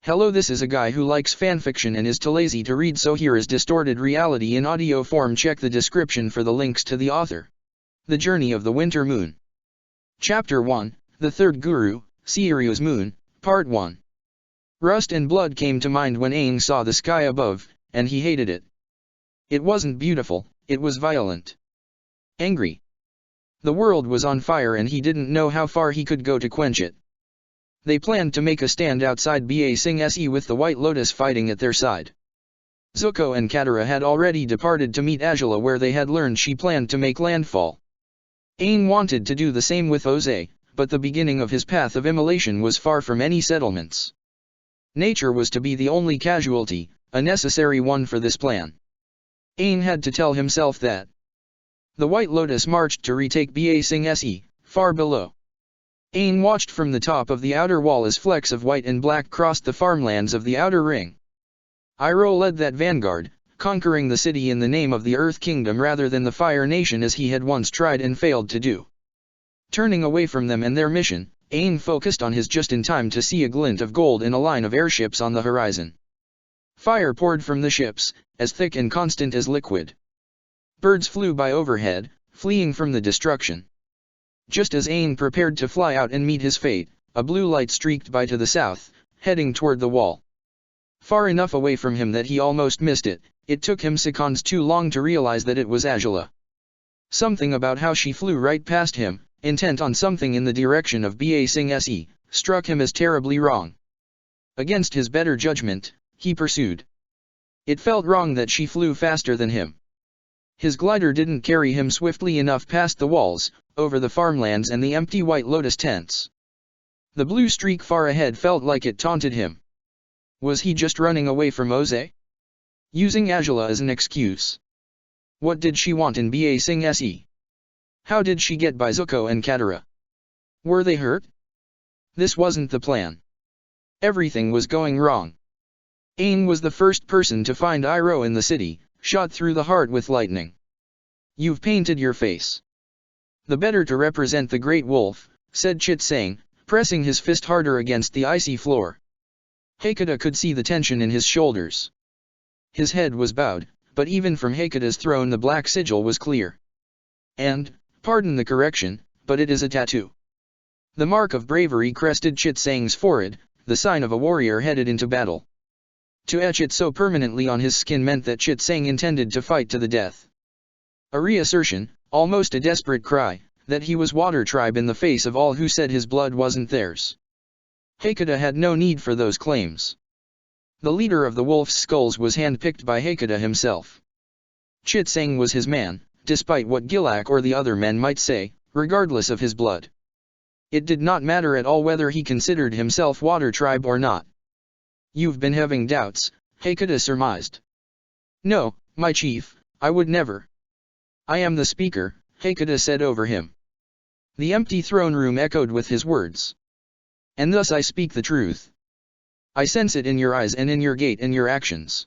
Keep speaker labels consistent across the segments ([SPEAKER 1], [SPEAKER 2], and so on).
[SPEAKER 1] Hello, this is a guy who likes fanfiction and is too lazy to read, so here is distorted reality in audio form. Check the description for the links to the author. The Journey of the Winter Moon. Chapter 1, The Third Guru, Seiryo's Moon, Part 1. Rust and blood came to mind when Aang saw the sky above, and he hated it. It wasn't beautiful, it was violent. Angry. The world was on fire and he didn't know how far he could go to quench it. They planned to make a stand outside Ba Sing Se with the White Lotus fighting at their side. Zuko and Katara had already departed to meet Azula where they had learned she planned to make landfall. Aang wanted to do the same with Ozai, but the beginning of his path of immolation was far from any settlements. Nature was to be the only casualty, a necessary one for this plan. Aang had to tell himself that. The White Lotus marched to retake Ba Sing Se, far below. Aang watched from the top of the outer wall as flecks of white and black crossed the farmlands of the outer ring. Iroh led that vanguard, conquering the city in the name of the Earth Kingdom rather than the Fire Nation as he had once tried and failed to do. Turning away from them and their mission, Aang focused on his just in time to see a glint of gold in a line of airships on the horizon. Fire poured from the ships, as thick and constant as liquid. Birds flew by overhead, fleeing from the destruction. Just as Aang prepared to fly out and meet his fate, a blue light streaked by to the south, heading toward the wall. Far enough away from him that he almost missed it, it took him seconds too long to realize that it was Azula. Something about how she flew right past him, intent on something in the direction of Ba Sing Se, struck him as terribly wrong. Against his better judgment, he pursued. It felt wrong that she flew faster than him. His glider didn't carry him swiftly enough past the walls, over the farmlands and the empty White Lotus tents. The blue streak far ahead felt like it taunted him. Was he just running away from Ozai? Using Azula as an excuse? What did she want in Ba Sing Se? How did she get by Zuko and Katara? Were they hurt? This wasn't the plan. Everything was going wrong. Aang was the first person to find Iroh in the city, shot through the heart with lightning. You've painted your face. The better to represent the great wolf, said Chit Sang, pressing his fist harder against the icy floor. Hakata could see the tension in his shoulders. His head was bowed, but even from Hakata's throne the black sigil was clear. And, pardon the correction, but it is a tattoo. The mark of bravery crested Chit Sang's forehead, the sign of a warrior headed into battle. To etch it so permanently on his skin meant that Chit Sang intended to fight to the death. A reassertion, almost a desperate cry, that he was Water Tribe in the face of all who said his blood wasn't theirs. Hakata had no need for those claims. The leader of the Wolf's Skulls was handpicked by Hakata himself. Chit Sang was his man, despite what Gilak or the other men might say, regardless of his blood. It did not matter at all whether he considered himself Water Tribe or not. You've been having doubts, Hakata surmised. No, my chief, I would never. I am the speaker, Hakata said over him. The empty throne room echoed with his words. And thus I speak the truth. I sense it in your eyes and in your gait and your actions.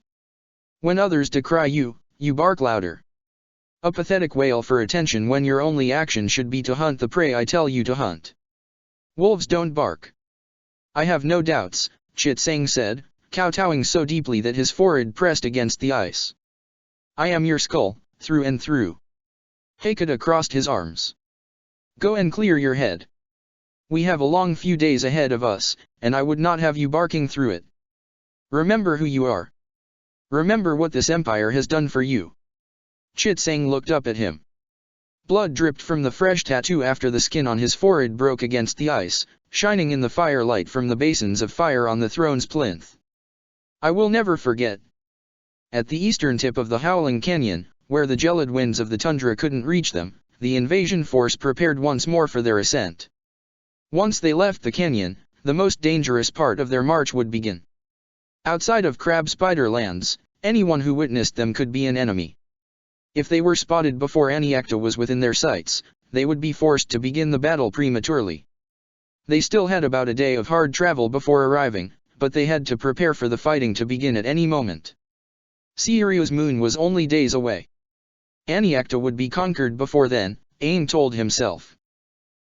[SPEAKER 1] When others decry you, you bark louder. A pathetic wail for attention when your only action should be to hunt the prey I tell you to hunt. Wolves don't bark. I have no doubts, Chit Sang said, kowtowing so deeply that his forehead pressed against the ice. I am your skull, through and through. Hakata crossed his arms. Go and clear your head. We have a long few days ahead of us, and I would not have you barking through it. Remember who you are. Remember what this empire has done for you. Chit Sang looked up at him. Blood dripped from the fresh tattoo after the skin on his forehead broke against the ice, shining in the firelight from the basins of fire on the throne's plinth. I will never forget. At the eastern tip of the Howling Canyon, where the gelid winds of the tundra couldn't reach them, the invasion force prepared once more for their ascent. Once they left the canyon, the most dangerous part of their march would begin. Outside of Crab Spider lands, anyone who witnessed them could be an enemy. If they were spotted before Aniakta was within their sights, they would be forced to begin the battle prematurely. They still had about a day of hard travel before arriving, but they had to prepare for the fighting to begin at any moment. Seiryo's moon was only days away. Aniakta would be conquered before then, Aang told himself.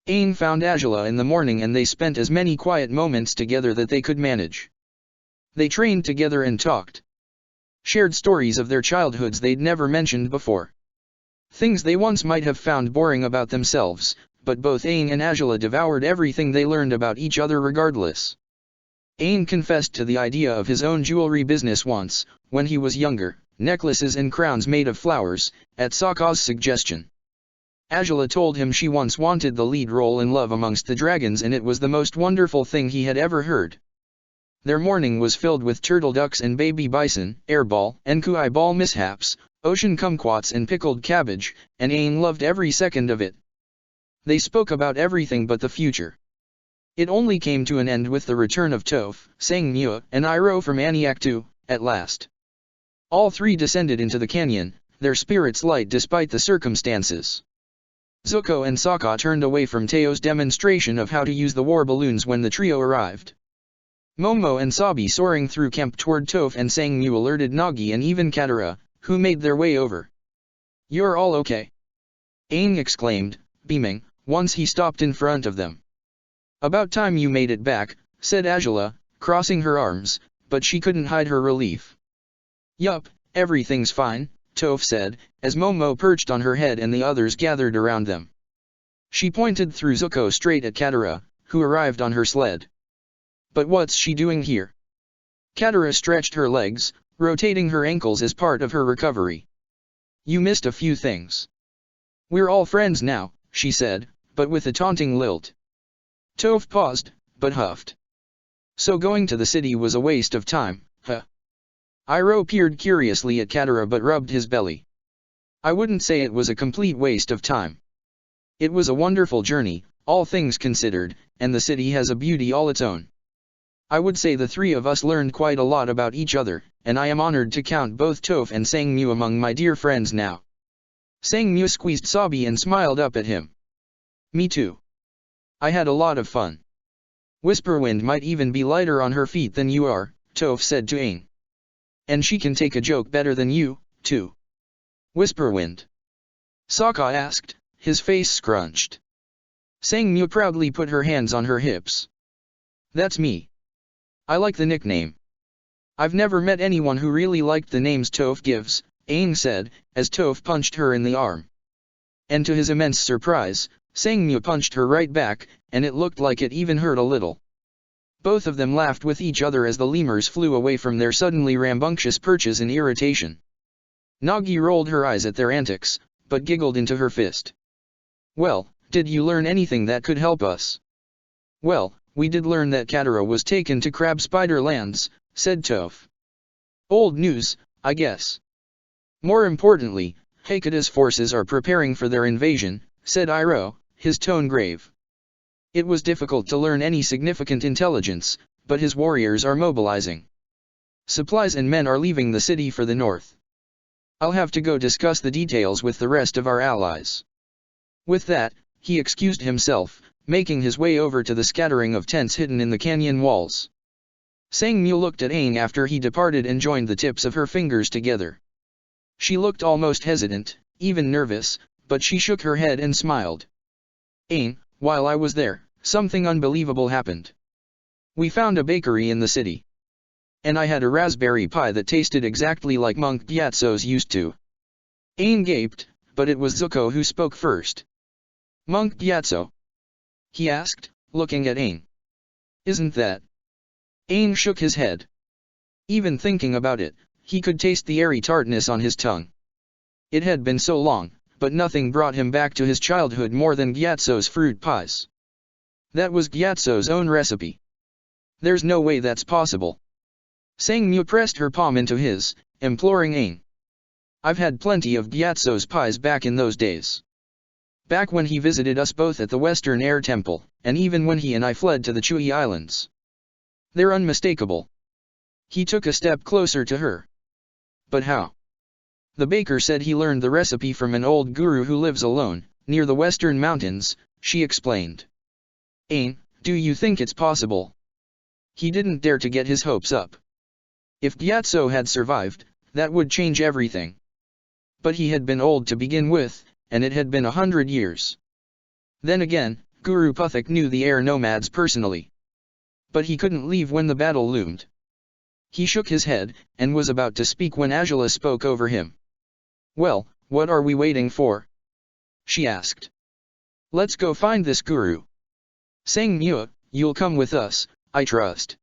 [SPEAKER 1] Aang found Azula in the morning and they spent as many quiet moments together that they could manage. They trained together and talked. Shared stories of their childhoods they'd never mentioned before. Things they once might have found boring about themselves, but both Aang and Azula devoured everything they learned about each other regardless. Aang confessed to the idea of his own jewelry business once, when he was younger, necklaces and crowns made of flowers, at Sokka's suggestion. Azula told him she once wanted the lead role in Love Amongst the Dragons and it was the most wonderful thing he had ever heard. Their morning was filled with turtle ducks and baby bison, airball and kui ball mishaps, ocean kumquats and pickled cabbage, and Aang loved every second of it. They spoke about everything but the future. It only came to an end with the return of Toph, Sangmu, and Iroh from Aniaktu, at last. All three descended into the canyon, their spirits light despite the circumstances. Zuko and Sokka turned away from Teo's demonstration of how to use the war balloons when the trio arrived. Momo and Sabi soaring through camp toward Toph and Sangmu alerted Nagi and even Katara, who made their way over. "You're all okay?" Aang exclaimed, beaming, once he stopped in front of them. "About time you made it back," said Azula, crossing her arms, but she couldn't hide her relief. "Yup, everything's fine," Toph said, as Momo perched on her head and the others gathered around them. She pointed through Zuko straight at Katara, who arrived on her sled. "But what's she doing here?" Katara stretched her legs, rotating her ankles as part of her recovery. "You missed a few things." "We're all friends now," she said, but with a taunting lilt. Toph paused, but huffed. "So going to the city was a waste of time, huh?" Iroh peered curiously at Katara but rubbed his belly. "I wouldn't say it was a complete waste of time. It was a wonderful journey, all things considered, and the city has a beauty all its own. I would say the three of us learned quite a lot about each other, and I am honored to count both Toph and Sangmu among my dear friends now." Sangmu squeezed Sabi and smiled up at him. "Me too. I had a lot of fun. Whisperwind might even be lighter on her feet than you are," Toph said to Aang. "And she can take a joke better than you, too." "Whisperwind?" Sokka asked, his face scrunched. Sangmu proudly put her hands on her hips. "That's me. I like the nickname." "I've never met anyone who really liked the names Toph gives," Aang said, as Toph punched her in the arm. And to his immense surprise, Sangmu punched her right back, and it looked like it even hurt a little. Both of them laughed with each other as the lemurs flew away from their suddenly rambunctious perches in irritation. Nagi rolled her eyes at their antics, but giggled into her fist. "Well, did you learn anything that could help us?" "Well, we did learn that Katara was taken to Crab Spider Lands," said Toph. "Old news, I guess." "More importantly, Hekata's forces are preparing for their invasion," said Iroh, his tone grave. "It was difficult to learn any significant intelligence, but his warriors are mobilizing. Supplies and men are leaving the city for the north. I'll have to go discuss the details with the rest of our allies." With that, he excused himself, making his way over to the scattering of tents hidden in the canyon walls. Sangmu looked at Aang after he departed and joined the tips of her fingers together. She looked almost hesitant, even nervous, but she shook her head and smiled. "Aang, while I was there, something unbelievable happened. We found a bakery in the city. And I had a raspberry pie that tasted exactly like Monk Gyatso's used to." Aang gaped, but it was Zuko who spoke first. "Monk Gyatso?" he asked, looking at Aang. "Isn't that?" Aang shook his head. Even thinking about it, he could taste the airy tartness on his tongue. It had been so long, but nothing brought him back to his childhood more than Gyatso's fruit pies. That was Gyatso's own recipe. "There's no way that's possible." Sangmu pressed her palm into his, imploring Aang. "I've had plenty of Gyatso's pies back in those days. Back when he visited us both at the Western Air Temple, and even when he and I fled to the Chui Islands. They're unmistakable." He took a step closer to her. "But how?" "The baker said he learned the recipe from an old guru who lives alone, near the Western Mountains," she explained. "Aang, do you think it's possible?" He didn't dare to get his hopes up. If Gyatso had survived, that would change everything. But he had been old to begin with, and it had been 100 years. Then again, Guru Puthak knew the air nomads personally. But he couldn't leave when the battle loomed. He shook his head, and was about to speak when Azula spoke over him. "Well, what are we waiting for?" she asked. "Let's go find this guru. Sang Mua, you'll come with us, I trust."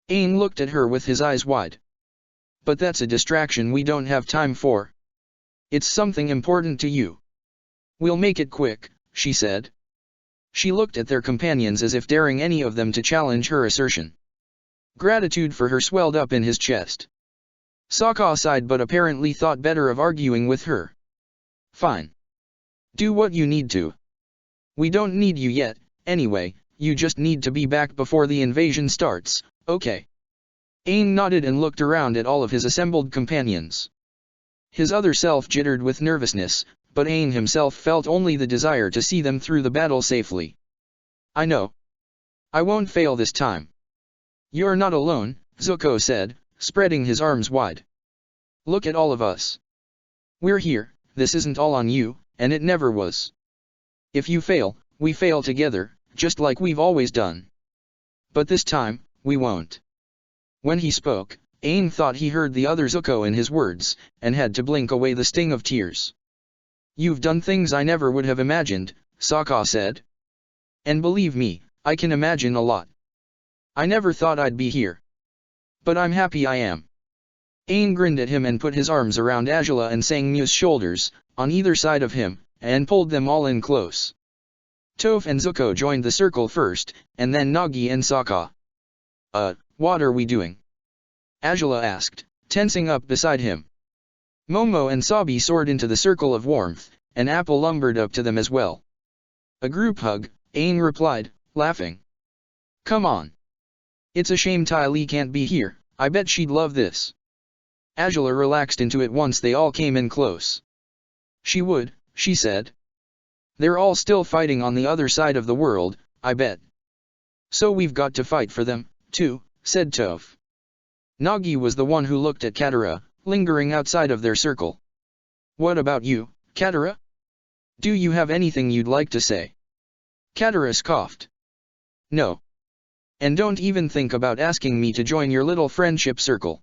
[SPEAKER 1] Aang looked at her with his eyes wide. "But that's a distraction we don't have time for. It's something important to you." "We'll make it quick," she said. She looked at their companions as if daring any of them to challenge her assertion. Gratitude for her swelled up in his chest. Sokka sighed but apparently thought better of arguing with her. "Fine. Do what you need to. We don't need you yet, anyway, you just need to be back before the invasion starts, okay?" Aang nodded and looked around at all of his assembled companions. His other self jittered with nervousness, but Aang himself felt only the desire to see them through the battle safely. "I know. I won't fail this time." "You're not alone," Zuko said, spreading his arms wide. "Look at all of us. We're here, this isn't all on you, and it never was. If you fail, we fail together, just like we've always done. But this time, we won't." When he spoke, Aang thought he heard the other Zuko in his words, and had to blink away the sting of tears. "You've done things I never would have imagined," Sokka said. "And believe me, I can imagine a lot. I never thought I'd be here. But I'm happy I am." Aang grinned at him and put his arms around Azula and Sang Mu's shoulders, on either side of him, and pulled them all in close. Toph and Zuko joined the circle first, and then Nagi and Sokka. What are we doing?" Azula asked, tensing up beside him. Momo and Sabi soared into the circle of warmth, and Apple lumbered up to them as well. "A group hug," Aang replied, laughing. "Come on. It's a shame Ty Lee can't be here, I bet she'd love this." Azula relaxed into it once they all came in close. "She would," she said. "They're all still fighting on the other side of the world, I bet. So we've got to fight for them, too," said Toph. Nagi was the one who looked at Katara, lingering outside of their circle. "What about you, Katara? Do you have anything you'd like to say?" Katara scoffed. "No. And don't even think about asking me to join your little friendship circle.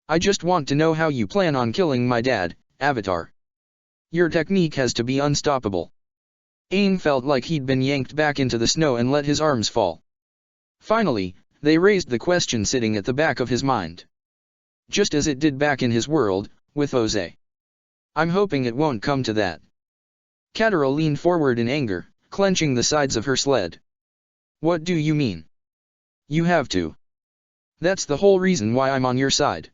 [SPEAKER 1] I just want to know how you plan on killing my dad, Avatar. Your technique has to be unstoppable." Aang felt like he'd been yanked back into the snow and let his arms fall. Finally, they raised the question sitting at the back of his mind. Just as it did back in his world, with Ozai. "I'm hoping it won't come to that." Katara leaned forward in anger, clenching the sides of her sled. "What do you mean? You have to. That's the whole reason why I'm on your side."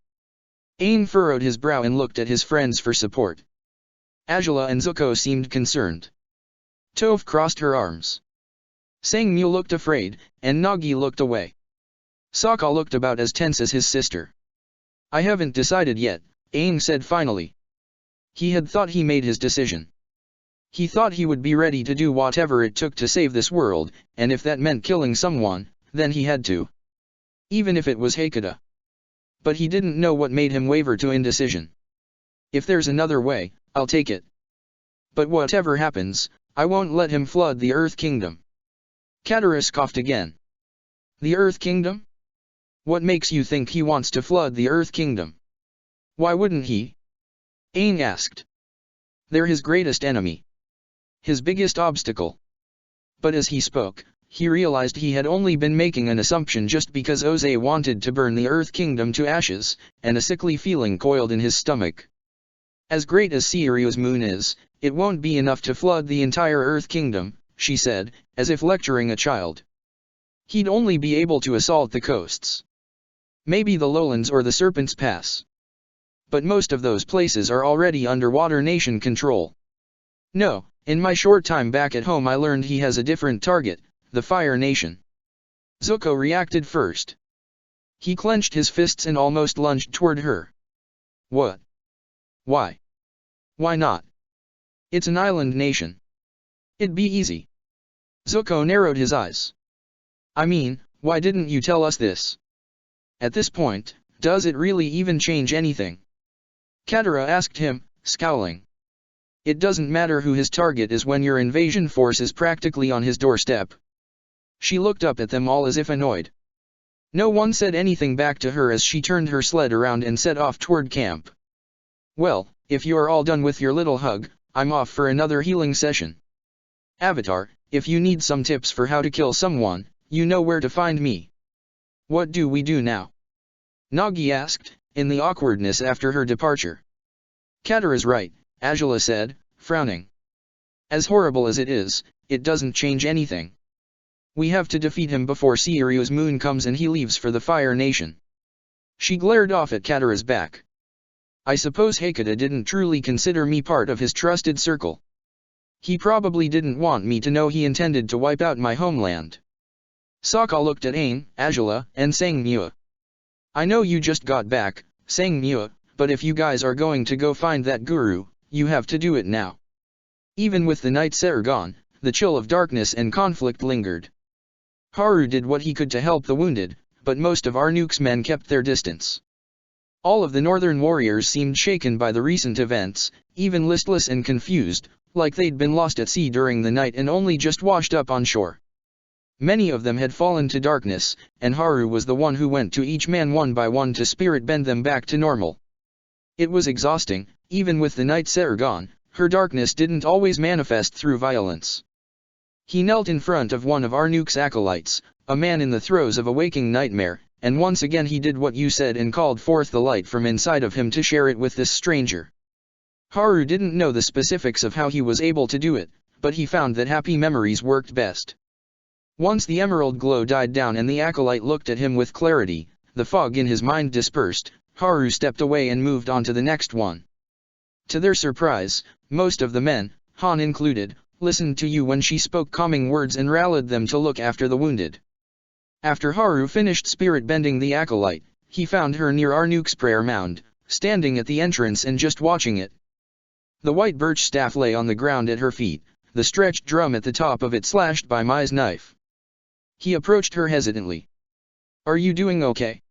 [SPEAKER 1] Aang furrowed his brow and looked at his friends for support. Azula and Zuko seemed concerned. Toph crossed her arms. Sang Mu looked afraid, and Nagi looked away. Sokka looked about as tense as his sister. "I haven't decided yet," Aang said finally. He had thought he made his decision. He thought he would be ready to do whatever it took to save this world, and if that meant killing someone, then he had to. Even if it was Hakata. But he didn't know what made him waver to indecision. "If there's another way, I'll take it. But whatever happens, I won't let him flood the Earth Kingdom." Katara scoffed again. "The Earth Kingdom? What makes you think he wants to flood the Earth Kingdom? Why wouldn't he?" Aang asked. "They're his greatest enemy. His biggest obstacle." But as he spoke, he realized he had only been making an assumption just because Ozai wanted to burn the Earth Kingdom to ashes, and a sickly feeling coiled in his stomach. "As great as Seirio's moon is, it won't be enough to flood the entire Earth Kingdom," she said, as if lecturing a child. "He'd only be able to assault the coasts. Maybe the lowlands or the Serpent's Pass. But most of those places are already under Water Nation control. No, in my short time back at home I learned he has a different target, the Fire Nation." Zuko reacted first. He clenched his fists and almost lunged toward her. "What? Why? Why not? It's an island nation. It'd be easy." Zuko narrowed his eyes. "I mean, why didn't you tell us this? At this point, does it really even change anything?" Katara asked him, scowling. "It doesn't matter who his target is when your invasion force is practically on his doorstep." She looked up at them all as if annoyed. No one said anything back to her as she turned her sled around and set off toward camp. Well, if you are all done with your little hug, I'm off for another healing session. Avatar, if you need some tips for how to kill someone, you know where to find me. What do we do now? Nagi asked, in the awkwardness after her departure. Katara's right, Azula said, frowning. As horrible as it is, it doesn't change anything. We have to defeat him before Seiryu's moon comes and he leaves for the Fire Nation. She glared off at Katara's back. I suppose Hakata didn't truly consider me part of his trusted circle. He probably didn't want me to know he intended to wipe out my homeland. Sokka looked at Aang, Azula, and Sangmua. I know you just got back, Sangmua, but if you guys are going to go find that guru, you have to do it now. Even with the Night Seher gone, the chill of darkness and conflict lingered. Haru did what he could to help the wounded, but most of Arnuk's men kept their distance. All of the northern warriors seemed shaken by the recent events, even listless and confused, like they'd been lost at sea during the night and only just washed up on shore. Many of them had fallen to darkness, and Haru was the one who went to each man one by one to spirit bend them back to normal. It was exhausting, even with the Night Seher gone, her darkness didn't always manifest through violence. He knelt in front of one of Arnuk's acolytes, a man in the throes of a waking nightmare, and once again he did what you said and called forth the light from inside of him to share it with this stranger. Haru didn't know the specifics of how he was able to do it, but he found that happy memories worked best. Once the emerald glow died down and the acolyte looked at him with clarity, the fog in his mind dispersed, Haru stepped away and moved on to the next one. To their surprise, most of the men, Han included, listened to you when she spoke calming words and rallied them to look after the wounded. After Haru finished spirit bending the acolyte, he found her near Arnuk's prayer mound, standing at the entrance and just watching it. The white birch staff lay on the ground at her feet, the stretched drum at the top of it slashed by Mai's knife. He approached her hesitantly. Are you doing okay?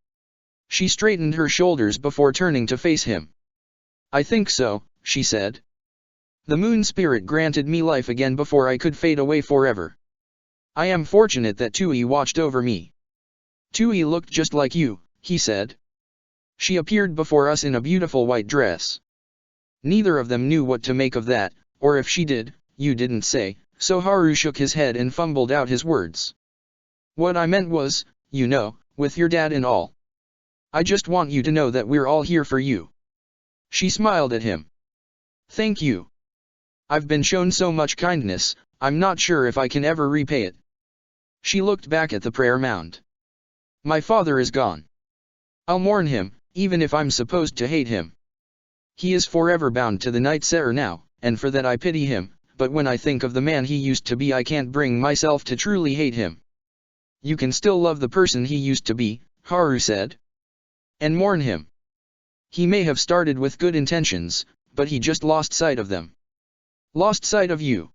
[SPEAKER 1] She straightened her shoulders before turning to face him. I think so, she said. The moon spirit granted me life again before I could fade away forever. I am fortunate that Tui watched over me. Tui looked just like you, he said. She appeared before us in a beautiful white dress. Neither of them knew what to make of that, or if she did, you didn't say, so Haru shook his head and fumbled out his words. What I meant was, you know, with your dad and all. I just want you to know that we're all here for you. She smiled at him. Thank you. I've been shown so much kindness, I'm not sure if I can ever repay it. She looked back at the prayer mound. My father is gone. I'll mourn him, even if I'm supposed to hate him. He is forever bound to the Night Seher now, and for that I pity him, but when I think of the man he used to be I can't bring myself to truly hate him. You can still love the person he used to be, Haru said. And mourn him. He may have started with good intentions, but he just lost sight of them. Lost sight of you.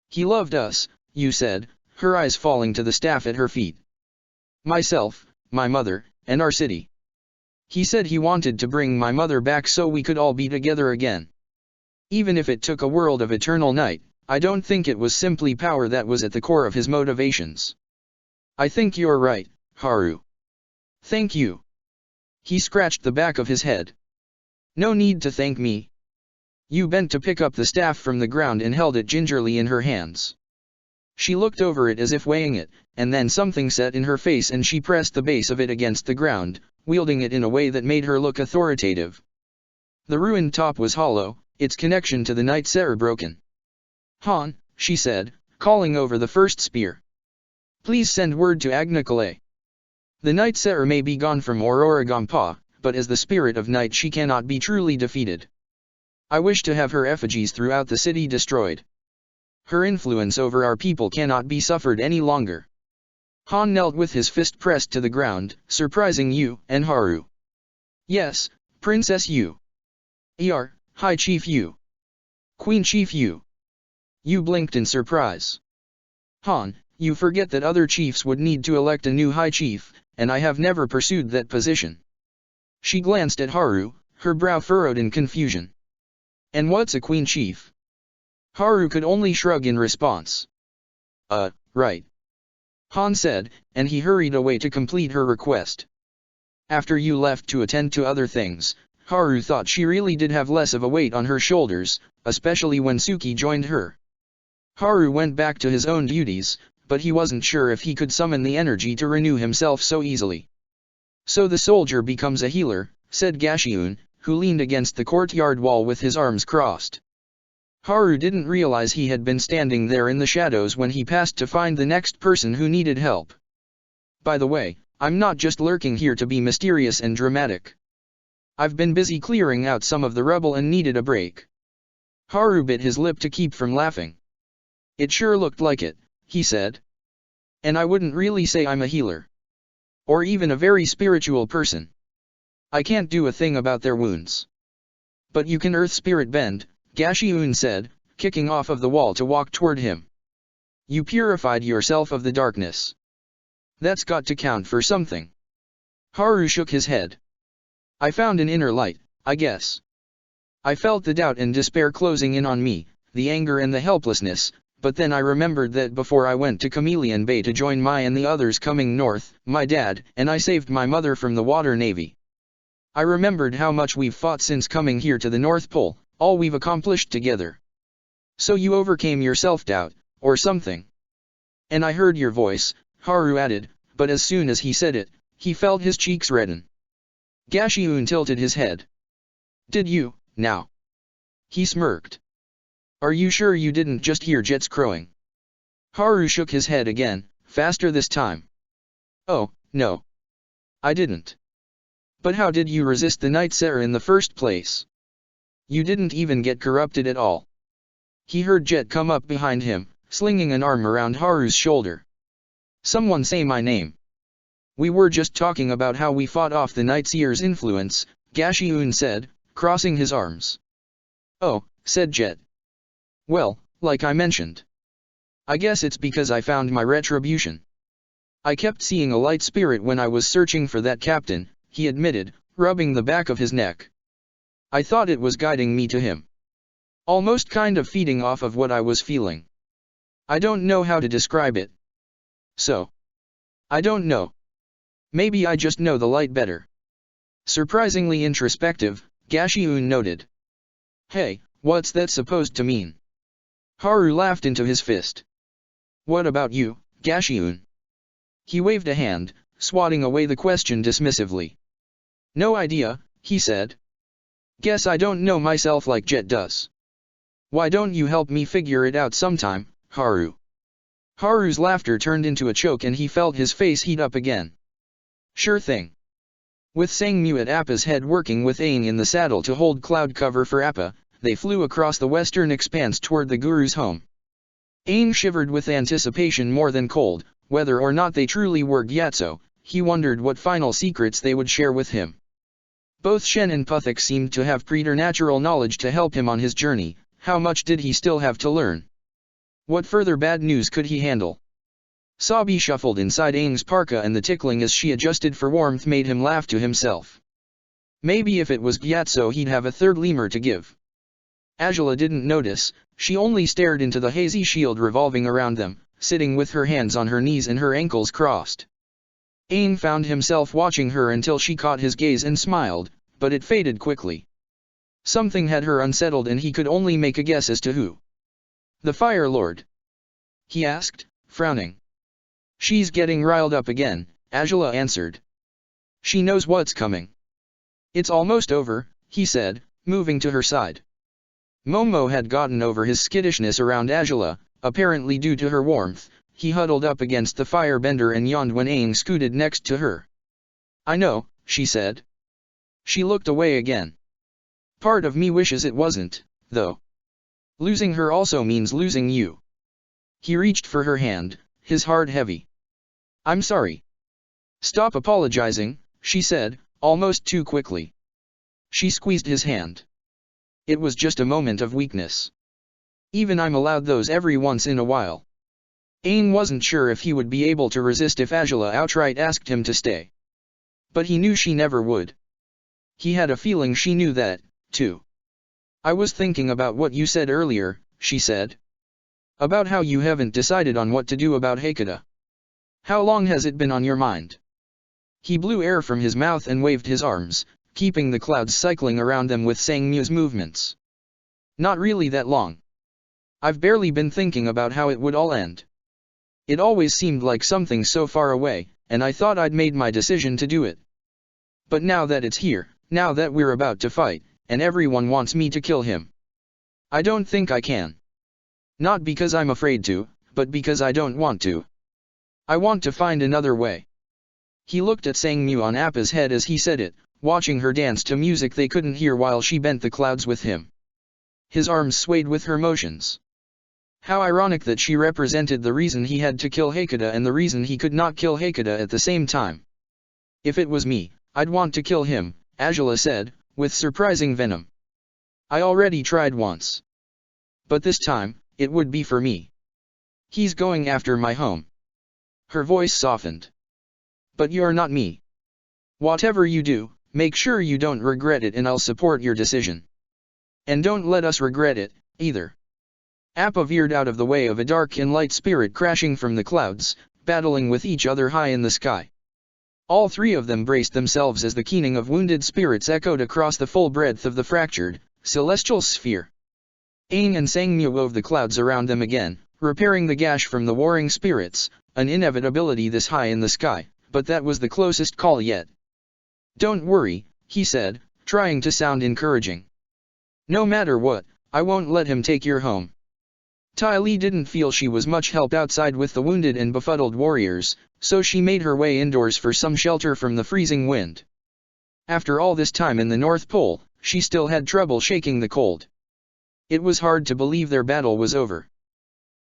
[SPEAKER 1] He loved us, you said, her eyes falling to the staff at her feet. Myself, my mother, and our city. He said he wanted to bring my mother back so we could all be together again. Even if it took a world of eternal night, I don't think it was simply power that was at the core of his motivations. I think you're right, Haru. Thank you. He scratched the back of his head. No need to thank me. You bent to pick up the staff from the ground and held it gingerly in her hands. She looked over it as if weighing it, and then something set in her face and she pressed the base of it against the ground, wielding it in a way that made her look authoritative. The ruined top was hollow, its connection to the Night Seher broken. Han, she said, calling over the first spear. Please send word to Agnikale. The Night Seher may be gone from Ororagampa, but as the spirit of night she cannot be truly defeated. I wish to have her effigies throughout the city destroyed. Her influence over our people cannot be suffered any longer. Han knelt with his fist pressed to the ground, surprising Yu and Haru. Yes, Princess Yu. High Chief Yu. Queen Chief Yu. Yu blinked in surprise. Han, you forget that other chiefs would need to elect a new High Chief, and I have never pursued that position. She glanced at Haru, her brow furrowed in confusion. And what's a Queen Chief? Haru could only shrug in response. Right. Han said, and he hurried away to complete her request. After you left to attend to other things, Haru thought she really did have less of a weight on her shoulders, especially when Suki joined her. Haru went back to his own duties, but he wasn't sure if he could summon the energy to renew himself so easily. So the soldier becomes a healer, said Gashiun, who leaned against the courtyard wall with his arms crossed. Haru didn't realize he had been standing there in the shadows when he passed to find the next person who needed help. By the way, I'm not just lurking here to be mysterious and dramatic. I've been busy clearing out some of the rubble and needed a break. Haru bit his lip to keep from laughing. It sure looked like it, he said. And I wouldn't really say I'm a healer. Or even a very spiritual person. I can't do a thing about their wounds. But you can earth spirit bend, Gashiun said, kicking off of the wall to walk toward him. You purified yourself of the darkness. That's got to count for something. Haru shook his head. I found an inner light, I guess. I felt the doubt and despair closing in on me, the anger and the helplessness, but then I remembered that before I went to Chameleon Bay to join Mai and the others coming north, my dad and I saved my mother from the water navy. I remembered how much we've fought since coming here to the North Pole, all we've accomplished together. So you overcame your self-doubt, or something. And I heard your voice, Haru added, but as soon as he said it, he felt his cheeks redden. Gashiun tilted his head. Did you, now? He smirked. Are you sure you didn't just hear jets crowing? Haru shook his head again, faster this time. Oh, no. I didn't. But how did you resist the Night Sera in the first place? You didn't even get corrupted at all. He heard Jet come up behind him, slinging an arm around Haru's shoulder. Someone say my name. We were just talking about how we fought off the Night Seer's influence, Gashiun said, crossing his arms. Oh, said Jet. Well, like I mentioned. I guess it's because I found my retribution. I kept seeing a light spirit when I was searching for that captain, he admitted, rubbing the back of his neck. I thought it was guiding me to him. Almost kind of feeding off of what I was feeling. I don't know how to describe it. So. I don't know. Maybe I just know the light better. Surprisingly introspective, Gashiun noted. Hey, what's that supposed to mean? Haru laughed into his fist. What about you, Gashiun? He waved a hand, swatting away the question dismissively. No idea, he said. Guess I don't know myself like Jet does. Why don't you help me figure it out sometime, Haru? Haru's laughter turned into a choke and he felt his face heat up again. Sure thing. With Sangmu at Appa's head working with Aang in the saddle to hold cloud cover for Appa, they flew across the western expanse toward the Guru's home. Aang shivered with anticipation more than cold, whether or not they truly were Gyatso, he wondered what final secrets they would share with him. Both Shen and Puthik seemed to have preternatural knowledge to help him on his journey. How much did he still have to learn? What further bad news could he handle? Sabi shuffled inside Aang's parka and the tickling as she adjusted for warmth made him laugh to himself. Maybe if it was Gyatso he'd have a third lemur to give. Azula didn't notice, she only stared into the hazy shield revolving around them, sitting with her hands on her knees and her ankles crossed. Aang found himself watching her until she caught his gaze and smiled, but it faded quickly. Something had her unsettled and he could only make a guess as to who. The Fire Lord? He asked, frowning. She's getting riled up again, Azula answered. She knows what's coming. It's almost over, he said, moving to her side. Momo had gotten over his skittishness around Azula, apparently due to her warmth. He huddled up against the firebender and yawned when Aang scooted next to her. I know, she said. She looked away again. Part of me wishes it wasn't, though. Losing her also means losing you. He reached for her hand, his heart heavy. I'm sorry. Stop apologizing, she said, almost too quickly. She squeezed his hand. It was just a moment of weakness. Even I'm allowed those every once in a while. Aang wasn't sure if he would be able to resist if Azula outright asked him to stay. But he knew she never would. He had a feeling she knew that, too. I was thinking about what you said earlier, she said. About how you haven't decided on what to do about Hakata. How long has it been on your mind? He blew air from his mouth and waved his arms, keeping the clouds cycling around them with Sangmu's movements. Not really that long. I've barely been thinking about how it would all end. It always seemed like something so far away, and I thought I'd made my decision to do it. But now that it's here, now that we're about to fight, and everyone wants me to kill him, I don't think I can. Not because I'm afraid to, but because I don't want to. I want to find another way. He looked at Sangmu on Appa's head as he said it, watching her dance to music they couldn't hear while she bent the clouds with him. His arms swayed with her motions. How ironic that she represented the reason he had to kill Hakata and the reason he could not kill Hakata at the same time. If it was me, I'd want to kill him, Ajala said, with surprising venom. I already tried once. But this time, it would be for me. He's going after my home. Her voice softened. But you're not me. Whatever you do, make sure you don't regret it and I'll support your decision. And don't let us regret it, either. Appa veered out of the way of a dark and light spirit crashing from the clouds, battling with each other high in the sky. All three of them braced themselves as the keening of wounded spirits echoed across the full breadth of the fractured, celestial sphere. Aang and Sangmu wove the clouds around them again, repairing the gash from the warring spirits, an inevitability this high in the sky, but that was the closest call yet. Don't worry, he said, trying to sound encouraging. No matter what, I won't let him take your home. Ty Lee didn't feel she was much help outside with the wounded and befuddled warriors, so she made her way indoors for some shelter from the freezing wind. After all this time in the North Pole, she still had trouble shaking the cold. It was hard to believe their battle was over.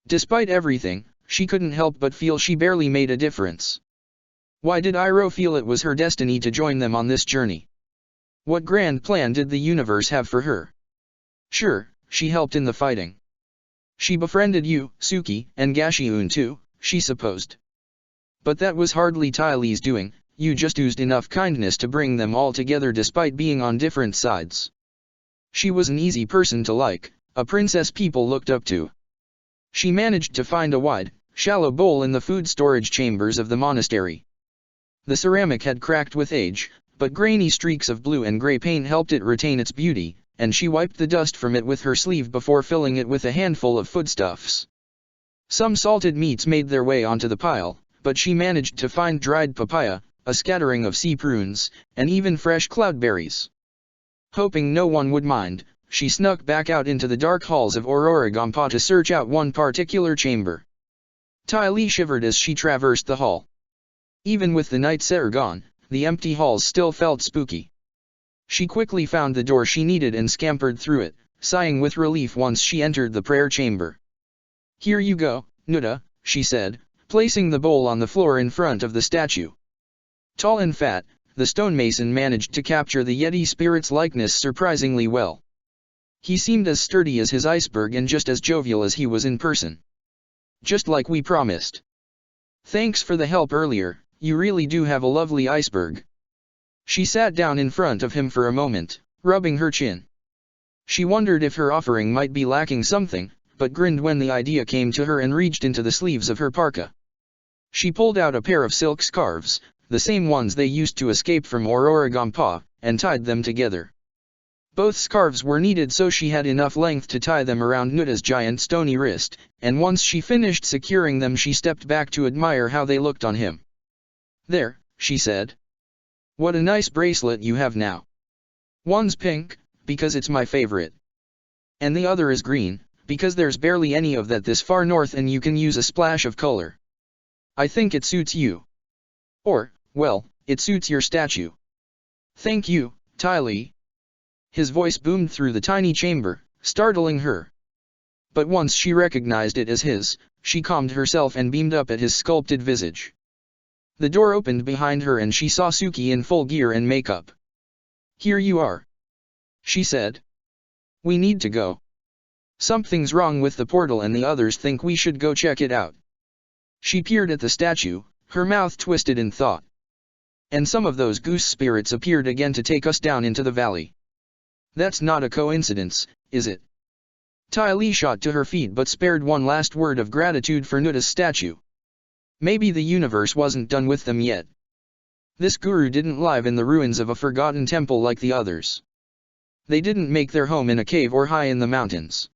[SPEAKER 1] Despite everything, she couldn't help but feel she barely made a difference. Why did Iroh feel it was her destiny to join them on this journey? What grand plan did the universe have for her? Sure, she helped in the fighting. She befriended you, Suki, and Gashiun too, she supposed. But that was hardly Ty Lee's doing, you just oozed enough kindness to bring them all together despite being on different sides. She was an easy person to like, a princess people looked up to. She managed to find a wide, shallow bowl in the food storage chambers of the monastery. The ceramic had cracked with age, but grainy streaks of blue and gray paint helped it retain its beauty, and she wiped the dust from it with her sleeve before filling it with a handful of foodstuffs. Some salted meats made their way onto the pile, but she managed to find dried papaya, a scattering of sea prunes, and even fresh cloudberries. Hoping no one would mind, she snuck back out into the dark halls of Aurora Gampa to search out one particular chamber. Ty Lee shivered as she traversed the hall. Even with the night air gone, the empty halls still felt spooky. She quickly found the door she needed and scampered through it, sighing with relief once she entered the prayer chamber. Here you go, Nuda, she said, placing the bowl on the floor in front of the statue. Tall and fat, the stonemason managed to capture the Yeti spirit's likeness surprisingly well. He seemed as sturdy as his iceberg and just as jovial as he was in person. Just like we promised. Thanks for the help earlier, you really do have a lovely iceberg. She sat down in front of him for a moment, rubbing her chin. She wondered if her offering might be lacking something, but grinned when the idea came to her and reached into the sleeves of her parka. She pulled out a pair of silk scarves, the same ones they used to escape from Aurora Gampa, and tied them together. Both scarves were needed so she had enough length to tie them around Nuda's giant stony wrist, and once she finished securing them she stepped back to admire how they looked on him. There, she said. What a nice bracelet you have now. One's pink, because it's my favorite. And the other is green, because there's barely any of that this far north and you can use a splash of color. I think it suits you. Or, well, it suits your statue. Thank you, Ty Lee. His voice boomed through the tiny chamber, startling her. But once she recognized it as his, she calmed herself and beamed up at his sculpted visage. The door opened behind her and she saw Suki in full gear and makeup. Here you are, she said. We need to go. Something's wrong with the portal and the others think we should go check it out. She peered at the statue, her mouth twisted in thought. And some of those goose spirits appeared again to take us down into the valley. That's not a coincidence, is it? Ty Lee shot to her feet but spared one last word of gratitude for Nuda's statue. Maybe the universe wasn't done with them yet. This guru didn't live in the ruins of a forgotten temple like the others. They didn't make their home in a cave or high in the mountains.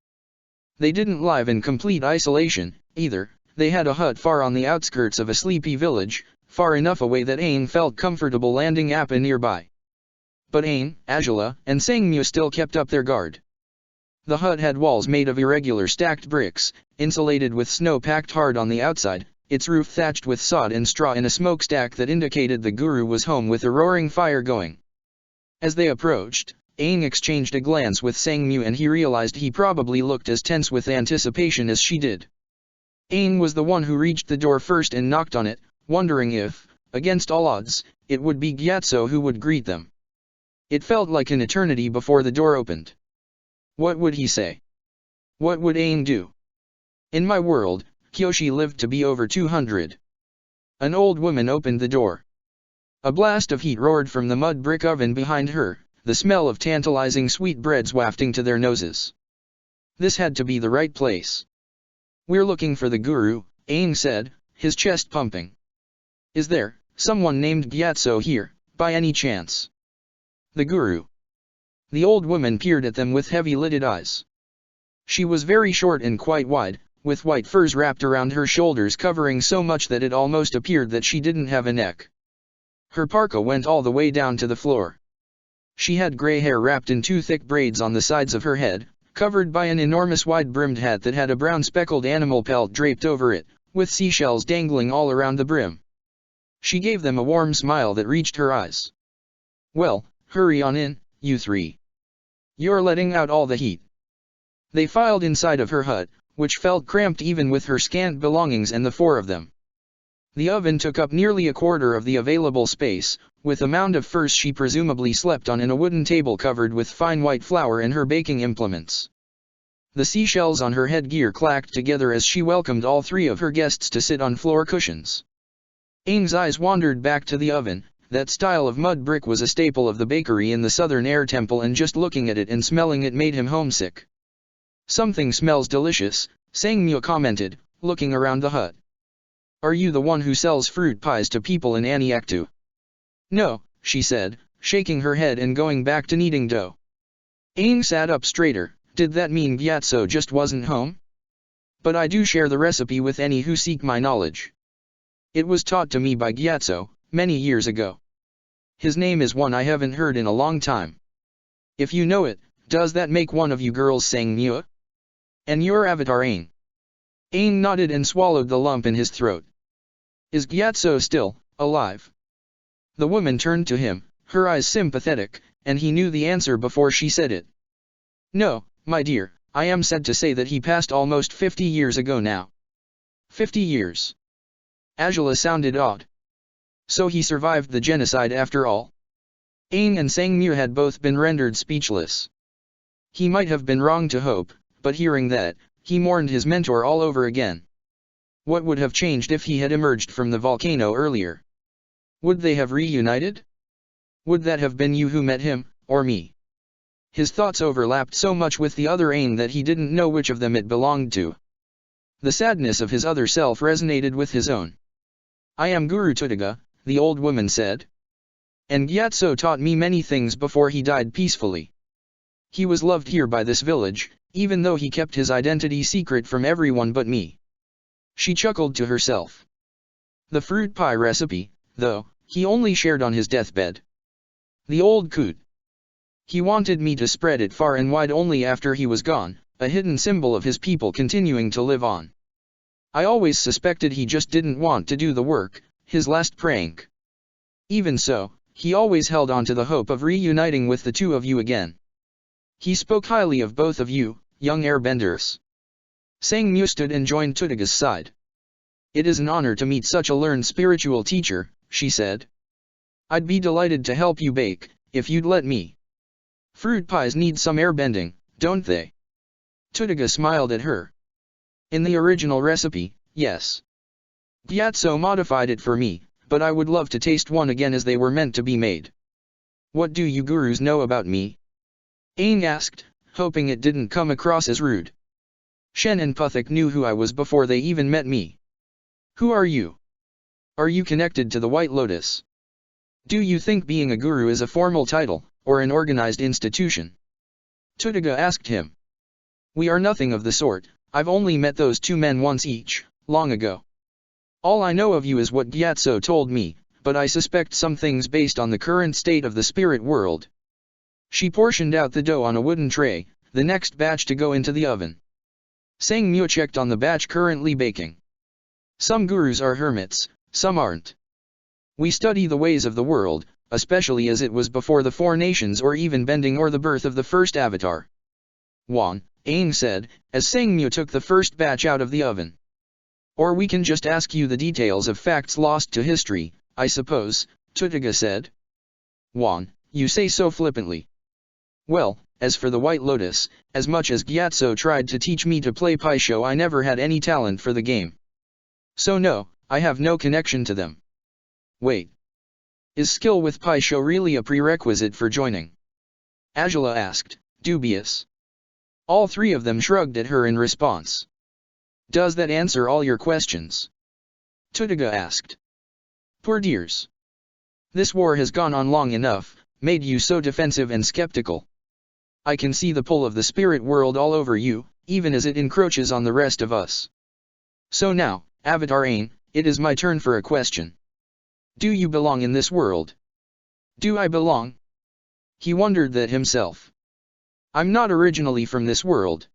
[SPEAKER 1] They didn't live in complete isolation, either. They had a hut far on the outskirts of a sleepy village, far enough away that Aang felt comfortable landing Appa nearby. But Aang, Azula, and Sangmu still kept up their guard. The hut had walls made of irregular stacked bricks, insulated with snow packed hard on the outside, its roof thatched with sod and straw and a smokestack that indicated the guru was home with a roaring fire going. As they approached, Aang exchanged a glance with Sangmu and he realized he probably looked as tense with anticipation as she did. Aang was the one who reached the door first and knocked on it, wondering if, against all odds, it would be Gyatso who would greet them. It felt like an eternity before the door opened. What would he say? What would Aang do? In my world, Kyoshi lived to be over 200. An old woman opened the door. A blast of heat roared from the mud brick oven behind her, the smell of tantalizing sweet breads wafting to their noses. This had to be the right place. We're looking for the guru, Aang said, his chest pumping. Is there someone named Gyatso here, by any chance? The guru. The old woman peered at them with heavy-lidded eyes. She was very short and quite wide, with white furs wrapped around her shoulders covering so much that it almost appeared that she didn't have a neck. Her parka went all the way down to the floor. She had gray hair wrapped in two thick braids on the sides of her head, covered by an enormous wide-brimmed hat that had a brown speckled animal pelt draped over it, with seashells dangling all around the brim. She gave them a warm smile that reached her eyes. Well, hurry on in, you three. You're letting out all the heat. They filed inside of her hut, which felt cramped even with her scant belongings and the four of them. The oven took up nearly a quarter of the available space, with a mound of furs she presumably slept on and a wooden table covered with fine white flour and her baking implements. The seashells on her headgear clacked together as she welcomed all three of her guests to sit on floor cushions. Aang's eyes wandered back to the oven. That style of mud brick was a staple of the bakery in the Southern Air Temple and just looking at it and smelling it made him homesick. Something smells delicious, Sangmu commented, looking around the hut. Are you the one who sells fruit pies to people in Aniaktu? No, she said, shaking her head and going back to kneading dough. Aang sat up straighter. Did that mean Gyatso just wasn't home? But I do share the recipe with any who seek my knowledge. It was taught to me by Gyatso, many years ago. His name is one I haven't heard in a long time. If you know it, does that make one of you girls Sangmu? And your avatar Aang? Aang nodded and swallowed the lump in his throat. Is Gyatso still alive? The woman turned to him, her eyes sympathetic, and he knew the answer before she said it. No, my dear, I am sad to say that he passed almost 50 years ago now. 50 years. Azula sounded odd. So he survived the genocide after all? Aang and Sangmu had both been rendered speechless. He might have been wrong to hope, but hearing that, he mourned his mentor all over again. What would have changed if he had emerged from the volcano earlier? Would they have reunited? Would that have been you who met him, or me? His thoughts overlapped so much with the other Aang that he didn't know which of them it belonged to. The sadness of his other self resonated with his own. I am Guru Tutaga, the old woman said. And Gyatso taught me many things before he died peacefully. He was loved here by this village, even though he kept his identity secret from everyone but me. She chuckled to herself. The fruit pie recipe, though, he only shared on his deathbed. The old coot. He wanted me to spread it far and wide only after he was gone, a hidden symbol of his people continuing to live on. I always suspected he just didn't want to do the work, his last prank. Even so, he always held on to the hope of reuniting with the two of you again. He spoke highly of both of you, young airbenders. Sangmu stood and joined Tutaga's side. It is an honor to meet such a learned spiritual teacher, she said. I'd be delighted to help you bake, if you'd let me. Fruit pies need some airbending, don't they? Tutaga smiled at her. In the original recipe, yes. Gyatso modified it for me, but I would love to taste one again as they were meant to be made. What do you gurus know about me? Aang asked, hoping it didn't come across as rude. Shen and Puthik knew who I was before they even met me. Who are you? Are you connected to the White Lotus? Do you think being a guru is a formal title, or an organized institution? Tutiga asked him. We are nothing of the sort. I've only met those two men once each, long ago. All I know of you is what Gyatso told me, but I suspect some things based on the current state of the spirit world. She portioned out the dough on a wooden tray, the next batch to go into the oven. Sang Myo checked on the batch currently baking. Some gurus are hermits, some aren't. We study the ways of the world, especially as it was before the four nations or even bending or the birth of the first avatar. Wan, Aang said, as Sang Myo took the first batch out of the oven. Or we can just ask you the details of facts lost to history, I suppose, Tutiga said. Wan, you say so flippantly. Well, as for the White Lotus, as much as Gyatso tried to teach me to play Paisho, I never had any talent for the game. So no, I have no connection to them. Wait. Is skill with Paisho really a prerequisite for joining? Ajala asked, dubious. All three of them shrugged at her in response. Does that answer all your questions? Tutiga asked. Poor dears. This war has gone on long enough, made you so defensive and skeptical. I can see the pull of the spirit world all over you, even as it encroaches on the rest of us. So now, Avatar Aang, it is my turn for a question. Do you belong in this world? Do I belong? He wondered that himself. I'm not originally from this world.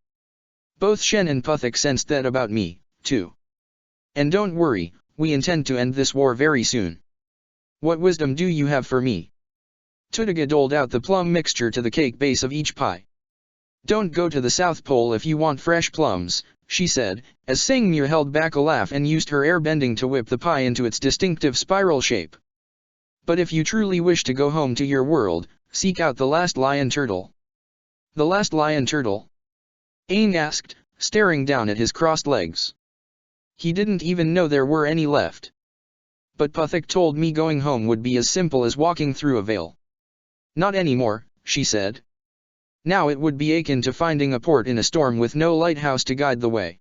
[SPEAKER 1] Both Shen and Puthik sensed that about me, too. And don't worry, we intend to end this war very soon. What wisdom do you have for me? Tutiga doled out the plum mixture to the cake base of each pie. Don't go to the South Pole if you want fresh plums, she said, as Sang Myo held back a laugh and used her air bending to whip the pie into its distinctive spiral shape. But if you truly wish to go home to your world, seek out the last lion turtle. The last lion turtle? Aang asked, staring down at his crossed legs. He didn't even know there were any left. But Puthik told me going home would be as simple as walking through a veil. Not anymore, she said. Now it would be akin to finding a port in a storm with no lighthouse to guide the way.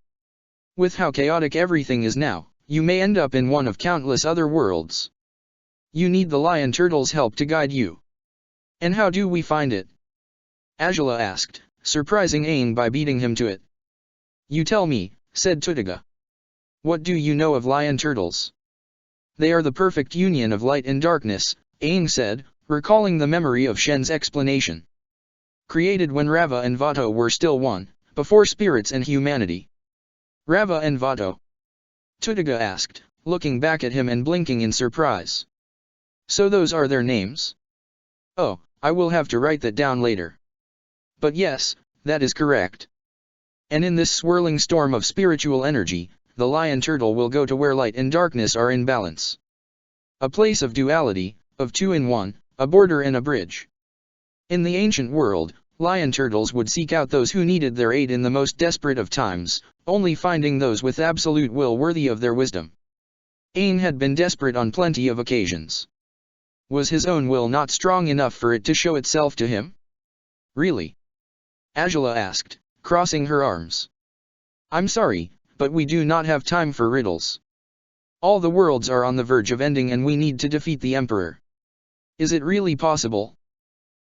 [SPEAKER 1] With how chaotic everything is now, you may end up in one of countless other worlds. You need the lion turtle's help to guide you. And how do we find it? Ajala asked, surprising Aang by beating him to it. You tell me, said Tutiga. What do you know of lion turtles? They are the perfect union of light and darkness, Aang said, recalling the memory of Shen's explanation. Created when Rava and Vato were still one, before spirits and humanity. Rava and Vato? Tutiga asked, looking back at him and blinking in surprise. So those are their names? Oh, I will have to write that down later. But yes, that is correct. And in this swirling storm of spiritual energy, the lion turtle will go to where light and darkness are in balance. A place of duality, of two in one, a border and a bridge. In the ancient world, lion turtles would seek out those who needed their aid in the most desperate of times, only finding those with absolute will worthy of their wisdom. Aang had been desperate on plenty of occasions. Was his own will not strong enough for it to show itself to him? Really? Ajala asked, crossing her arms. I'm sorry, but we do not have time for riddles. All the worlds are on the verge of ending and we need to defeat the Emperor. Is it really possible?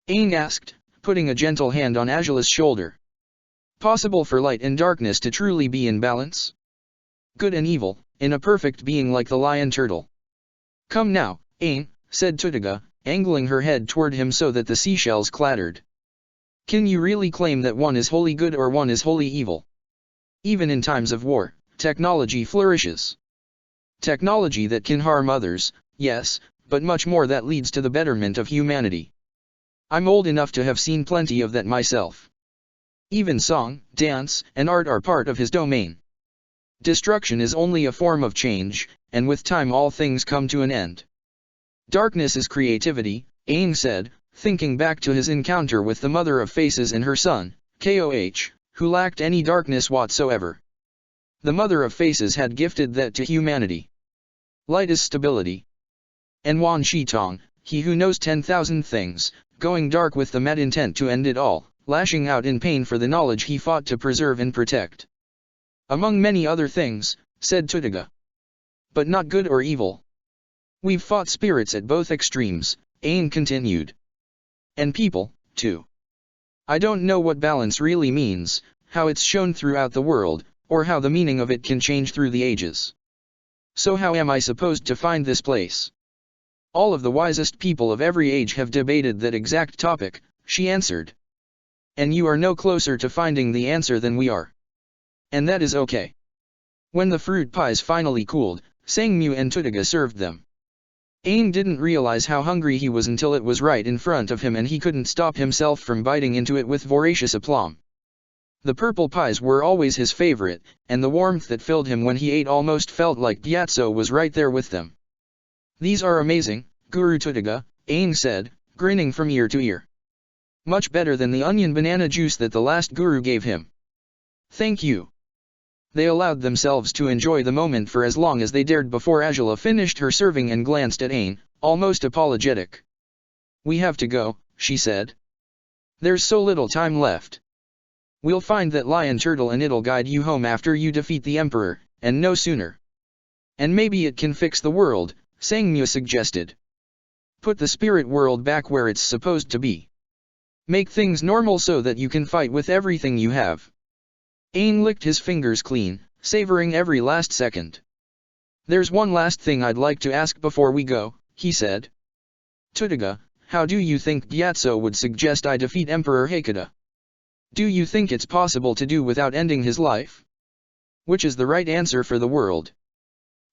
[SPEAKER 1] Aang asked, putting a gentle hand on Ajala's shoulder. Possible for light and darkness to truly be in balance? Good and evil, in a perfect being like the lion turtle. Come now, Aang, said Tutiga, angling her head toward him so that the seashells clattered. Can you really claim that one is wholly good or one is wholly evil? Even in times of war, technology flourishes. Technology that can harm others, yes, but much more that leads to the betterment of humanity. I'm old enough to have seen plenty of that myself. Even song, dance, and art are part of his domain. Destruction is only a form of change, and with time all things come to an end. Darkness is creativity, Aang said, thinking back to his encounter with the Mother of Faces and her son, Koh, who lacked any darkness whatsoever. The Mother of Faces had gifted that to humanity. Light is stability. And Wan Shitong, he who knows 10,000 things, going dark with the mad intent to end it all, lashing out in pain for the knowledge he fought to preserve and protect. Among many other things, said Tutiga. But not good or evil. We've fought spirits at both extremes, Aang continued. And people, too. I don't know what balance really means, how it's shown throughout the world, or how the meaning of it can change through the ages. So how am I supposed to find this place? All of the wisest people of every age have debated that exact topic, she answered. And you are no closer to finding the answer than we are. And that is okay. When the fruit pies finally cooled, Sangmu and Tutiga served them. Aang didn't realize how hungry he was until it was right in front of him and he couldn't stop himself from biting into it with voracious aplomb. The purple pies were always his favorite, and the warmth that filled him when he ate almost felt like Gyatso was right there with them. These are amazing, Guru Tutiga, Aang said, grinning from ear to ear. Much better than the onion banana juice that the last guru gave him. Thank you. They allowed themselves to enjoy the moment for as long as they dared before Azula finished her serving and glanced at Aang, almost apologetic. We have to go, she said. There's so little time left. We'll find that lion turtle and it'll guide you home after you defeat the Emperor, and no sooner. And maybe it can fix the world, Sangmu suggested. Put the spirit world back where it's supposed to be. Make things normal so that you can fight with everything you have. Aang licked his fingers clean, savoring every last second. There's one last thing I'd like to ask before we go, he said. Tutiga, how do you think Gyatso would suggest I defeat Emperor Hakata? Do you think it's possible to do without ending his life? Which is the right answer for the world?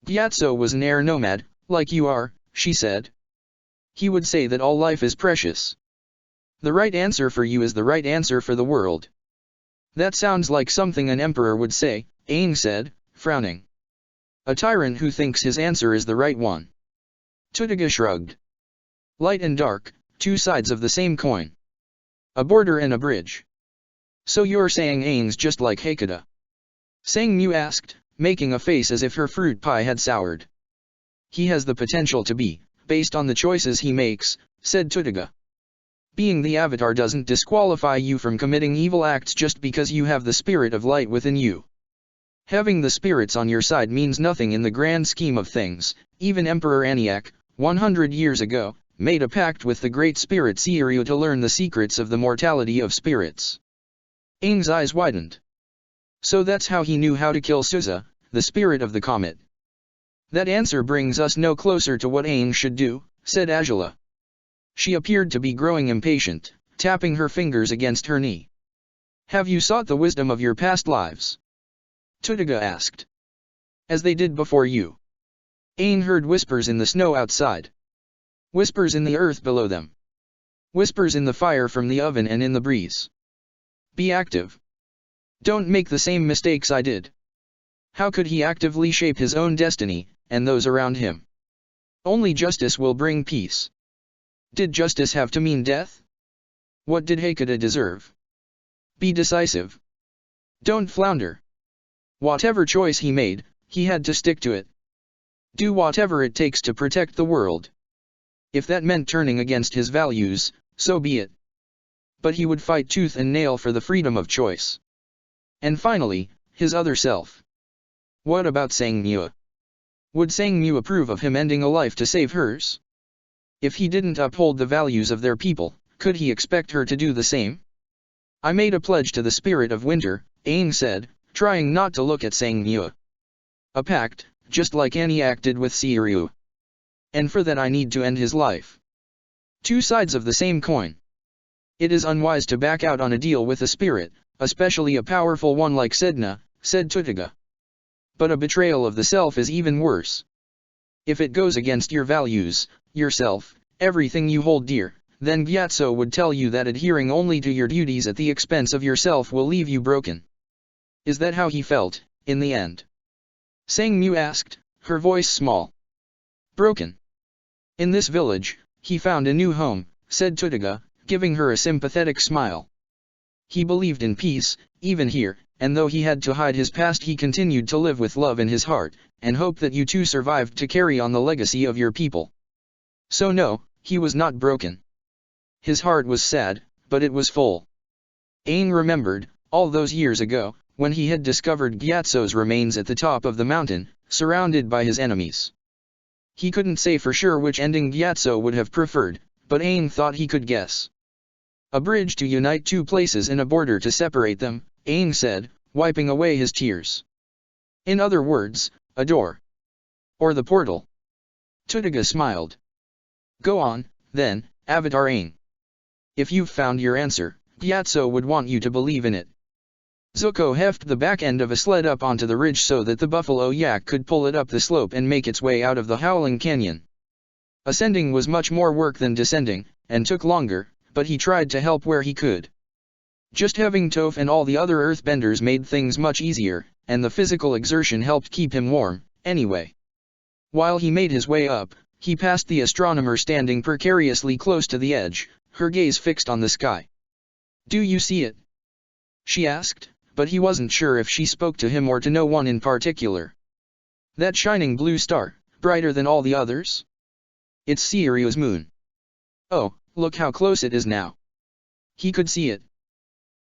[SPEAKER 1] Gyatso was an air nomad, like you are, she said. He would say that all life is precious. The right answer for you is the right answer for the world. That sounds like something an emperor would say, Aang said, frowning. A tyrant who thinks his answer is the right one. Tutiga shrugged. Light and dark, two sides of the same coin. A border and a bridge. So you're saying Aang's just like Hakata? Sangmu asked, making a face as if her fruit pie had soured. He has the potential to be, based on the choices he makes, said Tutiga. Being the Avatar doesn't disqualify you from committing evil acts just because you have the spirit of light within you. Having the spirits on your side means nothing in the grand scheme of things. Even Emperor Aniak, 100 years ago, made a pact with the great spirit Seiryu to learn the secrets of the mortality of spirits. Aang's eyes widened. So that's how he knew how to kill Suza, the spirit of the comet. That answer brings us no closer to what Aang should do, said Azula. She appeared to be growing impatient, tapping her fingers against her knee. Have you sought the wisdom of your past lives? Tutiga asked. As they did before you. Aang heard whispers in the snow outside. Whispers in the earth below them. Whispers in the fire from the oven and in the breeze. Be active. Don't make the same mistakes I did. How could he actively shape his own destiny, and those around him? Only justice will bring peace. Did justice have to mean death? What did Hakata deserve? Be decisive. Don't flounder. Whatever choice he made, he had to stick to it. Do whatever it takes to protect the world. If that meant turning against his values, so be it. But he would fight tooth and nail for the freedom of choice. And finally, his other self. What about Sangmu? Would Sangmu approve of him ending a life to save hers? If he didn't uphold the values of their people, could he expect her to do the same? I made a pledge to the spirit of winter, Aang said, trying not to look at Sangmu. A pact, just like Aniak did with Seiryu. And for that I need to end his life. Two sides of the same coin. It is unwise to back out on a deal with a spirit, especially a powerful one like Sedna, said Tutiga. But a betrayal of the self is even worse. If it goes against your values, yourself, everything you hold dear, then Gyatso would tell you that adhering only to your duties at the expense of yourself will leave you broken. Is that how he felt, in the end? Sangmu asked, her voice small. Broken. In this village, he found a new home, said Tutiga, giving her a sympathetic smile. He believed in peace, even here, and though he had to hide his past he continued to live with love in his heart, and hoped that you too survived to carry on the legacy of your people. So no, he was not broken. His heart was sad, but it was full. Aang remembered, all those years ago, when he had discovered Gyatso's remains at the top of the mountain, surrounded by his enemies. He couldn't say for sure which ending Gyatso would have preferred, but Aang thought he could guess. A bridge to unite two places and a border to separate them, Aang said, wiping away his tears. In other words, a door. Or the portal. Tutaga smiled. Go on, then, Avatar Aang. If you've found your answer, Gyatso would want you to believe in it. Zuko hefted the back end of a sled up onto the ridge so that the buffalo yak could pull it up the slope and make its way out of the Howling Canyon. Ascending was much more work than descending, and took longer, but he tried to help where he could. Just having Toph and all the other earthbenders made things much easier, and the physical exertion helped keep him warm, anyway. While he made his way up, he passed the astronomer standing precariously close to the edge, her gaze fixed on the sky. Do you see it? She asked, but he wasn't sure if she spoke to him or to no one in particular. That shining blue star, brighter than all the others? It's Seirio's moon. Oh, look how close it is now. He could see it.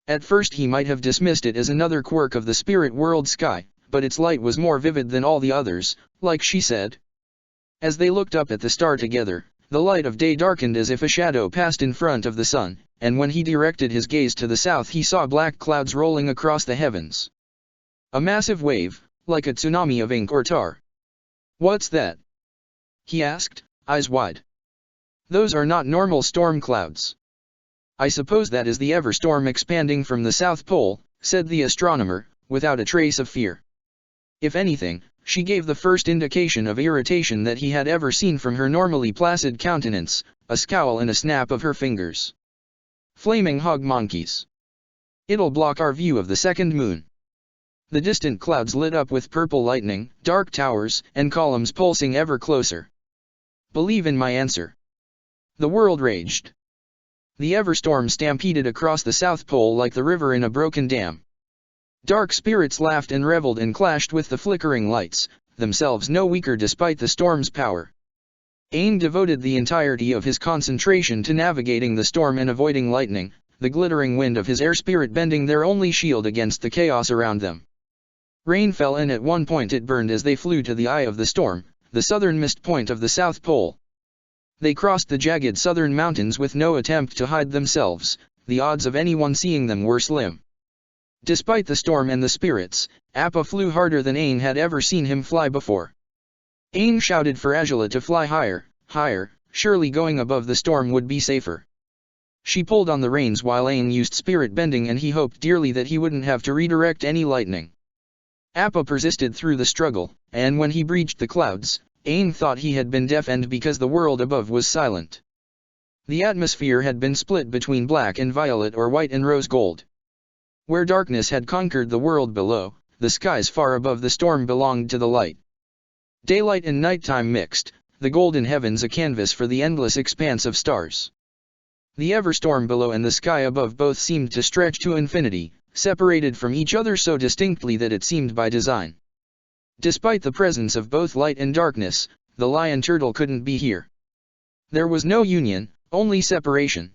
[SPEAKER 1] At first he might have dismissed it as another quirk of the spirit world sky, but its light was more vivid than all the others, like she said. As they looked up at the star together, the light of day darkened as if a shadow passed in front of the sun, and when he directed his gaze to the south he saw black clouds rolling across the heavens. A massive wave, like a tsunami of ink or tar. What's that? He asked, eyes wide. Those are not normal storm clouds. I suppose that is the Everstorm expanding from the South Pole, said the astronomer, without a trace of fear. If anything, she gave the first indication of irritation that he had ever seen from her normally placid countenance, a scowl and a snap of her fingers. Flaming hog monkeys. It'll block our view of the second moon. The distant clouds lit up with purple lightning, dark towers, and columns pulsing ever closer. Believe in my answer. The world raged. The Everstorm stampeded across the South Pole like the river in a broken dam. Dark spirits laughed and reveled and clashed with the flickering lights, themselves no weaker despite the storm's power. Aang devoted the entirety of his concentration to navigating the storm and avoiding lightning, the glittering wind of his air spirit bending their only shield against the chaos around them. Rain fell and at one point it burned as they flew to the eye of the storm, the southernmost point of the South Pole. They crossed the jagged southern mountains with no attempt to hide themselves, the odds of anyone seeing them were slim. Despite the storm and the spirits, Appa flew harder than Aang had ever seen him fly before. Aang shouted for Azula to fly higher, higher, surely going above the storm would be safer. She pulled on the reins while Aang used spirit bending and he hoped dearly that he wouldn't have to redirect any lightning. Appa persisted through the struggle, and when he breached the clouds, Aang thought he had been deafened because the world above was silent. The atmosphere had been split between black and violet or white and rose gold. Where darkness had conquered the world below, the skies far above the storm belonged to the light. Daylight and nighttime mixed, the golden heavens a canvas for the endless expanse of stars. The Everstorm below and the sky above both seemed to stretch to infinity, separated from each other so distinctly that it seemed by design. Despite the presence of both light and darkness, the lion turtle couldn't be here. There was no union, only separation.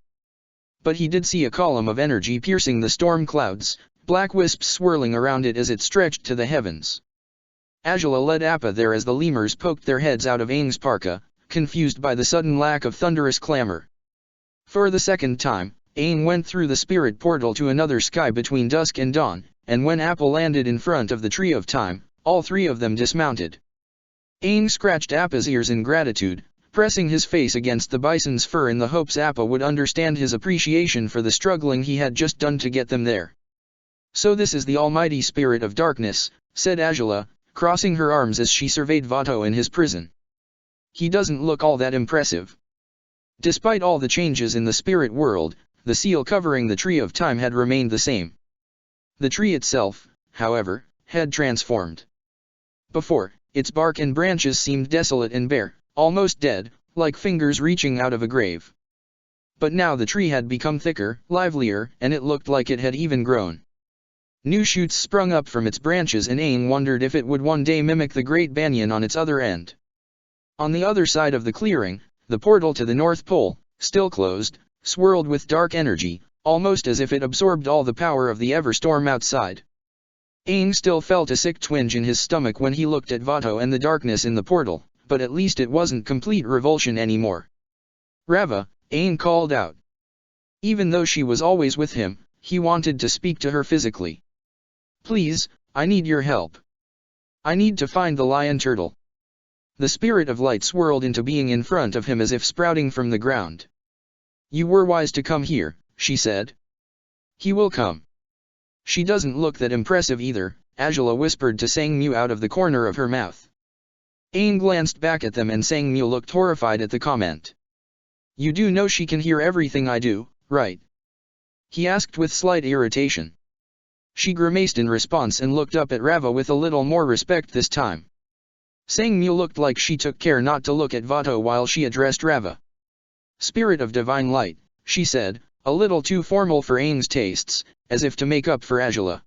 [SPEAKER 1] But he did see a column of energy piercing the storm clouds, black wisps swirling around it as it stretched to the heavens. Azula led Appa there as the lemurs poked their heads out of Aang's parka, confused by the sudden lack of thunderous clamor. For the second time, Aang went through the spirit portal to another sky between dusk and dawn, and when Appa landed in front of the Tree of Time, all three of them dismounted. Aang scratched Appa's ears in gratitude, pressing his face against the bison's fur in the hopes Appa would understand his appreciation for the struggling he had just done to get them there. So this is the almighty spirit of darkness, said Azula, crossing her arms as she surveyed Vato in his prison. He doesn't look all that impressive. Despite all the changes in the spirit world, the seal covering the Tree of Time had remained the same. The tree itself, however, had transformed. Before, its bark and branches seemed desolate and bare, almost dead, like fingers reaching out of a grave. But now the tree had become thicker, livelier, and it looked like it had even grown. New shoots sprung up from its branches and Aang wondered if it would one day mimic the great banyan on its other end. On the other side of the clearing, the portal to the North Pole, still closed, swirled with dark energy, almost as if it absorbed all the power of the Everstorm outside. Aang still felt a sick twinge in his stomach when he looked at Vato and the darkness in the portal, but at least it wasn't complete revulsion anymore. Rava, Aang called out. Even though she was always with him, he wanted to speak to her physically. Please, I need your help. I need to find the lion turtle. The spirit of light swirled into being in front of him as if sprouting from the ground. You were wise to come here, she said. He will come. She doesn't look that impressive either, Azula whispered to Sang Mu out of the corner of her mouth. Aang glanced back at them and Sang Mu looked horrified at the comment. You do know she can hear everything I do, right? He asked with slight irritation. She grimaced in response and looked up at Rava with a little more respect this time. Sang Mu looked like she took care not to look at Vato while she addressed Rava. Spirit of divine light, she said, a little too formal for Aang's tastes, as if to make up for Azula.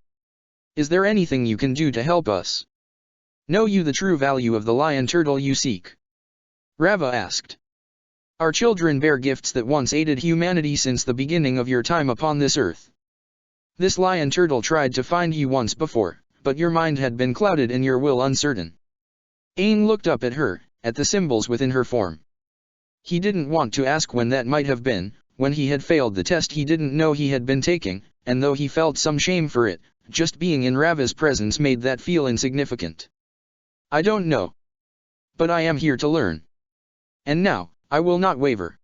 [SPEAKER 1] Is there anything you can do to help us? Know you the true value of the lion turtle you seek? Rava asked. Our children bear gifts that once aided humanity since the beginning of your time upon this earth. This lion turtle tried to find you once before, but your mind had been clouded and your will uncertain. Aang looked up at her, at the symbols within her form. He didn't want to ask when that might have been, when he had failed the test he didn't know he had been taking, and though he felt some shame for it, just being in Rava's presence made that feel insignificant. I don't know. But I am here to learn. And now, I will not waver.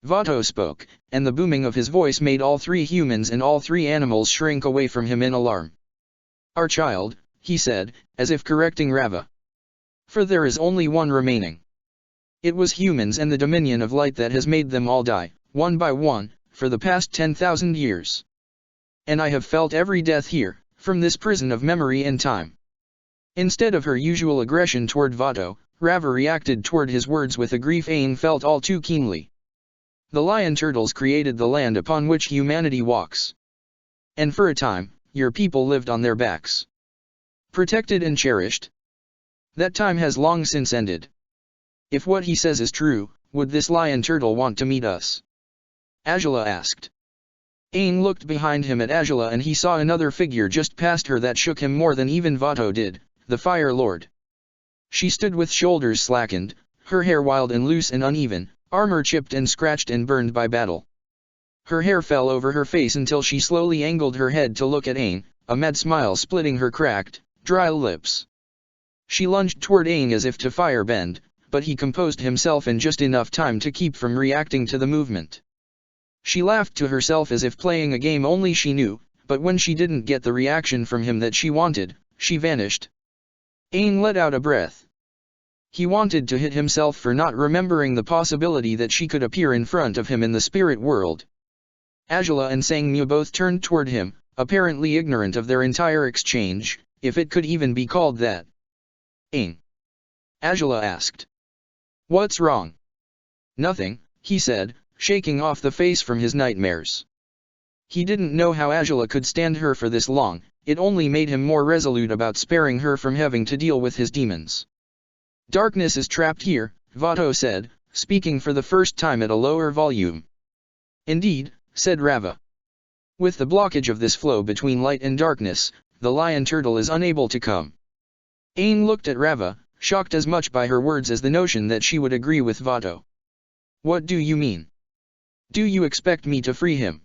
[SPEAKER 1] Vato spoke, and the booming of his voice made all three humans and all three animals shrink away from him in alarm. Our child, he said, as if correcting Rava. For there is only one remaining. It was humans and the dominion of light that has made them all die, one by one, for the past 10,000 years. And I have felt every death here, from this prison of memory and time. Instead of her usual aggression toward Vato, Rava reacted toward his words with a grief Aang felt all too keenly. The lion turtles created the land upon which humanity walks. And for a time, your people lived on their backs. Protected and cherished. That time has long since ended. If what he says is true, would this lion turtle want to meet us? Azula asked. Aang looked behind him at Azula and he saw another figure just past her that shook him more than even Vato did, the Fire Lord. She stood with shoulders slackened, her hair wild and loose and uneven, armor chipped and scratched and burned by battle. Her hair fell over her face until she slowly angled her head to look at Aang, a mad smile splitting her cracked, dry lips. She lunged toward Aang as if to firebend, but he composed himself in just enough time to keep from reacting to the movement. She laughed to herself as if playing a game only she knew, but when she didn't get the reaction from him that she wanted, she vanished. Aang let out a breath. He wanted to hit himself for not remembering the possibility that she could appear in front of him in the spirit world. Azula and Sang Mu both turned toward him, apparently ignorant of their entire exchange, if it could even be called that. Aang? Azula asked. What's wrong? Nothing, he said, shaking off the face from his nightmares. He didn't know how Azula could stand her for this long, it only made him more resolute about sparing her from having to deal with his demons. Darkness is trapped here, Vato said, speaking for the first time at a lower volume. Indeed, said Rava. With the blockage of this flow between light and darkness, the lion turtle is unable to come. Aang looked at Rava, shocked as much by her words as the notion that she would agree with Vato. What do you mean? Do you expect me to free him?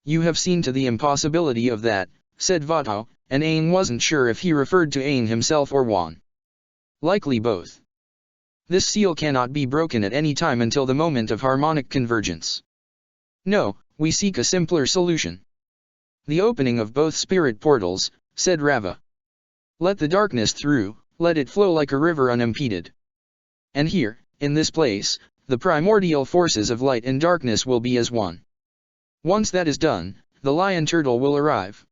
[SPEAKER 1] You have seen to the impossibility of that, said Vato, and Aang wasn't sure if he referred to Aang himself or Wan. Likely both. This seal cannot be broken at any time until the moment of harmonic convergence. No, we seek a simpler solution. The opening of both spirit portals, said Rava. Let the darkness through, let it flow like a river unimpeded. And here, in this place, the primordial forces of light and darkness will be as one. Once that is done, the lion turtle will arrive.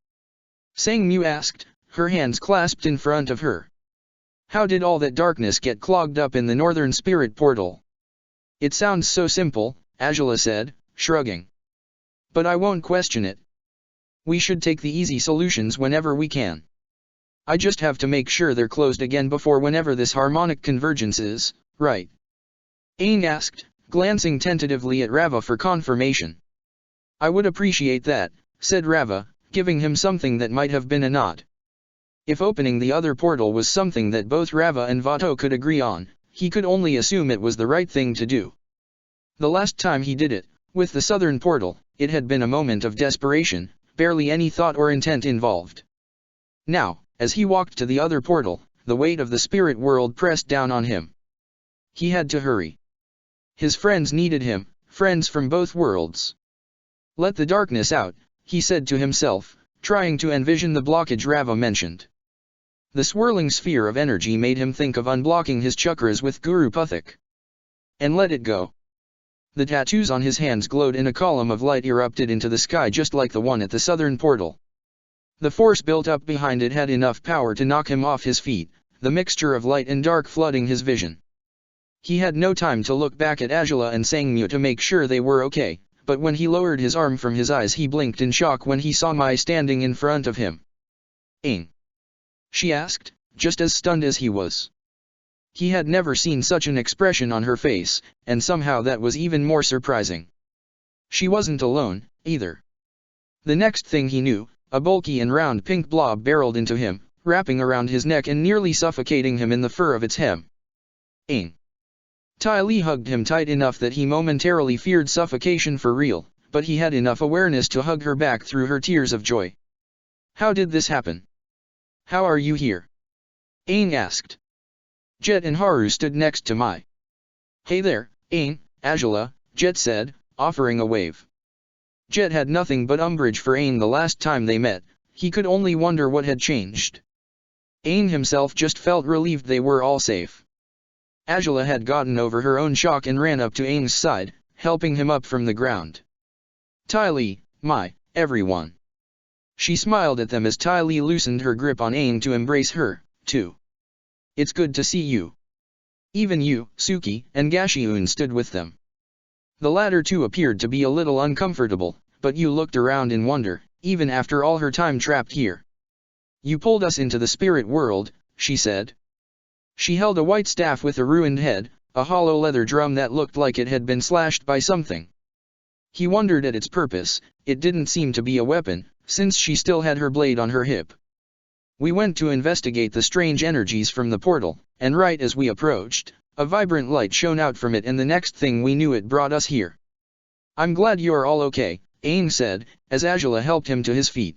[SPEAKER 1] Sang Mu asked, her hands clasped in front of her. How did all that darkness get clogged up in the northern spirit portal? It sounds so simple, Azula said, shrugging. But I won't question it. We should take the easy solutions whenever we can. I just have to make sure they're closed again before whenever this harmonic convergence is, right? Aang asked, glancing tentatively at Rava for confirmation. I would appreciate that, said Rava, giving him something that might have been a nod. If opening the other portal was something that both Rava and Vato could agree on, he could only assume it was the right thing to do. The last time he did it, with the southern portal, it had been a moment of desperation, barely any thought or intent involved. Now, as he walked to the other portal, the weight of the spirit world pressed down on him. He had to hurry. His friends needed him, friends from both worlds. Let the darkness out, he said to himself, trying to envision the blockage Rava mentioned. The swirling sphere of energy made him think of unblocking his chakras with Guru Puthak. And let it go. The tattoos on his hands glowed and a column of light erupted into the sky just like the one at the southern portal. The force built up behind it had enough power to knock him off his feet, the mixture of light and dark flooding his vision. He had no time to look back at Ajala and Sangmu to make sure they were okay, but when he lowered his arm from his eyes he blinked in shock when he saw Mai standing in front of him. "Ain?" she asked, just as stunned as he was. He had never seen such an expression on her face, and somehow that was even more surprising. She wasn't alone, either. The next thing he knew, a bulky and round pink blob barreled into him, wrapping around his neck and nearly suffocating him in the fur of its hem. "Ain?" Ty Lee hugged him tight enough that he momentarily feared suffocation for real, but he had enough awareness to hug her back through her tears of joy. "How did this happen? How are you here?" Ain asked. Jet and Haru stood next to Mai. "Hey there, Ain," Ajala, Jet said, offering a wave. Jet had nothing but umbrage for Ain the last time they met, he could only wonder what had changed. Ain himself just felt relieved they were all safe. Ajala had gotten over her own shock and ran up to Ain's side, helping him up from the ground. "Ty Lee, Mai, everyone." She smiled at them as Ty Lee loosened her grip on Ain to embrace her, too. "It's good to see you." Even you, Suki, and Gashiun stood with them. The latter too appeared to be a little uncomfortable, but you looked around in wonder, even after all her time trapped here. "You pulled us into the spirit world," she said. She held a white staff with a ruined head, a hollow leather drum that looked like it had been slashed by something. He wondered at its purpose. It didn't seem to be a weapon, since she still had her blade on her hip. "We went to investigate the strange energies from the portal, and right as we approached, a vibrant light shone out from it and the next thing we knew it brought us here." "I'm glad you're all okay," Ain said, as Ajala helped him to his feet.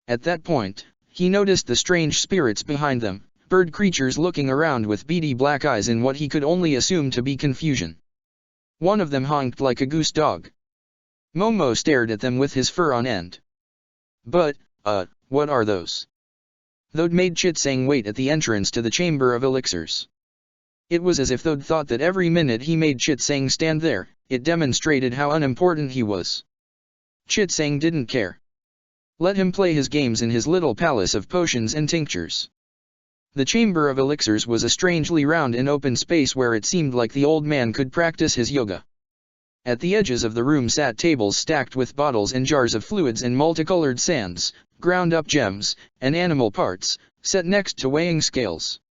[SPEAKER 1] At that point, he noticed the strange spirits behind them, bird creatures looking around with beady black eyes in what he could only assume to be confusion. One of them honked like a goose dog. Momo stared at them with his fur on end. "But, what are those?" Thode made Chitsang wait at the entrance to the Chamber of Elixirs. It was as if Thode thought that every minute he made Chitsang stand there, it demonstrated how unimportant he was. Chitsang didn't care. Let him play his games in his little palace of potions and tinctures. The Chamber of Elixirs was a strangely round and open space where it seemed like the old man could practice his yoga. At the edges of the room sat tables stacked with bottles and jars of fluids and multicolored sands, ground-up gems, and animal parts, set next to weighing scales.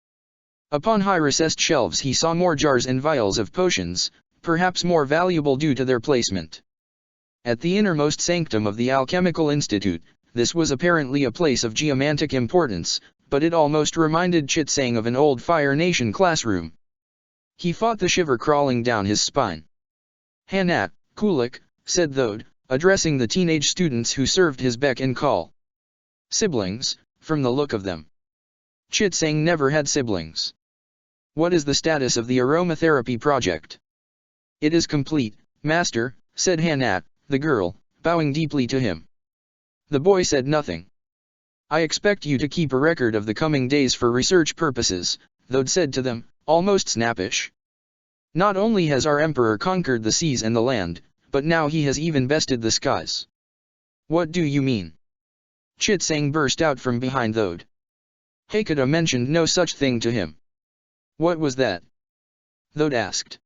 [SPEAKER 1] Upon high recessed shelves he saw more jars and vials of potions, perhaps more valuable due to their placement. At the innermost sanctum of the Alchemical Institute, this was apparently a place of geomantic importance, but it almost reminded Chitsang of an old Fire Nation classroom. He fought the shiver crawling down his spine. "Hanat, Kulik," said Thode, addressing the teenage students who served his beck and call. "Siblings, from the look of them." Chitsang never had siblings. "What is the status of the aromatherapy project?" "It is complete, Master," said Hanat, the girl, bowing deeply to him. The boy said nothing. "I expect you to keep a record of the coming days for research purposes," Thode said to them, almost snappish. "Not only has our emperor conquered the seas and the land, but now he has even bested the skies." "What do you mean?" Chitsang burst out from behind Thode. Hakata mentioned no such thing to him. "What was that?" Thode asked.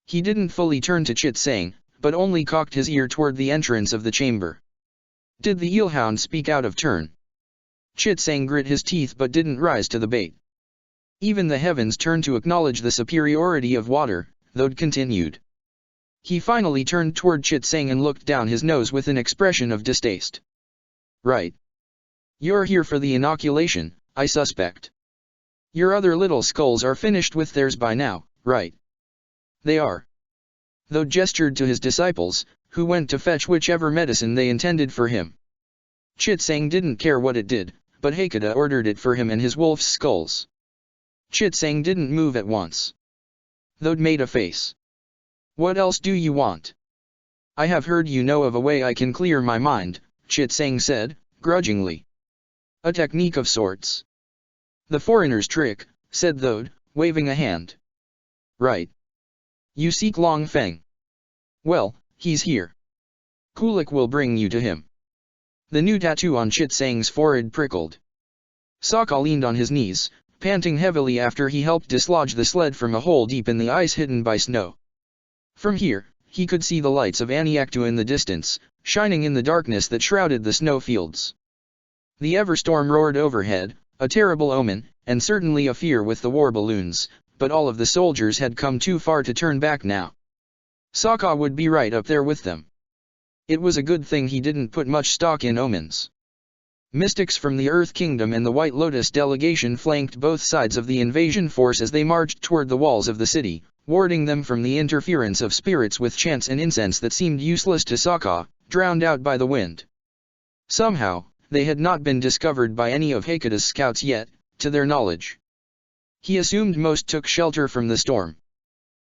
[SPEAKER 1] He didn't fully turn to Chitsang, but only cocked his ear toward the entrance of the chamber. Did the eelhound speak out of turn? Chitsang grit his teeth but didn't rise to the bait. Even the heavens turned to acknowledge the superiority of water, Thode continued. He finally turned toward Chitsang and looked down his nose with an expression of distaste. "Right. You're here for the inoculation, I suspect." Your other little skulls are finished with theirs by now, right? They are. Though gestured to his disciples, who went to fetch whichever medicine they intended for him. Chitsang didn't care what it did, but Hakata ordered it for him and his wolf's skulls. Chitsang didn't move at once. Thode made a face. What else do you want? I have heard you know of a way I can clear my mind, Chitsang said, grudgingly. A technique of sorts. The foreigner's trick, said Thode, waving a hand. Right. You seek Long Feng. Well, he's here. Kulik will bring you to him. The new tattoo on Chitsang's forehead prickled. Sokka leaned on his knees, panting heavily after he helped dislodge the sled from a hole deep in the ice hidden by snow. From here, he could see the lights of Aniaktu in the distance, shining in the darkness that shrouded the snowfields. The Everstorm roared overhead, a terrible omen, and certainly a fear with the war balloons, but all of the soldiers had come too far to turn back now. Sokka would be right up there with them. It was a good thing he didn't put much stock in omens. Mystics from the Earth Kingdom and the White Lotus delegation flanked both sides of the invasion force as they marched toward the walls of the city, warding them from the interference of spirits with chants and incense that seemed useless to Sokka, drowned out by the wind. Somehow, they had not been discovered by any of Hakata's scouts yet, to their knowledge. He assumed most took shelter from the storm.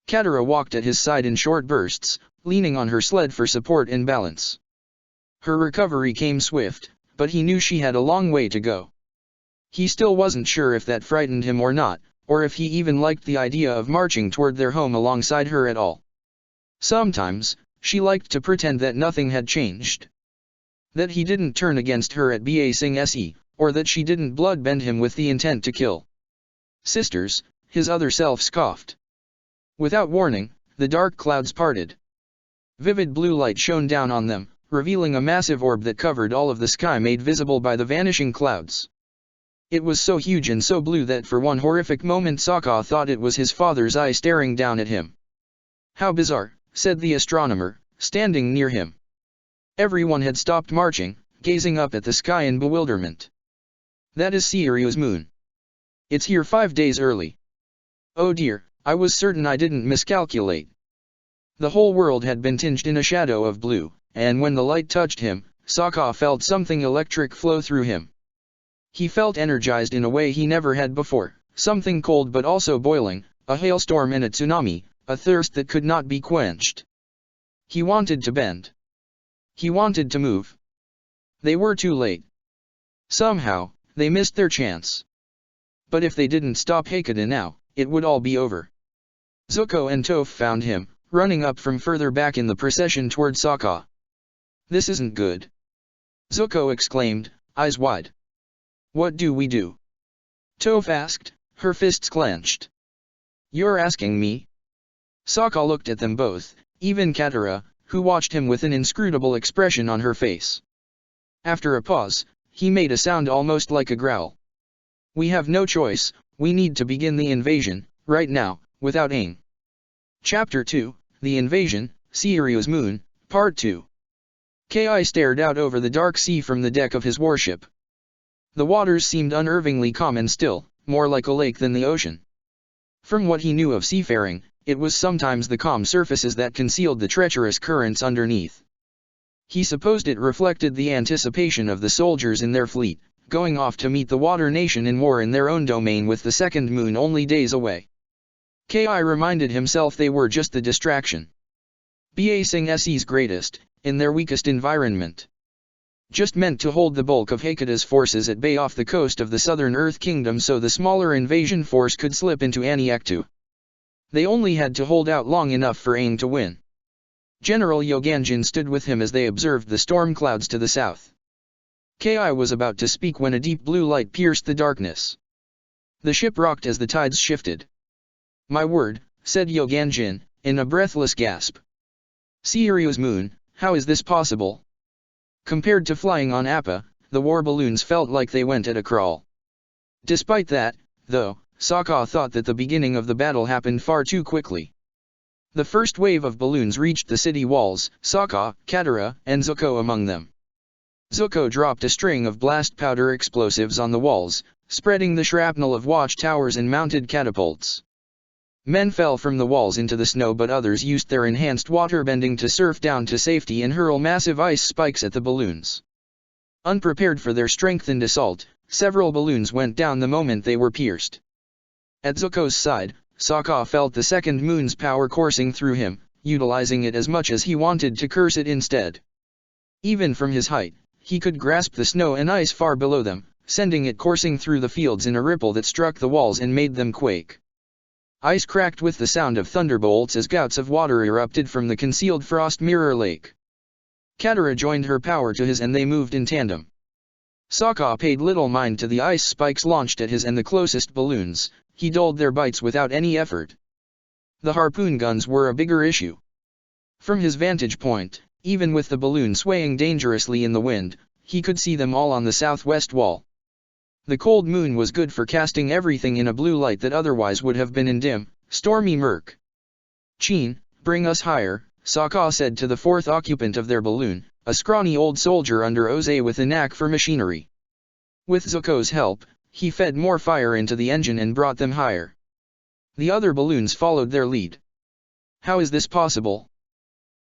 [SPEAKER 1] Katara walked at his side in short bursts, leaning on her sled for support and balance. Her recovery came swift, but he knew she had a long way to go. He still wasn't sure if that frightened him or not, or if he even liked the idea of marching toward their home alongside her at all. Sometimes, she liked to pretend that nothing had changed. That he didn't turn against her at Ba Sing Se, or that she didn't bloodbend him with the intent to kill. Sisters, his other self scoffed. Without warning, the dark clouds parted. Vivid blue light shone down on them, revealing a massive orb that covered all of the sky made visible by the vanishing clouds. It was so huge and so blue that for one horrific moment Sokka thought it was his father's eye staring down at him. How bizarre, said the astronomer, standing near him. Everyone had stopped marching, gazing up at the sky in bewilderment. That is Siriu's moon. It's here 5 days early. Oh dear, I was certain I didn't miscalculate. The whole world had been tinged in a shadow of blue, and when the light touched him, Sokka felt something electric flow through him. He felt energized in a way he never had before, something cold but also boiling, a hailstorm and a tsunami, a thirst that could not be quenched. He wanted to bend. He wanted to move. They were too late. Somehow, they missed their chance. But if they didn't stop Hakata now, it would all be over. Zuko and Toph found him, running up from further back in the procession toward Sokka. This isn't good. Zuko exclaimed, eyes wide. What do we do? Toph asked, her fists clenched. You're asking me? Sokka looked at them both, even Katara, who watched him with an inscrutable expression on her face. After a pause, he made a sound almost like a growl. We have no choice, we need to begin the invasion, right now, without Aang. Chapter 2, The Invasion, Siriu's Moon, Part 2. Kai stared out over the dark sea from the deck of his warship. The waters seemed unnervingly calm and still, more like a lake than the ocean. From what he knew of seafaring, it was sometimes the calm surfaces that concealed the treacherous currents underneath. He supposed it reflected the anticipation of the soldiers in their fleet, going off to meet the water nation in war in their own domain with the second moon only days away. Kai reminded himself they were just the distraction. Ba Sing Se's greatest, in their weakest environment. Just meant to hold the bulk of Hakata's forces at bay off the coast of the southern Earth Kingdom so the smaller invasion force could slip into Aniaktu. They only had to hold out long enough for Aang to win. General Yoganjin stood with him as they observed the storm clouds to the south. Kai was about to speak when a deep blue light pierced the darkness. The ship rocked as the tides shifted. My word, said Yoganjin, in a breathless gasp. Siriu's moon, how is this possible? Compared to flying on Appa, the war balloons felt like they went at a crawl. Despite that, though, Sokka thought that the beginning of the battle happened far too quickly. The first wave of balloons reached the city walls, Sokka, Katara, and Zuko among them. Zuko dropped a string of blast powder explosives on the walls, spreading the shrapnel of watchtowers and mounted catapults. Men fell from the walls into the snow, but others used their enhanced waterbending to surf down to safety and hurl massive ice spikes at the balloons. Unprepared for their strengthened assault, several balloons went down the moment they were pierced. At Zuko's side, Sokka felt the second moon's power coursing through him, utilizing it as much as he wanted to curse it instead. Even from his height, he could grasp the snow and ice far below them, sending it coursing through the fields in a ripple that struck the walls and made them quake. Ice cracked with the sound of thunderbolts as gouts of water erupted from the concealed frost mirror lake. Katara joined her power to his and they moved in tandem. Sokka paid little mind to the ice spikes launched at his and the closest balloons, he dulled their bites without any effort. The harpoon guns were a bigger issue. From his vantage point, even with the balloon swaying dangerously in the wind, he could see them all on the southwest wall. The cold moon was good for casting everything in a blue light that otherwise would have been in dim, stormy murk. "Chin, bring us higher," Sokka said to the fourth occupant of their balloon, a scrawny old soldier under Oze with a knack for machinery. With Zuko's help, he fed more fire into the engine and brought them higher. The other balloons followed their lead. "How is this possible?"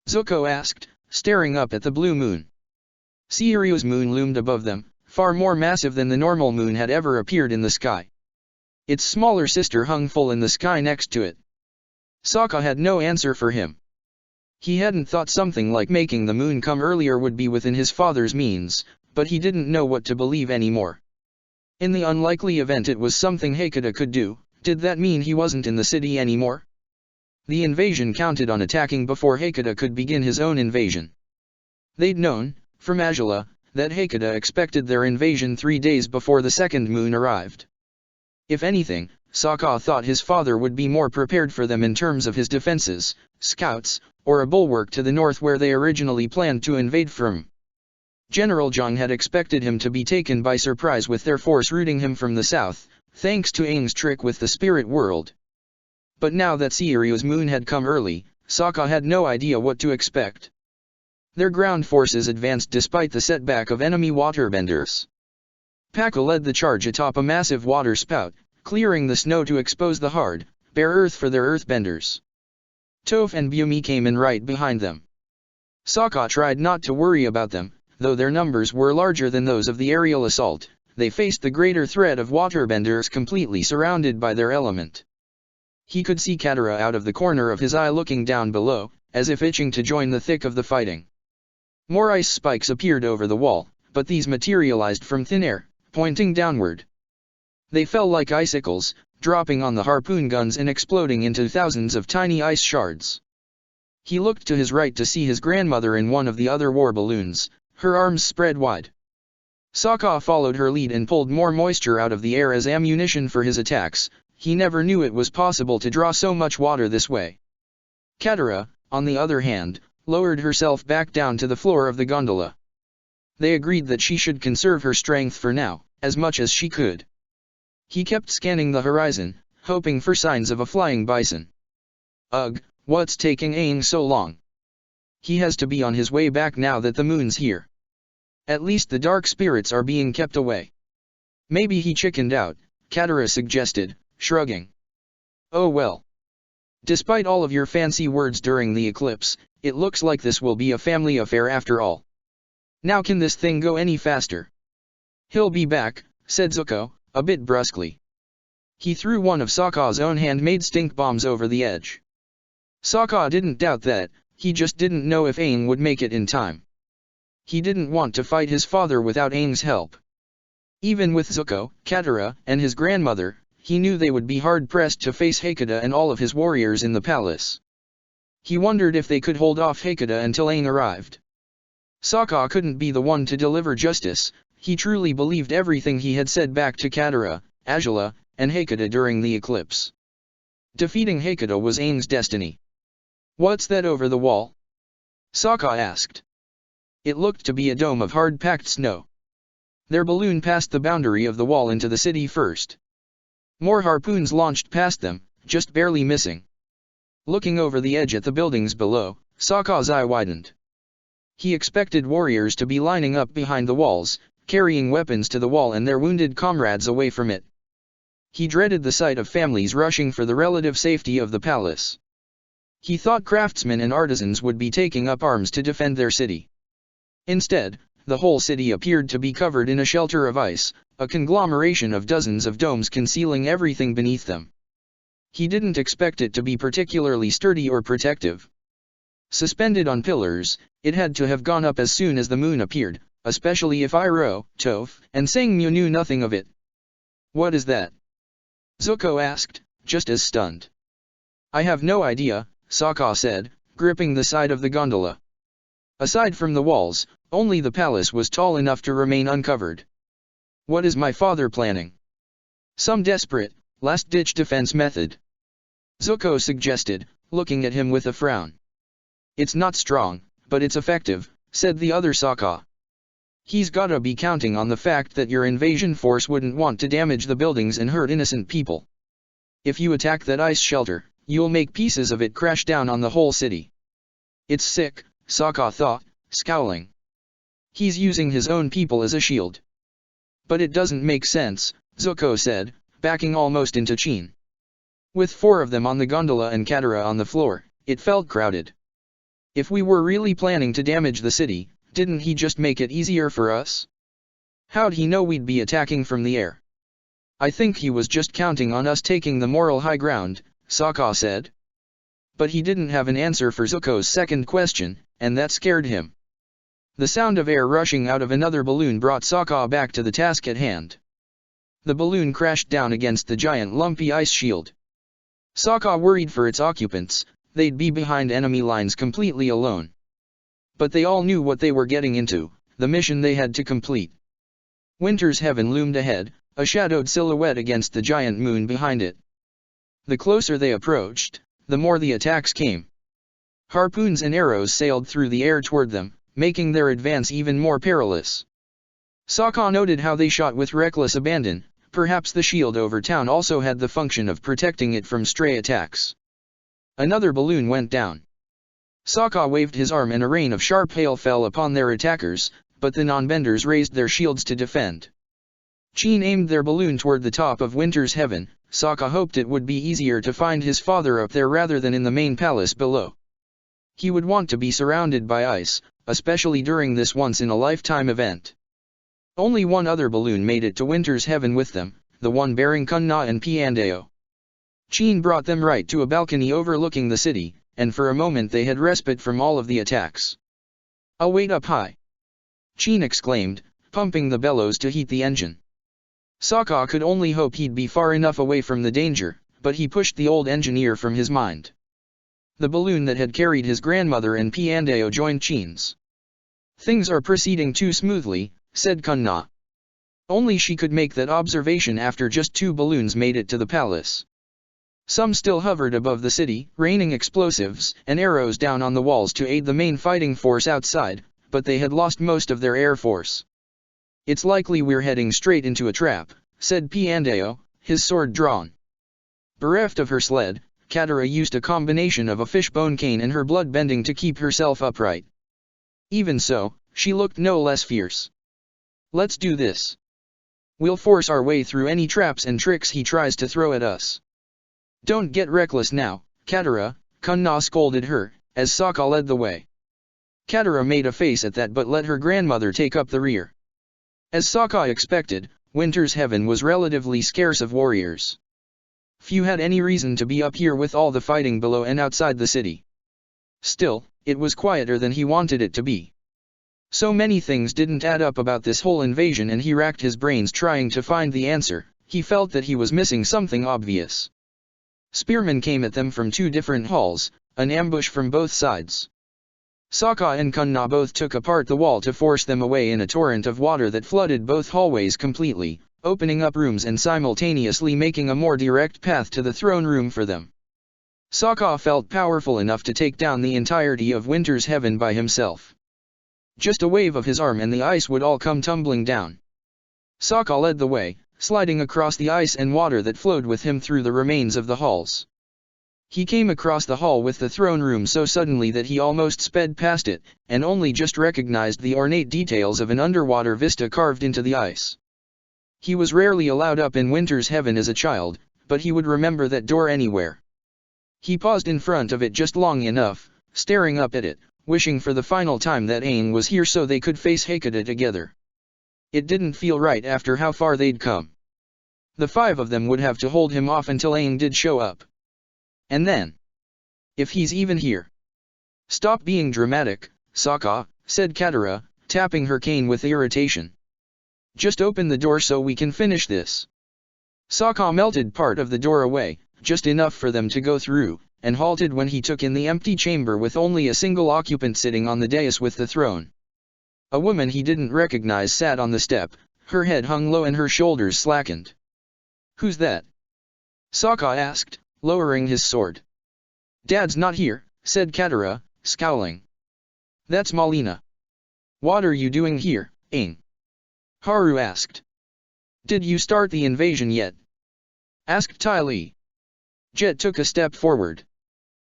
[SPEAKER 1] Zuko asked, staring up at the blue moon. Siriu's moon loomed above them, far more massive than the normal moon had ever appeared in the sky. Its smaller sister hung full in the sky next to it. Sokka had no answer for him. He hadn't thought something like making the moon come earlier would be within his father's means, but he didn't know what to believe anymore. In the unlikely event it was something Hekata could do, did that mean he wasn't in the city anymore? The invasion counted on attacking before Hekata could begin his own invasion. They'd known, from Azula, that Hekata expected their invasion 3 days before the second moon arrived. If anything, Sokka thought his father would be more prepared for them in terms of his defenses, scouts, or a bulwark to the north where they originally planned to invade from. General Zhang had expected him to be taken by surprise with their force routing him from the south, thanks to Aang's trick with the spirit world. But now that Siriu's moon had come early, Sokka had no idea what to expect. Their ground forces advanced despite the setback of enemy waterbenders. Pakka led the charge atop a massive water spout, clearing the snow to expose the hard, bare earth for their earthbenders. Toph and Bumi came in right behind them. Sokka tried not to worry about them, though their numbers were larger than those of the aerial assault. They faced the greater threat of waterbenders completely surrounded by their element. He could see Katara out of the corner of his eye looking down below, as if itching to join the thick of the fighting. More ice spikes appeared over the wall, but these materialized from thin air, pointing downward. They fell like icicles, dropping on the harpoon guns and exploding into thousands of tiny ice shards. He looked to his right to see his grandmother in one of the other war balloons, her arms spread wide. Sokka followed her lead and pulled more moisture out of the air as ammunition for his attacks. He never knew it was possible to draw so much water this way. Katara, on the other hand, lowered herself back down to the floor of the gondola. They agreed that she should conserve her strength for now, as much as she could. He kept scanning the horizon, hoping for signs of a flying bison. Ugh, what's taking Aang so long? He has to be on his way back now that the moon's here. At least the dark spirits are being kept away. Maybe he chickened out, Katara suggested, shrugging. Oh well. Despite all of your fancy words during the eclipse, it looks like this will be a family affair after all. Now can this thing go any faster? He'll be back, said Zuko, a bit brusquely. He threw one of Sokka's own handmade stink bombs over the edge. Sokka didn't doubt that, he just didn't know if Aang would make it in time. He didn't want to fight his father without Aang's help. Even with Zuko, Katara, and his grandmother, he knew they would be hard-pressed to face Hekata and all of his warriors in the palace. He wondered if they could hold off Hekata until Aang arrived. Sokka couldn't be the one to deliver justice. He truly believed everything he had said back to Katara, Azula, and Hekata during the eclipse. Defeating Hekata was Aang's destiny. What's that over the wall? Sokka asked. It looked to be a dome of hard-packed snow. Their balloon passed the boundary of the wall into the city first. More harpoons launched past them, just barely missing. Looking over the edge at the buildings below, Sokka's eye widened. He expected warriors to be lining up behind the walls, carrying weapons to the wall and their wounded comrades away from it. He dreaded the sight of families rushing for the relative safety of the palace. He thought craftsmen and artisans would be taking up arms to defend their city. Instead, the whole city appeared to be covered in a shelter of ice, a conglomeration of dozens of domes concealing everything beneath them. He didn't expect it to be particularly sturdy or protective. Suspended on pillars, it had to have gone up as soon as the moon appeared, especially if Iroh, Toph, and Sangmu knew nothing of it. "What is that?" Zuko asked, just as stunned. "I have no idea," Sokka said, gripping the side of the gondola. Aside from the walls, only the palace was tall enough to remain uncovered. "What is my father planning?" "Some desperate, last-ditch defense method," Zuko suggested, looking at him with a frown. "It's not strong, but it's effective," said the other Sokka. "He's gotta be counting on the fact that your invasion force wouldn't want to damage the buildings and hurt innocent people. If you attack that ice shelter, you'll make pieces of it crash down on the whole city." "It's sick," Sokka thought, scowling. "He's using his own people as a shield." "But it doesn't make sense," Zuko said, backing almost into Chin. With 4 of them on the gondola and Katara on the floor, it felt crowded. "If we were really planning to damage the city, didn't he just make it easier for us? How'd he know we'd be attacking from the air?" "I think he was just counting on us taking the moral high ground," Sokka said. But he didn't have an answer for Zuko's second question, and that scared him. The sound of air rushing out of another balloon brought Sokka back to the task at hand. The balloon crashed down against the giant lumpy ice shield. Sokka worried for its occupants. They'd be behind enemy lines completely alone. But they all knew what they were getting into, the mission they had to complete. Winter's heaven loomed ahead, a shadowed silhouette against the giant moon behind it. The closer they approached, the more the attacks came. Harpoons and arrows sailed through the air toward them, making their advance even more perilous. Sokka noted how they shot with reckless abandon. Perhaps the shield over town also had the function of protecting it from stray attacks. Another balloon went down. Sokka waved his arm and a rain of sharp hail fell upon their attackers, but the non-benders raised their shields to defend. Chin aimed their balloon toward the top of Winter's heaven. Sokka hoped it would be easier to find his father up there rather than in the main palace below. He would want to be surrounded by ice, especially during this once-in-a-lifetime event. Only one other balloon made it to Winter's heaven with them, the one bearing Kunna and Piandao. Chin brought them right to a balcony overlooking the city, and for a moment they had respite from all of the attacks. "I'll wait up high," Chin exclaimed, pumping the bellows to heat the engine. Sokka could only hope he'd be far enough away from the danger, but he pushed the old engineer from his mind. The balloon that had carried his grandmother and Piandao joined Chin's. "Things are proceeding too smoothly," said Kunna. Only she could make that observation after just 2 balloons made it to the palace. Some still hovered above the city, raining explosives and arrows down on the walls to aid the main fighting force outside, but they had lost most of their air force. "It's likely we're heading straight into a trap," said Piandao, his sword drawn. Bereft of her sled, Katara used a combination of a fishbone cane and her blood bending to keep herself upright. Even so, she looked no less fierce. "Let's do this. We'll force our way through any traps and tricks he tries to throw at us." "Don't get reckless now, Katara," Kunna scolded her, as Sokka led the way. Katara made a face at that but let her grandmother take up the rear. As Sokka expected, Winter's heaven was relatively scarce of warriors. Few had any reason to be up here with all the fighting below and outside the city. Still, it was quieter than he wanted it to be. So many things didn't add up about this whole invasion and he racked his brains trying to find the answer. He felt that he was missing something obvious. Spearmen came at them from 2 different halls, an ambush from both sides. Sokka and Kunna both took apart the wall to force them away in a torrent of water that flooded both hallways completely, opening up rooms and simultaneously making a more direct path to the throne room for them. Sokka felt powerful enough to take down the entirety of Winter's heaven by himself. Just a wave of his arm and the ice would all come tumbling down. Sokka led the way, sliding across the ice and water that flowed with him through the remains of the halls. He came across the hall with the throne room so suddenly that he almost sped past it, and only just recognized the ornate details of an underwater vista carved into the ice. He was rarely allowed up in Winter's Heaven as a child, but he would remember that door anywhere. He paused in front of it just long enough, staring up at it, wishing for the final time that Aang was here so they could face Hekate together. It didn't feel right after how far they'd come. The 5 of them would have to hold him off until Aang did show up. And then, if he's even here. Stop being dramatic, Sokka, said Katara, tapping her cane with irritation. Just open the door so we can finish this. Sokka melted part of the door away, just enough for them to go through, and halted when he took in the empty chamber with only a single occupant sitting on the dais with the throne. A woman he didn't recognize sat on the step, her head hung low and her shoulders slackened. Who's that? Sokka asked, lowering his sword. Dad's not here, said Katara, scowling. That's Malina. What are you doing here, Aang? Haru asked. Did you start the invasion yet? Asked Ty Lee. Jet took a step forward.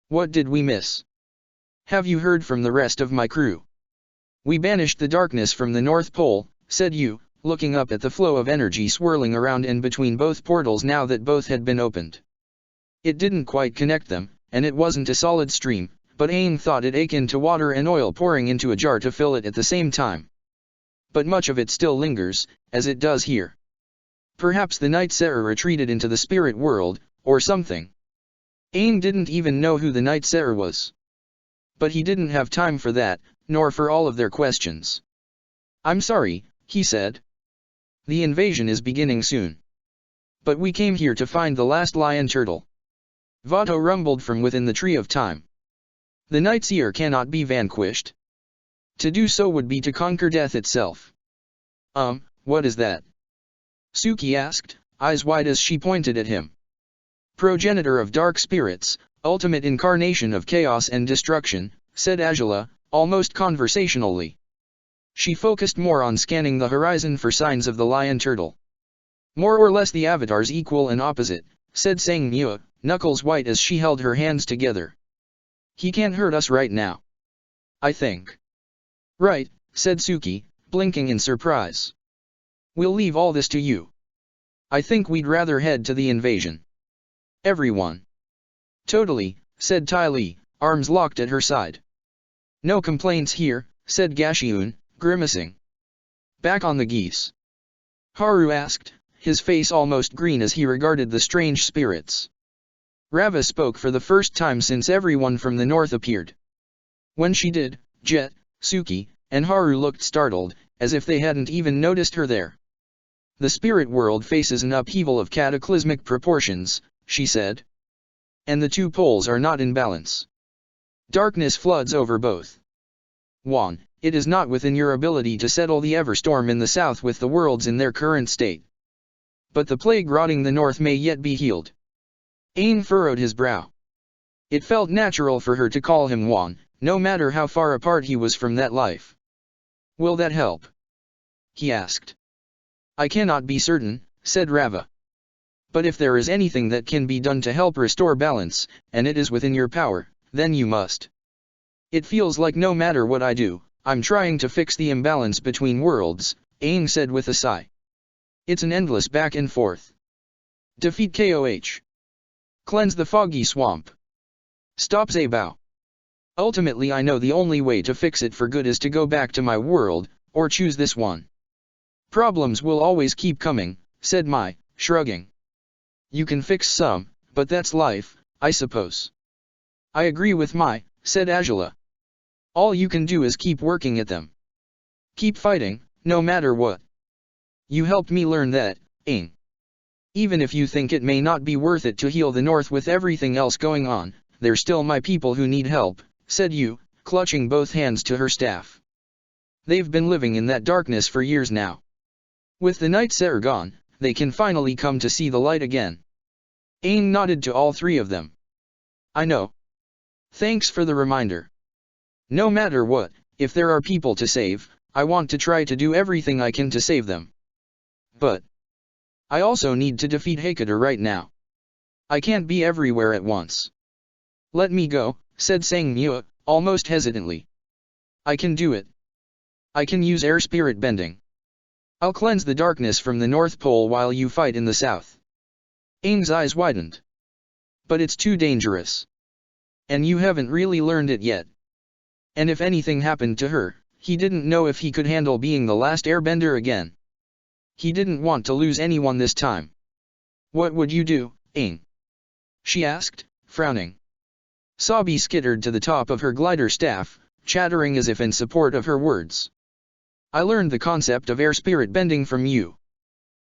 [SPEAKER 1] What did we miss? Have you heard from the rest of my crew? We banished the darkness from the North Pole, said Yu, looking up at the flow of energy swirling around and between both portals now that both had been opened. It didn't quite connect them, and it wasn't a solid stream, but Aang thought it akin to water and oil pouring into a jar to fill it at the same time. But much of it still lingers, as it does here. Perhaps the Night Seher retreated into the spirit world, or something. Aang didn't even know who the Night Seher was. But he didn't have time for that, nor for all of their questions. I'm sorry, he said. The invasion is beginning soon. But we came here to find the last lion turtle. Vato rumbled from within the Tree of Time. The Night Seher cannot be vanquished. To do so would be to conquer death itself. What is that? Suki asked, eyes wide as she pointed at him. Progenitor of dark spirits, ultimate incarnation of chaos and destruction, said Azula, almost conversationally. She focused more on scanning the horizon for signs of the lion turtle. More or less the Avatar's equal and opposite, said Sang Mua, knuckles white as she held her hands together. He can't hurt us right now. I think. Right, said Suki, blinking in surprise. We'll leave all this to you. I think we'd rather head to the invasion. Everyone. Totally, said Ty Lee, arms locked at her side. No complaints here, said Gashiun, grimacing. Back on the geese? Haru asked, his face almost green as he regarded the strange spirits. Rava spoke for the first time since everyone from the north appeared. When she did, Jet, Suki, and Haru looked startled, as if they hadn't even noticed her there. The spirit world faces an upheaval of cataclysmic proportions, she said. And the 2 poles are not in balance. Darkness floods over both. 1. It is not within your ability to settle the Everstorm in the south with the worlds in their current state. But the plague rotting the north may yet be healed. Aang furrowed his brow. It felt natural for her to call him Wan, no matter how far apart he was from that life. Will that help? He asked. I cannot be certain, said Rava. But if there is anything that can be done to help restore balance, and it is within your power, then you must. It feels like no matter what I do, I'm trying to fix the imbalance between worlds, Aang said with a sigh. It's an endless back and forth. Defeat KOH. Cleanse the foggy swamp. Stop Zabao. Ultimately I know the only way to fix it for good is to go back to my world, or choose this one. Problems will always keep coming, said Mai, shrugging. You can fix some, but that's life, I suppose. I agree with Mai, said Azula. All you can do is keep working at them. Keep fighting, no matter what. You helped me learn that, Aang. Even if you think it may not be worth it to heal the north with everything else going on, they're still my people who need help, said Yu, clutching both hands to her staff. They've been living in that darkness for years now. With the Night Seher gone, they can finally come to see the light again. Aang nodded to all 3 of them. I know. Thanks for the reminder. No matter what, if there are people to save, I want to try to do everything I can to save them. But I also need to defeat Hekate right now. I can't be everywhere at once. Let me go, said Sang Mua, almost hesitantly. I can do it. I can use air spirit bending. I'll cleanse the darkness from the North Pole while you fight in the south. Aang's eyes widened. But it's too dangerous. And you haven't really learned it yet. And if anything happened to her, he didn't know if he could handle being the last airbender again. He didn't want to lose anyone this time. What would you do, Aang? She asked, frowning. Sabi skittered to the top of her glider staff, chattering as if in support of her words. I learned the concept of air spirit bending from you.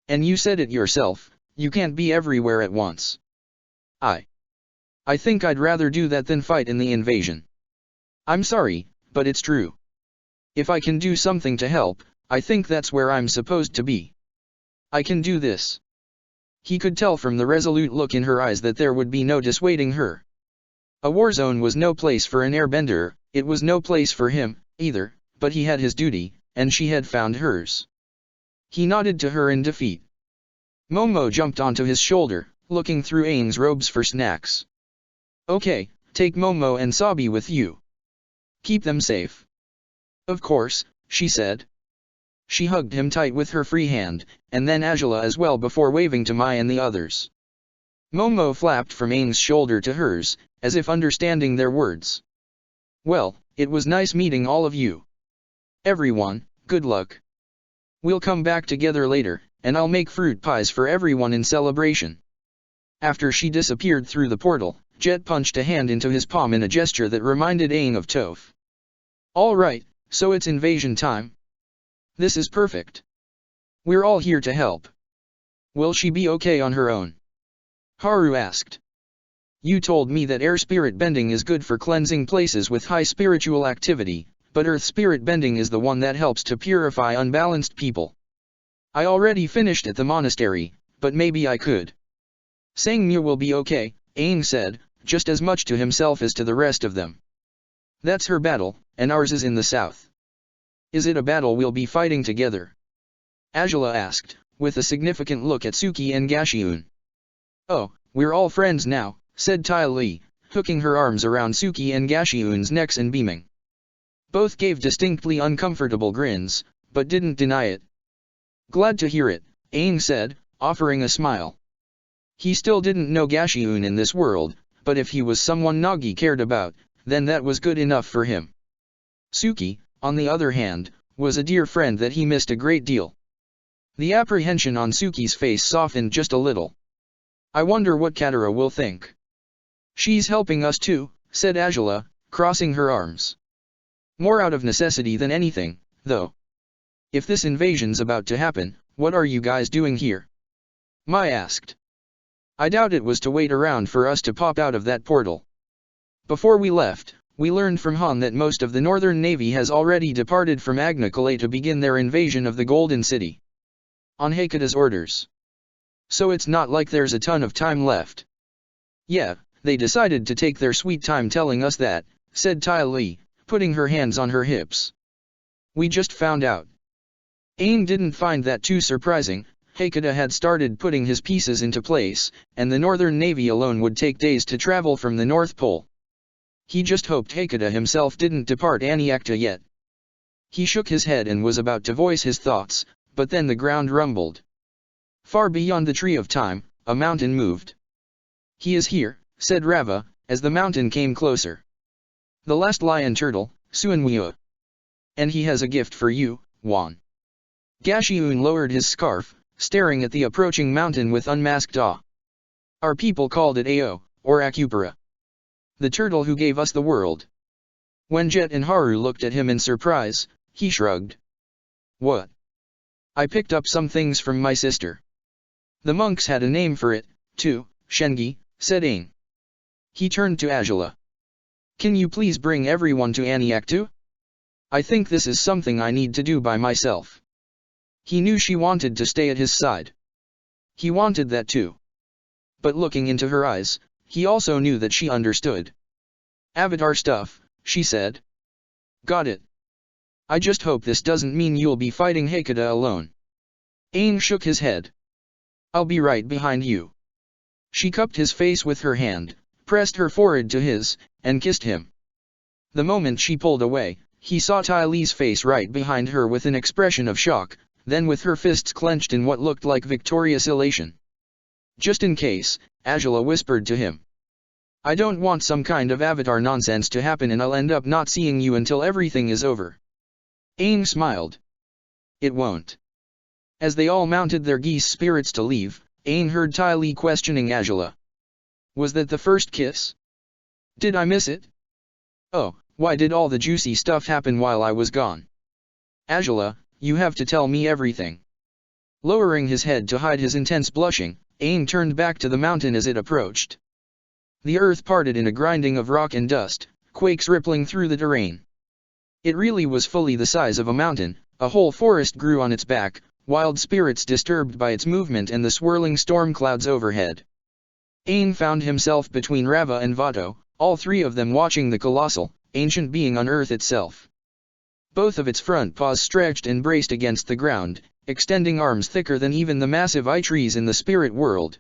[SPEAKER 1] And you said it yourself, you can't be everywhere at once. I think I'd rather do that than fight in the invasion. I'm sorry, but it's true. If I can do something to help, I think that's where I'm supposed to be. I can do this. He could tell from the resolute look in her eyes that there would be no dissuading her. A war zone was no place for an airbender, it was no place for him, either, but he had his duty, and she had found hers. He nodded to her in defeat. Momo jumped onto his shoulder, looking through Aang's robes for snacks. Okay, take Momo and Sabi with you. Keep them safe. Of course, she said. She hugged him tight with her free hand, and then Azula as well before waving to Mai and the others. Momo flapped from Aang's shoulder to hers, as if understanding their words. Well, it was nice meeting all of you. Everyone, good luck. We'll come back together later, and I'll make fruit pies for everyone in celebration. After she disappeared through the portal, Jet punched a hand into his palm in a gesture that reminded Aang of Toph. All right, so it's invasion time. This is perfect. We're all here to help. Will she be okay on her own? Haru asked. You told me that air spirit bending is good for cleansing places with high spiritual activity, but earth spirit bending is the one that helps to purify unbalanced people. I already finished at the monastery, but maybe I could. Sang Mu will be okay, Aang said, just as much to himself as to the rest of them. That's her battle, and ours is in the south. Is it a battle we'll be fighting together? Azula asked, with a significant look at Suki and Gashiun. Oh, we're all friends now, said Ty Lee, hooking her arms around Suki and Gashiun's necks and beaming. Both gave distinctly uncomfortable grins, but didn't deny it. Glad to hear it, Aang said, offering a smile. He still didn't know Gashiun in this world, but if he was someone Nagi cared about, then that was good enough for him. Suki, on the other hand, was a dear friend that he missed a great deal. The apprehension on Suki's face softened just a little. I wonder what Katara will think. She's helping us too, said Azula, crossing her arms. More out of necessity than anything, though. If this invasion's about to happen, what are you guys doing here? Mai asked. I doubt it was to wait around for us to pop out of that portal. Before we left, we learned from Han that most of the Northern Navy has already departed from Agna Kalay to begin their invasion of the Golden City. On Heikeda's orders. So it's not like there's a ton of time left. Yeah, they decided to take their sweet time telling us that, said Ty Lee, putting her hands on her hips. We just found out. Aang didn't find that too surprising. Heikeda had started putting his pieces into place, and the Northern Navy alone would take days to travel from the North Pole. He just hoped Heikeda himself didn't depart Aniakta yet. He shook his head and was about to voice his thoughts, but then the ground rumbled. Far beyond the Tree of Time, a mountain moved. He is here, said Rava, as the mountain came closer. The last lion turtle, Suanwea. And he has a gift for you, Wan. Gashiun lowered his scarf, staring at the approaching mountain with unmasked awe. Our people called it Ao, or Akupara. The turtle who gave us the world. When Jet and Haru looked at him in surprise, he shrugged. What? I picked up some things from my sister. The monks had a name for it, too, Shengi, said Aang. He turned to Azula. Can you please bring everyone to Aniaktu? I think this is something I need to do by myself. He knew she wanted to stay at his side. He wanted that too. But looking into her eyes, he also knew that she understood. Avatar stuff, she said. Got it. I just hope this doesn't mean you'll be fighting Heikeda alone. Aang shook his head. I'll be right behind you. She cupped his face with her hand, pressed her forehead to his, and kissed him. The moment she pulled away, he saw Ty Lee's face right behind her with an expression of shock, then with her fists clenched in what looked like victorious elation. "Just in case," Angela whispered to him. "I don't want some kind of Avatar nonsense to happen and I'll end up not seeing you until everything is over." Aang smiled. "It won't." As they all mounted their geese spirits to leave, Aang heard Ty Lee questioning Angela. "Was that the first kiss? Did I miss it? Oh, why did all the juicy stuff happen while I was gone? Angela, you have to tell me everything." Lowering his head to hide his intense blushing, Aang turned back to the mountain as it approached. The earth parted in a grinding of rock and dust, quakes rippling through the terrain. It really was fully the size of a mountain, a whole forest grew on its back, wild spirits disturbed by its movement and the swirling storm clouds overhead. Aang found himself between Rava and Vato, all three of them watching the colossal, ancient being on earth itself. Both of its front paws stretched and braced against the ground, extending arms thicker than even the massive eye trees in the spirit world.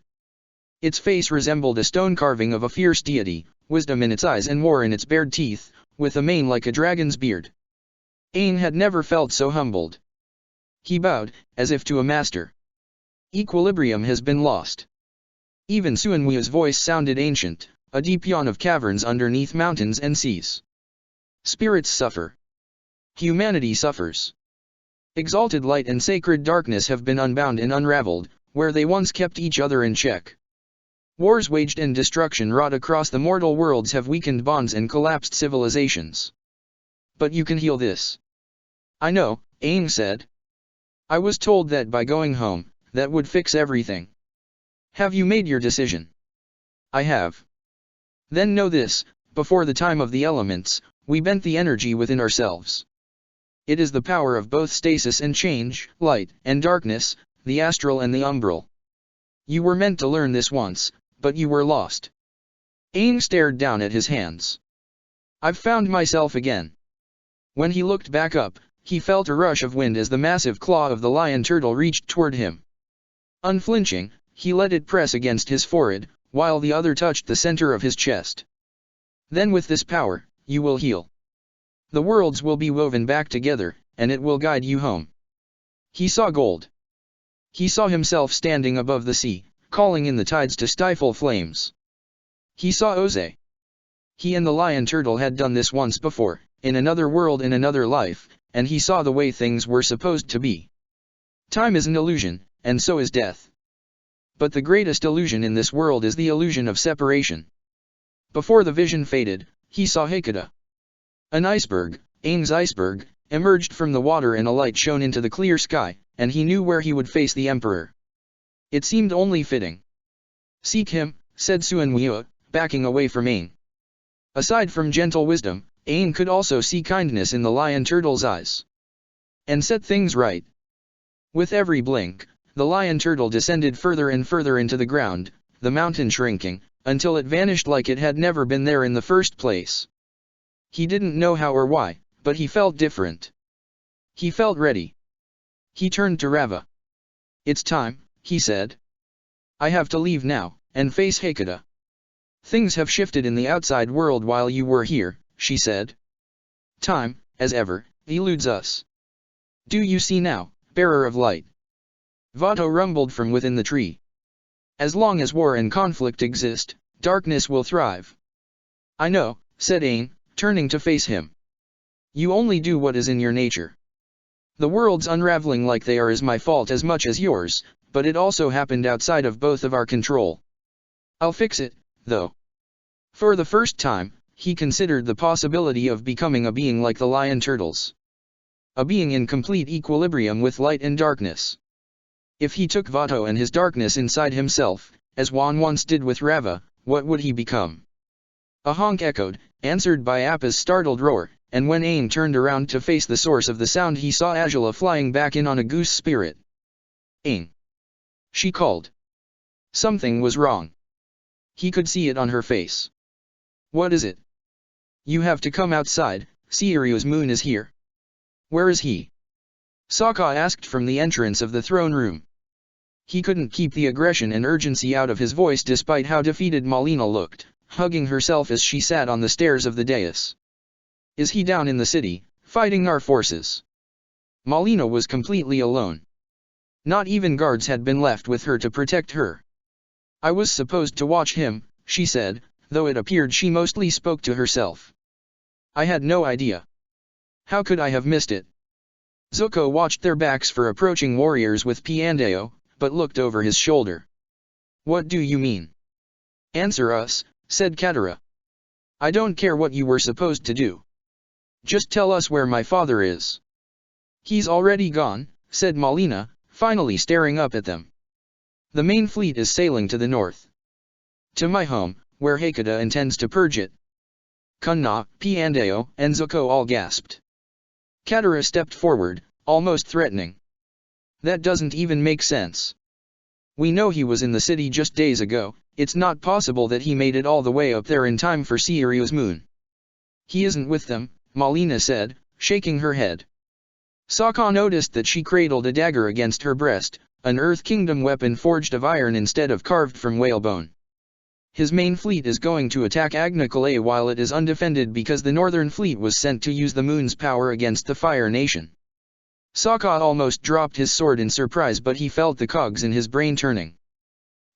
[SPEAKER 1] Its face resembled a stone carving of a fierce deity, wisdom in its eyes and war in its bared teeth, with a mane like a dragon's beard. Aang had never felt so humbled. He bowed, as if to a master. "Equilibrium has been lost." Even Suanwu's voice sounded ancient, a deep yawn of caverns underneath mountains and seas. "Spirits suffer. Humanity suffers. Exalted light and sacred darkness have been unbound and unraveled, where they once kept each other in check. Wars waged and destruction wrought across the mortal worlds have weakened bonds and collapsed civilizations. But you can heal this." "I know," Aang said. "I was told that by going home, that would fix everything." "Have you made your decision?" "I have." "Then know this, before the time of the elements, we bent the energy within ourselves. It is the power of both stasis and change, light and darkness, the astral and the umbral. You were meant to learn this once, but you were lost." Aang stared down at his hands. "I've found myself again." When he looked back up, he felt a rush of wind as the massive claw of the lion turtle reached toward him. Unflinching, he let it press against his forehead, while the other touched the center of his chest. "Then with this power, you will heal. The worlds will be woven back together, and it will guide you home." He saw gold. He saw himself standing above the sea, calling in the tides to stifle flames. He saw Ozai. He and the lion turtle had done this once before, in another world in another life, and he saw the way things were supposed to be. Time is an illusion, and so is death. But the greatest illusion in this world is the illusion of separation. Before the vision faded, he saw Hakata. An iceberg, Aang's iceberg, emerged from the water and a light shone into the clear sky, and he knew where he would face the Emperor. It seemed only fitting. "Seek him," said Suanwua, backing away from Aang. Aside from gentle wisdom, Aang could also see kindness in the lion turtle's eyes. "And set things right." With every blink, the lion turtle descended further and further into the ground, the mountain shrinking, until it vanished like it had never been there in the first place. He didn't know how or why, but he felt different. He felt ready. He turned to Rava. "It's time," he said. "I have to leave now, and face Hakata." "Things have shifted in the outside world while you were here," she said. "Time, as ever, eludes us. Do you see now, bearer of light?" Vato rumbled from within the tree. "As long as war and conflict exist, darkness will thrive." "I know," said Aang, turning to face him. "You only do what is in your nature. The world's unraveling like they are is my fault as much as yours, but it also happened outside of both of our control. I'll fix it, though." For the first time, he considered the possibility of becoming a being like the lion turtles. A being in complete equilibrium with light and darkness. If he took Vato and his darkness inside himself, as Wan once did with Rava, what would he become? A honk echoed, answered by Appa's startled roar, and when Aang turned around to face the source of the sound he saw Angela flying back in on a goose spirit. "Aang!" she called. Something was wrong. He could see it on her face. "What is it?" "You have to come outside, Seireu's moon is here." "Where is he?" Sokka asked from the entrance of the throne room. He couldn't keep the aggression and urgency out of his voice despite how defeated Malina looked, hugging herself as she sat on the stairs of the dais. Is he down in the city, fighting our forces? Malina was completely alone. Not even guards had been left with her to protect her. I was supposed to watch him, she said, though it appeared she mostly spoke to herself. I had no idea. How could I have missed it? Zuko watched their backs for approaching warriors with Piandao, but looked over his shoulder. What do you mean? Answer us, said Katara. I don't care what you were supposed to do. Just tell us where my father is. He's already gone, said Malina, finally staring up at them. The main fleet is sailing to the north. To my home, where Hakata intends to purge it. Kunna, Piandao, and Zuko all gasped. Katara stepped forward, almost threatening. That doesn't even make sense. We know he was in the city just days ago, it's not possible that he made it all the way up there in time for Seirio's moon. He isn't with them, Malina said, shaking her head. Sokka noticed that she cradled a dagger against her breast, an Earth Kingdom weapon forged of iron instead of carved from whalebone. His main fleet is going to attack Agnikale while it is undefended because the Northern Fleet was sent to use the moon's power against the Fire Nation. Sokka almost dropped his sword in surprise, but he felt the cogs in his brain turning.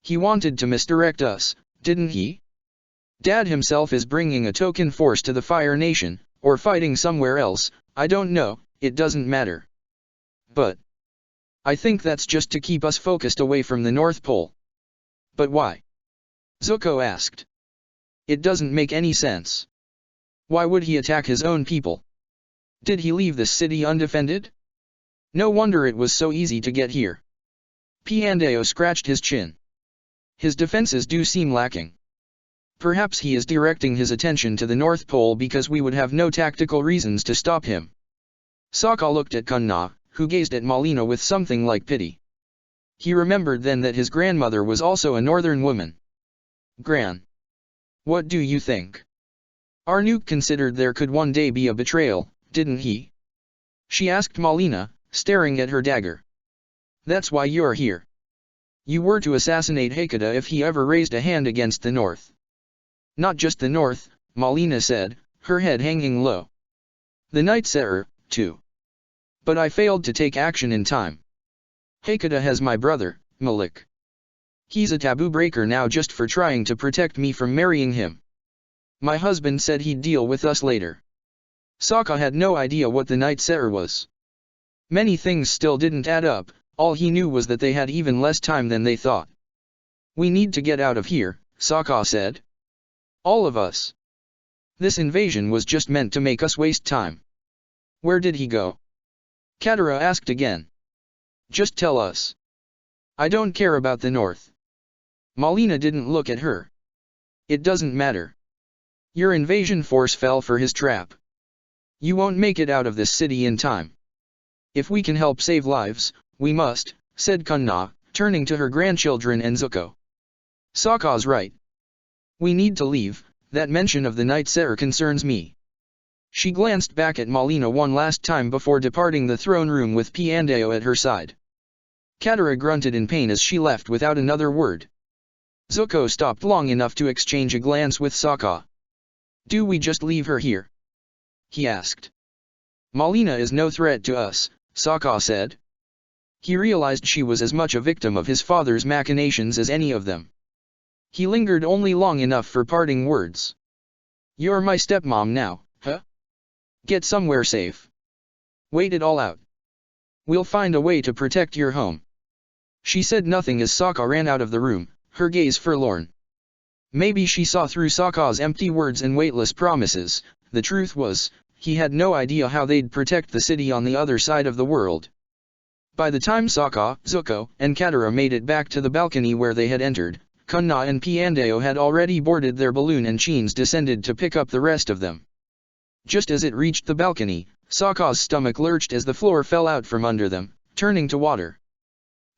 [SPEAKER 1] He wanted to misdirect us, didn't he? Dad himself is bringing a token force to the Fire Nation, or fighting somewhere else, I don't know, it doesn't matter. But I think that's just to keep us focused away from the North Pole. But why? Zuko asked. It doesn't make any sense. Why would he attack his own people? Did he leave this city undefended? No wonder it was so easy to get here. Piandao scratched his chin. His defenses do seem lacking. Perhaps he is directing his attention to the North Pole because we would have no tactical reasons to stop him. Sokka looked at Kunna, who gazed at Malina with something like pity. He remembered then that his grandmother was also a northern woman. Gran. What do you think? Arnook considered there could one day be a betrayal, didn't he? She asked Malina, staring at her dagger. That's why you're here. You were to assassinate Hakata if he ever raised a hand against the North. Not just the North, Malina said, her head hanging low. The Night Seer, too. But I failed to take action in time. Hakata has my brother, Malik. He's a taboo breaker now just for trying to protect me from marrying him. My husband said he'd deal with us later. Sokka had no idea what the Night Seer was. Many things still didn't add up, all he knew was that they had even less time than they thought. We need to get out of here, Sokka said. All of us. This invasion was just meant to make us waste time. Where did he go? Katara asked again. Just tell us. I don't care about the North. Malina didn't look at her. It doesn't matter. Your invasion force fell for his trap. You won't make it out of this city in time. If we can help save lives, we must, said Kunna, turning to her grandchildren and Zuko. Sokka's right. We need to leave, that mention of the Night Seer concerns me. She glanced back at Malina one last time before departing the throne room with Piandao at her side. Katara grunted in pain as she left without another word. Zuko stopped long enough to exchange a glance with Sokka. Do we just leave her here? He asked. Malina is no threat to us, Sokka said. He realized she was as much a victim of his father's machinations as any of them. He lingered only long enough for parting words. You're my stepmom now, huh? Get somewhere safe. Wait it all out. We'll find a way to protect your home. She said nothing as Sokka ran out of the room, her gaze forlorn. Maybe she saw through Sokka's empty words and weightless promises. The truth was, he had no idea how they'd protect the city on the other side of the world. By the time Sokka, Zuko, and Katara made it back to the balcony where they had entered, Kunna and Piandao had already boarded their balloon and Chains descended to pick up the rest of them. Just as it reached the balcony, Sokka's stomach lurched as the floor fell out from under them, turning to water.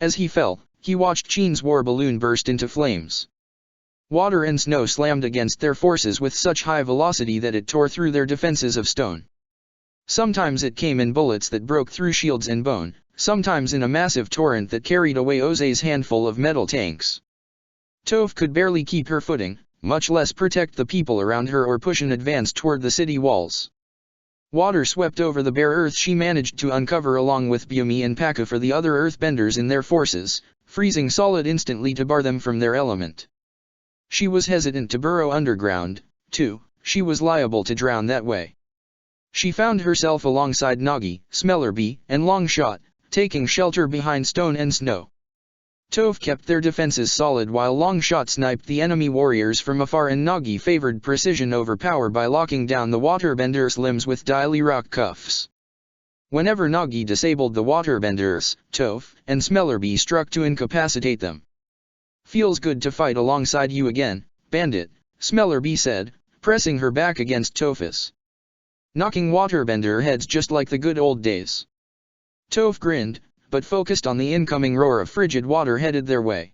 [SPEAKER 1] As he fell, he watched Chains' war balloon burst into flames. Water and snow slammed against their forces with such high velocity that it tore through their defenses of stone. Sometimes it came in bullets that broke through shields and bone, sometimes in a massive torrent that carried away Oze's handful of metal tanks. Toph could barely keep her footing, much less protect the people around her or push an advance toward the city walls. Water swept over the bare earth she managed to uncover along with Bumi and Paku for the other earthbenders in their forces, freezing solid instantly to bar them from their element. She was hesitant to burrow underground, too. She was liable to drown that way. She found herself alongside Nagi, Smellerbee, and Longshot, taking shelter behind stone and snow. Toph kept their defenses solid while Longshot sniped the enemy warriors from afar, and Nagi favored precision over power by locking down the waterbenders' limbs with daily rock cuffs. Whenever Nagi disabled the waterbenders, Toph and Smellerbee struck to incapacitate them. "Feels good to fight alongside you again, Bandit," Smellerbee said, pressing her back against Toph's. "Knocking waterbender heads just like the good old days." Toph grinned, but focused on the incoming roar of frigid water headed their way.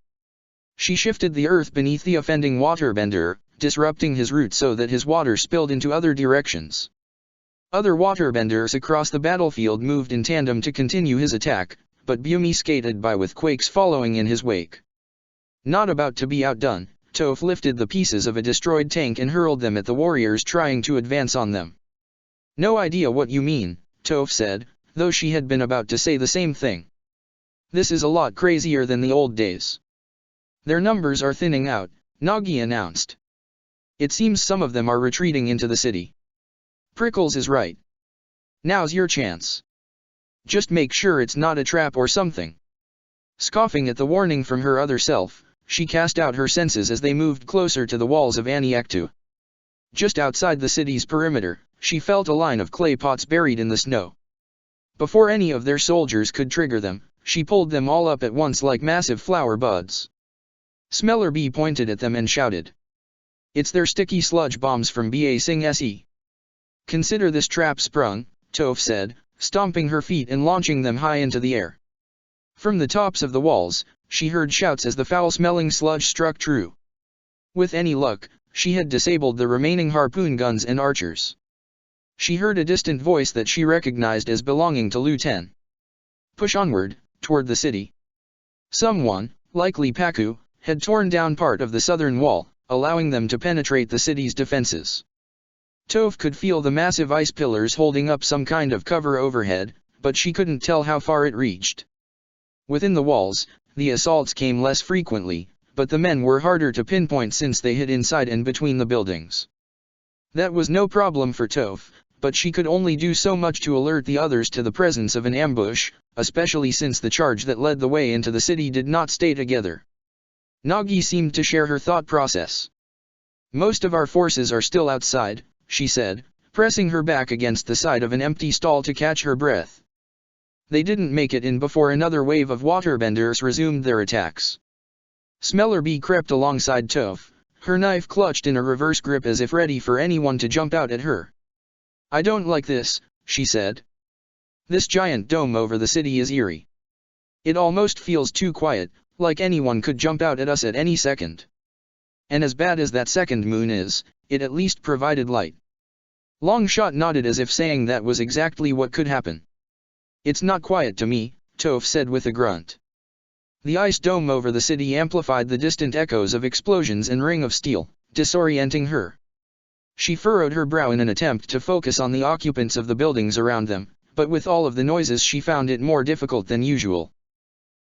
[SPEAKER 1] She shifted the earth beneath the offending waterbender, disrupting his route so that his water spilled into other directions. Other waterbenders across the battlefield moved in tandem to continue his attack, but Bumi skated by with quakes following in his wake. Not about to be outdone, Toph lifted the pieces of a destroyed tank and hurled them at the warriors trying to advance on them. "No idea what you mean," Toph said, though she had been about to say the same thing. "This is a lot crazier than the old days." "Their numbers are thinning out," Nagi announced. "It seems some of them are retreating into the city." "Prickles is right. Now's your chance. Just make sure it's not a trap or something." Scoffing at the warning from her other self, she cast out her senses as they moved closer to the walls of Aniaktu. Just outside the city's perimeter, she felt a line of clay pots buried in the snow. Before any of their soldiers could trigger them, she pulled them all up at once like massive flower buds. Smellerbee pointed at them and shouted. "It's their sticky sludge bombs from Ba Sing Se. Consider this trap sprung," Toph said, stomping her feet and launching them high into the air. From the tops of the walls, she heard shouts as the foul-smelling sludge struck true. With any luck, she had disabled the remaining harpoon guns and archers. She heard a distant voice that she recognized as belonging to Lu Ten. "Push onward, toward the city." Someone, likely Paku, had torn down part of the southern wall, allowing them to penetrate the city's defenses. Toph could feel the massive ice pillars holding up some kind of cover overhead, but she couldn't tell how far it reached. Within the walls, the assaults came less frequently, but the men were harder to pinpoint since they hid inside and between the buildings. That was no problem for Toph, but she could only do so much to alert the others to the presence of an ambush, especially since the charge that led the way into the city did not stay together. Nagi seemed to share her thought process. "Most of our forces are still outside," she said, pressing her back against the side of an empty stall to catch her breath. They didn't make it in before another wave of waterbenders resumed their attacks. Smellerbee crept alongside Toph, her knife clutched in a reverse grip as if ready for anyone to jump out at her. "I don't like this," she said. "This giant dome over the city is eerie. It almost feels too quiet, like anyone could jump out at us at any second. And as bad as that second moon is, it at least provided light." Longshot nodded as if saying that was exactly what could happen. "It's not quiet to me," Toph said with a grunt. The ice dome over the city amplified the distant echoes of explosions and ring of steel, disorienting her. She furrowed her brow in an attempt to focus on the occupants of the buildings around them, but with all of the noises she found it more difficult than usual.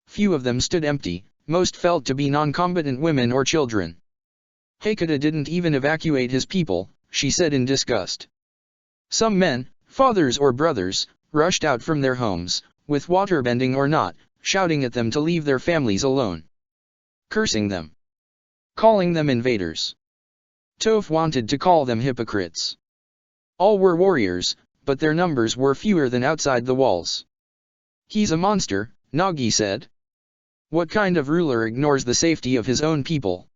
[SPEAKER 1] Few of them stood empty, most felt to be non-combatant women or children. "Hakata didn't even evacuate his people," she said in disgust. Some men, fathers or brothers, rushed out from their homes, with waterbending or not, shouting at them to leave their families alone. Cursing them. Calling them invaders. Toph wanted to call them hypocrites. All were warriors, but their numbers were fewer than outside the walls. "He's a monster," Nagi said. "What kind of ruler ignores the safety of his own people?"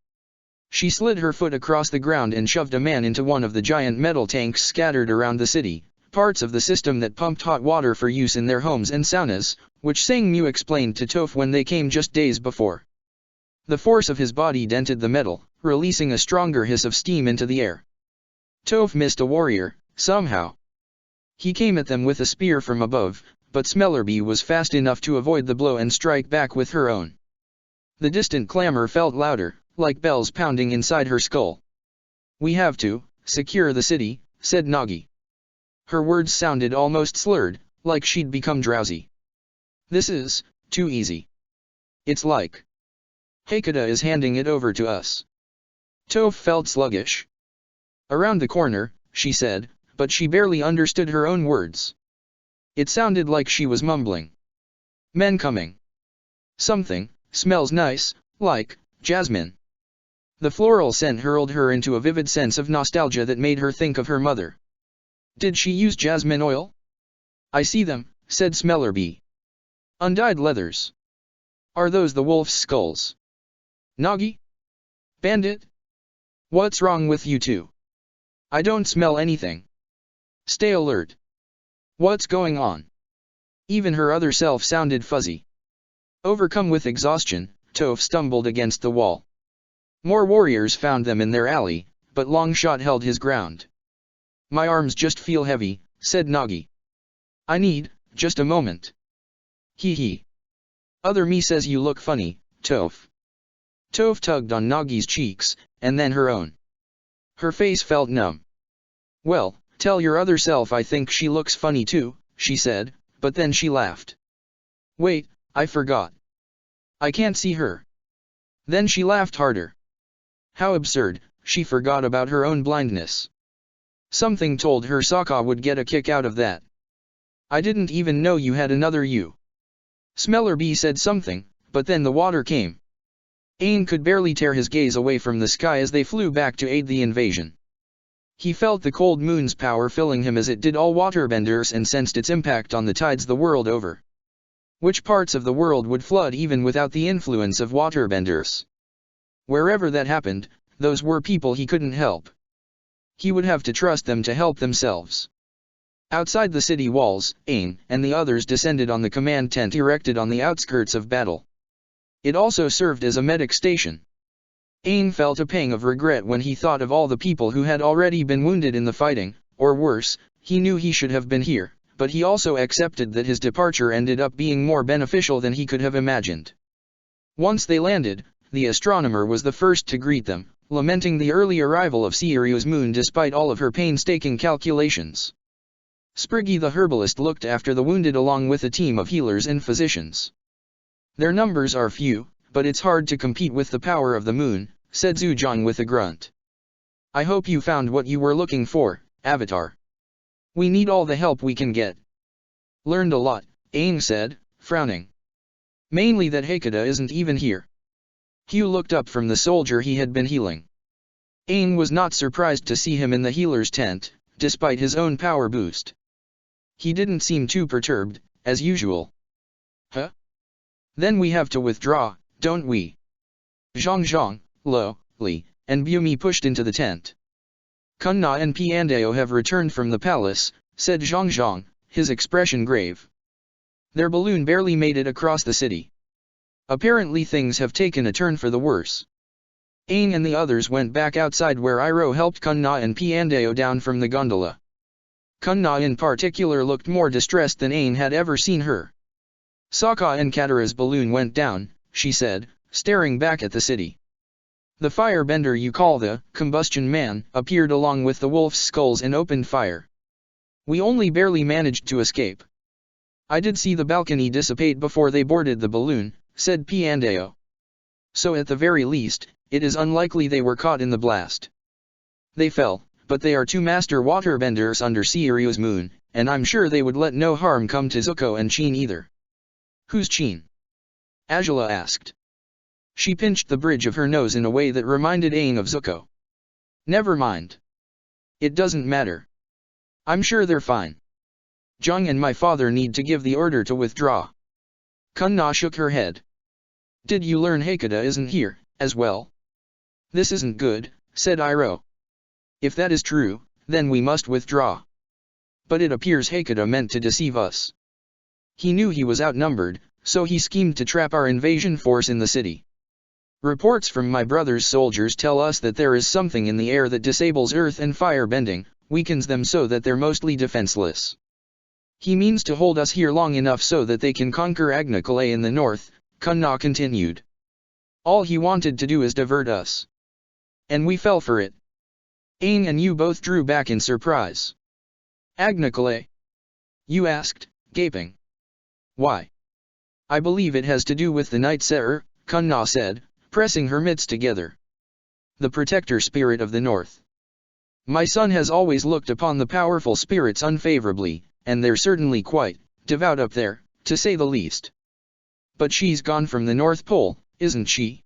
[SPEAKER 1] She slid her foot across the ground and shoved a man into one of the giant metal tanks scattered around the city, parts of the system that pumped hot water for use in their homes and saunas, which Sang Mu explained to Toph when they came just days before. The force of his body dented the metal, releasing a stronger hiss of steam into the air. Toph missed a warrior, somehow. He came at them with a spear from above, but Smellerbee was fast enough to avoid the blow and strike back with her own. The distant clamor felt louder, like bells pounding inside her skull. We have to secure the city, said Nagi. Her words sounded almost slurred, like she'd become drowsy. This is too easy. It's like Hakata is handing it over to us. Toph felt sluggish. Around the corner, she said, but she barely understood her own words. It sounded like she was mumbling. Men coming. Something smells nice, like jasmine. The floral scent hurled her into a vivid sense of nostalgia that made her think of her mother. Did she use jasmine oil? I see them, said Smellerbee. Undyed leathers. Are those the wolf's skulls? Nagi? Bandit? What's wrong with you two? I don't smell anything. Stay alert. What's going on? Even her other self sounded fuzzy. Overcome with exhaustion, Toph stumbled against the wall. More warriors found them in their alley, but Longshot held his ground. My arms just feel heavy, said Nagi. I need just a moment. Hee hee. Other me says you look funny, Toph. Toph tugged on Nagi's cheeks, and then her own. Her face felt numb. Well, tell your other self I think she looks funny too, she said, but then she laughed. Wait, I forgot. I can't see her. Then she laughed harder. How absurd, she forgot about her own blindness. Something told her Sokka would get a kick out of that. I didn't even know you had another you. Smellerbee said something, but then the water came. Aang could barely tear his gaze away from the sky as they flew back to aid the invasion. He felt the cold moon's power filling him as it did all waterbenders and sensed its impact on the tides the world over. Which parts of the world would flood even without the influence of waterbenders? Wherever that happened, those were people he couldn't help. He would have to trust them to help themselves. Outside the city walls, Aang and the others descended on the command tent erected on the outskirts of battle. It also served as a medic station. Aang felt a pang of regret when he thought of all the people who had already been wounded in the fighting, or worse, he knew he should have been here, but he also accepted that his departure ended up being more beneficial than he could have imagined. Once they landed, the astronomer was the first to greet them, lamenting the early arrival of Seirio's moon despite all of her painstaking calculations. Spriggy the herbalist looked after the wounded along with a team of healers and physicians. Their numbers are few, but it's hard to compete with the power of the moon, said Zhujiang with a grunt. I hope you found what you were looking for, Avatar. We need all the help we can get. Learned a lot, Aang said, frowning. Mainly that Hakata isn't even here. Hugh looked up from the soldier he had been healing. Aang was not surprised to see him in the healer's tent, despite his own power boost. He didn't seem too perturbed, as usual. Huh? Then we have to withdraw, don't we? Zhang, Lo, Li, and Bumi pushed into the tent. Kunna and Piandao have returned from the palace, said Zhang, his expression grave. Their balloon barely made it across the city. Apparently things have taken a turn for the worse. Aang and the others went back outside where Iroh helped Kunna and Piandao down from the gondola. Kunna in particular looked more distressed than Aang had ever seen her. Sokka and Katara's balloon went down, she said, staring back at the city. The firebender you call the Combustion Man appeared along with the wolf's skulls and opened fire. We only barely managed to escape. I did see the balcony dissipate before they boarded the balloon, said Piandao. So at the very least, it is unlikely they were caught in the blast. They fell, but they are two master waterbenders under Seirio's moon, and I'm sure they would let no harm come to Zuko and Chin either. Who's Chin? Azula asked. She pinched the bridge of her nose in a way that reminded Aang of Zuko. Never mind. It doesn't matter. I'm sure they're fine. Zhang and my father need to give the order to withdraw. Kunna shook her head. Did you learn Hakata isn't here, as well? This isn't good, said Iroh. If that is true, then we must withdraw. But it appears Hakata meant to deceive us. He knew he was outnumbered, so he schemed to trap our invasion force in the city. Reports from my brother's soldiers tell us that there is something in the air that disables earth and fire bending, weakens them so that they're mostly defenseless. He means to hold us here long enough so that they can conquer Agna Kalay in the north, Kunna continued. All he wanted to do is divert us. And we fell for it. Aang and you both drew back in surprise. Agnikale? You asked, gaping. Why? I believe it has to do with the Night Seer, Kunna said, pressing her mitts together. The protector spirit of the north. My son has always looked upon the powerful spirits unfavorably, and they're certainly quite devout up there, to say the least. But she's gone from the North Pole, isn't she?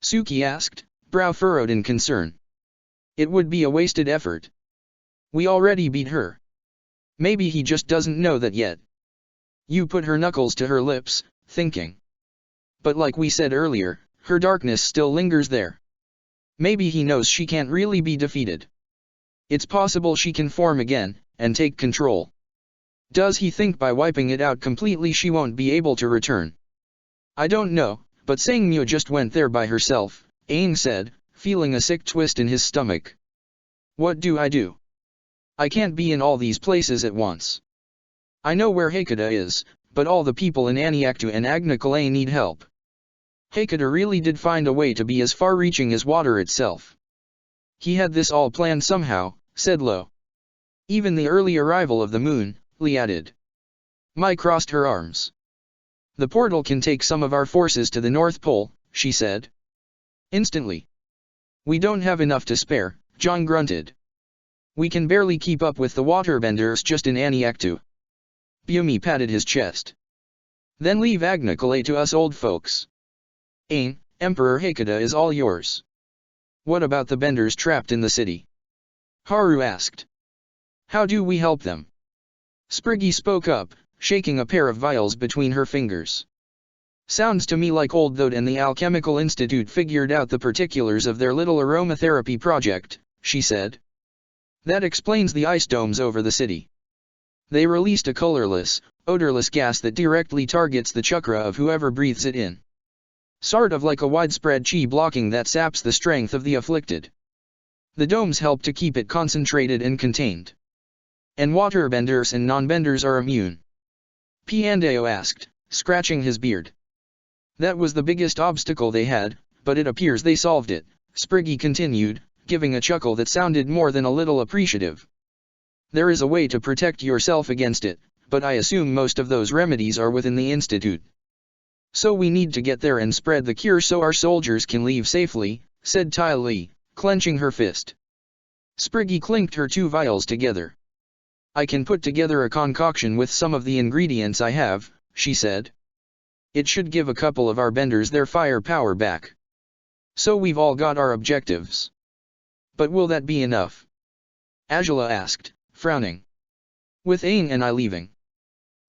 [SPEAKER 1] Suki asked, brow furrowed in concern. It would be a wasted effort. We already beat her. Maybe he just doesn't know that yet. You put her knuckles to her lips, thinking. But like we said earlier, her darkness still lingers there. Maybe he knows she can't really be defeated. It's possible she can form again, and take control. Does he think by wiping it out completely she won't be able to return? I don't know, but Sangmyo just went there by herself, Aang said, feeling a sick twist in his stomach. What do? I can't be in all these places at once. I know where Hakata is, but all the people in Aniaktu and Agnikale need help. Hakata really did find a way to be as far-reaching as water itself. He had this all planned somehow, said Lo. Even the early arrival of the moon, Li added. Mai crossed her arms. The portal can take some of our forces to the North Pole, she said. Instantly. We don't have enough to spare, John grunted. We can barely keep up with the waterbenders just in Aniaktu. Bumi patted his chest. Then leave Agnikale to us old folks. Aang, Emperor Hakata is all yours. What about the benders trapped in the city? Haru asked. How do we help them? Spriggy spoke up, shaking a pair of vials between her fingers. Sounds to me like Old Thode and the Alchemical Institute figured out the particulars of their little aromatherapy project, she said. That explains the ice domes over the city. They released a colorless, odorless gas that directly targets the chakra of whoever breathes it in. Sort of like a widespread chi blocking that saps the strength of the afflicted. The domes help to keep it concentrated and contained. And waterbenders and non-benders are immune. Piandao asked, scratching his beard. That was the biggest obstacle they had, but it appears they solved it, Spriggy continued, giving a chuckle that sounded more than a little appreciative. There is a way to protect yourself against it, but I assume most of those remedies are within the Institute. So we need to get there and spread the cure so our soldiers can leave safely, said Ty Lee, clenching her fist. Spriggy clinked her two vials together. I can put together a concoction with some of the ingredients I have, she said. It should give a couple of our benders their firepower back. So we've all got our objectives. But will that be enough? Azula asked, frowning. With Aang and I leaving.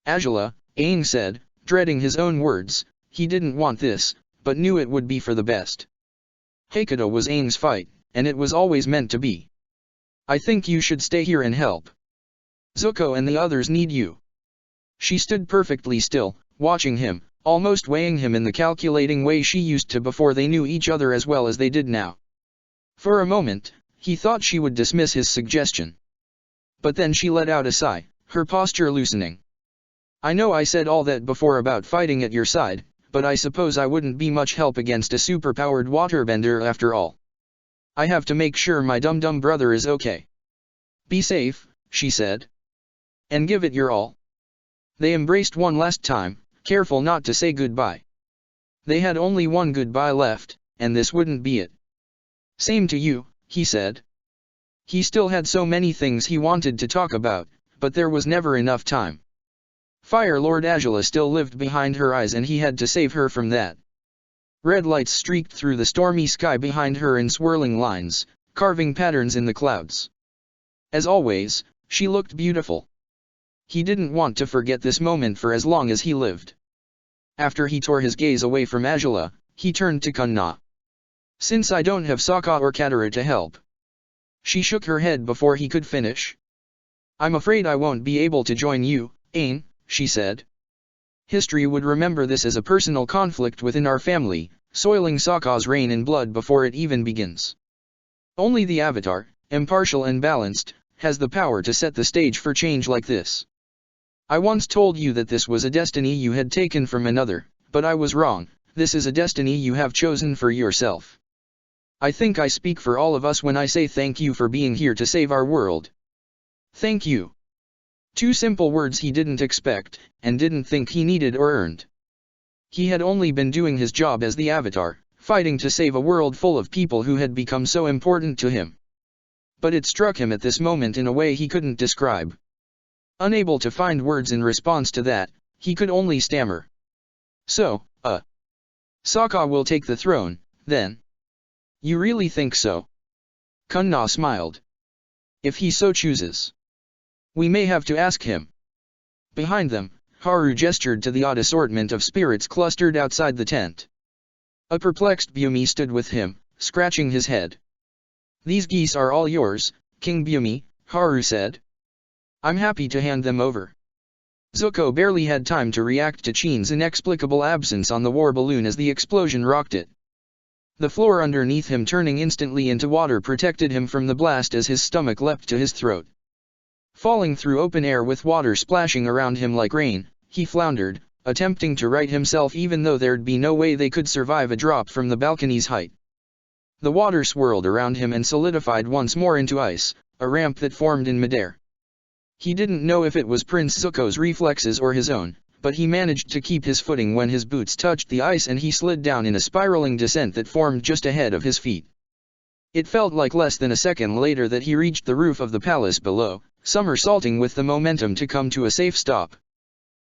[SPEAKER 1] Azula, Aang said, dreading his own words, he didn't want this, but knew it would be for the best. Hakata was Aang's fight, and it was always meant to be. I think you should stay here and help. Zuko and the others need you. She stood perfectly still, watching him, almost weighing him in the calculating way she used to before they knew each other as well as they did now. For a moment, he thought she would dismiss his suggestion. But then she let out a sigh, her posture loosening. I know I said all that before about fighting at your side, but I suppose I wouldn't be much help against a superpowered waterbender after all. I have to make sure my dum-dum brother is okay. Be safe, she said. And give it your all. They embraced one last time, careful not to say goodbye. They had only one goodbye left, and this wouldn't be it. Same to you, he said. He still had so many things he wanted to talk about, but there was never enough time. Fire Lord Azula still lived behind her eyes and he had to save her from that. Red lights streaked through the stormy sky behind her in swirling lines, carving patterns in the clouds. As always, she looked beautiful. He didn't want to forget this moment for as long as he lived. After he tore his gaze away from Azula, he turned to Kunna. Since I don't have Sokka or Katara to help. She shook her head before he could finish. I'm afraid I won't be able to join you, Aang, she said. History would remember this as a personal conflict within our family, soiling Sokka's reign in blood before it even begins. Only the Avatar, impartial and balanced, has the power to set the stage for change like this. I once told you that this was a destiny you had taken from another, but I was wrong, this is a destiny you have chosen for yourself. I think I speak for all of us when I say thank you for being here to save our world. Thank you. Two simple words he didn't expect, and didn't think he needed or earned. He had only been doing his job as the Avatar, fighting to save a world full of people who had become so important to him. But it struck him at this moment in a way he couldn't describe. Unable to find words in response to that, he could only stammer. So, Sokka will take the throne, then? You really think so? Kunna smiled. If he so chooses. We may have to ask him. Behind them, Haru gestured to the odd assortment of spirits clustered outside the tent. A perplexed Bumi stood with him, scratching his head. These geese are all yours, King Bumi, Haru said. I'm happy to hand them over. Zuko barely had time to react to Chin's inexplicable absence on the war balloon as the explosion rocked it. The floor underneath him turning instantly into water protected him from the blast as his stomach leapt to his throat. Falling through open air with water splashing around him like rain, he floundered, attempting to right himself even though there'd be no way they could survive a drop from the balcony's height. The water swirled around him and solidified once more into ice, a ramp that formed in midair. He didn't know if it was Prince Zuko's reflexes or his own, but he managed to keep his footing when his boots touched the ice and he slid down in a spiraling descent that formed just ahead of his feet. It felt like less than a second later that he reached the roof of the palace below, somersaulting with the momentum to come to a safe stop.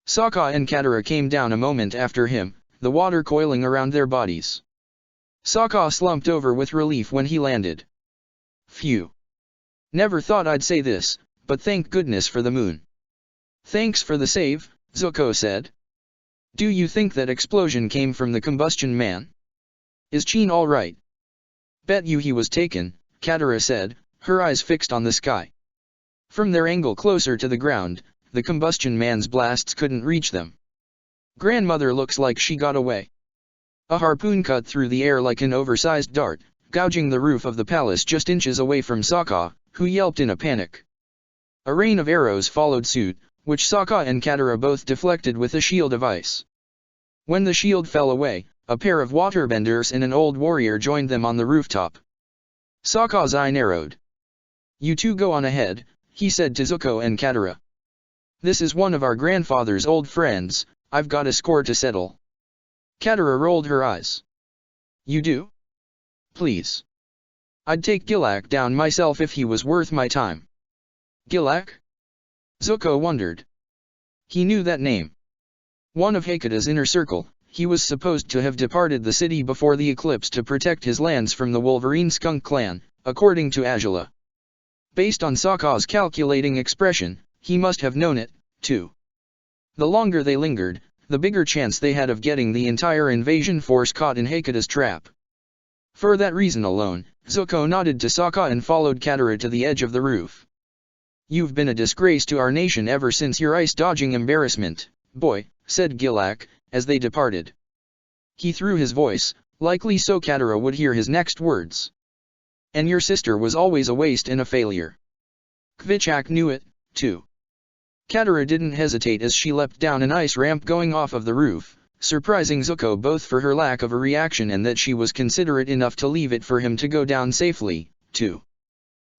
[SPEAKER 1] Sokka and Katara came down a moment after him, the water coiling around their bodies. Sokka slumped over with relief when he landed. Phew. Never thought I'd say this, but thank goodness for the moon. Thanks for the save, Zuko said. Do you think that explosion came from the combustion man? Is Chin all right? Bet you he was taken, Katara said, her eyes fixed on the sky. From their angle closer to the ground, the combustion man's blasts couldn't reach them. Grandmother looks like she got away. A harpoon cut through the air like an oversized dart, gouging the roof of the palace just inches away from Sokka, who yelped in a panic. A rain of arrows followed suit, which Sokka and Katara both deflected with a shield of ice. When the shield fell away, a pair of waterbenders and an old warrior joined them on the rooftop. Sokka's eye narrowed. You two go on ahead, he said to Zuko and Katara. This is one of our grandfather's old friends, I've got a score to settle. Katara rolled her eyes. You do? Please. I'd take Gilak down myself if he was worth my time. Gilak? Zuko wondered. He knew that name. One of Hakuda's inner circle, he was supposed to have departed the city before the eclipse to protect his lands from the Wolverine Skunk clan, according to Azula. Based on Sokka's calculating expression, he must have known it, too. The longer they lingered, the bigger chance they had of getting the entire invasion force caught in Hakuda's trap. For that reason alone, Zuko nodded to Sokka and followed Katara to the edge of the roof. You've been a disgrace to our nation ever since your ice-dodging embarrassment, boy, said Gilak, as they departed. He threw his voice, likely so Katara would hear his next words. And your sister was always a waste and a failure. Kvichak knew it, too. Katara didn't hesitate as she leapt down an ice ramp going off of the roof, surprising Zuko both for her lack of a reaction and that she was considerate enough to leave it for him to go down safely, too.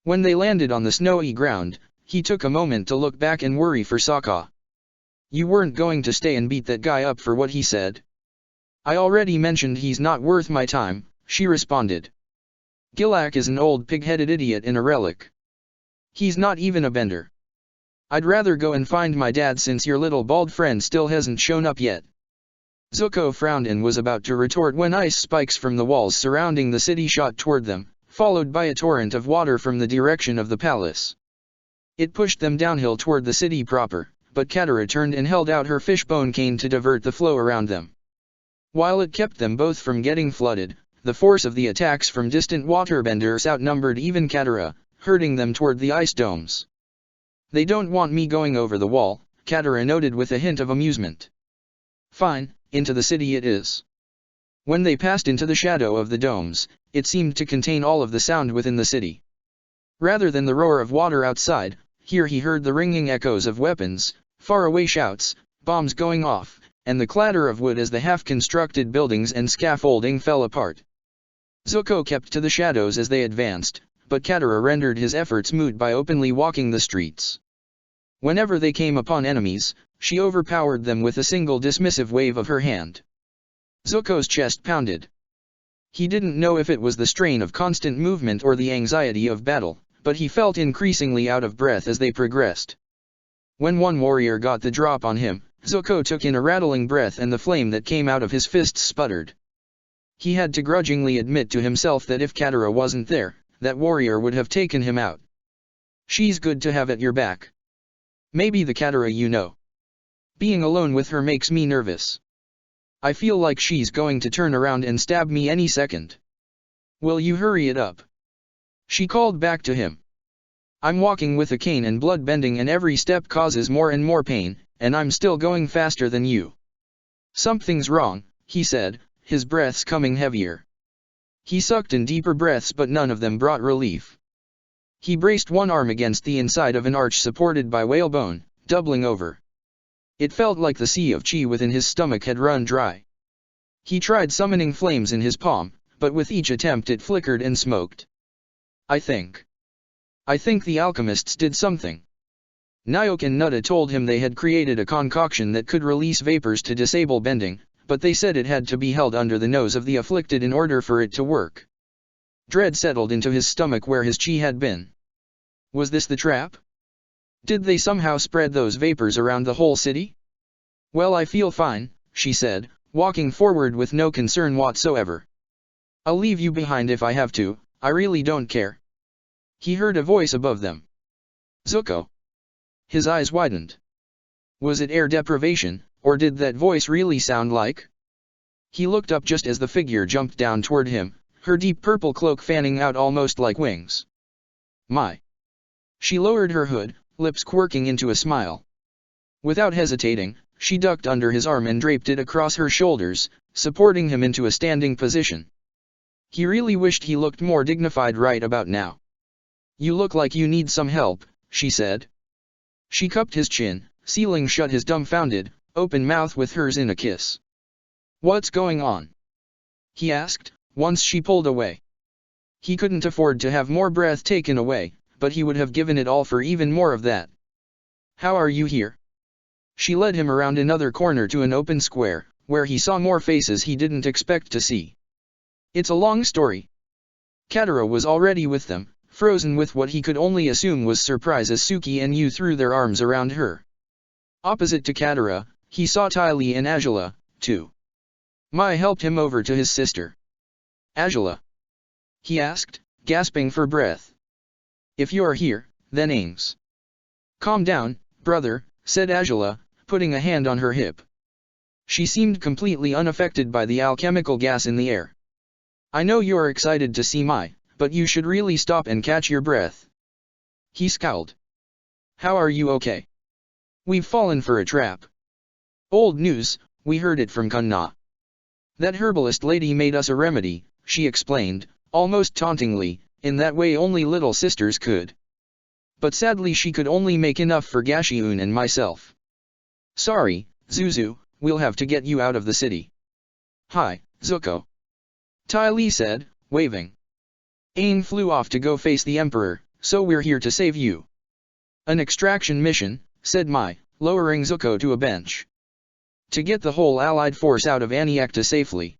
[SPEAKER 1] When they landed on the snowy ground, he took a moment to look back and worry for Sokka. You weren't going to stay and beat that guy up for what he said? I already mentioned he's not worth my time, she responded. Gilak is an old pig-headed idiot and a relic. He's not even a bender. I'd rather go and find my dad since your little bald friend still hasn't shown up yet. Zuko frowned and was about to retort when ice spikes from the walls surrounding the city shot toward them, followed by a torrent of water from the direction of the palace. It pushed them downhill toward the city proper, but Katara turned and held out her fishbone cane to divert the flow around them. While it kept them both from getting flooded, the force of the attacks from distant waterbenders outnumbered even Katara, herding them toward the ice domes. They don't want me going over the wall, Katara noted with a hint of amusement. Fine, into the city it is. When they passed into the shadow of the domes, it seemed to contain all of the sound within the city. Rather than the roar of water outside, here he heard the ringing echoes of weapons, faraway shouts, bombs going off, and the clatter of wood as the half-constructed buildings and scaffolding fell apart. Zuko kept to the shadows as they advanced, but Katara rendered his efforts moot by openly walking the streets. Whenever they came upon enemies, she overpowered them with a single dismissive wave of her hand. Zuko's chest pounded. He didn't know if it was the strain of constant movement or the anxiety of battle, but he felt increasingly out of breath as they progressed. When one warrior got the drop on him, Zuko took in a rattling breath and the flame that came out of his fists sputtered. He had to grudgingly admit to himself that if Katara wasn't there, that warrior would have taken him out. She's good to have at your back. Maybe the Katara you know. Being alone with her makes me nervous. I feel like she's going to turn around and stab me any second. Will you hurry it up? She called back to him. I'm walking with a cane and blood bending and every step causes more and more pain, and I'm still going faster than you. Something's wrong, he said, his breaths coming heavier. He sucked in deeper breaths but none of them brought relief. He braced one arm against the inside of an arch supported by whalebone, doubling over. It felt like the sea of chi within his stomach had run dry. He tried summoning flames in his palm, but with each attempt it flickered and smoked. I think the alchemists did something. Nyoke and Nutta told him they had created a concoction that could release vapors to disable bending, but they said it had to be held under the nose of the afflicted in order for it to work. Dread settled into his stomach where his chi had been. Was this the trap? Did they somehow spread those vapors around the whole city? Well, I feel fine, she said, walking forward with no concern whatsoever. I'll leave you behind if I have to, I really don't care. He heard a voice above them. Zuko. His eyes widened. Was it air deprivation, or did that voice really sound like? He looked up just as the figure jumped down toward him, her deep purple cloak fanning out almost like wings. My. She lowered her hood, lips quirking into a smile. Without hesitating, she ducked under his arm and draped it across her shoulders, supporting him into a standing position. He really wished he looked more dignified right about now. You look like you need some help, she said. She cupped his chin, sealing shut his dumbfounded, open mouth with hers in a kiss. What's going on? He asked, once she pulled away. He couldn't afford to have more breath taken away, but he would have given it all for even more of that. How are you here? She led him around another corner to an open square, where he saw more faces he didn't expect to see. It's a long story. Katara was already with them, frozen with what he could only assume was surprise as Suki and Yu threw their arms around her. Opposite to Katara, he saw Ty Lee and Azula, too. Mai helped him over to his sister. Azula? He asked, gasping for breath. If you're here, then Aang. Calm down, brother, said Azula, putting a hand on her hip. She seemed completely unaffected by the alchemical gas in the air. I know you're excited to see Mai, but you should really stop and catch your breath. He scowled. How are you okay? We've fallen for a trap. Old news, we heard it from Kunna. That herbalist lady made us a remedy, she explained, almost tauntingly, in that way only little sisters could. But sadly she could only make enough for Gashiun and myself. Sorry, Zuzu, we'll have to get you out of the city. Hi, Zuko. Ty Lee said, waving. Aang flew off to go face the Emperor, so we're here to save you. An extraction mission, said Mai, lowering Zuko to a bench. To get the whole allied force out of Aniakta safely.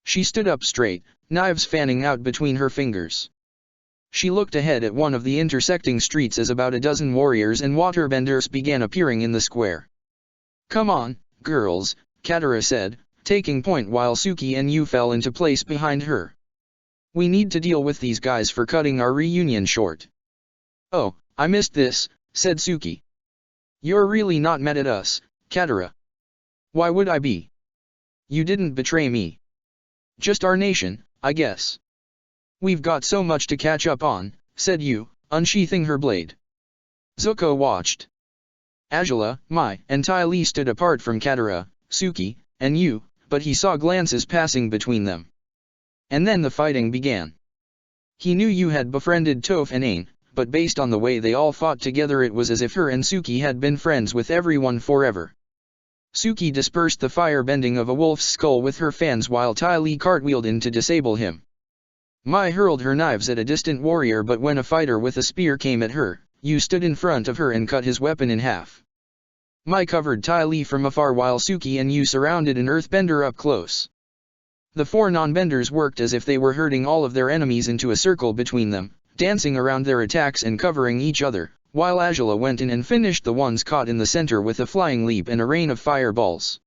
[SPEAKER 1] She stood up straight, knives fanning out between her fingers. She looked ahead at one of the intersecting streets as about a dozen warriors and waterbenders began appearing in the square. Come on, girls, Katara said, taking point while Suki and Yu fell into place behind her. We need to deal with these guys for cutting our reunion short. Oh, I missed this, said Suki. You're really not mad at us, Katara. Why would I be? You didn't betray me. Just our nation, I guess. We've got so much to catch up on, said Yu, unsheathing her blade. Zuko watched. Azula, Mai, and Ty Lee stood apart from Katara, Suki, and Yu, but he saw glances passing between them. And then the fighting began. He knew Yu had befriended Toph and Aang, but based on the way they all fought together it was as if her and Suki had been friends with everyone forever. Suki dispersed the fire bending of a wolf's skull with her fans while Ty Lee cartwheeled in to disable him. Mai hurled her knives at a distant warrior, but when a fighter with a spear came at her, Yu stood in front of her and cut his weapon in half. Mai covered Ty Lee from afar while Suki and Yu surrounded an earthbender up close. The four non-benders worked as if they were herding all of their enemies into a circle between them, dancing around their attacks and covering each other, while Azula went in and finished the ones caught in the center with a flying leap and a rain of fireballs.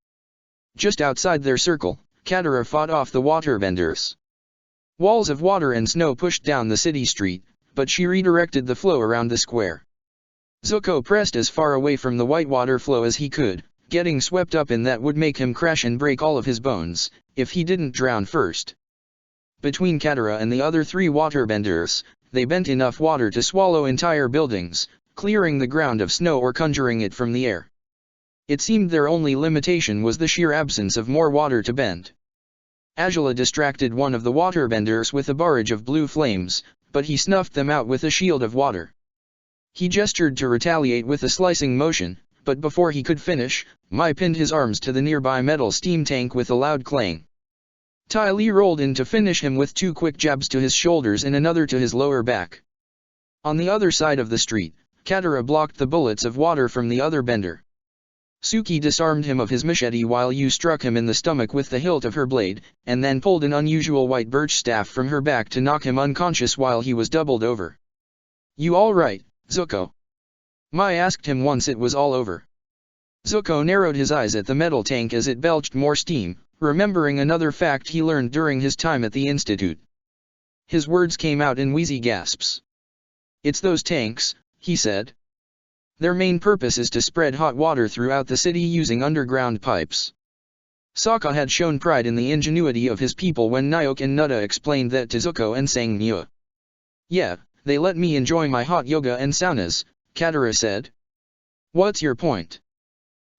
[SPEAKER 1] Just outside their circle, Katara fought off the waterbenders. Walls of water and snow pushed down the city street, but she redirected the flow around the square. Zuko pressed as far away from the white water flow as he could, getting swept up in that would make him crash and break all of his bones, if he didn't drown first. Between Katara and the other three waterbenders, they bent enough water to swallow entire buildings, clearing the ground of snow or conjuring it from the air. It seemed their only limitation was the sheer absence of more water to bend. Azula distracted one of the waterbenders with a barrage of blue flames, but he snuffed them out with a shield of water. He gestured to retaliate with a slicing motion, but before he could finish, Mai pinned his arms to the nearby metal steam tank with a loud clang. Ty Lee rolled in to finish him with two quick jabs to his shoulders and another to his lower back. On the other side of the street, Katara blocked the bullets of water from the other bender. Suki disarmed him of his machete while Yu struck him in the stomach with the hilt of her blade, and then pulled an unusual white birch staff from her back to knock him unconscious while he was doubled over. "You all right, Zuko?" Mai asked him once it was all over. Zuko narrowed his eyes at the metal tank as it belched more steam, remembering another fact he learned during his time at the Institute. His words came out in wheezy gasps. "It's those tanks," he said. "Their main purpose is to spread hot water throughout the city using underground pipes." Sokka had shown pride in the ingenuity of his people when Nyoke and Nutta explained that to Zuko and sang Nya. "Yeah, they let me enjoy my hot yoga and saunas," Katara said. "What's your point?"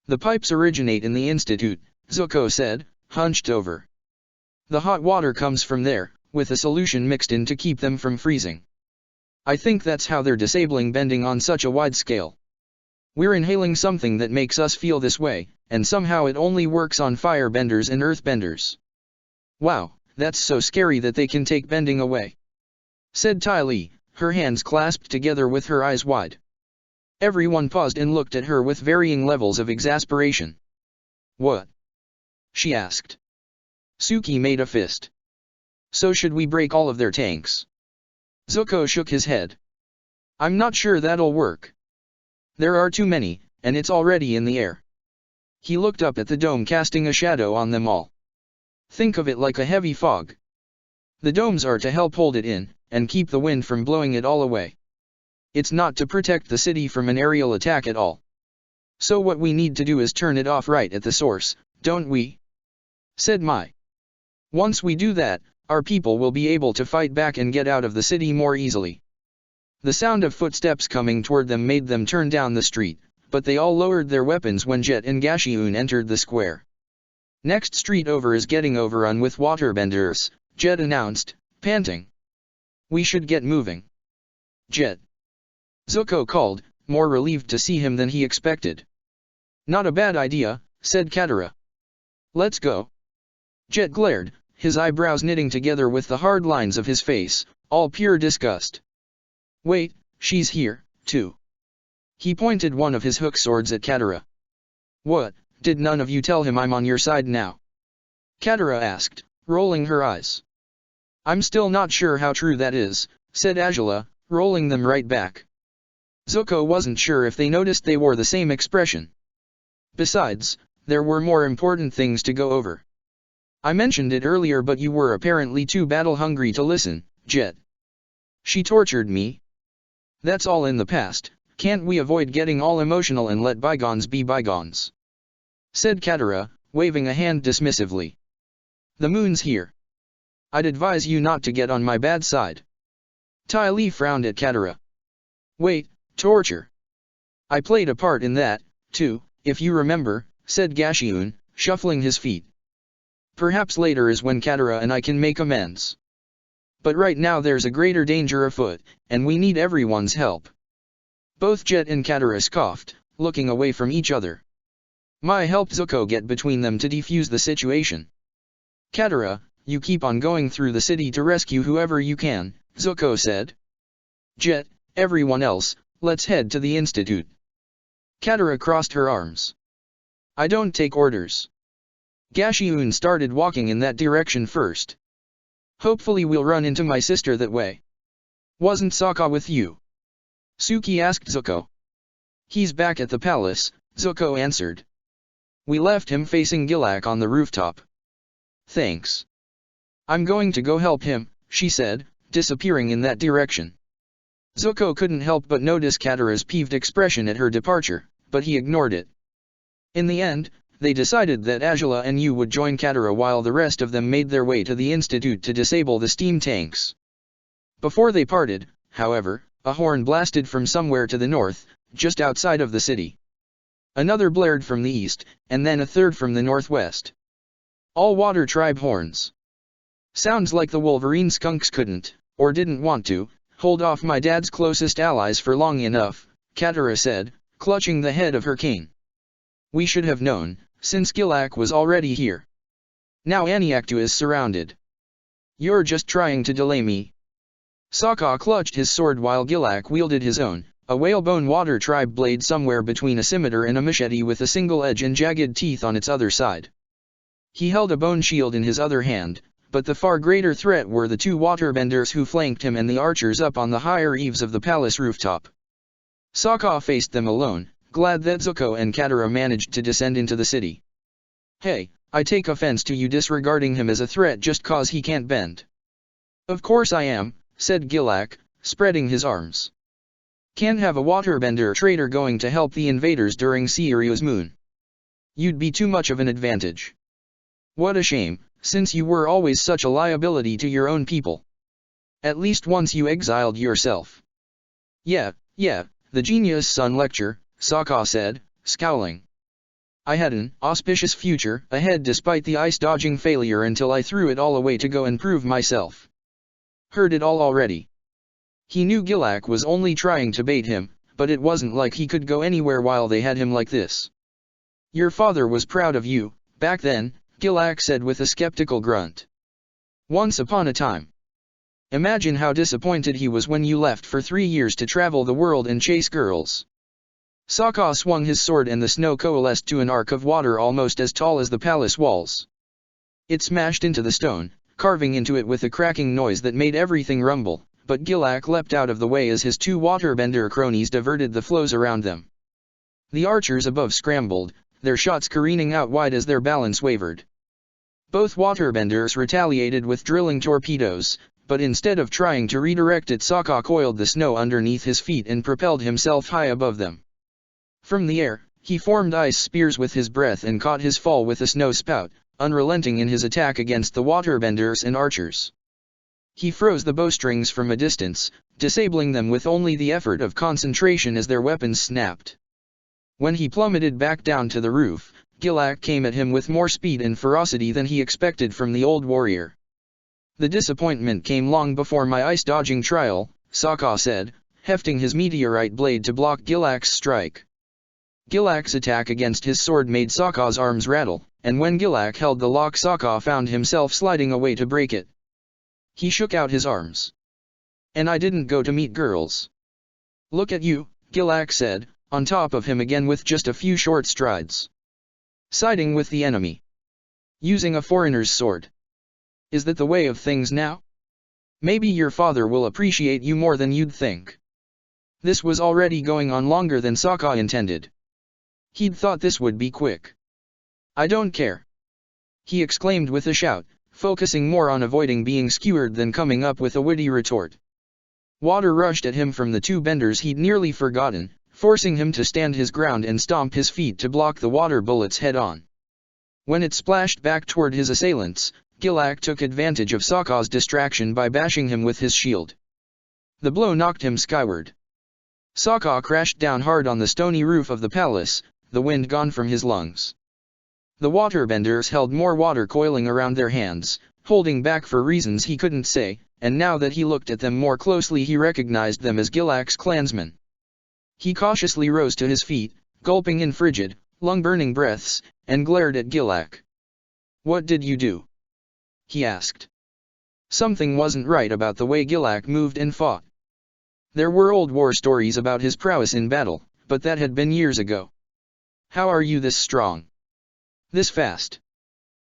[SPEAKER 1] "The pipes originate in the Institute," Zuko said, hunched over. "The hot water comes from there, with a solution mixed in to keep them from freezing. I think that's how they're disabling bending on such a wide scale. We're inhaling something that makes us feel this way, and somehow it only works on firebenders and earthbenders. Wow, that's so scary that they can take bending away," said Ty Lee, her hands clasped together with her eyes wide. Everyone paused and looked at her with varying levels of exasperation. "What?" she asked. Suki made a fist. "So should we break all of their tanks?" Zuko shook his head. "I'm not sure that'll work. There are too many, and it's already in the air." He looked up at the dome, casting a shadow on them all. "Think of it like a heavy fog. The domes are to help hold it in, and keep the wind from blowing it all away. It's not to protect the city from an aerial attack at all. So what we need to do is turn it off right at the source, don't we?" said Mai. "Once we do that, our people will be able to fight back and get out of the city more easily." The sound of footsteps coming toward them made them turn down the street, but they all lowered their weapons when Jet and Gashiun entered the square. "Next street over is getting overrun with waterbenders," Jet announced, panting. "We should get moving." "Jet," Zuko called, more relieved to see him than he expected. "Not a bad idea," said Katara. "Let's go." Jet glared, his eyebrows knitting together with the hard lines of his face, all pure disgust. "Wait, she's here, too." He pointed one of his hook swords at Katara. "What, did none of you tell him I'm on your side now?" Katara asked, rolling her eyes. "I'm still not sure how true that is," said Azula, rolling them right back. Zuko wasn't sure if they noticed they wore the same expression. Besides, there were more important things to go over. "I mentioned it earlier, but you were apparently too battle-hungry to listen, Jet. She tortured me. That's all in the past, can't we avoid getting all emotional and let bygones be bygones?" said Katara, waving a hand dismissively. "The moon's here. I'd advise you not to get on my bad side." Ty Lee frowned at Katara. "Wait, torture? I played a part in that, too, if you remember," said Gashiun, shuffling his feet. "Perhaps later is when Katara and I can make amends. But right now there's a greater danger afoot, and we need everyone's help." Both Jet and Katara scoffed, looking away from each other. Mai helped Zuko get between them to defuse the situation. "Katara, you keep on going through the city to rescue whoever you can, Zuko said. Jet, everyone else, let's head to the institute. Katara crossed her arms. I don't take orders. Gashiun started walking in that direction first. Hopefully we'll run into my sister that way. Wasn't Sokka with you? Suki asked Zuko. He's back at the palace, Zuko answered. We left him facing Gilak on the rooftop. Thanks. I'm going to go help him, she said, disappearing in that direction. Zuko couldn't help but notice Katara's peeved expression at her departure, but he ignored it. In the end, they decided that Azula and Yu would join Katara while the rest of them made their way to the institute to disable the steam tanks. Before they parted, however, a horn blasted from somewhere to the north, just outside of the city. Another blared from the east, and then a third from the northwest. All Water Tribe horns. Sounds like the Wolverine skunks couldn't, or didn't want to, hold off my dad's closest allies for long enough, Katara said, clutching the head of her cane. We should have known, since Gilak was already here. Now Aniaktu is surrounded. You're just trying to delay me. Sokka clutched his sword while Gilak wielded his own, a whalebone Water Tribe blade somewhere between a scimitar and a machete with a single edge and jagged teeth on its other side. He held a bone shield in his other hand, but the far greater threat were the two waterbenders who flanked him and the archers up on the higher eaves of the palace rooftop. Sokka faced them alone, glad that Zuko and Katara managed to descend into the city. Hey, I take offense to you disregarding him as a threat just cause he can't bend. Of course I am, said Gilak, spreading his arms. Can't have a waterbender traitor going to help the invaders during Sirius Moon. You'd be too much of an advantage. What a shame, since you were always such a liability to your own people. At least once you exiled yourself. Yeah, the genius son lecture, Sokka said, scowling. I had an auspicious future ahead despite the ice-dodging failure until I threw it all away to go and prove myself. Heard it all already. He knew Gilak was only trying to bait him, but it wasn't like he could go anywhere while they had him like this. Your father was proud of you, back then, Gilak said with a skeptical grunt. Once upon a time. Imagine how disappointed he was when you left for 3 years to travel the world and chase girls. Sokka swung his sword and the snow coalesced to an arc of water almost as tall as the palace walls. It smashed into the stone, carving into it with a cracking noise that made everything rumble, but Gilak leapt out of the way as his two waterbender cronies diverted the flows around them. The archers above scrambled, their shots careening out wide as their balance wavered. Both waterbenders retaliated with drilling torpedoes, but instead of trying to redirect it, Sokka coiled the snow underneath his feet and propelled himself high above them. From the air, he formed ice spears with his breath and caught his fall with a snow spout, unrelenting in his attack against the waterbenders and archers. He froze the bowstrings from a distance, disabling them with only the effort of concentration as their weapons snapped. When he plummeted back down to the roof, Gilak came at him with more speed and ferocity than he expected from the old warrior. The disappointment came long before my ice-dodging trial, Sokka said, hefting his meteorite blade to block Gilak's strike. Gilak's attack against his sword made Sokka's arms rattle, and when Gilak held the lock, Sokka found himself sliding away to break it. He shook out his arms. And I didn't go to meet girls. Look at you, Gilak said, on top of him again with just a few short strides. Siding with the enemy. Using a foreigner's sword. Is that the way of things now? Maybe your father will appreciate you more than you'd think. This was already going on longer than Sokka intended. He'd thought this would be quick. I don't care. He exclaimed with a shout, focusing more on avoiding being skewered than coming up with a witty retort. Water rushed at him from the two benders he'd nearly forgotten, forcing him to stand his ground and stomp his feet to block the water bullets head-on. When it splashed back toward his assailants, Gilak took advantage of Sokka's distraction by bashing him with his shield. The blow knocked him skyward. Sokka crashed down hard on the stony roof of the palace, the wind gone from his lungs. The waterbenders held more water coiling around their hands, holding back for reasons he couldn't say, and now that he looked at them more closely he recognized them as Gilak's clansmen. He cautiously rose to his feet, gulping in frigid, lung-burning breaths, and glared at Gilak. What did you do? he asked. Something wasn't right about the way Gilak moved and fought. There were old war stories about his prowess in battle, but that had been years ago. How are you this strong? This fast?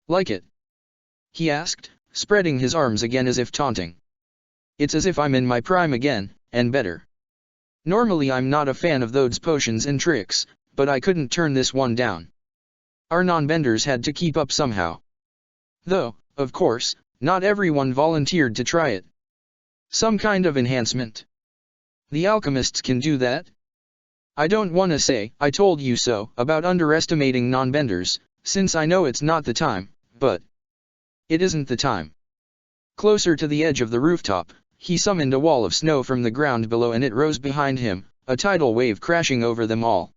[SPEAKER 1] Like it? He asked, spreading his arms again as if taunting. It's as if I'm in my prime again, and better. Normally I'm not a fan of those potions and tricks, but I couldn't turn this one down. Our non-benders had to keep up somehow. Though, of course, not everyone volunteered to try it. Some kind of enhancement. The alchemists can do that? I don't want to say, I told you so, about underestimating non-benders, since I know it's not the time, but it isn't the time. Closer to the edge of the rooftop, he summoned a wall of snow from the ground below and it rose behind him, a tidal wave crashing over them all.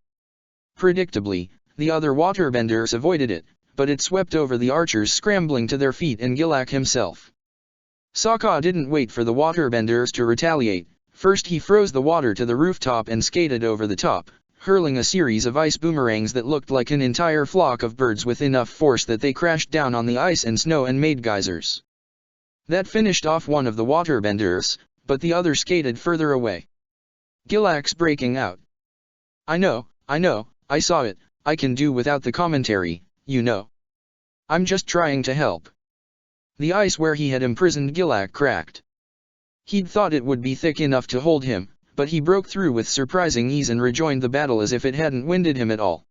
[SPEAKER 1] Predictably, the other waterbenders avoided it, but it swept over the archers scrambling to their feet and Gilak himself. Sokka didn't wait for the waterbenders to retaliate. First he froze the water to the rooftop and skated over the top, hurling a series of ice boomerangs that looked like an entire flock of birds with enough force that they crashed down on the ice and snow and made geysers. That finished off one of the waterbenders, but the other skated further away. Gilak's breaking out. I know, I saw it, I can do without the commentary, you know. I'm just trying to help. The ice where he had imprisoned Gilak cracked. He'd thought it would be thick enough to hold him, but he broke through with surprising ease and rejoined the battle as if it hadn't winded him at all.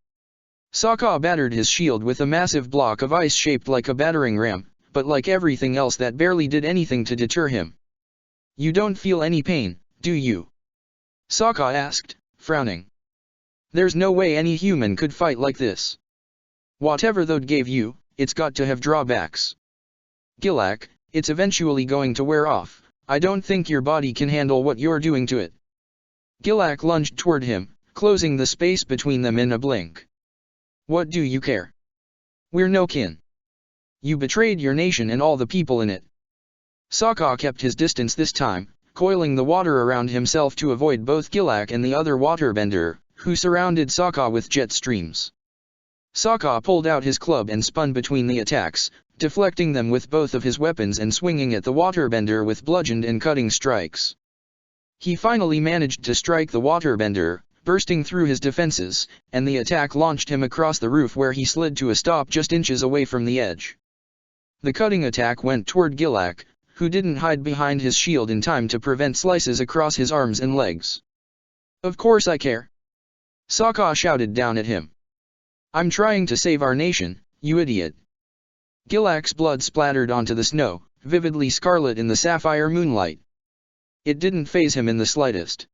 [SPEAKER 1] Sokka battered his shield with a massive block of ice shaped like a battering ram, but like everything else that barely did anything to deter him. You don't feel any pain, do you? Sokka asked, frowning. There's no way any human could fight like this. Whatever they'd gave you, it's got to have drawbacks. Gilak, it's eventually going to wear off. I don't think your body can handle what you're doing to it. Gilak lunged toward him, closing the space between them in a blink. What do you care? We're no kin. You betrayed your nation and all the people in it. Sokka kept his distance this time, coiling the water around himself to avoid both Gilak and the other waterbender, who surrounded Sokka with jet streams. Sokka pulled out his club and spun between the attacks, deflecting them with both of his weapons and swinging at the waterbender with bludgeoned and cutting strikes. He finally managed to strike the waterbender, bursting through his defenses, and the attack launched him across the roof where he slid to a stop just inches away from the edge. The cutting attack went toward Gilak, who didn't hide behind his shield in time to prevent slices across his arms and legs. Of course I care. Sokka shouted down at him. I'm trying to save our nation, you idiot. Gilak's blood splattered onto the snow, vividly scarlet in the sapphire moonlight. It didn't faze him in the slightest.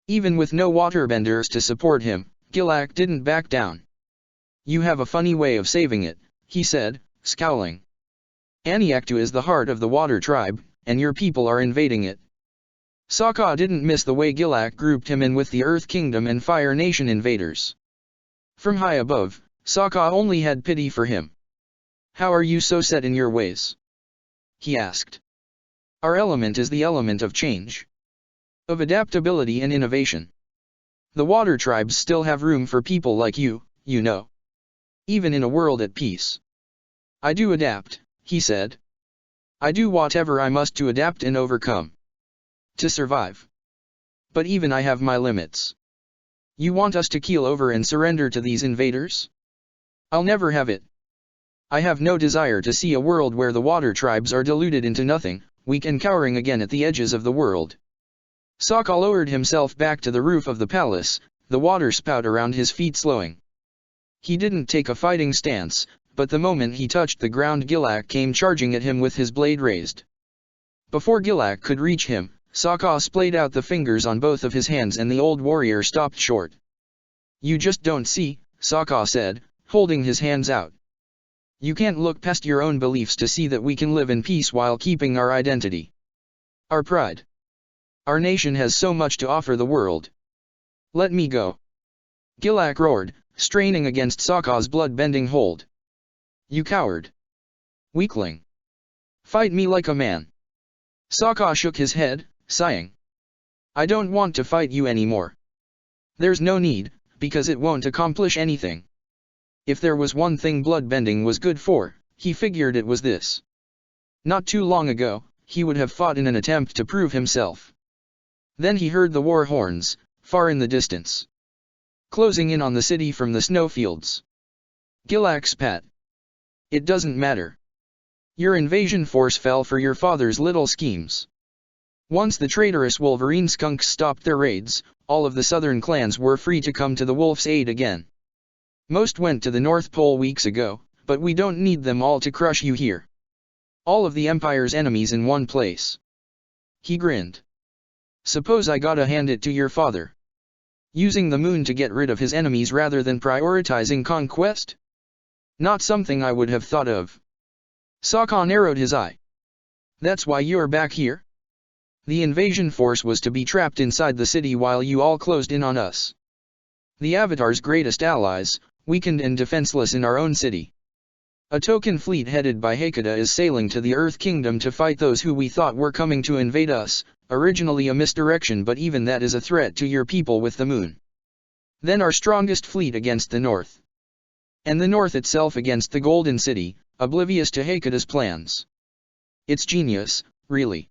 [SPEAKER 1] Even with no waterbenders to support him, Gilak didn't back down. You have a funny way of saving it, he said, scowling. Aniaktu is the heart of the water tribe, and your people are invading it. Sokka didn't miss the way Gilak grouped him in with the Earth Kingdom and Fire Nation invaders. From high above, Sokka only had pity for him. How are you so set in your ways? He asked. Our element is the element of change. Of adaptability and innovation. The water tribes still have room for people like you, you know. Even in a world at peace. I do adapt, he said. I do whatever I must to adapt and overcome. To survive. But even I have my limits. You want us to keel over and surrender to these invaders? I'll never have it. I have no desire to see a world where the water tribes are diluted into nothing, weak and cowering again at the edges of the world. Sokka lowered himself back to the roof of the palace, the water spout around his feet slowing. He didn't take a fighting stance, but the moment he touched the ground Gilak came charging at him with his blade raised. Before Gilak could reach him, Sokka splayed out the fingers on both of his hands and the old warrior stopped short. You just don't see, Sokka said, holding his hands out. You can't look past your own beliefs to see that we can live in peace while keeping our identity. Our pride. Our nation has so much to offer the world. Let me go. Gilak roared, straining against Sokka's blood-bending hold. You coward. Weakling. Fight me like a man. Sokka shook his head, sighing. I don't want to fight you anymore. There's no need, because it won't accomplish anything. If there was one thing bloodbending was good for, he figured it was this. Not too long ago, he would have fought in an attempt to prove himself. Then he heard the war horns, far in the distance, closing in on the city from the snowfields. Gilak spat. It doesn't matter. Your invasion force fell for your father's little schemes. Once the traitorous Wolverine skunks stopped their raids, all of the southern clans were free to come to the Wolf's aid again. Most went to the North Pole weeks ago, but we don't need them all to crush you here. All of the Empire's enemies in one place. He grinned. Suppose I gotta hand it to your father. Using the moon to get rid of his enemies rather than prioritizing conquest? Not something I would have thought of. Sokka narrowed his eye. That's why you're back here? The invasion force was to be trapped inside the city while you all closed in on us. The Avatar's greatest allies, weakened and defenseless in our own city. A token fleet headed by Hakata is sailing to the Earth Kingdom to fight those who we thought were coming to invade us, originally a misdirection, but even that is a threat to your people with the moon. Then our strongest fleet against the North. And the North itself against the Golden City, oblivious to Hakata's plans. It's genius, really.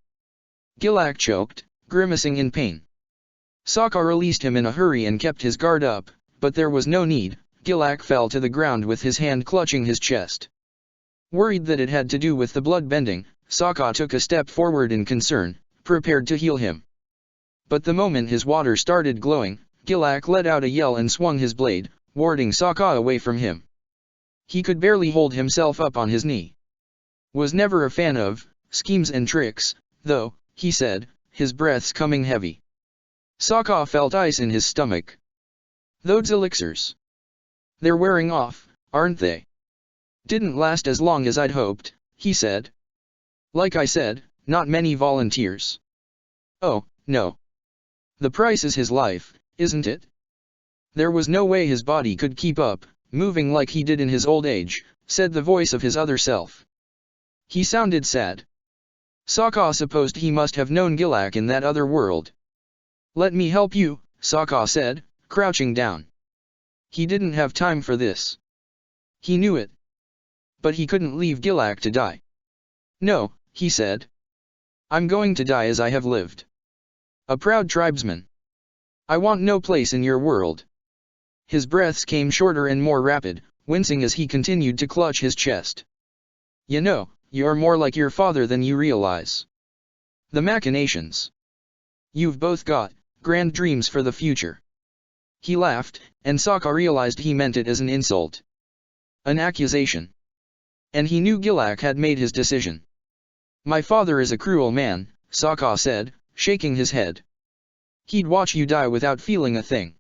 [SPEAKER 1] Gilak choked, grimacing in pain. Sokka released him in a hurry and kept his guard up, but there was no need. Gilak fell to the ground with his hand clutching his chest. Worried that it had to do with the blood bending, Sokka took a step forward in concern, prepared to heal him. But the moment his water started glowing, Gilak let out a yell and swung his blade, warding Sokka away from him. He could barely hold himself up on his knee. Was never a fan of schemes and tricks, though, he said, his breaths coming heavy. Sokka felt ice in his stomach. Those elixirs. They're wearing off, aren't they? Didn't last as long as I'd hoped, he said. Like I said, not many volunteers. Oh, no. The price is his life, isn't it? There was no way his body could keep up, moving like he did in his old age, said the voice of his other self. He sounded sad. Sokka supposed he must have known Gilak in that other world. Let me help you, Sokka said, crouching down. He didn't have time for this. He knew it. But he couldn't leave Gilak to die. No, he said. I'm going to die as I have lived. A proud tribesman. I want no place in your world. His breaths came shorter and more rapid, wincing as he continued to clutch his chest. You know, you're more like your father than you realize. The machinations. You've both got grand dreams for the future. He laughed, and Sokka realized he meant it as an insult. An accusation. And he knew Gilak had made his decision. My father is a cruel man, Sokka said, shaking his head. He'd watch you die without feeling a thing.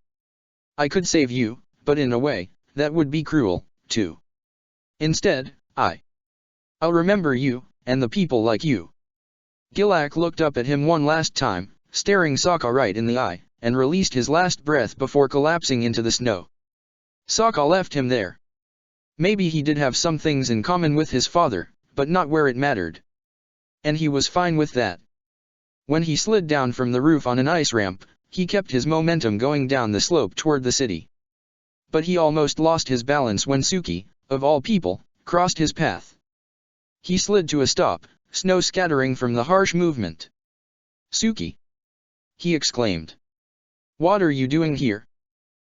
[SPEAKER 1] I could save you, but in a way, that would be cruel, too. Instead, I'll remember you, and the people like you. Gilak looked up at him one last time, staring Sokka right in the eye, and released his last breath before collapsing into the snow. Sokka left him there. Maybe he did have some things in common with his father, but not where it mattered. And he was fine with that. When he slid down from the roof on an ice ramp, he kept his momentum going down the slope toward the city. But he almost lost his balance when Suki, of all people, crossed his path. He slid to a stop, snow scattering from the harsh movement. Suki! He exclaimed. What are you doing here?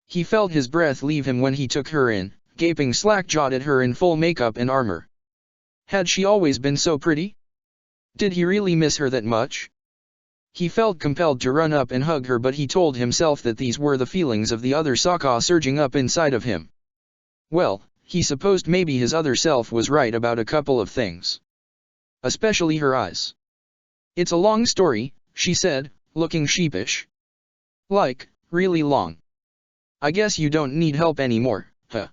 [SPEAKER 1] He felt his breath leave him when he took her in, gaping slack-jawed at her in full makeup and armor. Had she always been so pretty? Did he really miss her that much? He felt compelled to run up and hug her, but he told himself that these were the feelings of the other Sokka surging up inside of him. Well, he supposed maybe his other self was right about a couple of things. Especially her eyes. It's a long story, she said, looking sheepish. Like, really long. I guess you don't need help anymore, huh?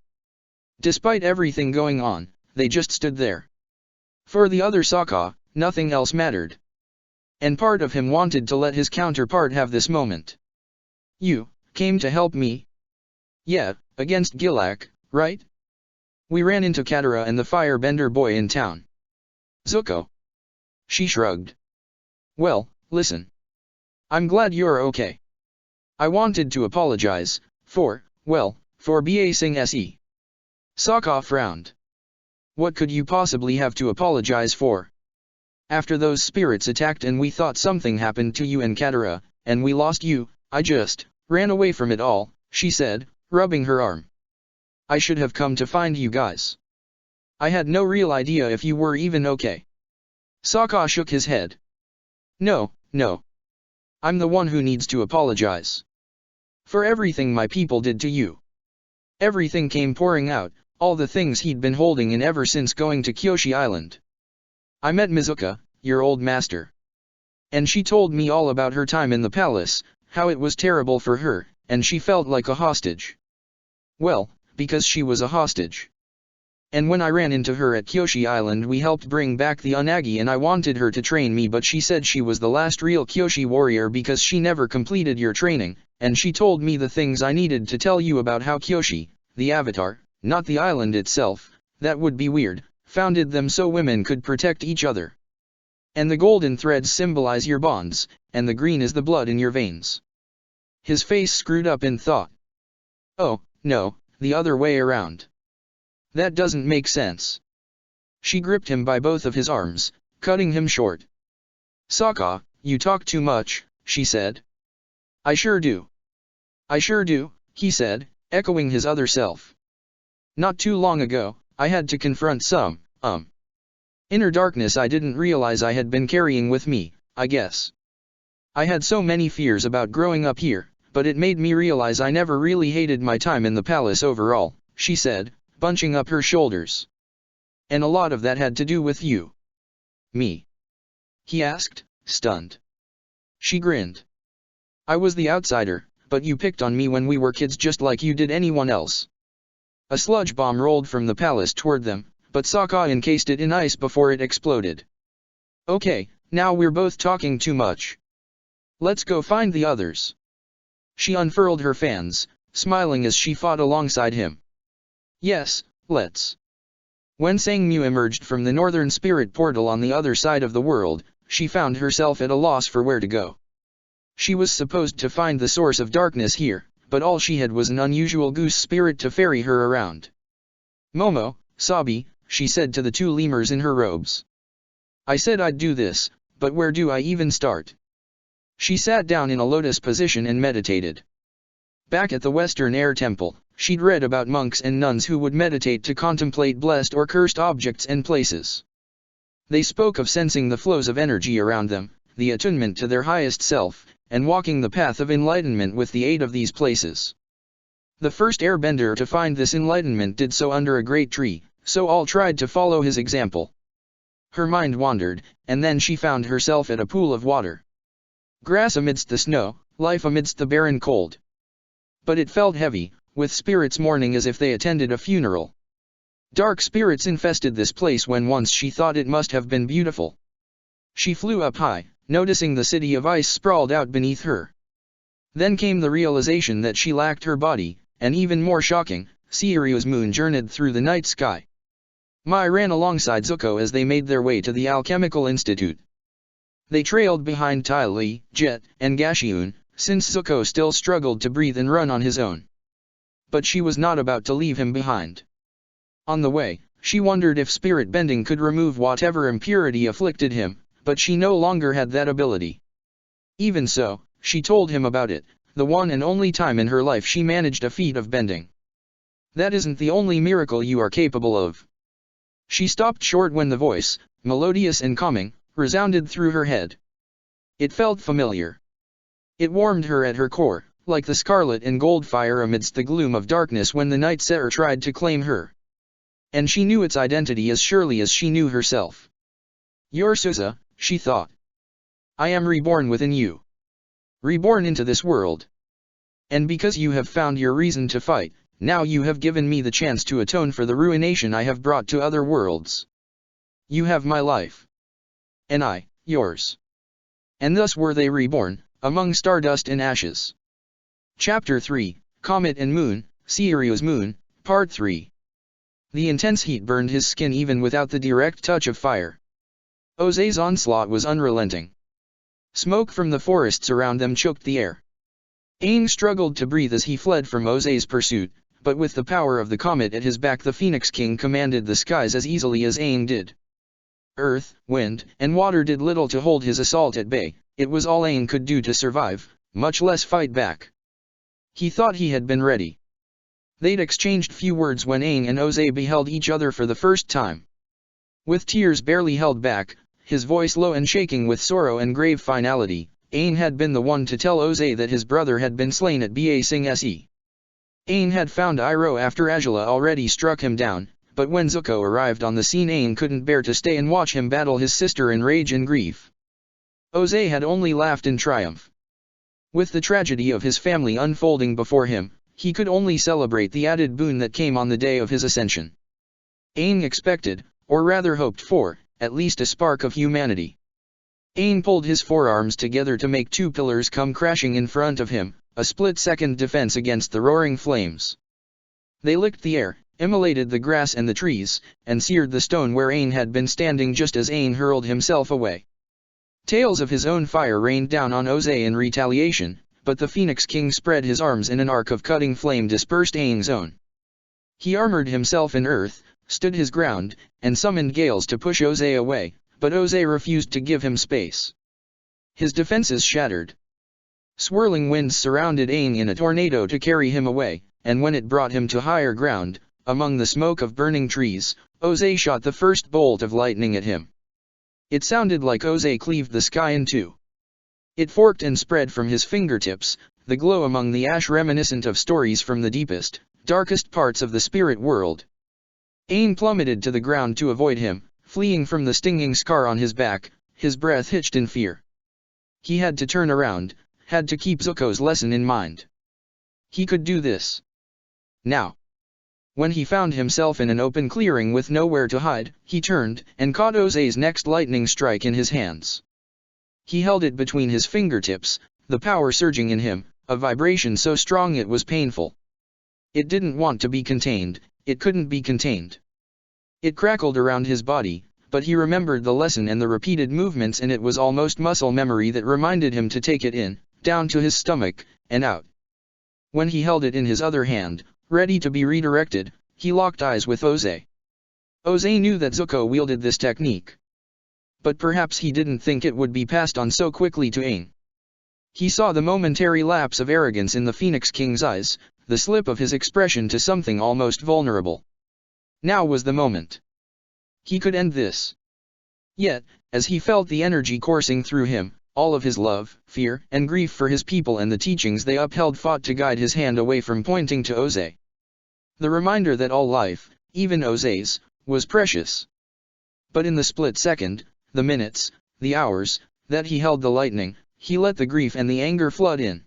[SPEAKER 1] Despite everything going on, they just stood there. For the other Sokka, nothing else mattered. And part of him wanted to let his counterpart have this moment. You came to help me? Yeah, against Gilak, right? We ran into Katara and the firebender boy in town. Zuko. She shrugged. Well, listen. I'm glad you're okay. I wanted to apologize, for basing se. Sokka frowned. What could you possibly have to apologize for? After those spirits attacked and we thought something happened to you and Katara, and we lost you, I just ran away from it all, she said, rubbing her arm. I should have come to find you guys. I had no real idea if you were even okay. Sokka shook his head. No, no. I'm the one who needs to apologize. For everything my people did to you. Everything came pouring out, all the things he'd been holding in ever since going to Kyoshi Island. I met Mizuka, your old master. And she told me all about her time in the palace, how it was terrible for her, and she felt like a hostage. Well, because she was a hostage. And when I ran into her at Kyoshi Island we helped bring back the Unagi and I wanted her to train me but she said she was the last real Kyoshi warrior because she never completed your training, and she told me the things I needed to tell you about how Kyoshi, the avatar, not the island itself, that would be weird, founded them so women could protect each other. And the golden threads symbolize your bonds, and the green is the blood in your veins. His face screwed up in thought. Oh, no, the other way around. That doesn't make sense. She gripped him by both of his arms, cutting him short. Sokka, you talk too much, she said. I sure do. I sure do, he said, echoing his other self. Not too long ago, I had to confront some, inner darkness I didn't realize I had been carrying with me, I guess. I had so many fears about growing up here, but it made me realize I never really hated my time in the palace overall, she said, bunching up her shoulders. And a lot of that had to do with you. Me? He asked, stunned. She grinned. I was the outsider, but you picked on me when we were kids just like you did anyone else. A sludge bomb rolled from the palace toward them, but Sokka encased it in ice before it exploded. Okay, now we're both talking too much. Let's go find the others. She unfurled her fans, smiling as she fought alongside him. Yes, let's. When Sangmu emerged from the northern spirit portal on the other side of the world, she found herself at a loss for where to go. She was supposed to find the source of darkness here, but all she had was an unusual goose spirit to ferry her around. Momo, Sabi, she said to the two lemurs in her robes. I said I'd do this, but where do I even start? She sat down in a lotus position and meditated. Back at the Western Air Temple, she'd read about monks and nuns who would meditate to contemplate blessed or cursed objects and places. They spoke of sensing the flows of energy around them, the attunement to their highest self, and walking the path of enlightenment with the aid of these places. The first airbender to find this enlightenment did so under a great tree, so all tried to follow his example. Her mind wandered, and then she found herself at a pool of water. Grass amidst the snow, life amidst the barren cold. But it felt heavy, with spirits mourning as if they attended a funeral. Dark spirits infested this place when once she thought it must have been beautiful. She flew up high, noticing the city of ice sprawled out beneath her. Then came the realization that she lacked her body, and even more shocking, Seirio's moon journeyed through the night sky. Mai ran alongside Zuko as they made their way to the Alchemical Institute. They trailed behind Ty Lee, Jet, and Gashiun, since Zuko still struggled to breathe and run on his own. But she was not about to leave him behind. On the way, she wondered if spirit bending could remove whatever impurity afflicted him, but she no longer had that ability. Even so, she told him about it, the one and only time in her life she managed a feat of bending. That isn't the only miracle you are capable of. She stopped short when the voice, melodious and calming, resounded through her head. It felt familiar. It warmed her at her core, like the scarlet and gold fire amidst the gloom of darkness when the Night Seer tried to claim her. And she knew its identity as surely as she knew herself. You're Suza, she thought. I am reborn within you. Reborn into this world. And because you have found your reason to fight, now you have given me the chance to atone for the ruination I have brought to other worlds. You have my life. And I, yours. And thus were they reborn, among stardust and ashes. Chapter 3, Comet and Moon, Seirio's Moon, Part 3. The intense heat burned his skin even without the direct touch of fire. Ose's onslaught was unrelenting. Smoke from the forests around them choked the air. Aang struggled to breathe as he fled from Ose's pursuit, but with the power of the comet at his back the Phoenix King commanded the skies as easily as Aang did. earth, wind, and water did little to hold his assault at bay. It was all Aang could do to survive, much less fight back. He thought he had been ready. They'd exchanged few words when Aang and Ozai beheld each other for the first time. With tears barely held back, his voice low and shaking with sorrow and grave finality, Aang had been the one to tell Ozai that his brother had been slain at Ba Sing Se. Aang had found Iroh after Azula already struck him down, but when Zuko arrived on the scene Aang couldn't bear to stay and watch him battle his sister in rage and grief. Ozai had only laughed in triumph. With the tragedy of his family unfolding before him, he could only celebrate the added boon that came on the day of his ascension. Aang expected, or rather hoped for, at least a spark of humanity. Aang pulled his forearms together to make two pillars come crashing in front of him, a split-second defense against the roaring flames. They licked the air, immolated the grass and the trees, and seared the stone where Aang had been standing just as Aang hurled himself away. Tails of his own fire rained down on Ozai in retaliation, but the Phoenix King spread his arms in an arc of cutting flame dispersed Aang's own. He armored himself in earth, stood his ground, and summoned gales to push Ozai away, but Ozai refused to give him space. His defenses shattered. Swirling winds surrounded Aang in a tornado to carry him away, and when it brought him to higher ground, among the smoke of burning trees, Ozai shot the first bolt of lightning at him. It sounded like Ozai cleaved the sky in two. It forked and spread from his fingertips, the glow among the ash reminiscent of stories from the deepest, darkest parts of the spirit world. Aang plummeted to the ground to avoid him, fleeing from the stinging scar on his back, his breath hitched in fear. He had to turn around, had to keep Zuko's lesson in mind. He could do this. Now. When he found himself in an open clearing with nowhere to hide, he turned and caught Ozai's next lightning strike in his hands. He held it between his fingertips, the power surging in him, a vibration so strong it was painful. It didn't want to be contained, it couldn't be contained. It crackled around his body, but he remembered the lesson and the repeated movements, and it was almost muscle memory that reminded him to take it in, down to his stomach, and out. When he held it in his other hand, ready to be redirected, he locked eyes with Ozai. Ozai knew that Zuko wielded this technique. But perhaps he didn't think it would be passed on so quickly to Aang. He saw the momentary lapse of arrogance in the Phoenix King's eyes, the slip of his expression to something almost vulnerable. Now was the moment. He could end this. Yet, as he felt the energy coursing through him, all of his love, fear, and grief for his people and the teachings they upheld fought to guide his hand away from pointing to Ozai. The reminder that all life, even Ozai's, was precious. But in the split second, the minutes, the hours, that he held the lightning, he let the grief and the anger flood in.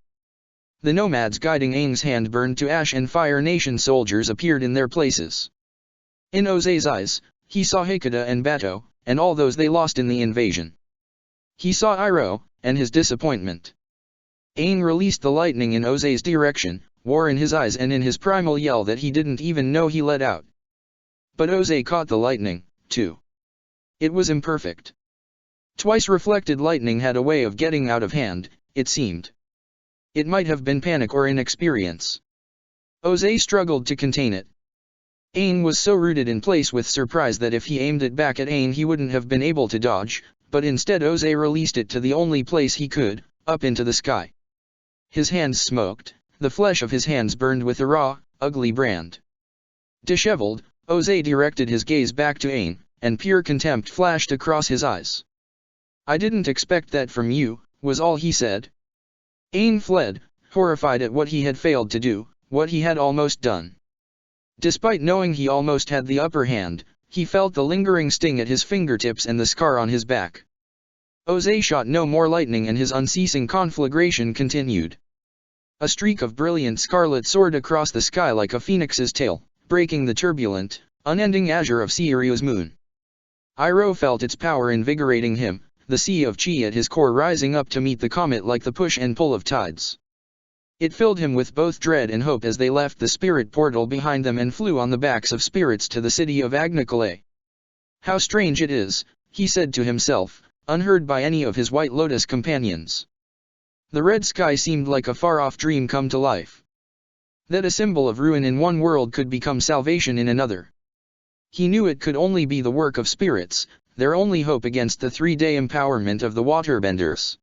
[SPEAKER 1] The nomads guiding Aang's hand burned to ash, and Fire Nation soldiers appeared in their places. In Ozai's eyes, he saw Hakata and Bato, and all those they lost in the invasion. He saw Iroh, and his disappointment. Aang released the lightning in Ozai's direction, war in his eyes and in his primal yell that he didn't even know he let out. But Ozai caught the lightning, too. It was imperfect. Twice reflected lightning had a way of getting out of hand, it seemed. It might have been panic or inexperience. Ozai struggled to contain it. Aang was so rooted in place with surprise that if he aimed it back at Aang he wouldn't have been able to dodge, but instead Ozai released it to the only place he could, up into the sky. His hands smoked, the flesh of his hands burned with a raw, ugly brand. Disheveled, Ozai directed his gaze back to Aang, and pure contempt flashed across his eyes. "I didn't expect that from you," was all he said. Aang fled, horrified at what he had failed to do, what he had almost done. Despite knowing he almost had the upper hand, he felt the lingering sting at his fingertips and the scar on his back. Ozai shot no more lightning and his unceasing conflagration continued. A streak of brilliant scarlet soared across the sky like a phoenix's tail, breaking the turbulent, unending azure of Sirius moon. Iroh felt its power invigorating him, the sea of chi at his core rising up to meet the comet like the push and pull of tides. It filled him with both dread and hope as they left the spirit portal behind them and flew on the backs of spirits to the city of Agnikale. "How strange it is," he said to himself, unheard by any of his White Lotus companions. The red sky seemed like a far-off dream come to life. That a symbol of ruin in one world could become salvation in another. He knew it could only be the work of spirits, their only hope against the 3-day empowerment of the waterbenders.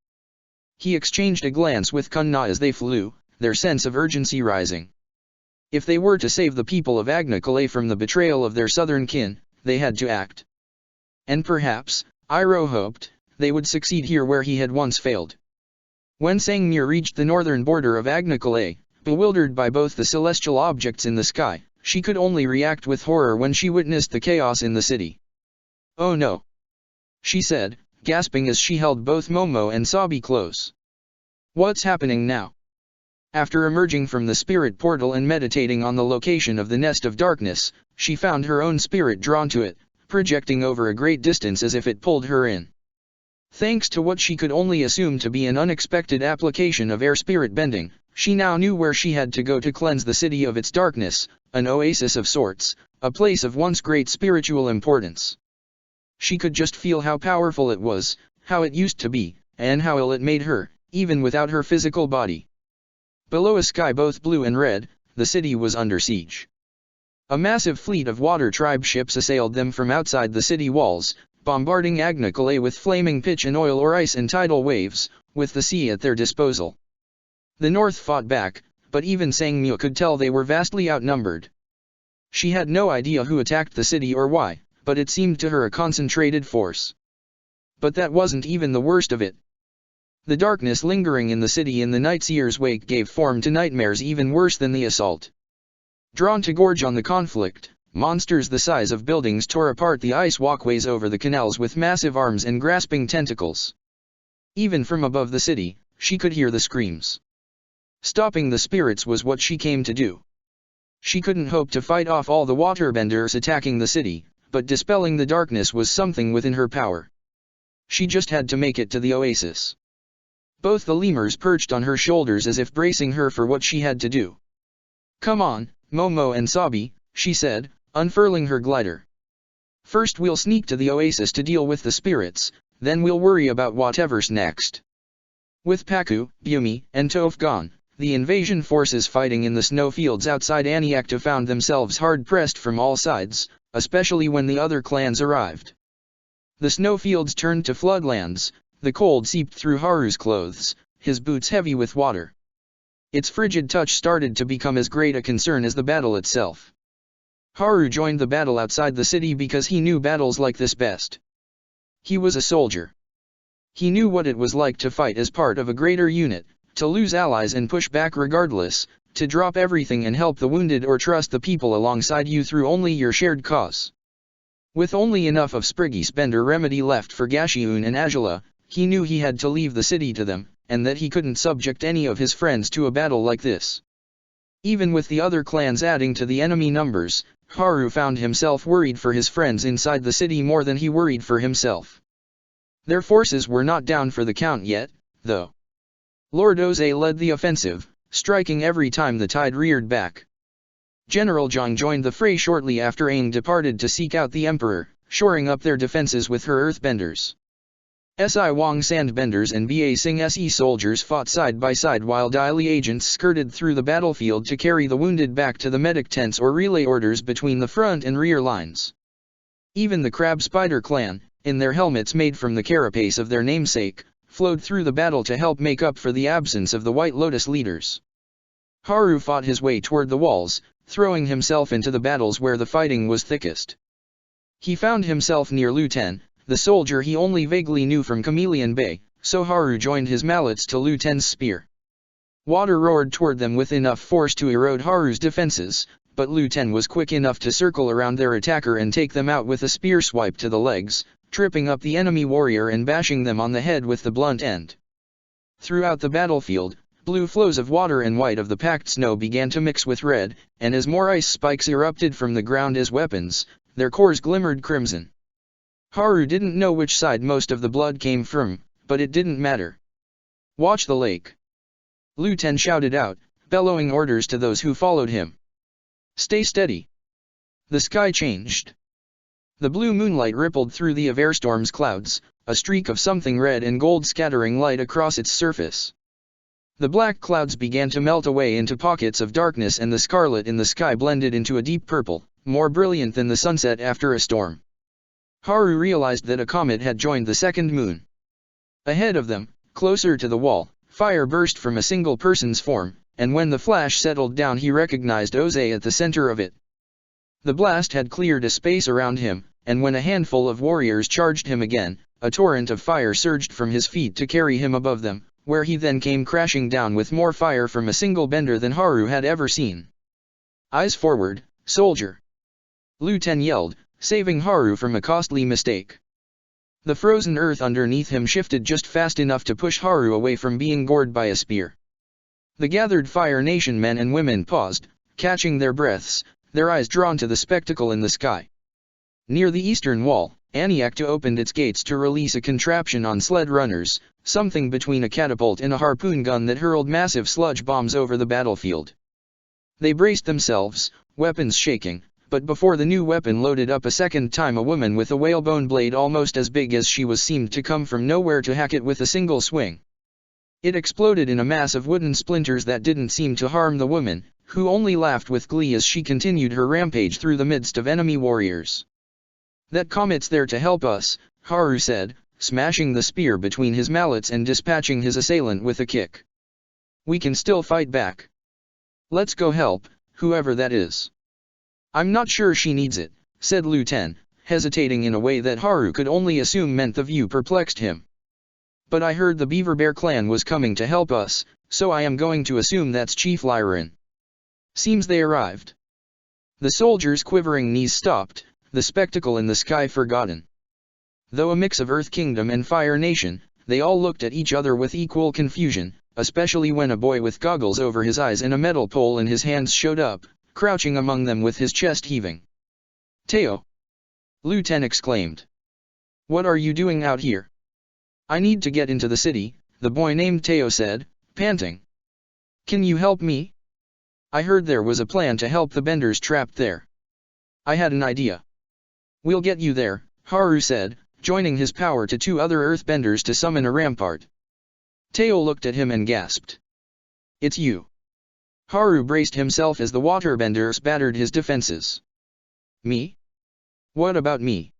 [SPEAKER 1] He exchanged a glance with Kunna as they flew, their sense of urgency rising. If they were to save the people of Agnicolae from the betrayal of their southern kin, they had to act. And perhaps, Iroh hoped, they would succeed here where he had once failed. When Sangmir reached the northern border of Agnicolae, bewildered by both the celestial objects in the sky, she could only react with horror when she witnessed the chaos in the city. "Oh no!" she said, gasping as she held both Momo and Sabi close. "What's happening now?" After emerging from the spirit portal and meditating on the location of the Nest of Darkness, she found her own spirit drawn to it, projecting over a great distance as if it pulled her in. Thanks to what she could only assume to be an unexpected application of air spirit bending, she now knew where she had to go to cleanse the city of its darkness, an oasis of sorts, a place of once great spiritual importance. She could just feel how powerful it was, how it used to be, and how ill it made her, even without her physical body. Below a sky both blue and red, the city was under siege. A massive fleet of water tribe ships assailed them from outside the city walls, bombarding Agnicolae with flaming pitch and oil or ice and tidal waves, with the sea at their disposal. The North fought back, but even Sangmyo could tell they were vastly outnumbered. She had no idea who attacked the city or why, but it seemed to her a concentrated force. But that wasn't even the worst of it. The darkness lingering in the city in the Night Seer's wake gave form to nightmares even worse than the assault. Drawn to gorge on the conflict, monsters the size of buildings tore apart the ice walkways over the canals with massive arms and grasping tentacles. Even from above the city, she could hear the screams. Stopping the spirits was what she came to do. She couldn't hope to fight off all the waterbenders attacking the city, but dispelling the darkness was something within her power. She just had to make it to the oasis. Both the lemurs perched on her shoulders as if bracing her for what she had to do. "Come on, Momo and Sabi," she said, unfurling her glider. "First we'll sneak to the oasis to deal with the spirits, then we'll worry about whatever's next." With Pakku, Yumi, and Toph gone, the invasion forces fighting in the snowfields outside Aniakta found themselves hard-pressed from all sides, especially when the other clans arrived. The snowfields turned to floodlands, the cold seeped through Haru's clothes, his boots heavy with water. Its frigid touch started to become as great a concern as the battle itself. Haru joined the battle outside the city because he knew battles like this best. He was a soldier. He knew what it was like to fight as part of a greater unit, to lose allies and push back regardless, to drop everything and help the wounded or trust the people alongside you through only your shared cause. With only enough of Spriggy's Bender remedy left for Gashiun and Azula, he knew he had to leave the city to them, and that he couldn't subject any of his friends to a battle like this. Even with the other clans adding to the enemy numbers, Haru found himself worried for his friends inside the city more than he worried for himself. Their forces were not down for the count yet, though. Lord Ozai led the offensive, striking every time the tide reared back. General Zhang joined the fray shortly after Aang departed to seek out the Emperor, shoring up their defenses with her earthbenders. Si Wang sandbenders and Ba Sing Se soldiers fought side by side while Dai Li agents skirted through the battlefield to carry the wounded back to the medic tents or relay orders between the front and rear lines. Even the Crab Spider clan, in their helmets made from the carapace of their namesake, flowed through the battle to help make up for the absence of the White Lotus leaders. Haru fought his way toward the walls, throwing himself into the battles where the fighting was thickest. He found himself near Lu Ten, the soldier he only vaguely knew from Chameleon Bay, so Haru joined his mallets to Lu Ten's spear. Water roared toward them with enough force to erode Haru's defenses, but Lu Ten was quick enough to circle around their attacker and take them out with a spear swipe to the legs, tripping up the enemy warrior and bashing them on the head with the blunt end. Throughout the battlefield, blue flows of water and white of the packed snow began to mix with red, and as more ice spikes erupted from the ground as weapons, their cores glimmered crimson. Haru didn't know which side most of the blood came from, but it didn't matter. "Watch the lake!" Lu Ten shouted out, bellowing orders to those who followed him. "Stay steady!" The sky changed. The blue moonlight rippled through the Averstorm's clouds, a streak of something red and gold scattering light across its surface. The black clouds began to melt away into pockets of darkness and the scarlet in the sky blended into a deep purple, more brilliant than the sunset after a storm. Haru realized that a comet had joined the second moon. Ahead of them, closer to the wall, fire burst from a single person's form, and when the flash settled down he recognized Oze at the center of it. The blast had cleared a space around him, and when a handful of warriors charged him again, a torrent of fire surged from his feet to carry him above them, where he then came crashing down with more fire from a single bender than Haru had ever seen. "Eyes forward, soldier!" Lu Ten yelled, saving Haru from a costly mistake. The frozen earth underneath him shifted just fast enough to push Haru away from being gored by a spear. The gathered Fire Nation men and women paused, catching their breaths, their eyes drawn to the spectacle in the sky. Near the eastern wall, Aniakta opened its gates to release a contraption on sled runners, something between a catapult and a harpoon gun that hurled massive sludge bombs over the battlefield. They braced themselves, weapons shaking, but before the new weapon loaded up a second time, a woman with a whalebone blade almost as big as she was seemed to come from nowhere to hack it with a single swing. It exploded in a mass of wooden splinters that didn't seem to harm the woman, who only laughed with glee as she continued her rampage through the midst of enemy warriors. "That comet's there to help us," Haru said, smashing the spear between his mallets and dispatching his assailant with a kick. "We can still fight back. Let's go help, whoever that is." "I'm not sure she needs it," said Lu Ten, hesitating in a way that Haru could only assume meant the view perplexed him. "But I heard the Beaver Bear clan was coming to help us, so I am going to assume that's Chief Lyran. Seems they arrived." The soldiers' quivering knees stopped, the spectacle in the sky forgotten. Though a mix of Earth Kingdom and Fire Nation, they all looked at each other with equal confusion, especially when a boy with goggles over his eyes and a metal pole in his hands showed up, crouching among them with his chest heaving. "Teo!" Lu Ten exclaimed. "What are you doing out here?" "I need to get into the city," the boy named Teo said, panting. "Can you help me? I heard there was a plan to help the benders trapped there. I had an idea." "We'll get you there," Haru said, joining his power to two other earthbenders to summon a rampart. Teo looked at him and gasped. "It's you." Haru braced himself as the waterbenders battered his defenses. "Me? What about me?"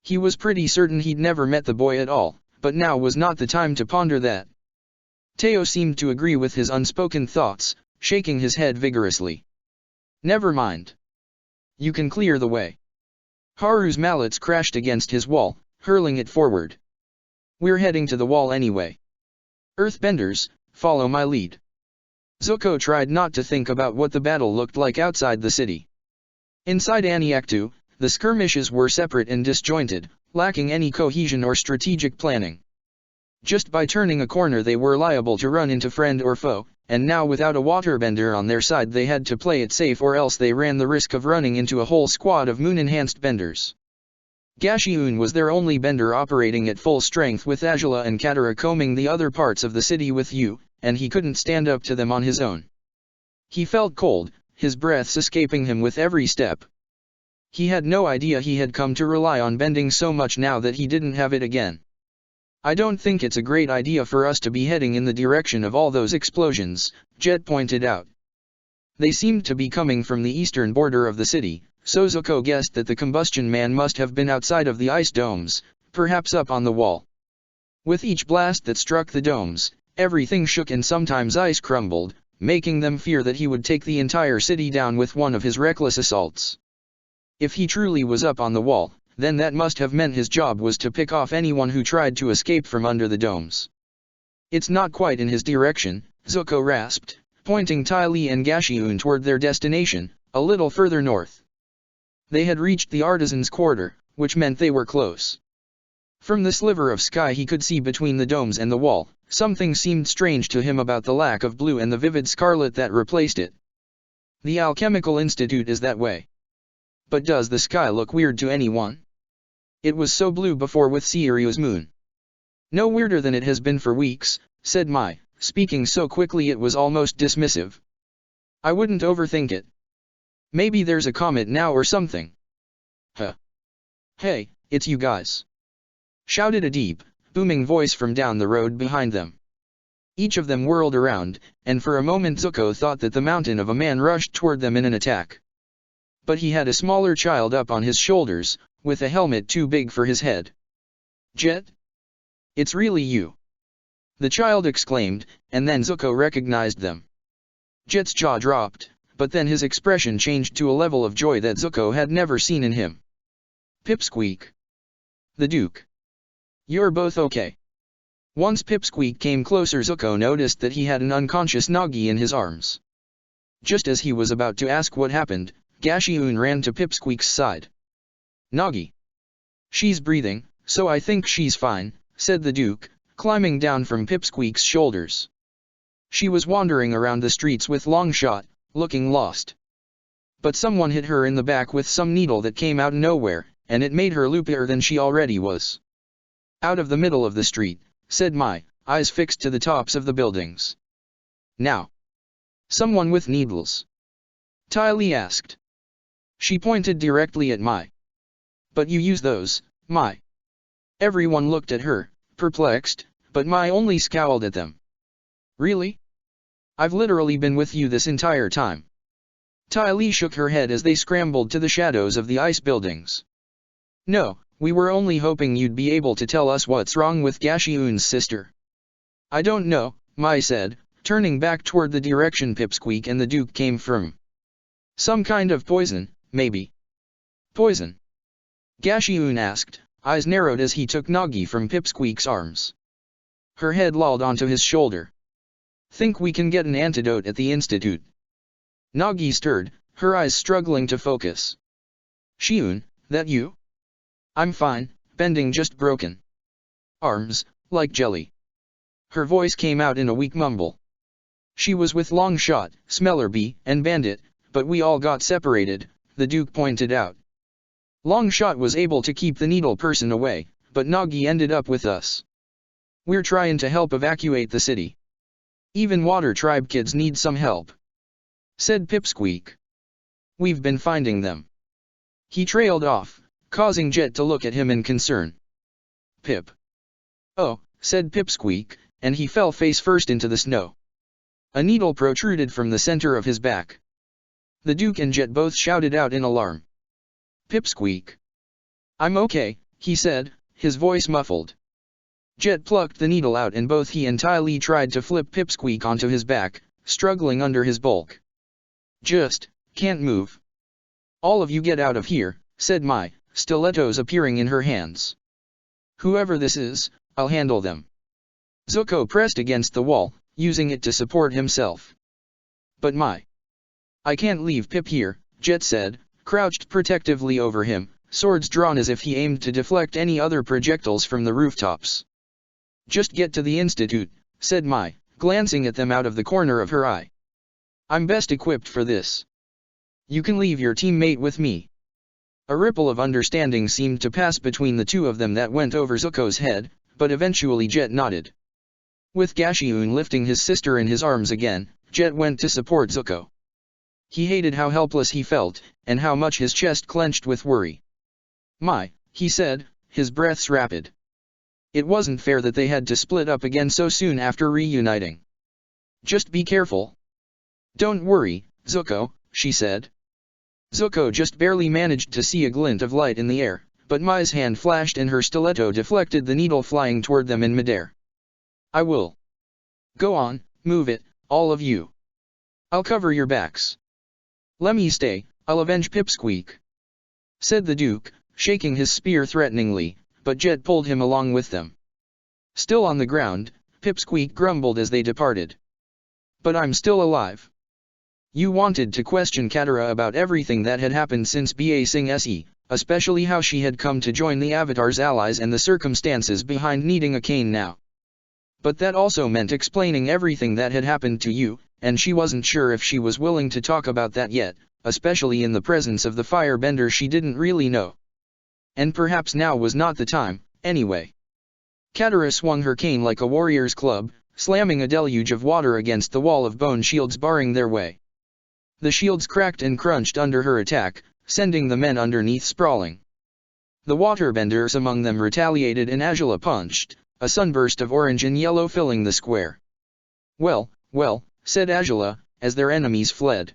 [SPEAKER 1] He was pretty certain he'd never met the boy at all, but now was not the time to ponder that. Teo seemed to agree with his unspoken thoughts, shaking his head vigorously. "Never mind. You can clear the way." Haru's mallets crashed against his wall, hurling it forward. "We're heading to the wall anyway. Earthbenders, follow my lead." Zuko tried not to think about what the battle looked like outside the city. Inside Aniaktu, the skirmishes were separate and disjointed, lacking any cohesion or strategic planning. Just by turning a corner they were liable to run into friend or foe, and now without a waterbender on their side they had to play it safe or else they ran the risk of running into a whole squad of moon-enhanced benders. Gashiun was their only bender operating at full strength with Azula and Katara combing the other parts of the city with Yu, and he couldn't stand up to them on his own. He felt cold, his breaths escaping him with every step. He had no idea he had come to rely on bending so much now that he didn't have it again. "I don't think it's a great idea for us to be heading in the direction of all those explosions," Jet pointed out. They seemed to be coming from the eastern border of the city, so Zuko guessed that the combustion man must have been outside of the ice domes, perhaps up on the wall. With each blast that struck the domes, everything shook and sometimes ice crumbled, making them fear that he would take the entire city down with one of his reckless assaults. If he truly was up on the wall, then that must have meant his job was to pick off anyone who tried to escape from under the domes. "It's not quite in his direction," Zuko rasped, pointing Ty Lee and Gashiun toward their destination, a little further north. They had reached the artisans' quarter, which meant they were close. From the sliver of sky he could see between the domes and the wall, something seemed strange to him about the lack of blue and the vivid scarlet that replaced it. "The Alchemical Institute is that way. But does the sky look weird to anyone? It was so blue before with Siriu's moon." "No weirder than it has been for weeks," said Mai, speaking so quickly it was almost dismissive. "I wouldn't overthink it. Maybe there's a comet now or something." "Huh. Hey, it's you guys!" shouted a deep, booming voice from down the road behind them. Each of them whirled around, and for a moment Zuko thought that the mountain of a man rushed toward them in an attack. But he had a smaller child up on his shoulders, with a helmet too big for his head. "Jet? It's really you!" the child exclaimed, and then Zuko recognized them. Jet's jaw dropped, but then his expression changed to a level of joy that Zuko had never seen in him. "Pipsqueak. The Duke. You're both okay?" Once Pipsqueak came closer, Zuko noticed that he had an unconscious Nagi in his arms. Just as he was about to ask what happened, Gashiun ran to Pipsqueak's side. "Nagi. She's breathing, so I think she's fine," said the Duke, climbing down from Pipsqueak's shoulders. She was wandering around the streets with Longshot, looking lost. But someone hit her in the back with some needle that came out nowhere, and it made her loopier than she already was. "Out of the middle of the street," said Mai, eyes fixed to the tops of the buildings. "Now. Someone with needles?" Ty Lee asked. She pointed directly at Mai. "But you use those, Mai." Everyone looked at her, perplexed, but Mai only scowled at them. "Really? I've literally been with you this entire time." Ty Lee shook her head as they scrambled to the shadows of the ice buildings. "No, we were only hoping you'd be able to tell us what's wrong with Gashiun's sister." "I don't know," Mai said, turning back toward the direction Pipsqueak and the Duke came from. "Some kind of poison, maybe." "Poison?" Gashiun asked, eyes narrowed as he took Nagi from Pipsqueak's arms. Her head lolled onto his shoulder. "Think we can get an antidote at the Institute?" Nagi stirred, her eyes struggling to focus. "Shiun, that you?" "I'm fine, bending just broken. Arms, like jelly." Her voice came out in a weak mumble. "She was with Longshot, Smellerbee, and Bandit, but we all got separated," the Duke pointed out. "Longshot was able to keep the needle person away, but Nagi ended up with us. We're trying to help evacuate the city. Even Water Tribe kids need some help," said Pipsqueak. "We've been finding them." He trailed off, causing Jet to look at him in concern. "Pip." "Oh," said Pipsqueak, and he fell face first into the snow. A needle protruded from the center of his back. The Duke and Jet both shouted out in alarm. "Pipsqueak." "I'm okay," he said, his voice muffled. Jet plucked the needle out and both he and Ty Lee tried to flip Pipsqueak onto his back, struggling under his bulk. "Just can't move." "All of you get out of here," said Mai, stilettos appearing in her hands. "Whoever this is, I'll handle them." Zuko pressed against the wall, using it to support himself. "But Mai." "I can't leave Pip here," Jet said, crouched protectively over him, swords drawn as if he aimed to deflect any other projectiles from the rooftops. "Just get to the Institute," said Mai, glancing at them out of the corner of her eye. "I'm best equipped for this. You can leave your teammate with me." A ripple of understanding seemed to pass between the two of them that went over Zuko's head, but eventually Jet nodded. With Gashiun lifting his sister in his arms again, Jet went to support Zuko. He hated how helpless he felt, and how much his chest clenched with worry. "Mai," he said, his breaths rapid. It wasn't fair that they had to split up again so soon after reuniting. "Just be careful." "Don't worry, Zuko," she said. Zuko just barely managed to see a glint of light in the air, but Mai's hand flashed and her stiletto deflected the needle flying toward them in midair. "I will." "Go on, move it, all of you. I'll cover your backs." "Let me stay, I'll avenge Pipsqueak," said the Duke, shaking his spear threateningly, but Jet pulled him along with them. Still on the ground, Pipsqueak grumbled as they departed. "But I'm still alive." You wanted to question Katara about everything that had happened since Ba Sing Se, especially how she had come to join the Avatar's allies and the circumstances behind needing a cane now. But that also meant explaining everything that had happened to you, and she wasn't sure if she was willing to talk about that yet, especially in the presence of the firebender she didn't really know. And perhaps now was not the time, anyway. Katara swung her cane like a warrior's club, slamming a deluge of water against the wall of bone shields barring their way. The shields cracked and crunched under her attack, sending the men underneath sprawling. The waterbenders among them retaliated and Azula punched, a sunburst of orange and yellow filling the square. Well, said Azula, as their enemies fled.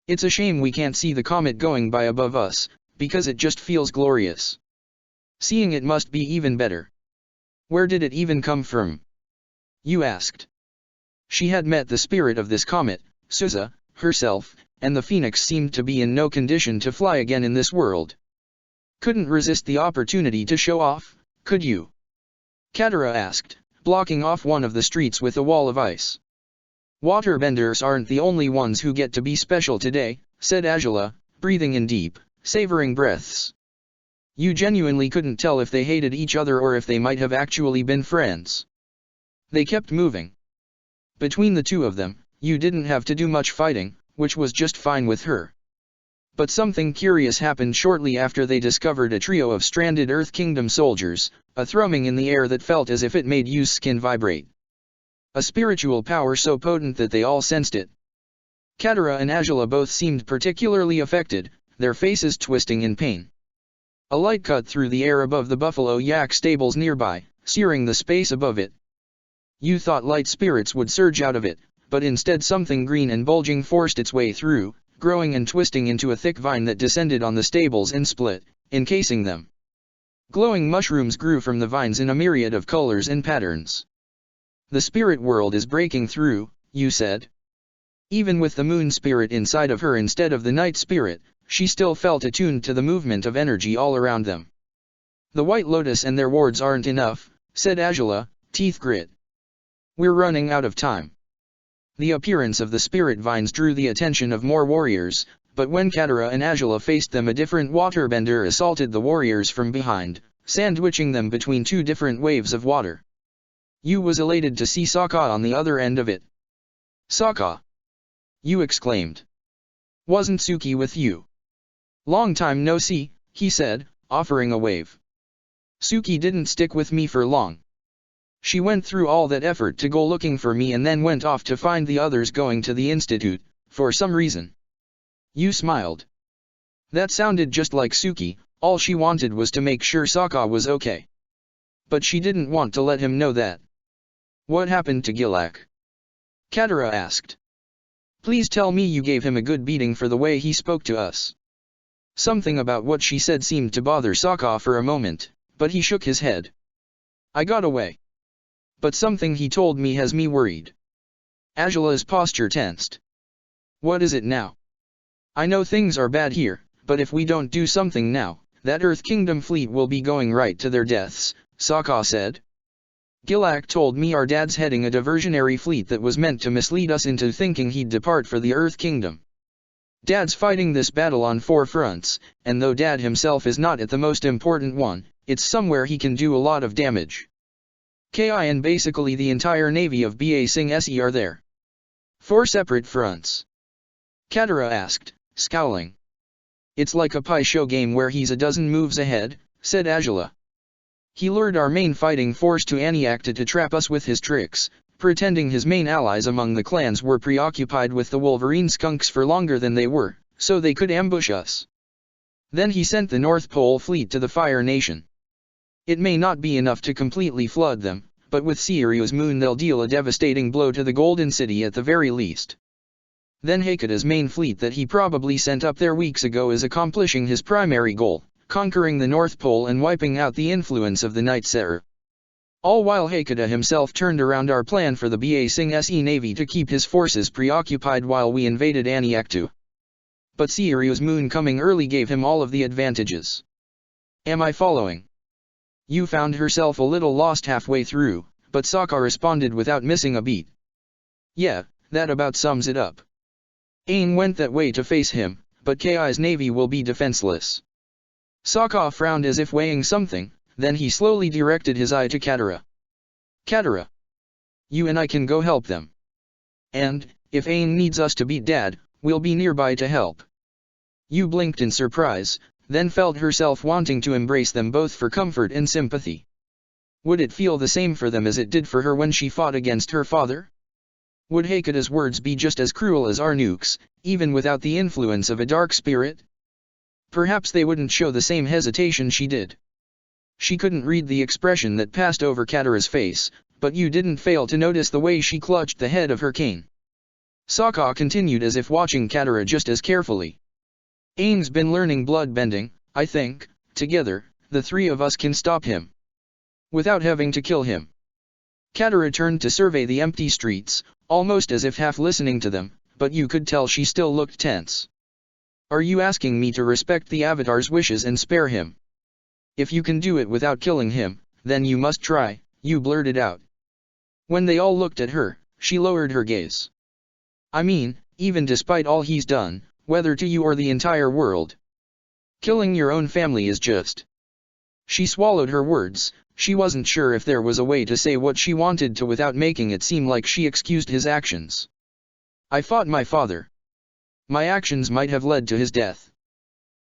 [SPEAKER 1] "It's a shame we can't see the comet going by above us," because it just feels glorious. Seeing it must be even better. Where did it even come from? You asked. She had met the spirit of this comet, Suza, herself, and the phoenix seemed to be in no condition to fly again in this world. Couldn't resist the opportunity to show off, could you? Katara asked, blocking off one of the streets with a wall of ice. Waterbenders aren't the only ones who get to be special today, said Azula, breathing in deep, savoring breaths. You genuinely couldn't tell if they hated each other or if they might have actually been friends. They kept moving. Between the two of them, you didn't have to do much fighting, which was just fine with her. But something curious happened shortly after they discovered a trio of stranded Earth Kingdom soldiers, a thrumming in the air that felt as if it made Yu's skin vibrate. A spiritual power so potent that they all sensed it. Katara and Azula both seemed particularly affected, their faces twisting in pain. A light cut through the air above the buffalo yak stables nearby, searing the space above it. You thought light spirits would surge out of it, but instead something green and bulging forced its way through, growing and twisting into a thick vine that descended on the stables and split, encasing them. Glowing mushrooms grew from the vines in a myriad of colors and patterns. The spirit world is breaking through, you said. Even with the moon spirit inside of her instead of the night spirit, she still felt attuned to the movement of energy all around them. The White Lotus and their wards aren't enough, said Azula, teeth grit. We're running out of time. The appearance of the spirit vines drew the attention of more warriors, but when Katara and Azula faced them, a different waterbender assaulted the warriors from behind, sandwiching them between two different waves of water. Yu was elated to see Sokka on the other end of it. Sokka! Yu exclaimed. Wasn't Suki with you? Long time no see, he said, offering a wave. Suki didn't stick with me for long. She went through all that effort to go looking for me and then went off to find the others going to the institute, for some reason. Yu smiled. That sounded just like Suki, all she wanted was to make sure Sokka was okay. But she didn't want to let him know that. What happened to Gilak? Katara asked. Please tell me you gave him a good beating for the way he spoke to us. Something about what she said seemed to bother Sokka for a moment, but he shook his head. I got away. But something he told me has me worried. Azula's posture tensed. What is it now? I know things are bad here, but if we don't do something now, that Earth Kingdom fleet will be going right to their deaths, Sokka said. Gilak told me our dad's heading a diversionary fleet that was meant to mislead us into thinking he'd depart for the Earth Kingdom. Dad's fighting this battle on 4 fronts, and though Dad himself is not at the most important one, it's somewhere he can do a lot of damage. Ki and basically the entire navy of Ba Sing Se are there. 4 separate fronts? Katara asked, scowling. It's like a pie show game where he's a dozen moves ahead, said Azula. He lured our main fighting force to Aniakta to trap us with his tricks, pretending his main allies among the clans were preoccupied with the Wolverine skunks for longer than they were, so they could ambush us. Then he sent the North Pole fleet to the Fire Nation. It may not be enough to completely flood them, but with Sirius Moon they'll deal a devastating blow to the Golden City at the very least. Then Hakuda's main fleet that he probably sent up there weeks ago is accomplishing his primary goal, conquering the North Pole and wiping out the influence of the Night Serer. All while Hakuda himself turned around our plan for the Ba Sing Se Navy to keep his forces preoccupied while we invaded Aniakta. But Sirius Moon coming early gave him all of the advantages. Am I following? Yu found herself a little lost halfway through, but Sokka responded without missing a beat. Yeah, that about sums it up. Aang went that way to face him, but Ki's navy will be defenseless. Sokka frowned as if weighing something, then he slowly directed his eye to Katara. Katara. You and I can go help them. And, if Aang needs us to beat Dad, we'll be nearby to help. Yu blinked in surprise, then felt herself wanting to embrace them both for comfort and sympathy. Would it feel the same for them as it did for her when she fought against her father? Would Hakuda's words be just as cruel as Arnuk's, even without the influence of a dark spirit? Perhaps they wouldn't show the same hesitation she did. She couldn't read the expression that passed over Katara's face, but Yu didn't fail to notice the way she clutched the head of her cane. Sokka continued as if watching Katara just as carefully. Aang's been learning bloodbending, I think, together, the three of us can stop him. Without having to kill him. Katara turned to survey the empty streets, almost as if half listening to them, but you could tell she still looked tense. Are you asking me to respect the Avatar's wishes and spare him? If you can do it without killing him, then you must try, you blurted out. When they all looked at her, she lowered her gaze. I mean, even despite all he's done, whether to you or the entire world. Killing your own family is just. She swallowed her words. She wasn't sure if there was a way to say what she wanted to without making it seem like she excused his actions. I fought my father. My actions might have led to his death.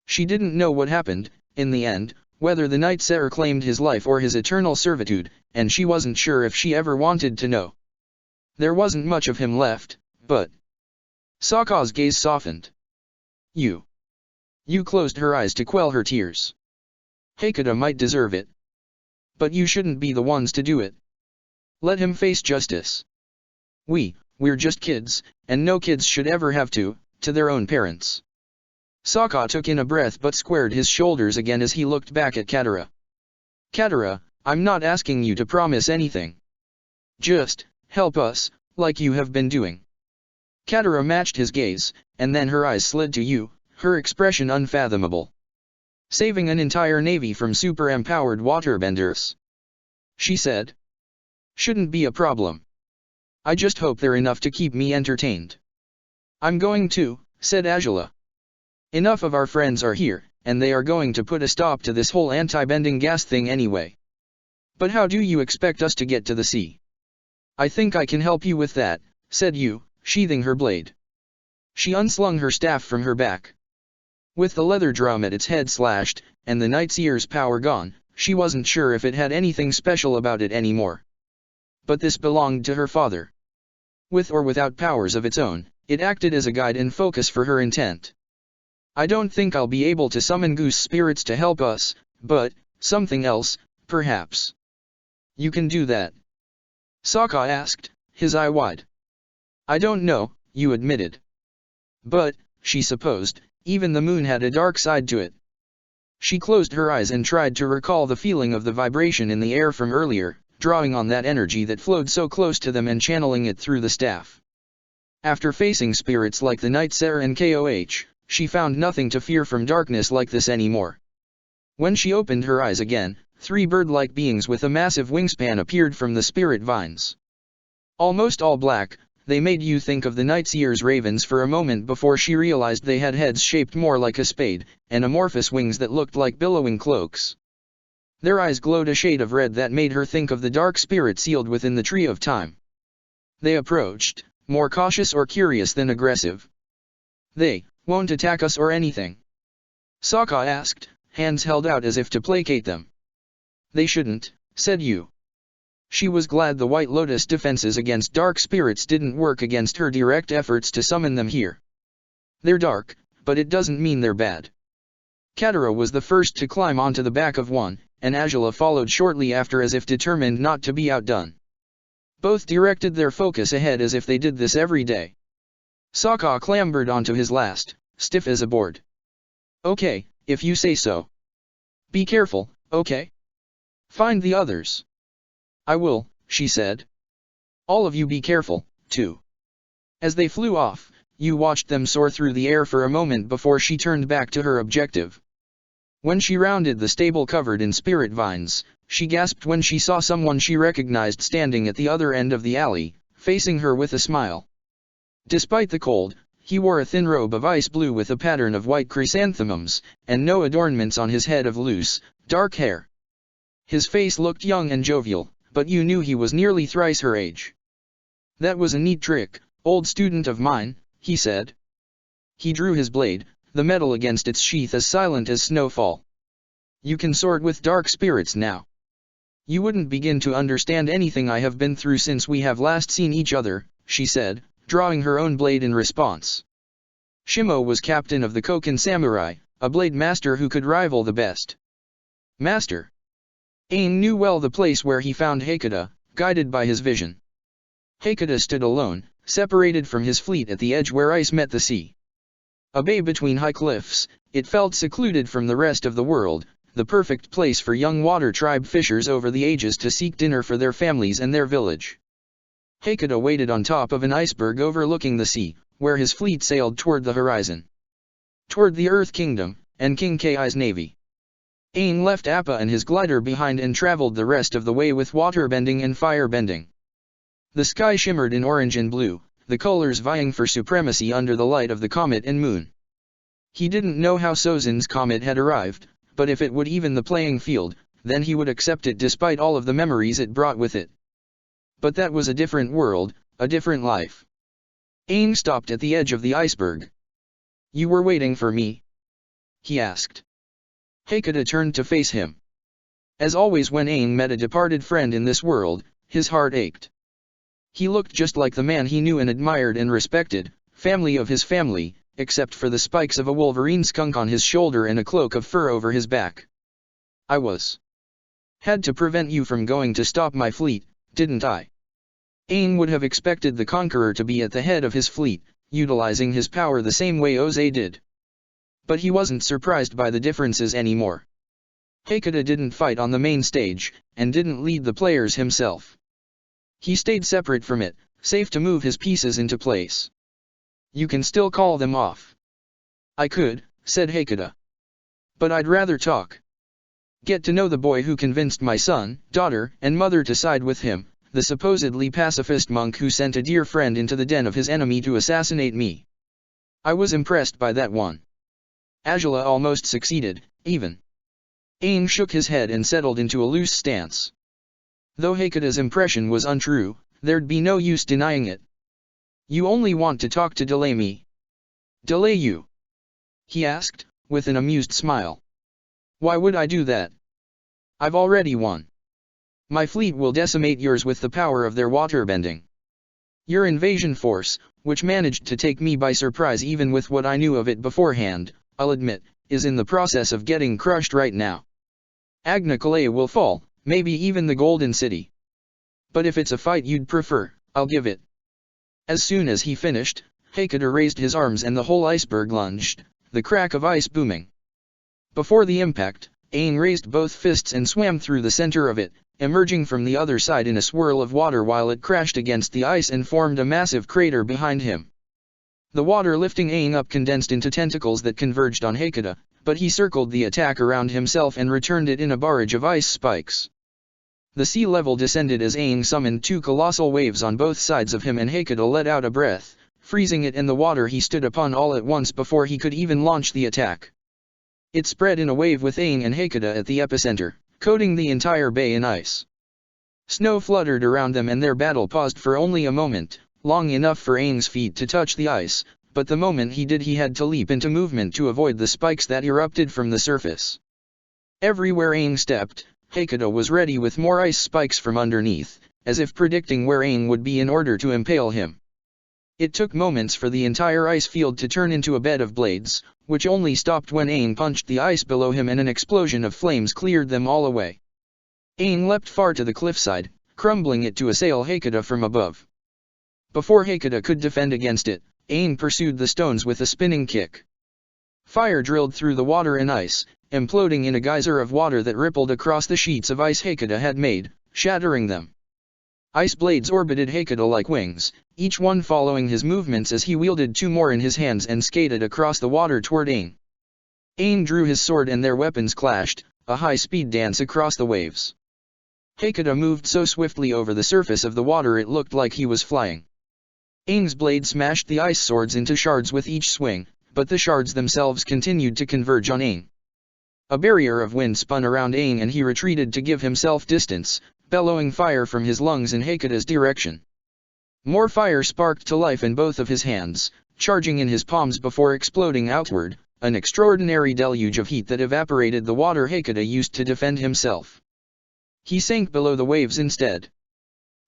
[SPEAKER 1] She didn't know what happened, in the end, whether the Night Seer claimed his life or his eternal servitude, and she wasn't sure if she ever wanted to know. There wasn't much of him left, but... Sokka's gaze softened. You closed her eyes to quell her tears. Hakuda might deserve it. But you shouldn't be the ones to do it. Let him face justice. We're just kids, and no kids should ever have to their own parents. Sokka took in a breath but squared his shoulders again as he looked back at Katara. Katara, I'm not asking you to promise anything. Just, help us, like you have been doing. Katara matched his gaze, and then her eyes slid to you, her expression unfathomable. Saving an entire navy from super-empowered waterbenders. She said. Shouldn't be a problem. I just hope they're enough to keep me entertained. I'm going to, said Azula. Enough of our friends are here, and they are going to put a stop to this whole anti-bending gas thing anyway. But how do you expect us to get to the sea? I think I can help you with that, said Yu, sheathing her blade. She unslung her staff from her back. With the leather drum at its head slashed, and the Night Seer's power gone, she wasn't sure if it had anything special about it anymore. But this belonged to her father. With or without powers of its own, it acted as a guide and focus for her intent. I don't think I'll be able to summon goose spirits to help us, but, something else, perhaps. You can do that? Sokka asked, his eye wide. I don't know, you admitted. But, she supposed, even the moon had a dark side to it. She closed her eyes and tried to recall the feeling of the vibration in the air from earlier, drawing on that energy that flowed so close to them and channeling it through the staff. After facing spirits like the Night Seer and Koh, she found nothing to fear from darkness like this anymore. When she opened her eyes again, 3 bird-like beings with a massive wingspan appeared from the spirit vines. Almost all black, they made you think of the Night Seer's ravens for a moment before she realized they had heads shaped more like a spade, and amorphous wings that looked like billowing cloaks. Their eyes glowed a shade of red that made her think of the dark spirit sealed within the Tree of Time. They approached, more cautious or curious than aggressive. They won't attack us or anything? Sokka asked, hands held out as if to placate them. They shouldn't, said Yu. She was glad the White Lotus defenses against dark spirits didn't work against her direct efforts to summon them here. They're dark, but it doesn't mean they're bad. Katara was the first to climb onto the back of one, and Azula followed shortly after as if determined not to be outdone. Both directed their focus ahead as if they did this every day. Sokka clambered onto his last, stiff as a board. Okay, if you say so. Be careful, okay? Find the others. I will, she said. All of you be careful, too. As they flew off, you watched them soar through the air for a moment before she turned back to her objective. When she rounded the stable covered in spirit vines, she gasped when she saw someone she recognized standing at the other end of the alley, facing her with a smile. Despite the cold, he wore a thin robe of ice blue with a pattern of white chrysanthemums, and no adornments on his head of loose, dark hair. His face looked young and jovial, but you knew he was nearly thrice her age. That was a neat trick, old student of mine, he said. He drew his blade, the metal against its sheath as silent as snowfall. You can sword with dark spirits now. You wouldn't begin to understand anything I have been through since we have last seen each other, she said, drawing her own blade in response. Shimo was captain of the Koken Samurai, a blade master who could rival the best. Master. Aang knew well the place where he found Hakuda, guided by his vision. Hakuda stood alone, separated from his fleet at the edge where ice met the sea. A bay between high cliffs, it felt secluded from the rest of the world, the perfect place for young water tribe fishers over the ages to seek dinner for their families and their village. Hakuda waited on top of an iceberg overlooking the sea, where his fleet sailed toward the horizon. Toward the Earth Kingdom, and King Ki's navy. Aang left Appa and his glider behind and traveled the rest of the way with waterbending and firebending. The sky shimmered in orange and blue, the colors vying for supremacy under the light of the comet and moon. He didn't know how Sozin's comet had arrived, but if it would even the playing field, then he would accept it despite all of the memories it brought with it. But that was a different world, a different life. Aang stopped at the edge of the iceberg. "You were waiting for me?" he asked. Hakuda turned to face him. As always when Aang met a departed friend in this world, his heart ached. He looked just like the man he knew and admired and respected, family of his family, except for the spikes of a wolverine skunk on his shoulder and a cloak of fur over his back. "I had to prevent you from going to stop my fleet, didn't I?" Aang would have expected the conqueror to be at the head of his fleet, utilizing his power the same way Ozai did. But he wasn't surprised by the differences anymore. Hakuda didn't fight on the main stage, and didn't lead the players himself. He stayed separate from it, safe to move his pieces into place. "You can still call them off." "I could," said Hakuda. "But I'd rather talk. Get to know the boy who convinced my son, daughter, and mother to side with him, the supposedly pacifist monk who sent a dear friend into the den of his enemy to assassinate me. I was impressed by that one. Azula almost succeeded, even." Aang shook his head and settled into a loose stance. Though Hakuda's impression was untrue, there'd be no use denying it. "You only want to talk to delay me." "Delay you?" he asked, with an amused smile. "Why would I do that? I've already won. My fleet will decimate yours with the power of their waterbending. Your invasion force, which managed to take me by surprise even with what I knew of it beforehand, I'll admit, is in the process of getting crushed right now. Agni-Kalaya will fall, maybe even the Golden City. But if it's a fight you'd prefer, I'll give it." As soon as he finished, Hakuda raised his arms and the whole iceberg lunged, the crack of ice booming. Before the impact, Aang raised both fists and swam through the center of it, emerging from the other side in a swirl of water while it crashed against the ice and formed a massive crater behind him. The water lifting Aang up condensed into tentacles that converged on Hakuda, but he circled the attack around himself and returned it in a barrage of ice spikes. The sea level descended as Aang summoned two colossal waves on both sides of him and Hakuda let out a breath, freezing it and the water he stood upon all at once before he could even launch the attack. It spread in a wave with Aang and Hakuda at the epicenter, coating the entire bay in ice. Snow fluttered around them and their battle paused for only a moment, long enough for Aang's feet to touch the ice, but the moment he did he had to leap into movement to avoid the spikes that erupted from the surface. Everywhere Aang stepped, Hakuda was ready with more ice spikes from underneath, as if predicting where Aang would be in order to impale him. It took moments for the entire ice field to turn into a bed of blades, which only stopped when Aang punched the ice below him and an explosion of flames cleared them all away. Aang leapt far to the cliffside, crumbling it to assail Hakuda from above. Before Hakuda could defend against it, Aang pursued the stones with a spinning kick. Fire drilled through the water and ice, imploding in a geyser of water that rippled across the sheets of ice Hakuda had made, shattering them. Ice blades orbited Hakuda like wings, each one following his movements as he wielded two more in his hands and skated across the water toward Aang. Aang drew his sword and their weapons clashed, a high-speed dance across the waves. Hakuda moved so swiftly over the surface of the water it looked like he was flying. Aang's blade smashed the ice swords into shards with each swing, but the shards themselves continued to converge on Aang. A barrier of wind spun around Aang and he retreated to give himself distance, bellowing fire from his lungs in Hakuda's direction. More fire sparked to life in both of his hands, charging in his palms before exploding outward, an extraordinary deluge of heat that evaporated the water Hakuda used to defend himself. He sank below the waves instead.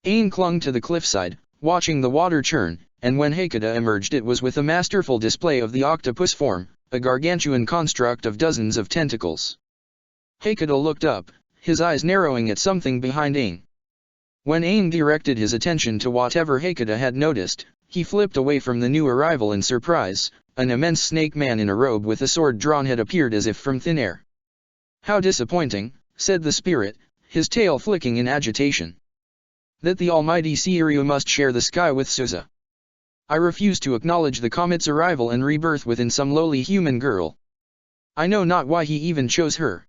[SPEAKER 1] Aang clung to the cliffside, watching the water churn, and when Hakuda emerged it was with a masterful display of the octopus form, a gargantuan construct of dozens of tentacles. Hakuda looked up, his eyes narrowing at something behind Aang. When Aang directed his attention to whatever Hakuda had noticed, he flipped away from the new arrival in surprise. An immense snake man in a robe with a sword drawn had appeared as if from thin air. "How disappointing," said the spirit, his tail flicking in agitation. "That the almighty Seiryu must share the sky with Suza. I refuse to acknowledge the comet's arrival and rebirth within some lowly human girl. I know not why he even chose her."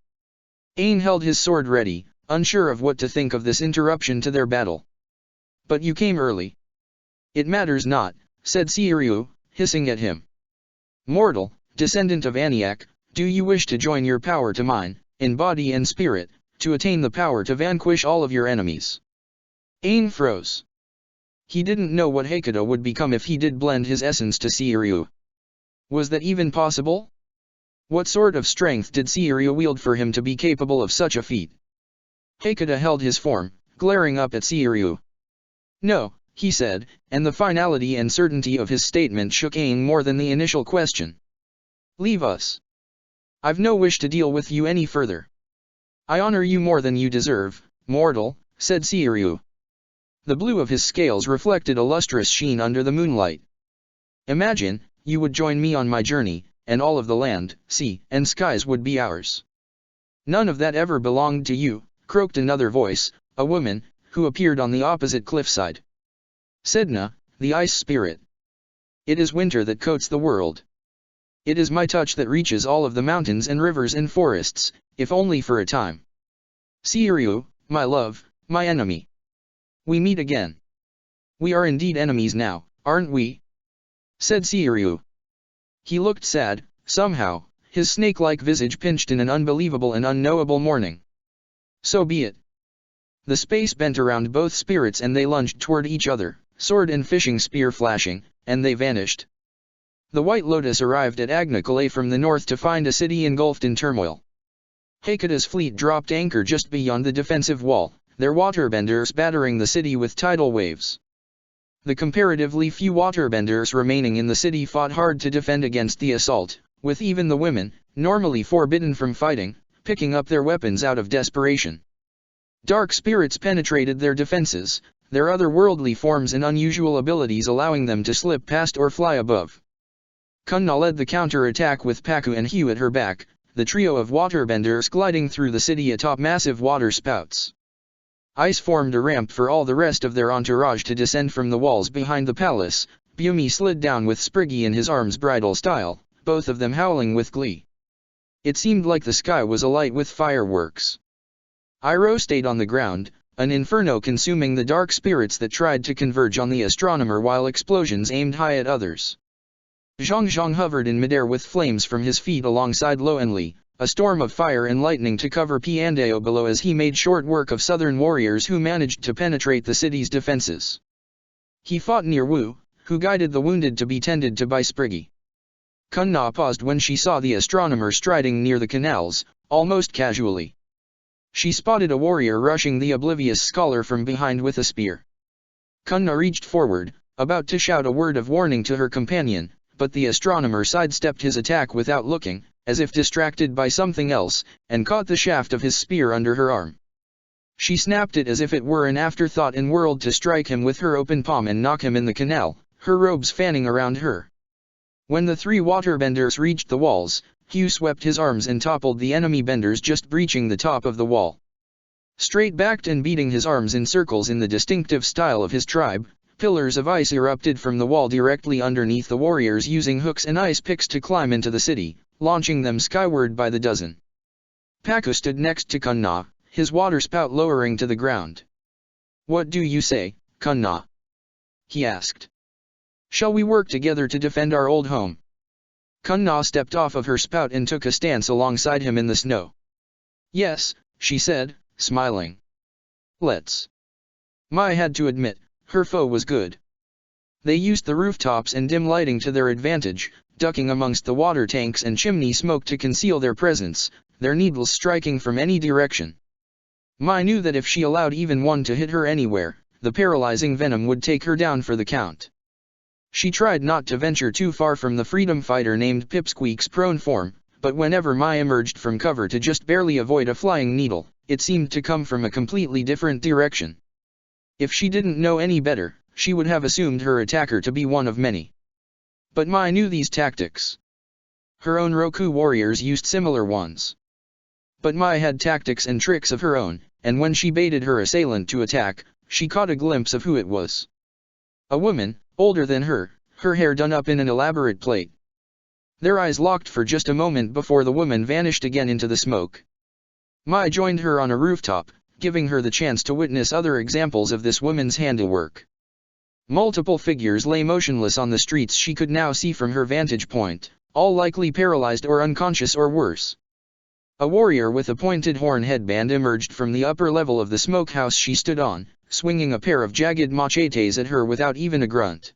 [SPEAKER 1] Ain held his sword ready, unsure of what to think of this interruption to their battle. "But you came early." "It matters not," said Seiryu, hissing at him. "Mortal, descendant of Aniak, do you wish to join your power to mine, in body and spirit, to attain the power to vanquish all of your enemies?" Ain froze. He didn't know what Hakuto would become if he did blend his essence to Seiryu. Was that even possible? What sort of strength did Seiryu wield for him to be capable of such a feat? Hakuto held his form, glaring up at Seiryu. "No," he said, and the finality and certainty of his statement shook Ain more than the initial question. "Leave us. I've no wish to deal with you any further." "I honor you more than you deserve, mortal," said Seiryu. The blue of his scales reflected a lustrous sheen under the moonlight. "Imagine, you would join me on my journey, and all of the land, sea, and skies would be ours." "None of that ever belonged to you," croaked another voice, a woman, who appeared on the opposite cliffside. "Sedna, the ice spirit. It is winter that coats the world. It is my touch that reaches all of the mountains and rivers and forests, if only for a time. Seiryu, my love, my enemy. We meet again. We are indeed enemies now, aren't we?" said Seiryu. He looked sad, somehow, his snake-like visage pinched in an unbelievable and unknowable mourning. "So be it." The space bent around both spirits and they lunged toward each other, sword and fishing spear flashing, and they vanished. The White Lotus arrived at Agnicolae from the north to find a city engulfed in turmoil. Hakuto's fleet dropped anchor just beyond the defensive wall, their waterbenders battering the city with tidal waves. The comparatively few waterbenders remaining in the city fought hard to defend against the assault, with even the women, normally forbidden from fighting, picking up their weapons out of desperation. Dark spirits penetrated their defenses, their otherworldly forms and unusual abilities allowing them to slip past or fly above. Kunna led the counter-attack with Paku and Hugh at her back, the trio of waterbenders gliding through the city atop massive water spouts. Ice formed a ramp for all the rest of their entourage to descend from the walls behind the palace. Bumi slid down with Spriggy in his arms bridal style, both of them howling with glee. It seemed like the sky was alight with fireworks. Iroh stayed on the ground, an inferno consuming the dark spirits that tried to converge on the astronomer while explosions aimed high at others. Zhang Zhang hovered in midair with flames from his feet alongside Lo Enli, a storm of fire and lightning to cover Piandao below as he made short work of southern warriors who managed to penetrate the city's defenses. He fought near Wu, who guided the wounded to be tended to by Spriggy. Kunna paused when she saw the astronomer striding near the canals, almost casually. She spotted a warrior rushing the oblivious scholar from behind with a spear. Kunna reached forward, about to shout a word of warning to her companion, but the astronomer sidestepped his attack without looking, as if distracted by something else, and caught the shaft of his spear under her arm. She snapped it as if it were an afterthought and whirled to strike him with her open palm and knock him in the canal, her robes fanning around her. When the three waterbenders reached the walls, Hugh swept his arms and toppled the enemy benders just breaching the top of the wall. Straight-backed and beating his arms in circles in the distinctive style of his tribe, pillars of ice erupted from the wall directly underneath the warriors using hooks and ice picks to climb into the city, launching them skyward by the dozen. Paku stood next to Kunna, his waterspout lowering to the ground. "What do you say, Kunna?" he asked. "Shall we work together to defend our old home?" Kunna stepped off of her spout and took a stance alongside him in the snow. "Yes," she said, smiling. "Let's." Mai had to admit, her foe was good. They used the rooftops and dim lighting to their advantage, ducking amongst the water tanks and chimney smoke to conceal their presence, their needles striking from any direction. Mai knew that if she allowed even one to hit her anywhere, the paralyzing venom would take her down for the count. She tried not to venture too far from the freedom fighter named Pipsqueak's prone form, but whenever Mai emerged from cover to just barely avoid a flying needle, it seemed to come from a completely different direction. If she didn't know any better, she would have assumed her attacker to be one of many. But Mai knew these tactics. Her own Roku warriors used similar ones. But Mai had tactics and tricks of her own, and when she baited her assailant to attack, she caught a glimpse of who it was. A woman, older than her hair done up in an elaborate plait. Their eyes locked for just a moment before the woman vanished again into the smoke. Mai joined her on a rooftop, giving her the chance to witness other examples of this woman's handiwork. Multiple figures lay motionless on the streets she could now see from her vantage point, all likely paralyzed or unconscious or worse. A warrior with a pointed horn headband emerged from the upper level of the smokehouse she stood on, swinging a pair of jagged machetes at her without even a grunt.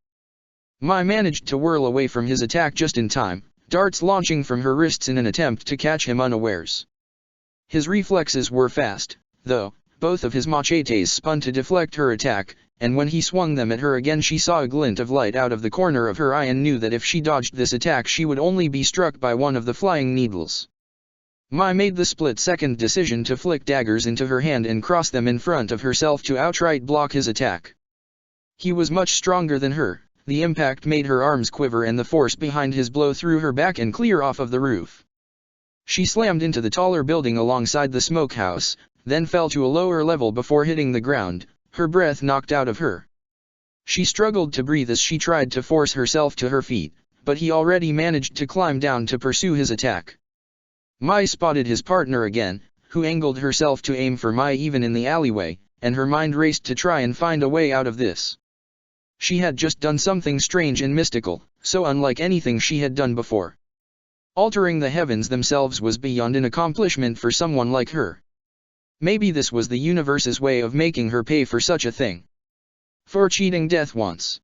[SPEAKER 1] Mai managed to whirl away from his attack just in time, darts launching from her wrists in an attempt to catch him unawares. His reflexes were fast, though. Both of his machetes spun to deflect her attack, and when he swung them at her again she saw a glint of light out of the corner of her eye and knew that if she dodged this attack she would only be struck by one of the flying needles. Mai made the split-second decision to flick daggers into her hand and cross them in front of herself to outright block his attack. He was much stronger than her, the impact made her arms quiver and the force behind his blow threw her back and clear off of the roof. She slammed into the taller building alongside the smokehouse, then fell to a lower level before hitting the ground, her breath knocked out of her. She struggled to breathe as she tried to force herself to her feet, but he already managed to climb down to pursue his attack. Mai spotted his partner again, who angled herself to aim for Mai even in the alleyway, and her mind raced to try and find a way out of this. She had just done something strange and mystical, so unlike anything she had done before. Altering the heavens themselves was beyond an accomplishment for someone like her. Maybe this was the universe's way of making her pay for such a thing. For cheating death once.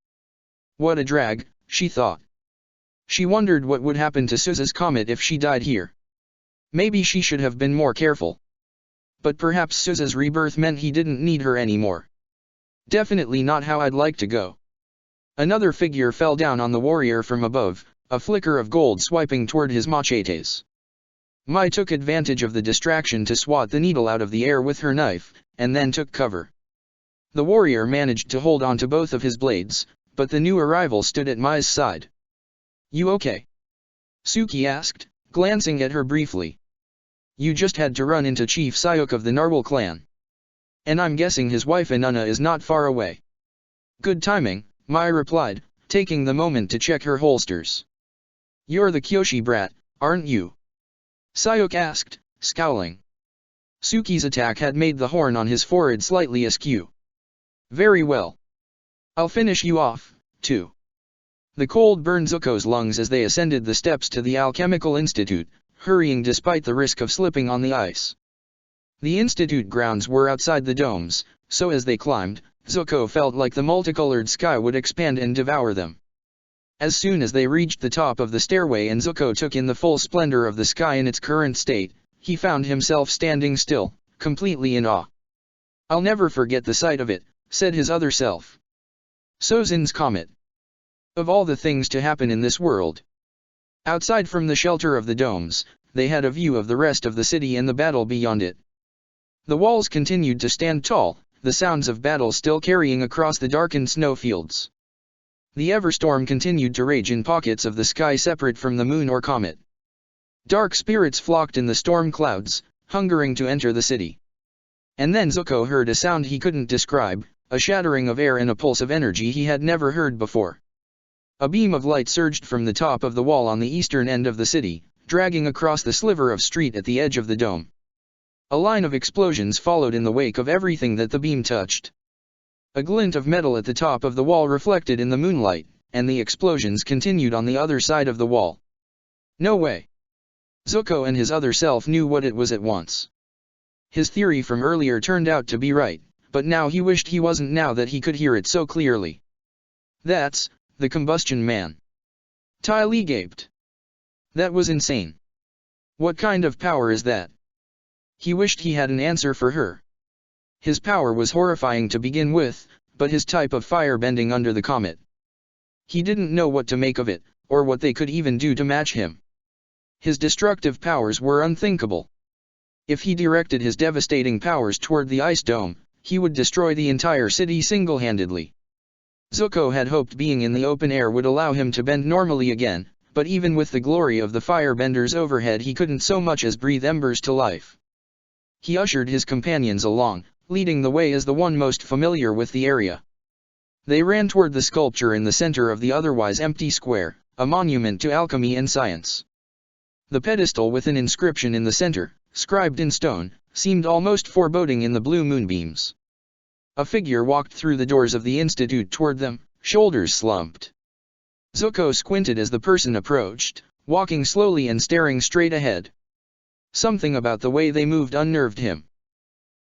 [SPEAKER 1] What a drag, she thought. She wondered what would happen to Suza's comet if she died here. Maybe she should have been more careful. But perhaps Suza's rebirth meant he didn't need her anymore. Definitely not how I'd like to go. Another figure fell down on the warrior from above, a flicker of gold swiping toward his machetes. Mai took advantage of the distraction to swat the needle out of the air with her knife, and then took cover. The warrior managed to hold on to both of his blades, but the new arrival stood at Mai's side. "You okay?" Suki asked, glancing at her briefly. "You just had to run into Chief Sayuk of the Narwhal clan. And I'm guessing his wife Inanna is not far away." "Good timing," Mai replied, taking the moment to check her holsters. "You're the Kyoshi brat, aren't you?" Sayuk asked, scowling. Suki's attack had made the horn on his forehead slightly askew. "Very well. I'll finish you off, too." The cold burned Zuko's lungs as they ascended the steps to the Alchemical Institute, hurrying despite the risk of slipping on the ice. The institute grounds were outside the domes, so as they climbed, Zuko felt like the multicolored sky would expand and devour them. As soon as they reached the top of the stairway and Zuko took in the full splendor of the sky in its current state, he found himself standing still, completely in awe. "I'll never forget the sight of it," said his other self. Sozin's comet. Of all the things to happen in this world. Outside from the shelter of the domes, they had a view of the rest of the city and the battle beyond it. The walls continued to stand tall, the sounds of battle still carrying across the darkened snowfields. The Everstorm continued to rage in pockets of the sky separate from the moon or comet. Dark spirits flocked in the storm clouds, hungering to enter the city. And then Zuko heard a sound he couldn't describe, a shattering of air and a pulse of energy he had never heard before. A beam of light surged from the top of the wall on the eastern end of the city, dragging across the sliver of street at the edge of the dome. A line of explosions followed in the wake of everything that the beam touched. A glint of metal at the top of the wall reflected in the moonlight, and the explosions continued on the other side of the wall. No way. Zuko and his other self knew what it was at once. His theory from earlier turned out to be right, but now he wished he wasn't, now that he could hear it so clearly. "That's the combustion man." Ty Lee gaped. "That was insane. What kind of power is that?" He wished he had an answer for her. His power was horrifying to begin with, but his type of fire-bending under the comet. He didn't know what to make of it, or what they could even do to match him. His destructive powers were unthinkable. If he directed his devastating powers toward the ice dome, he would destroy the entire city single-handedly. Zuko had hoped being in the open air would allow him to bend normally again, but even with the glory of the firebenders overhead he couldn't so much as breathe embers to life. He ushered his companions along, leading the way as the one most familiar with the area. They ran toward the sculpture in the center of the otherwise empty square, a monument to alchemy and science. The pedestal with an inscription in the center, scribed in stone, seemed almost foreboding in the blue moonbeams. A figure walked through the doors of the institute toward them, shoulders slumped. Zuko squinted as the person approached, walking slowly and staring straight ahead. Something about the way they moved unnerved him.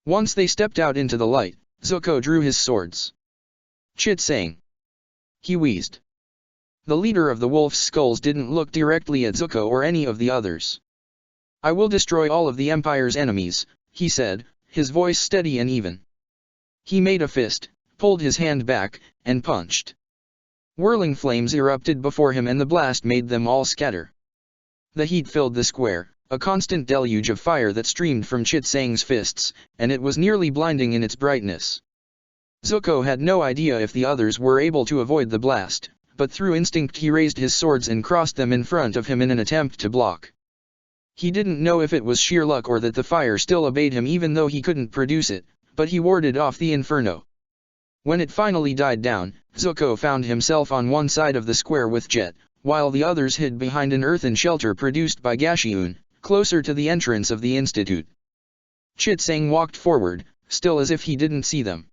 [SPEAKER 1] Once they stepped out into the light, Zuko drew his swords. Chit Sang. He wheezed. The leader of the Wolf's Skulls didn't look directly at Zuko or any of the others. "I will destroy all of the Empire's enemies," he said, his voice steady and even. He made a fist, pulled his hand back, and punched. Whirling flames erupted before him and the blast made them all scatter. The heat filled the square, a constant deluge of fire that streamed from Chit Sang's fists, and it was nearly blinding in its brightness. Zuko had no idea if the others were able to avoid the blast, but through instinct he raised his swords and crossed them in front of him in an attempt to block. He didn't know if it was sheer luck or that the fire still obeyed him even though he couldn't produce it, but he warded off the inferno. When it finally died down, Zuko found himself on one side of the square with Jet, while the others hid behind an earthen shelter produced by Gashiun, closer to the entrance of the institute. Chit Sang walked forward, still as if he didn't see them.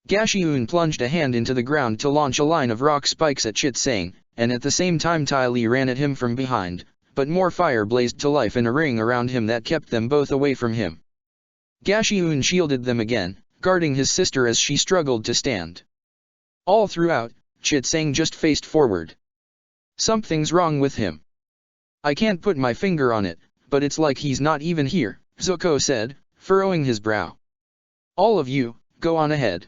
[SPEAKER 1] Gashiun plunged a hand into the ground to launch a line of rock spikes at Chit Sang, and at the same time Ty Lee ran at him from behind, but more fire blazed to life in a ring around him that kept them both away from him. Gashiun shielded them again, guarding his sister as she struggled to stand. All throughout, Chit Sang just faced forward. "Something's wrong with him. I can't put my finger on it, but it's like he's not even here," Zuko said, furrowing his brow. "All of you, go on ahead.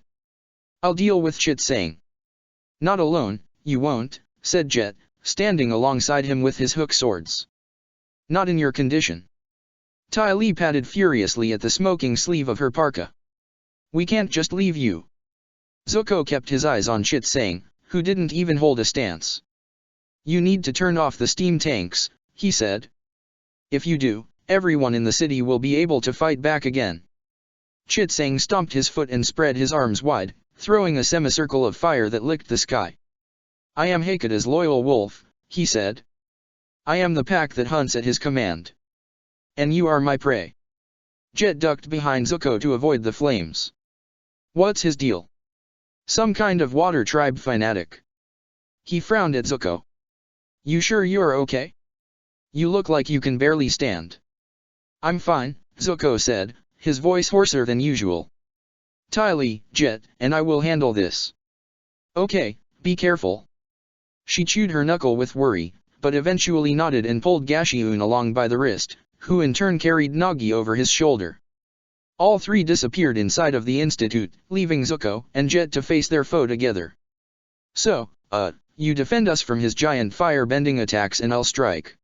[SPEAKER 1] I'll deal with Chit Sang." "Not alone, you won't," said Jet, standing alongside him with his hook swords. "Not in your condition." Ty Lee patted furiously at the smoking sleeve of her parka. "We can't just leave you." Zuko kept his eyes on Chit Sang, who didn't even hold a stance. "You need to turn off the steam tanks," he said. "If you do, everyone in the city will be able to fight back again." Chit Sang stomped his foot and spread his arms wide, throwing a semicircle of fire that licked the sky. "I am Hakata's loyal wolf," he said. "I am the pack that hunts at his command. And you are my prey." Jet ducked behind Zuko to avoid the flames. "What's his deal? Some kind of water tribe fanatic?" He frowned at Zuko. "You sure you're okay? You look like you can barely stand." "I'm fine," Zuko said, his voice hoarser than usual. "Ty Lee, Jet, and I will handle this." "Okay, be careful." She chewed her knuckle with worry, but eventually nodded and pulled Gashiun along by the wrist, who in turn carried Nagi over his shoulder. All three disappeared inside of the institute, leaving Zuko and Jet to face their foe together. "So, you defend us from his giant fire-bending attacks and I'll strike,"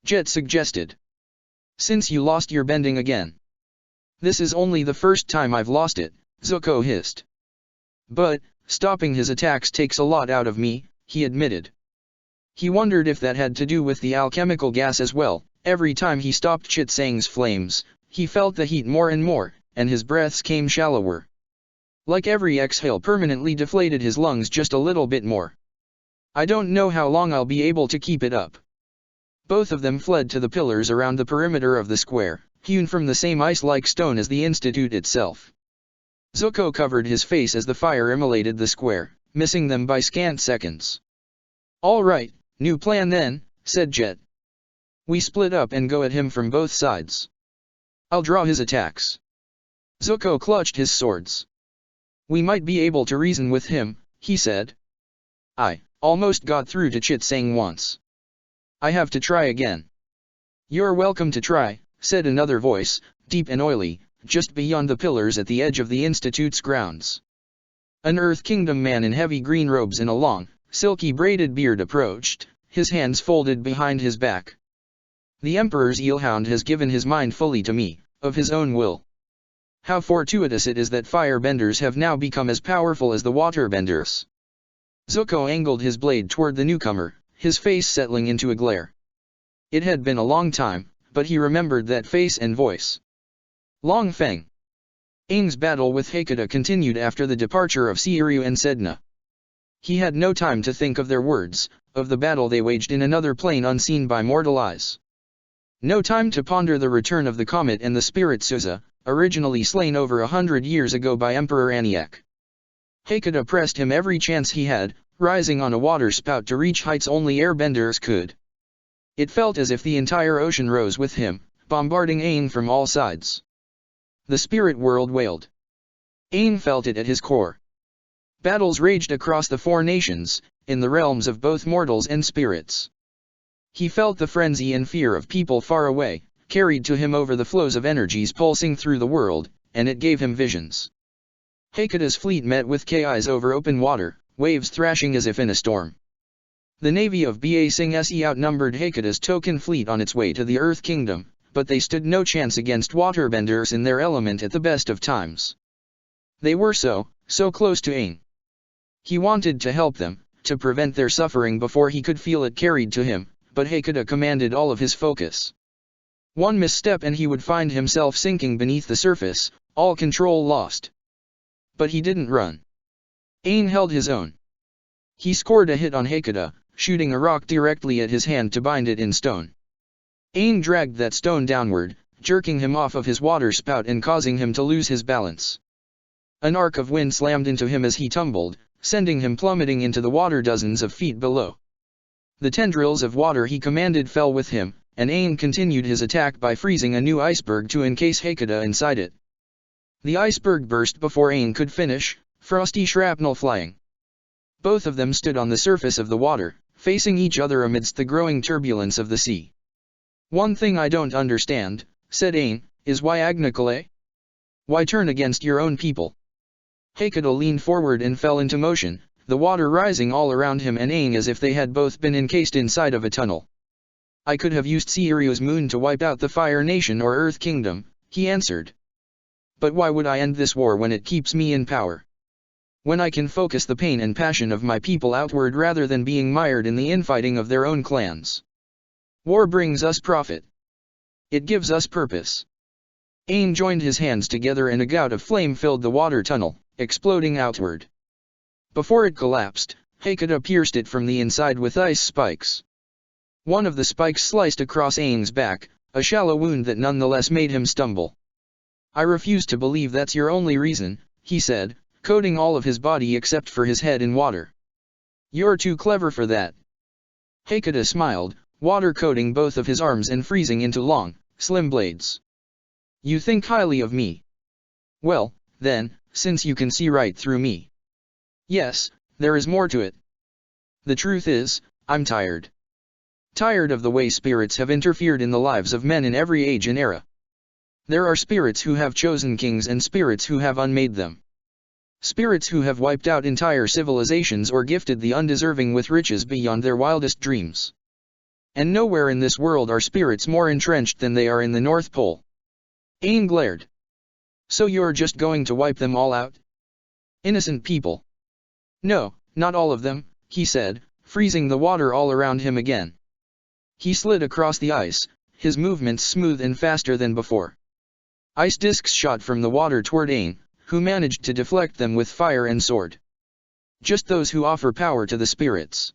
[SPEAKER 1] Jet suggested. "Since you lost your bending again." "This is only the first time I've lost it," Zuko hissed. "But, stopping his attacks takes a lot out of me," he admitted. He wondered if that had to do with the alchemical gas as well. Every time he stopped Chit Sang's flames, he felt the heat more and more, and his breaths came shallower. Like every exhale permanently deflated his lungs just a little bit more. "I don't know how long I'll be able to keep it up." Both of them fled to the pillars around the perimeter of the square, hewn from the same ice-like stone as the institute itself. Zuko covered his face as the fire immolated the square, missing them by scant seconds. "All right, new plan then," said Jet. "We split up and go at him from both sides. I'll draw his attacks." Zuko clutched his swords. "We might be able to reason with him," he said. "I almost got through to Chit Sang once. I have to try again." "You're welcome to try," said another voice, deep and oily, just beyond the pillars at the edge of the Institute's grounds. An Earth Kingdom man in heavy green robes and a long, silky braided beard approached, his hands folded behind his back. "The Emperor's eelhound has given his mind fully to me, of his own will. How fortuitous it is that firebenders have now become as powerful as the waterbenders. Zuko angled his blade toward the newcomer, his face settling into a glare. It had been a long time, but he remembered that face and voice. Long Feng. Aang's battle with Hakuda continued after the departure of Seiryu and Sedna. He had no time to think of their words, of the battle they waged in another plane unseen by mortal eyes. No time to ponder the return of the comet and the spirit Suza, originally slain over 100 years ago by Emperor Aniak. Hakuda pressed him every chance he had, rising on a water spout to reach heights only airbenders could. It felt as if the entire ocean rose with him, bombarding Aang from all sides. The spirit world wailed. Aang felt it at his core. Battles raged across the four nations, in the realms of both mortals and spirits. He felt the frenzy and fear of people far away, carried to him over the flows of energies pulsing through the world, and it gave him visions. Hakuda's fleet met with Ki's over open water, waves thrashing as if in a storm. The navy of Ba Sing Se outnumbered Hakuda's token fleet on its way to the Earth Kingdom, but they stood no chance against waterbenders in their element at the best of times. They were so close to Aang. He wanted to help them, to prevent their suffering before he could feel it carried to him, but Hakuda commanded all of his focus. One misstep and he would find himself sinking beneath the surface, all control lost. But he didn't run. Aang held his own. He scored a hit on Hakuda, shooting a rock directly at his hand to bind it in stone. Aang dragged that stone downward, jerking him off of his water spout and causing him to lose his balance. An arc of wind slammed into him as he tumbled, sending him plummeting into the water dozens of feet below. The tendrils of water he commanded fell with him, and Aang continued his attack by freezing a new iceberg to encase Hakuda inside it. The iceberg burst before Aang could finish, frosty shrapnel flying. Both of them stood on the surface of the water, facing each other amidst the growing turbulence of the sea. "One thing I don't understand," said Aang, "is why Agnikale? Why turn against your own people?" Hakuda leaned forward and fell into motion, the water rising all around him and Aang as if they had both been encased inside of a tunnel. "I could have used Seiryu's moon to wipe out the Fire Nation or Earth Kingdom," he answered. "But why would I end this war when it keeps me in power? When I can focus the pain and passion of my people outward rather than being mired in the infighting of their own clans? War brings us profit. It gives us purpose." Aang joined his hands together and a gout of flame filled the water tunnel, exploding outward. Before it collapsed, Hakuda pierced it from the inside with ice spikes. One of the spikes sliced across Aang's back, a shallow wound that nonetheless made him stumble. "I refuse to believe that's your only reason," he said, coating all of his body except for his head in water. "You're too clever for that." Hakuda smiled, water coating both of his arms and freezing into long, slim blades. "You think highly of me? Well, then, since you can see right through me. Yes, there is more to it. The truth is, I'm tired. Tired of the way spirits have interfered in the lives of men in every age and era. There are spirits who have chosen kings and spirits who have unmade them. Spirits who have wiped out entire civilizations or gifted the undeserving with riches beyond their wildest dreams. And nowhere in this world are spirits more entrenched than they are in the North Pole." Aang glared. "So you're just going to wipe them all out? Innocent people?" "No, not all of them," he said, freezing the water all around him again. He slid across the ice, his movements smooth and faster than before. Ice discs shot from the water toward Aang, who managed to deflect them with fire and sword. "Just those who offer power to the spirits.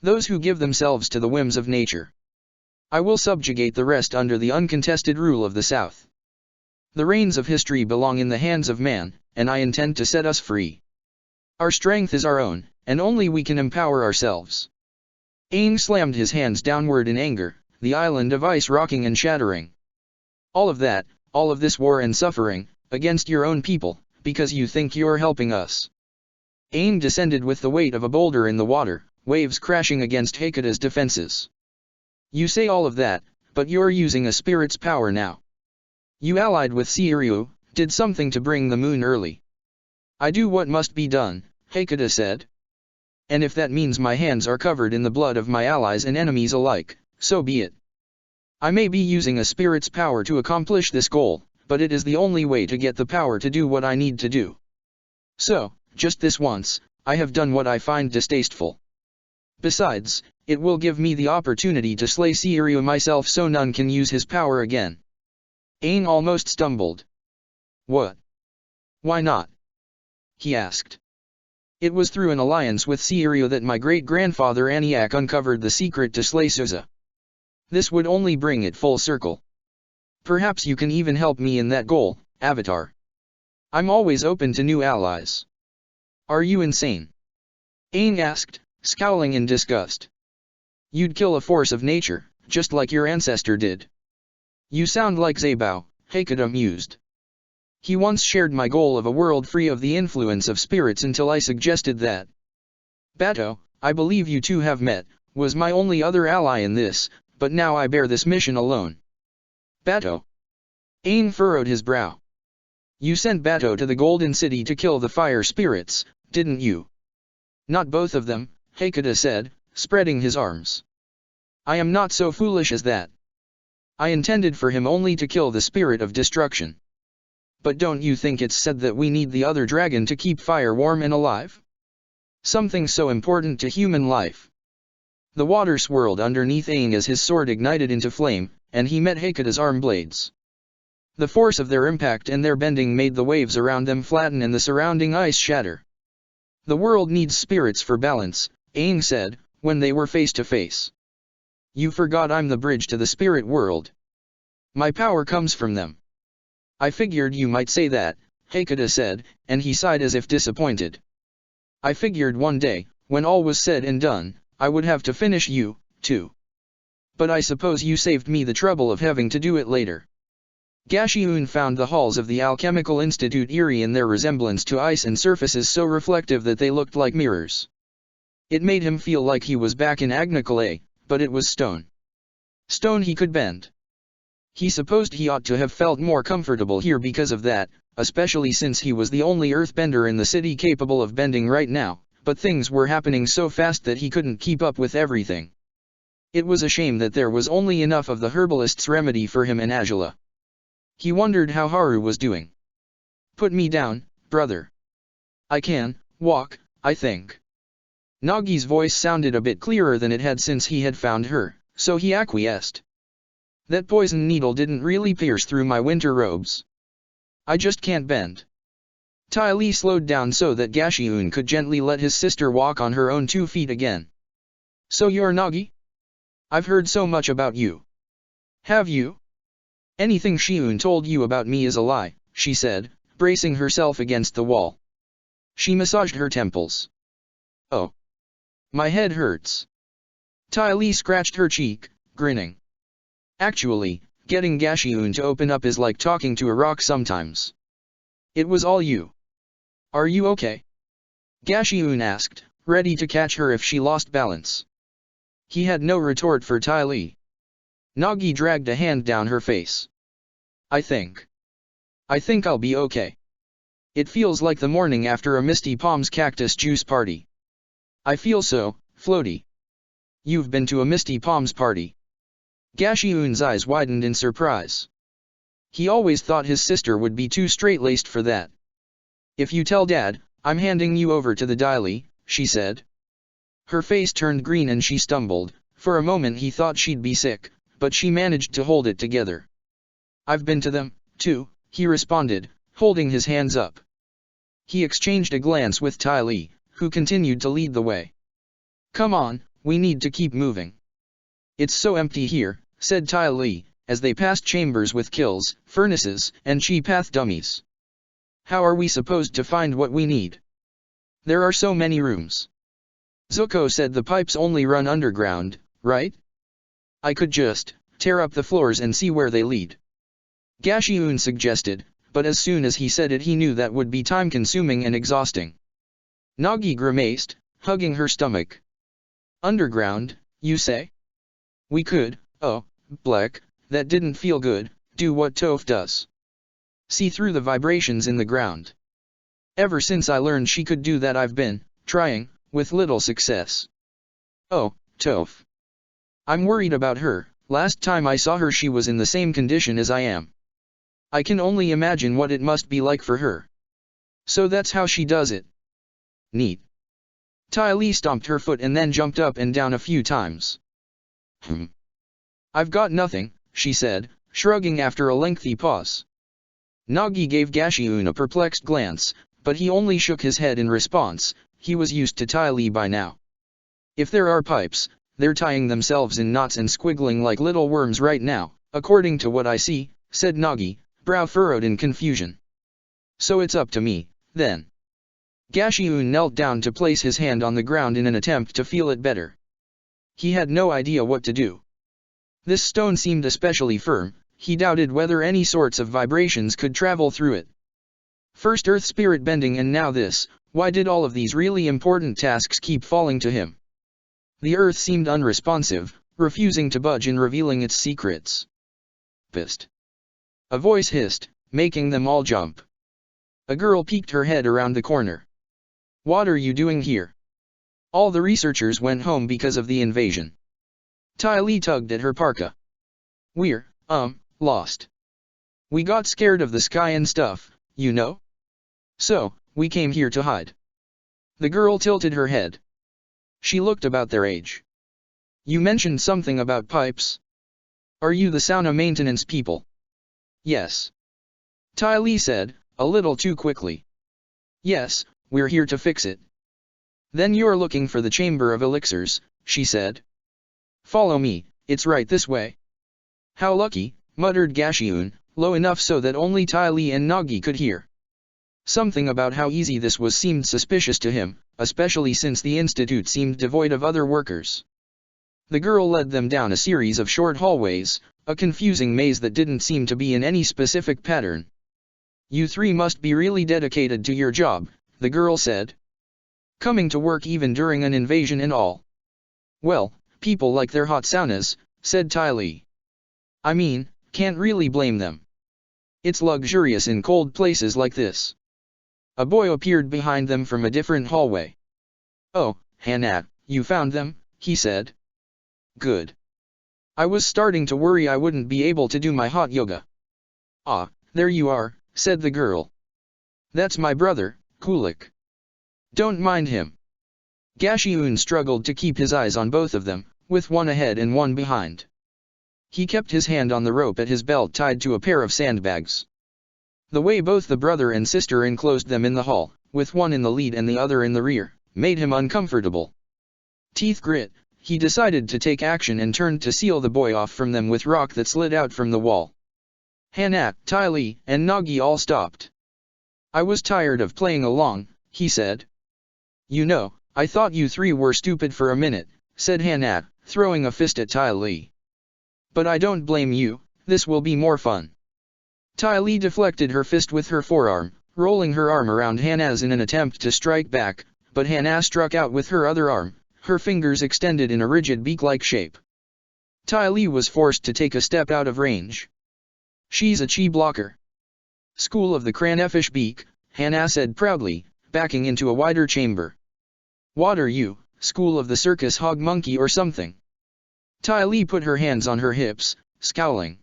[SPEAKER 1] Those who give themselves to the whims of nature. I will subjugate the rest under the uncontested rule of the South. The reins of history belong in the hands of man, and I intend to set us free. Our strength is our own, and only we can empower ourselves." Aang slammed his hands downward in anger, the island of ice rocking and shattering. "All of that, all of this war and suffering, against your own people, because you think you're helping us." Aang descended with the weight of a boulder in the water, waves crashing against Hakuda's defenses. "You say all of that, but you're using a spirit's power now. You allied with Seiryu, did something to bring the moon early." "I do what must be done," Hakuda said. "And if that means my hands are covered in the blood of my allies and enemies alike, so be it. I may be using a spirit's power to accomplish this goal, but it is the only way to get the power to do what I need to do. So, just this once, I have done what I find distasteful. Besides, it will give me the opportunity to slay Seiryu myself so none can use his power again. Aang almost stumbled. What? Why not? He asked. It was through an alliance with Seiryu that my great-grandfather Aniak uncovered the secret to slay Suza. This would only bring it full circle. Perhaps you can even help me in that goal, Avatar. I'm always open to new allies. Are you insane? Aang asked, scowling in disgust. You'd kill a force of nature, just like your ancestor did. You sound like Zabao, Hakuda mused. He once shared my goal of a world free of the influence of spirits until I suggested that. Bato, I believe you two have met, was my only other ally in this, but now I bear this mission alone. Bato. Aang furrowed his brow. You sent Bato to the Golden City to kill the fire spirits, didn't you? Not both of them, Hakuda said, spreading his arms. I am not so foolish as that. I intended for him only to kill the spirit of destruction. But don't you think it's said that we need the other dragon to keep fire warm and alive? Something so important to human life. The water swirled underneath Aang as his sword ignited into flame, and he met Hakuda's arm blades. The force of their impact and their bending made the waves around them flatten and the surrounding ice shatter. The world needs spirits for balance, Aang said, when they were face to face. You forgot I'm the bridge to the spirit world. My power comes from them. I figured you might say that, Hakuda said, and he sighed as if disappointed. I figured one day, when all was said and done, I would have to finish you, too. But I suppose you saved me the trouble of having to do it later. Gashiun found the halls of the Alchemical Institute eerie in their resemblance to ice and surfaces so reflective that they looked like mirrors. It made him feel like he was back in Agnicolae, but it was stone. Stone he could bend. He supposed he ought to have felt more comfortable here because of that, especially since he was the only earthbender in the city capable of bending right now, but things were happening so fast that he couldn't keep up with everything. It was a shame that there was only enough of the herbalist's remedy for him and Azula. He wondered how Haru was doing. Put me down, brother. I can walk, I think. Nagi's voice sounded a bit clearer than it had since he had found her, so he acquiesced. That poison needle didn't really pierce through my winter robes. I just can't bend. Ty Lee slowed down so that Gashiun could gently let his sister walk on her own 2 feet again. So you're Nagi? I've heard so much about you. Have you? Anything Shiun told you about me is a lie, she said, bracing herself against the wall. She massaged her temples. Oh. My head hurts. Ty Lee scratched her cheek, grinning. Actually, getting Gashiun to open up is like talking to a rock sometimes. It was all you. Are you okay? Gashiun asked, ready to catch her if she lost balance. He had no retort for Ty Lee. Nagi dragged a hand down her face. I think I'll be okay. It feels like the morning after a Misty Palms cactus juice party. I feel so, floaty. You've been to a Misty Palms party? Gashiun's eyes widened in surprise. He always thought his sister would be too straight-laced for that. If you tell Dad, I'm handing you over to the Daily, she said. Her face turned green and she stumbled. For a moment he thought she'd be sick, but she managed to hold it together. I've been to them, too, he responded, holding his hands up. He exchanged a glance with Ty Lee, who continued to lead the way. Come on, we need to keep moving. It's so empty here, said Ty Lee, as they passed chambers with kilns, furnaces, and chi path dummies. How are we supposed to find what we need? There are so many rooms. Zuko said the pipes only run underground, right? I could just tear up the floors and see where they lead. Gashiun suggested, but as soon as he said it he knew that would be time-consuming and exhausting. Nagi grimaced, hugging her stomach. Underground, you say? We could, oh, Black, that didn't feel good, do what Toph does. See through the vibrations in the ground. Ever since I learned she could do that I've been trying, with little success. Oh, Toph. I'm worried about her. Last time I saw her she was in the same condition as I am. I can only imagine what it must be like for her. So that's how she does it. Neat. Ty Lee stomped her foot and then jumped up and down a few times. I've got nothing, she said, shrugging after a lengthy pause. Nagi gave Gashiun a perplexed glance, but he only shook his head in response. He was used to Ty Lee by now. If there are pipes, they're tying themselves in knots and squiggling like little worms right now, according to what I see, said Nagi, brow furrowed in confusion. So it's up to me, then. Gashiun knelt down to place his hand on the ground in an attempt to feel it better. He had no idea what to do. This stone seemed especially firm. He doubted whether any sorts of vibrations could travel through it. First earth spirit bending and now this. Why did all of these really important tasks keep falling to him? The earth seemed unresponsive, refusing to budge in revealing its secrets. Pissed. A voice hissed, making them all jump. A girl peeked her head around the corner. What are you doing here? All the researchers went home because of the invasion. Ty Lee tugged at her parka. We're, lost. We got scared of the sky and stuff, you know? So, we came here to hide. The girl tilted her head. She looked about their age. You mentioned something about pipes. Are you the sauna maintenance people? Yes. Ty Lee said, a little too quickly. Yes, we're here to fix it. Then you're looking for the Chamber of Elixirs, she said. Follow me, it's right this way. How lucky, muttered Gashiun, low enough so that only Ty Lee and Nagi could hear. Something about how easy this was seemed suspicious to him, especially since the institute seemed devoid of other workers. The girl led them down a series of short hallways, a confusing maze that didn't seem to be in any specific pattern. You three must be really dedicated to your job, the girl said. Coming to work even during an invasion and all. Well, people like their hot saunas, said Ty Lee. I mean, can't really blame them. It's luxurious in cold places like this. A boy appeared behind them from a different hallway. Oh, Hannah, you found them, he said. Good. I was starting to worry I wouldn't be able to do my hot yoga. Ah, there you are, said the girl. That's my brother, Kulik. Don't mind him. Gashiun struggled to keep his eyes on both of them, with one ahead and one behind. He kept his hand on the rope at his belt tied to a pair of sandbags. The way both the brother and sister enclosed them in the hall, with one in the lead and the other in the rear, made him uncomfortable. Teeth grit, he decided to take action and turned to seal the boy off from them with rock that slid out from the wall. Hannah, Ty Lee, and Nagi all stopped. I was tired of playing along, he said. You know, I thought you three were stupid for a minute, said Hannah, throwing a fist at Ty Lee. But I don't blame you, this will be more fun. Ty Lee deflected her fist with her forearm, rolling her arm around Hannah's in an attempt to strike back, but Hannah struck out with her other arm, her fingers extended in a rigid beak-like shape. Ty Lee was forced to take a step out of range. She's a chi blocker. School of the Cranefish Beak, Hannah said proudly, backing into a wider chamber. What are you, School of the Circus Hog Monkey or something? Ty Lee put her hands on her hips, scowling.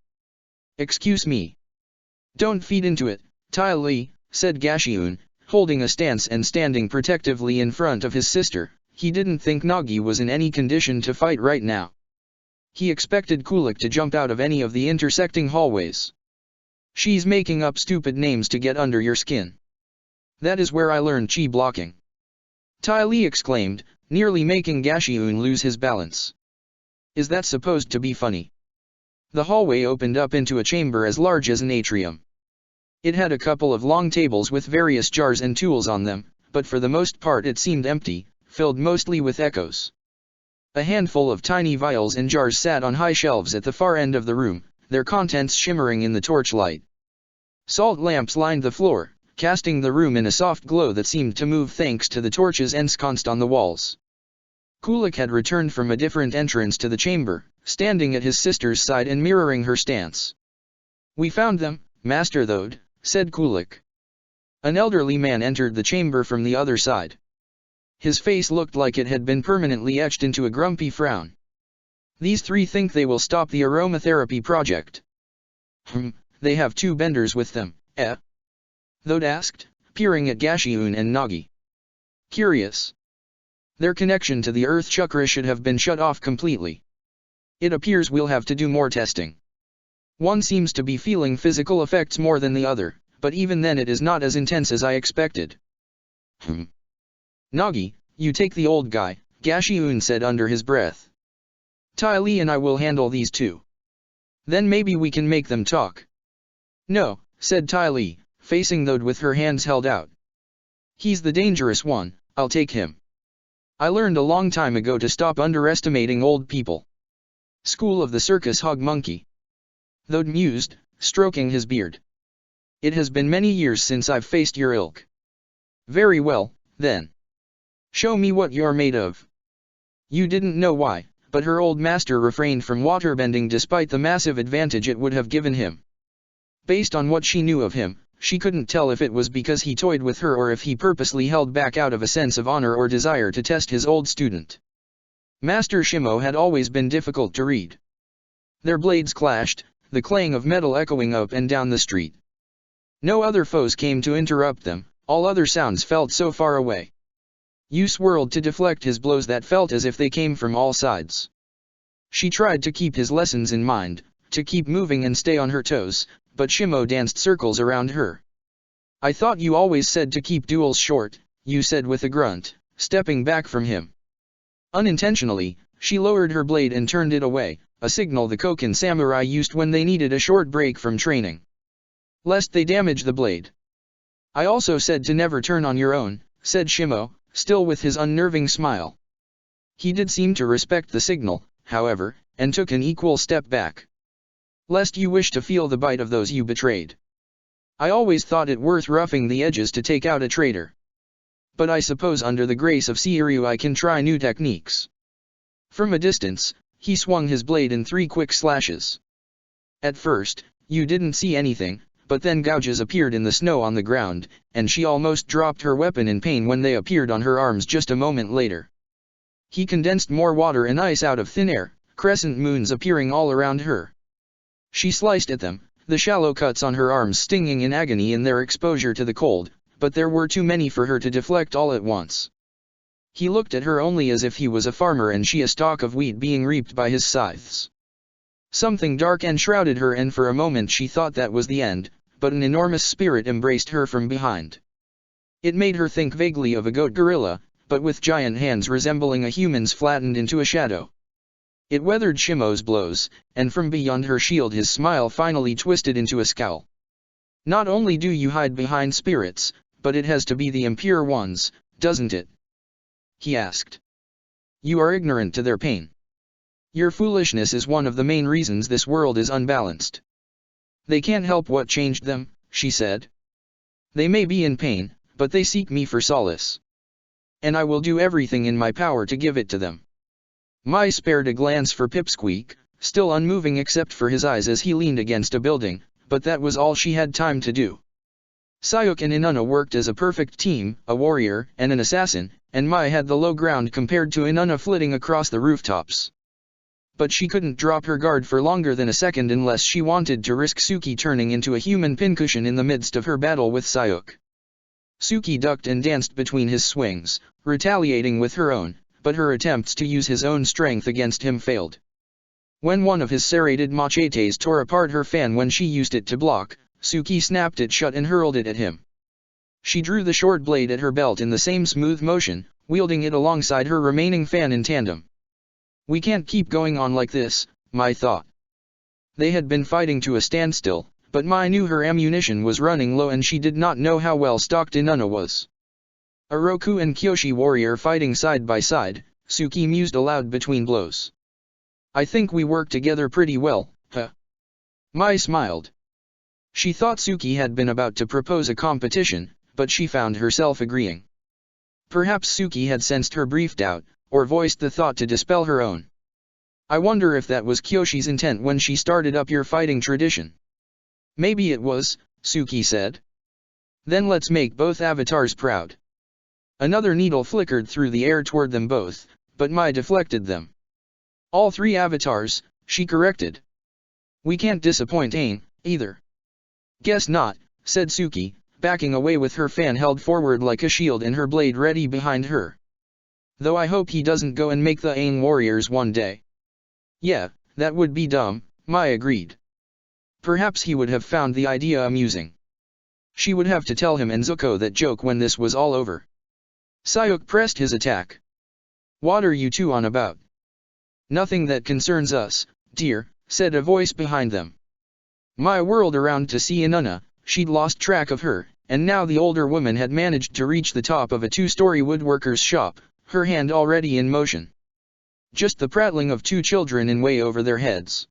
[SPEAKER 1] Excuse me. Don't feed into it, Ty Lee, said Gashiun, holding a stance and standing protectively in front of his sister. He didn't think Nagi was in any condition to fight right now. He expected Kulik to jump out of any of the intersecting hallways. She's making up stupid names to get under your skin. That is where I learned chi blocking. Ty Lee exclaimed, nearly making Gashiun lose his balance. Is that supposed to be funny? The hallway opened up into a chamber as large as an atrium. It had a couple of long tables with various jars and tools on them, but for the most part it seemed empty, filled mostly with echoes. A handful of tiny vials and jars sat on high shelves at the far end of the room, their contents shimmering in the torchlight. Salt lamps lined the floor, casting the room in a soft glow that seemed to move thanks to the torches ensconced on the walls. Kulik had returned from a different entrance to the chamber, standing at his sister's side and mirroring her stance. We found them, Master Thode, said Kulik. An elderly man entered the chamber from the other side. His face looked like it had been permanently etched into a grumpy frown. These three think they will stop the aromatherapy project. They have two benders with them, eh? Thode asked, peering at Gashiun and Nagi. Curious. Their connection to the Earth Chakra should have been shut off completely. It appears we'll have to do more testing. One seems to be feeling physical effects more than the other, but even then it is not as intense as I expected. Nagi, you take the old guy, Gashiun said under his breath. Ty Lee and I will handle these two. Then maybe we can make them talk. No, said Ty Lee, facing Thode with her hands held out. He's the dangerous one, I'll take him. I learned a long time ago to stop underestimating old people. School of the Circus Hog Monkey. Thode mused, stroking his beard. It has been many years since I've faced your ilk. Very well, then. Show me what you're made of. You didn't know why, but her old master refrained from waterbending despite the massive advantage it would have given him. Based on what she knew of him, she couldn't tell if it was because he toyed with her or if he purposely held back out of a sense of honor or desire to test his old student. Master Shimo had always been difficult to read. Their blades clashed, the clang of metal echoing up and down the street. No other foes came to interrupt them, all other sounds felt so far away. Yu swirled to deflect his blows that felt as if they came from all sides. She tried to keep his lessons in mind, to keep moving and stay on her toes, but Shimo danced circles around her. I thought you always said to keep duels short, Yu said with a grunt, stepping back from him. Unintentionally, she lowered her blade and turned it away, a signal the Koken samurai used when they needed a short break from training. Lest they damage the blade. I also said to never turn on your own, said Shimo, still with his unnerving smile. He did seem to respect the signal, however, and took an equal step back. Lest you wish to feel the bite of those you betrayed. I always thought it worth roughing the edges to take out a traitor. But I suppose under the grace of Seiryu I can try new techniques. From a distance, he swung his blade in 3 quick slashes. At first, you didn't see anything, but then gouges appeared in the snow on the ground, and she almost dropped her weapon in pain when they appeared on her arms just a moment later. He condensed more water and ice out of thin air, crescent moons appearing all around her. She sliced at them, the shallow cuts on her arms stinging in agony in their exposure to the cold, but there were too many for her to deflect all at once. He looked at her only as if he was a farmer and she a stalk of wheat being reaped by his scythes. Something dark enshrouded her and for a moment she thought that was the end, but an enormous spirit embraced her from behind. It made her think vaguely of a goat gorilla, but with giant hands resembling a human's flattened into a shadow. It weathered Shimo's blows, and from beyond her shield his smile finally twisted into a scowl. Not only do you hide behind spirits, but it has to be the impure ones, doesn't it? He asked. You are ignorant to their pain. Your foolishness is one of the main reasons this world is unbalanced. They can't help what changed them, she said. They may be in pain, but they seek me for solace. And I will do everything in my power to give it to them. Mai spared a glance for Pipsqueak, still unmoving except for his eyes as he leaned against a building, but that was all she had time to do. Sayuk and Inanna worked as a perfect team, a warrior and an assassin, and Mai had the low ground compared to Inanna flitting across the rooftops. But she couldn't drop her guard for longer than a second unless she wanted to risk Suki turning into a human pincushion in the midst of her battle with Sayuk. Suki ducked and danced between his swings, retaliating with her own, but her attempts to use his own strength against him failed. When one of his serrated machetes tore apart her fan when she used it to block, Suki snapped it shut and hurled it at him. She drew the short blade at her belt in the same smooth motion, wielding it alongside her remaining fan in tandem. We can't keep going on like this, Mai thought. They had been fighting to a standstill, but Mai knew her ammunition was running low and she did not know how well stocked Inanna was. A Roku and Kyoshi warrior fighting side by side, Suki mused aloud between blows. I think we work together pretty well, huh? Mai smiled. She thought Suki had been about to propose a competition, but she found herself agreeing. Perhaps Suki had sensed her brief doubt, or voiced the thought to dispel her own. I wonder if that was Kyoshi's intent when she started up your fighting tradition. Maybe it was, Suki said. Then let's make both avatars proud. Another needle flickered through the air toward them both, but Mai deflected them. All 3 avatars, she corrected. We can't disappoint Aang, either. Guess not, said Suki, backing away with her fan held forward like a shield and her blade ready behind her. Though I hope he doesn't go and make the Aang warriors one day. Yeah, that would be dumb, Mai agreed. Perhaps he would have found the idea amusing. She would have to tell him and Zuko that joke when this was all over. Syuk pressed his attack. What are you two on about? Nothing that concerns us, dear, said a voice behind them. Mai whirled around to see Inanna. She'd lost track of her, and now the older woman had managed to reach the top of a two-story woodworker's shop, her hand already in motion. Just the prattling of two children in way over their heads.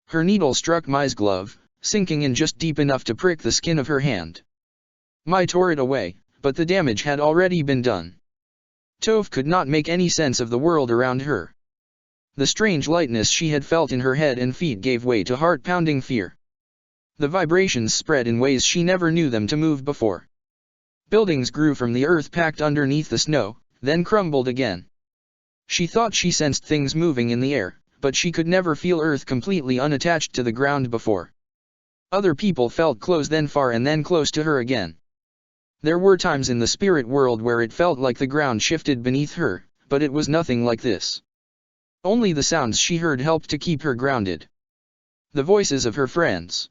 [SPEAKER 1] Her needle struck Mai's glove, sinking in just deep enough to prick the skin of her hand. Mai tore it away, but the damage had already been done. Toph could not make any sense of the world around her. The strange lightness she had felt in her head and feet gave way to heart-pounding fear. The vibrations spread in ways she never knew them to move before. Buildings grew from the earth packed underneath the snow, then crumbled again. She thought she sensed things moving in the air, but she could never feel earth completely unattached to the ground before. Other people felt close, then far, and then close to her again. There were times in the spirit world where it felt like the ground shifted beneath her, but it was nothing like this. Only the sounds she heard helped to keep her grounded. The voices of her friends.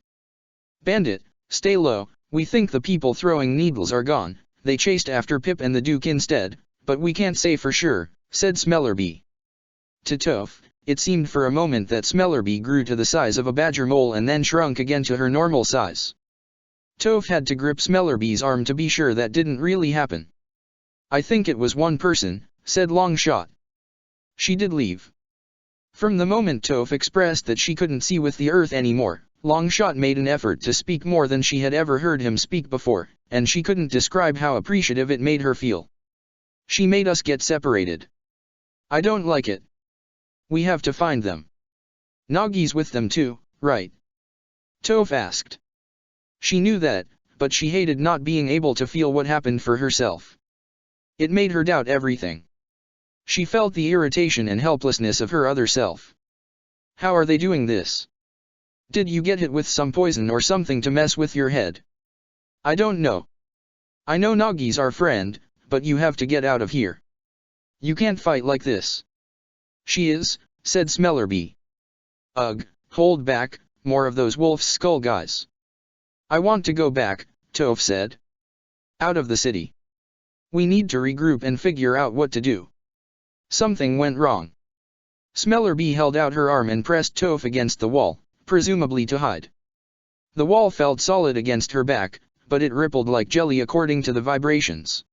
[SPEAKER 1] Bandit, stay low, we think the people throwing needles are gone, they chased after Pip and the Duke instead, but we can't say for sure, said Smellerbee. To Toph, it seemed for a moment that Smellerbee grew to the size of a badger mole and then shrunk again to her normal size. Toph had to grip Smellerbee's arm to be sure that didn't really happen. I think it was one person, said Longshot. She did leave. From the moment Toph expressed that she couldn't see with the earth anymore, Longshot made an effort to speak more than she had ever heard him speak before, and she couldn't describe how appreciative it made her feel. She made us get separated. I don't like it. We have to find them. Nagi's with them too, right? Toph asked. She knew that, but she hated not being able to feel what happened for herself. It made her doubt everything. She felt the irritation and helplessness of her other self. How are they doing this? Did you get hit with some poison or something to mess with your head? I don't know. I know Nagi's our friend, but you have to get out of here. You can't fight like this. She is, said Smellerbee. Ugh, hold back, more of those wolf's skull guys. I want to go back, Toph said. Out of the city. We need to regroup and figure out what to do. Something went wrong. Smellerbee held out her arm and pressed Toph against the wall, presumably to hide. The wall felt solid against her back, but it rippled like jelly according to the vibrations.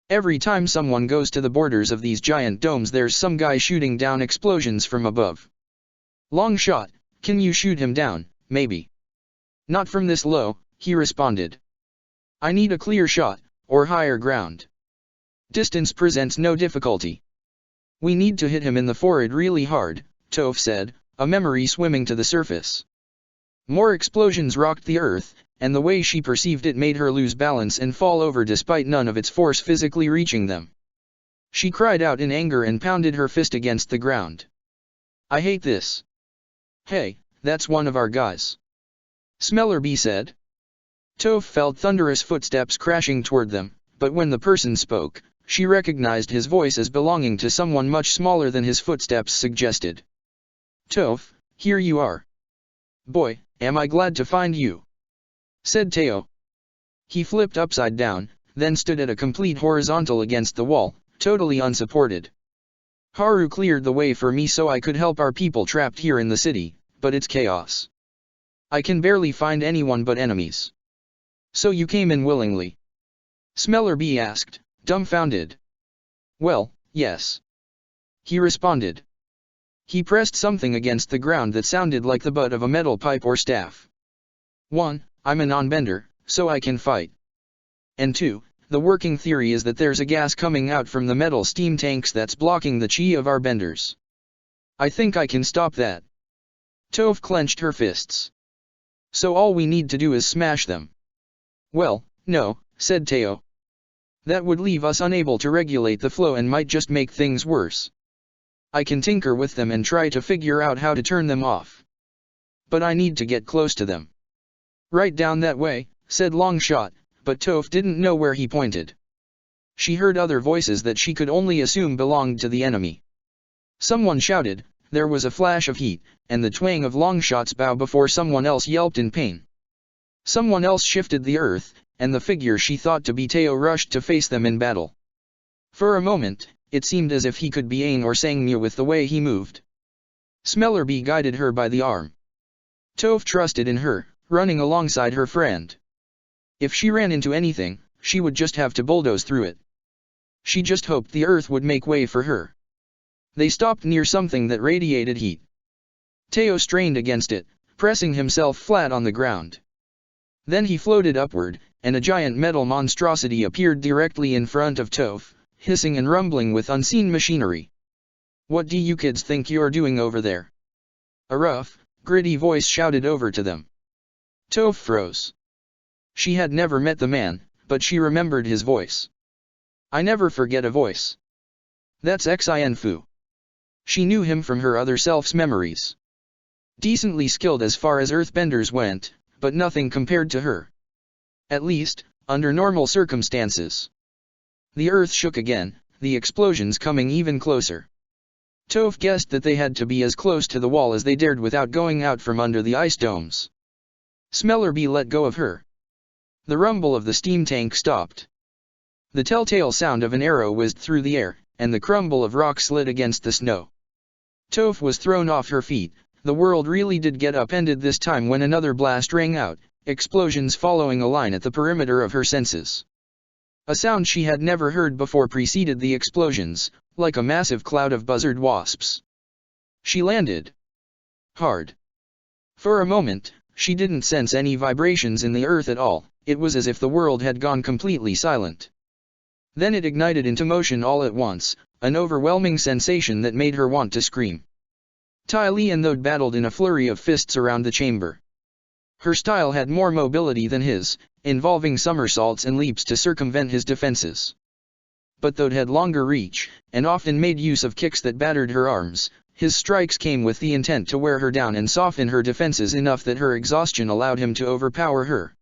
[SPEAKER 1] Every time someone goes to the borders of these giant domes, there's some guy shooting down explosions from above. Longshot, can you shoot him down, maybe? Not from this low, he responded. I need a clear shot, or higher ground. Distance presents no difficulty. We need to hit him in the forehead really hard, Toph said, a memory swimming to the surface. More explosions rocked the earth, and the way she perceived it made her lose balance and fall over despite none of its force physically reaching them. She cried out in anger and pounded her fist against the ground. I hate this. Hey, that's one of our guys. Smellerbee said. Toph felt thunderous footsteps crashing toward them, but when the person spoke, she recognized his voice as belonging to someone much smaller than his footsteps suggested. Toph, here you are. Boy, am I glad to find you, said Teo. He flipped upside down, then stood at a complete horizontal against the wall, totally unsupported. Haru cleared the way for me so I could help our people trapped here in the city, but it's chaos. I can barely find anyone but enemies. So you came in willingly? Smellerbee asked, dumbfounded. Well, yes. He responded. He pressed something against the ground that sounded like the butt of a metal pipe or staff. 1. I'm a non-bender, so I can fight. And 2. The working theory is that there's a gas coming out from the metal steam tanks that's blocking the chi of our benders. I think I can stop that. Toph clenched her fists. So all we need to do is smash them. Well, no, said Teo. That would leave us unable to regulate the flow and might just make things worse. I can tinker with them and try to figure out how to turn them off. But I need to get close to them. Right down that way, said Longshot, but Toph didn't know where he pointed. She heard other voices that she could only assume belonged to the enemy. Someone shouted, there was a flash of heat, and the twang of Longshot's bow before someone else yelped in pain. Someone else shifted the earth, and the figure she thought to be Teo rushed to face them in battle. For a moment, it seemed as if he could be Aang or Sangmu with the way he moved. Smellerbee guided her by the arm. Toph trusted in her, running alongside her friend. If she ran into anything, she would just have to bulldoze through it. She just hoped the earth would make way for her. They stopped near something that radiated heat. Teo strained against it, pressing himself flat on the ground. Then he floated upward, and a giant metal monstrosity appeared directly in front of Toph, hissing and rumbling with unseen machinery. What do you kids think you're doing over there? A rough, gritty voice shouted over to them. Toph froze. She had never met the man, but she remembered his voice. I never forget a voice. That's Xianfu. She knew him from her other self's memories. Decently skilled as far as earthbenders went, but nothing compared to her. At least, under normal circumstances. The earth shook again, the explosions coming even closer. Toph guessed that they had to be as close to the wall as they dared without going out from under the ice domes. Smellerbee let go of her. The rumble of the steam tank stopped. The telltale sound of an arrow whizzed through the air, and the crumble of rock slid against the snow. Toph was thrown off her feet. The world really did get upended this time when another blast rang out, explosions following a line at the perimeter of her senses. A sound she had never heard before preceded the explosions, like a massive cloud of buzzard wasps. She landed hard. For a moment, she didn't sense any vibrations in the earth at all. It was as if the world had gone completely silent. Then it ignited into motion all at once, an overwhelming sensation that made her want to scream. Ty Lee and Thode battled in a flurry of fists around the chamber. Her style had more mobility than his, involving somersaults and leaps to circumvent his defenses. But Thode had longer reach, and often made use of kicks that battered her arms. His strikes came with the intent to wear her down and soften her defenses enough that her exhaustion allowed him to overpower her.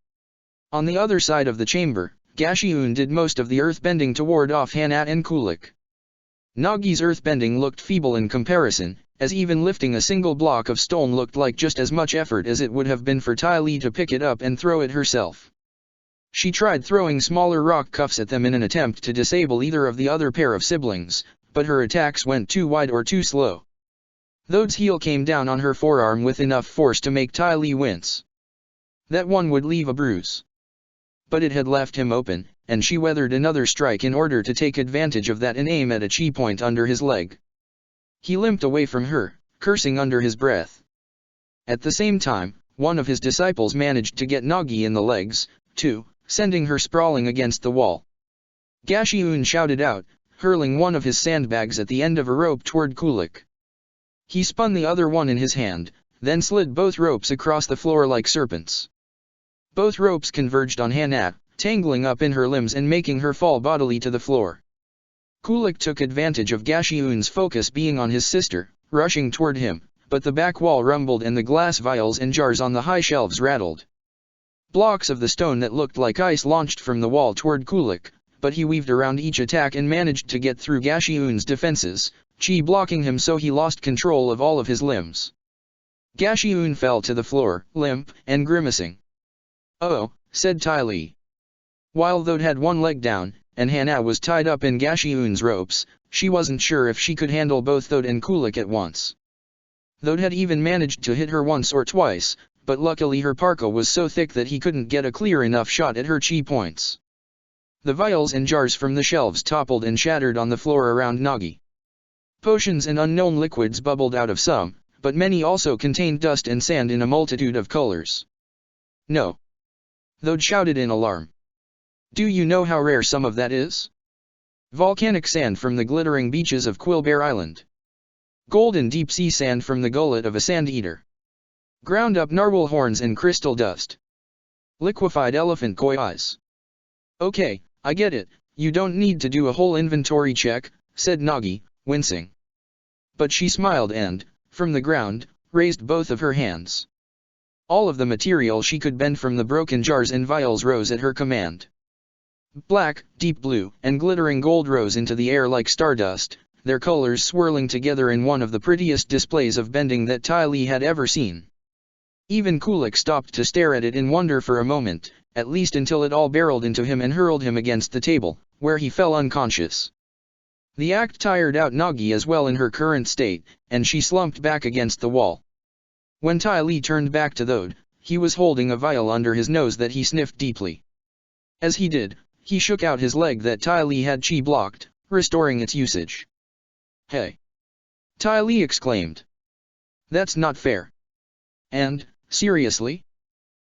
[SPEAKER 1] On the other side of the chamber, Gashiun did most of the earthbending to ward off Hanat and Kulik. Nagi's earthbending looked feeble in comparison, as even lifting a single block of stone looked like just as much effort as it would have been for Ty Lee to pick it up and throw it herself. She tried throwing smaller rock cuffs at them in an attempt to disable either of the other pair of siblings, but her attacks went too wide or too slow. Thode's heel came down on her forearm with enough force to make Ty Lee wince. That one would leave a bruise. But it had left him open, and she weathered another strike in order to take advantage of that and aim at a chi point under his leg. He limped away from her, cursing under his breath. At the same time, one of his disciples managed to get Nagi in the legs, too, sending her sprawling against the wall. Gashiun shouted out, hurling one of his sandbags at the end of a rope toward Kulik. He spun the other one in his hand, then slid both ropes across the floor like serpents. Both ropes converged on Hanat, tangling up in her limbs and making her fall bodily to the floor. Kulik took advantage of Gashiun's focus being on his sister, rushing toward him, but the back wall rumbled and the glass vials and jars on the high shelves rattled. Blocks of the stone that looked like ice launched from the wall toward Kulik, but he weaved around each attack and managed to get through Gashiun's defenses, chi blocking him so he lost control of all of his limbs. Gashiun fell to the floor, limp and grimacing. "Oh," said Ty Lee. While Thode had one leg down, and Hana was tied up in Gashiun's ropes, she wasn't sure if she could handle both Thode and Kulik at once. Thode had even managed to hit her once or twice, but luckily her parka was so thick that he couldn't get a clear enough shot at her chi points. The vials and jars from the shelves toppled and shattered on the floor around Nagi. Potions and unknown liquids bubbled out of some, but many also contained dust and sand in a multitude of colors. "No!" Thode shouted in alarm. "Do you know how rare some of that is? Volcanic sand from the glittering beaches of Quillbear Island. Golden deep-sea sand from the gullet of a sand-eater. Ground-up narwhal horns and crystal dust. Liquefied elephant koi eyes." "Okay, I get it, you don't need to do a whole inventory check," said Nagi, wincing. But she smiled and, from the ground, raised both of her hands. All of the material she could bend from the broken jars and vials rose at her command. Black, deep blue, and glittering gold rose into the air like stardust, their colors swirling together in one of the prettiest displays of bending that Ty Lee had ever seen. Even Kulik stopped to stare at it in wonder for a moment, at least until it all barreled into him and hurled him against the table, where he fell unconscious. The act tired out Nagi as well in her current state, and she slumped back against the wall. When Ty Lee turned back to Thode, he was holding a vial under his nose that he sniffed deeply. As he did, he shook out his leg that Ty Lee had chi blocked, restoring its usage. "Hey!" Ty Lee exclaimed. "That's not fair. And, seriously?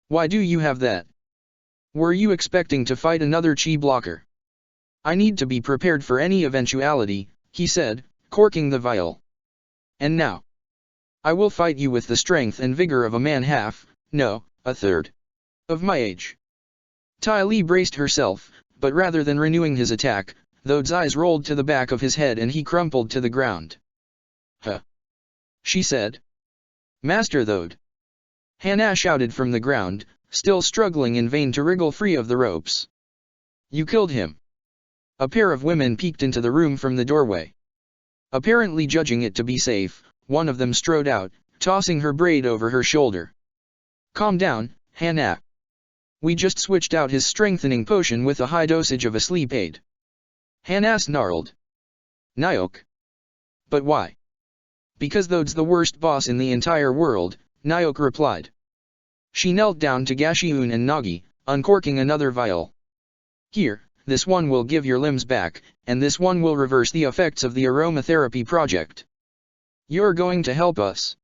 [SPEAKER 1] Why do you have that? Were you expecting to fight another chi blocker?" "I need to be prepared for any eventuality," he said, corking the vial. "And now, I will fight you with the strength and vigor of a man half, no, a third, of my age." Ty Lee braced herself, but rather than renewing his attack, Thode's eyes rolled to the back of his head and he crumpled to the ground. "Huh!" she said. "Master Thode!" Hannah shouted from the ground, still struggling in vain to wriggle free of the ropes. "You killed him!" A pair of women peeked into the room from the doorway. Apparently judging it to be safe, one of them strode out, tossing her braid over her shoulder. "Calm down, Hannah. We just switched out his strengthening potion with a high dosage of a sleep aid." Hannah snarled. "Nyok." "But why?" "Because Thode's the worst boss in the entire world," Nyok replied. She knelt down to Gashiun and Nagi, uncorking another vial. "Here, this one will give your limbs back, and this one will reverse the effects of the aromatherapy project." "You're going to help us?"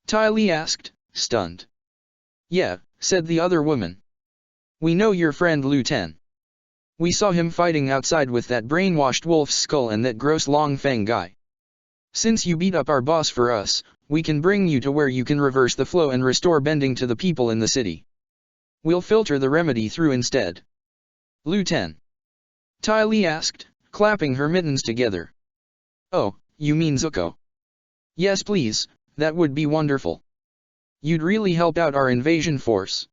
[SPEAKER 1] Ty Lee asked, stunned. "Yeah," said the other woman. "We know your friend Lu Ten. We saw him fighting outside with that brainwashed wolf's skull and that gross Long Feng guy. Since you beat up our boss for us, we can bring you to where you can reverse the flow and restore bending to the people in the city. We'll filter the remedy through instead." "Lu Ten?" Ty Lee asked, clapping her mittens together. "Oh, you mean Zuko?" "Yes please, that would be wonderful. You'd really help out our invasion force."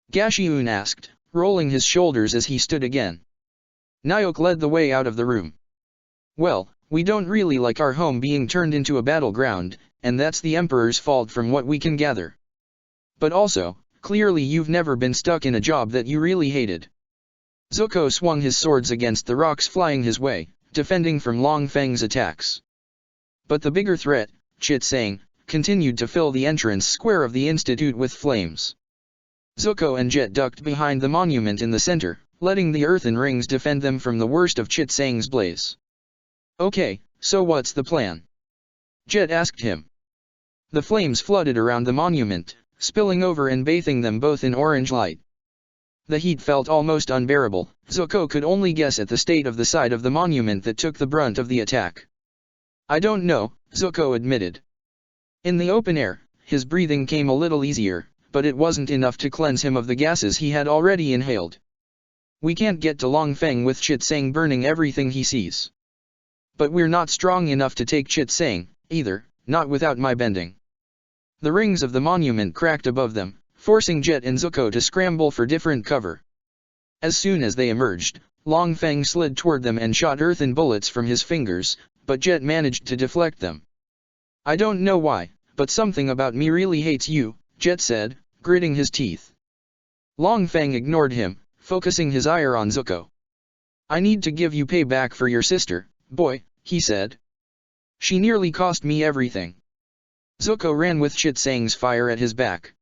[SPEAKER 1] Gashiun asked, rolling his shoulders as he stood again. Nyok led the way out of the room. "Well, we don't really like our home being turned into a battleground, and that's the Emperor's fault from what we can gather. But also, clearly you've never been stuck in a job that you really hated." Zuko swung his swords against the rocks flying his way, defending from Long Feng's attacks. But the bigger threat, Chit Sang, continued to fill the entrance square of the institute with flames. Zuko and Jet ducked behind the monument in the center, letting the earthen rings defend them from the worst of Chit Sang's blaze. "Okay, so what's the plan?" Jet asked him. The flames flooded around the monument, spilling over and bathing them both in orange light. The heat felt almost unbearable. Zuko could only guess at the state of the side of the monument that took the brunt of the attack. "I don't know," Zuko admitted. In the open air, his breathing came a little easier, but it wasn't enough to cleanse him of the gases he had already inhaled. "We can't get to Long Feng with Chit Sang burning everything he sees. But we're not strong enough to take Chit Sang, either, not without my bending." The rings of the monument cracked above them, forcing Jet and Zuko to scramble for different cover. As soon as they emerged, Long Feng slid toward them and shot earthen bullets from his fingers, but Jet managed to deflect them. "I don't know why, but something about me really hates you," Jet said, gritting his teeth. Long Feng ignored him, focusing his ire on Zuko. "I need to give you payback for your sister, boy," he said. "She nearly cost me everything." Zuko ran with Chit Sang's fire at his back.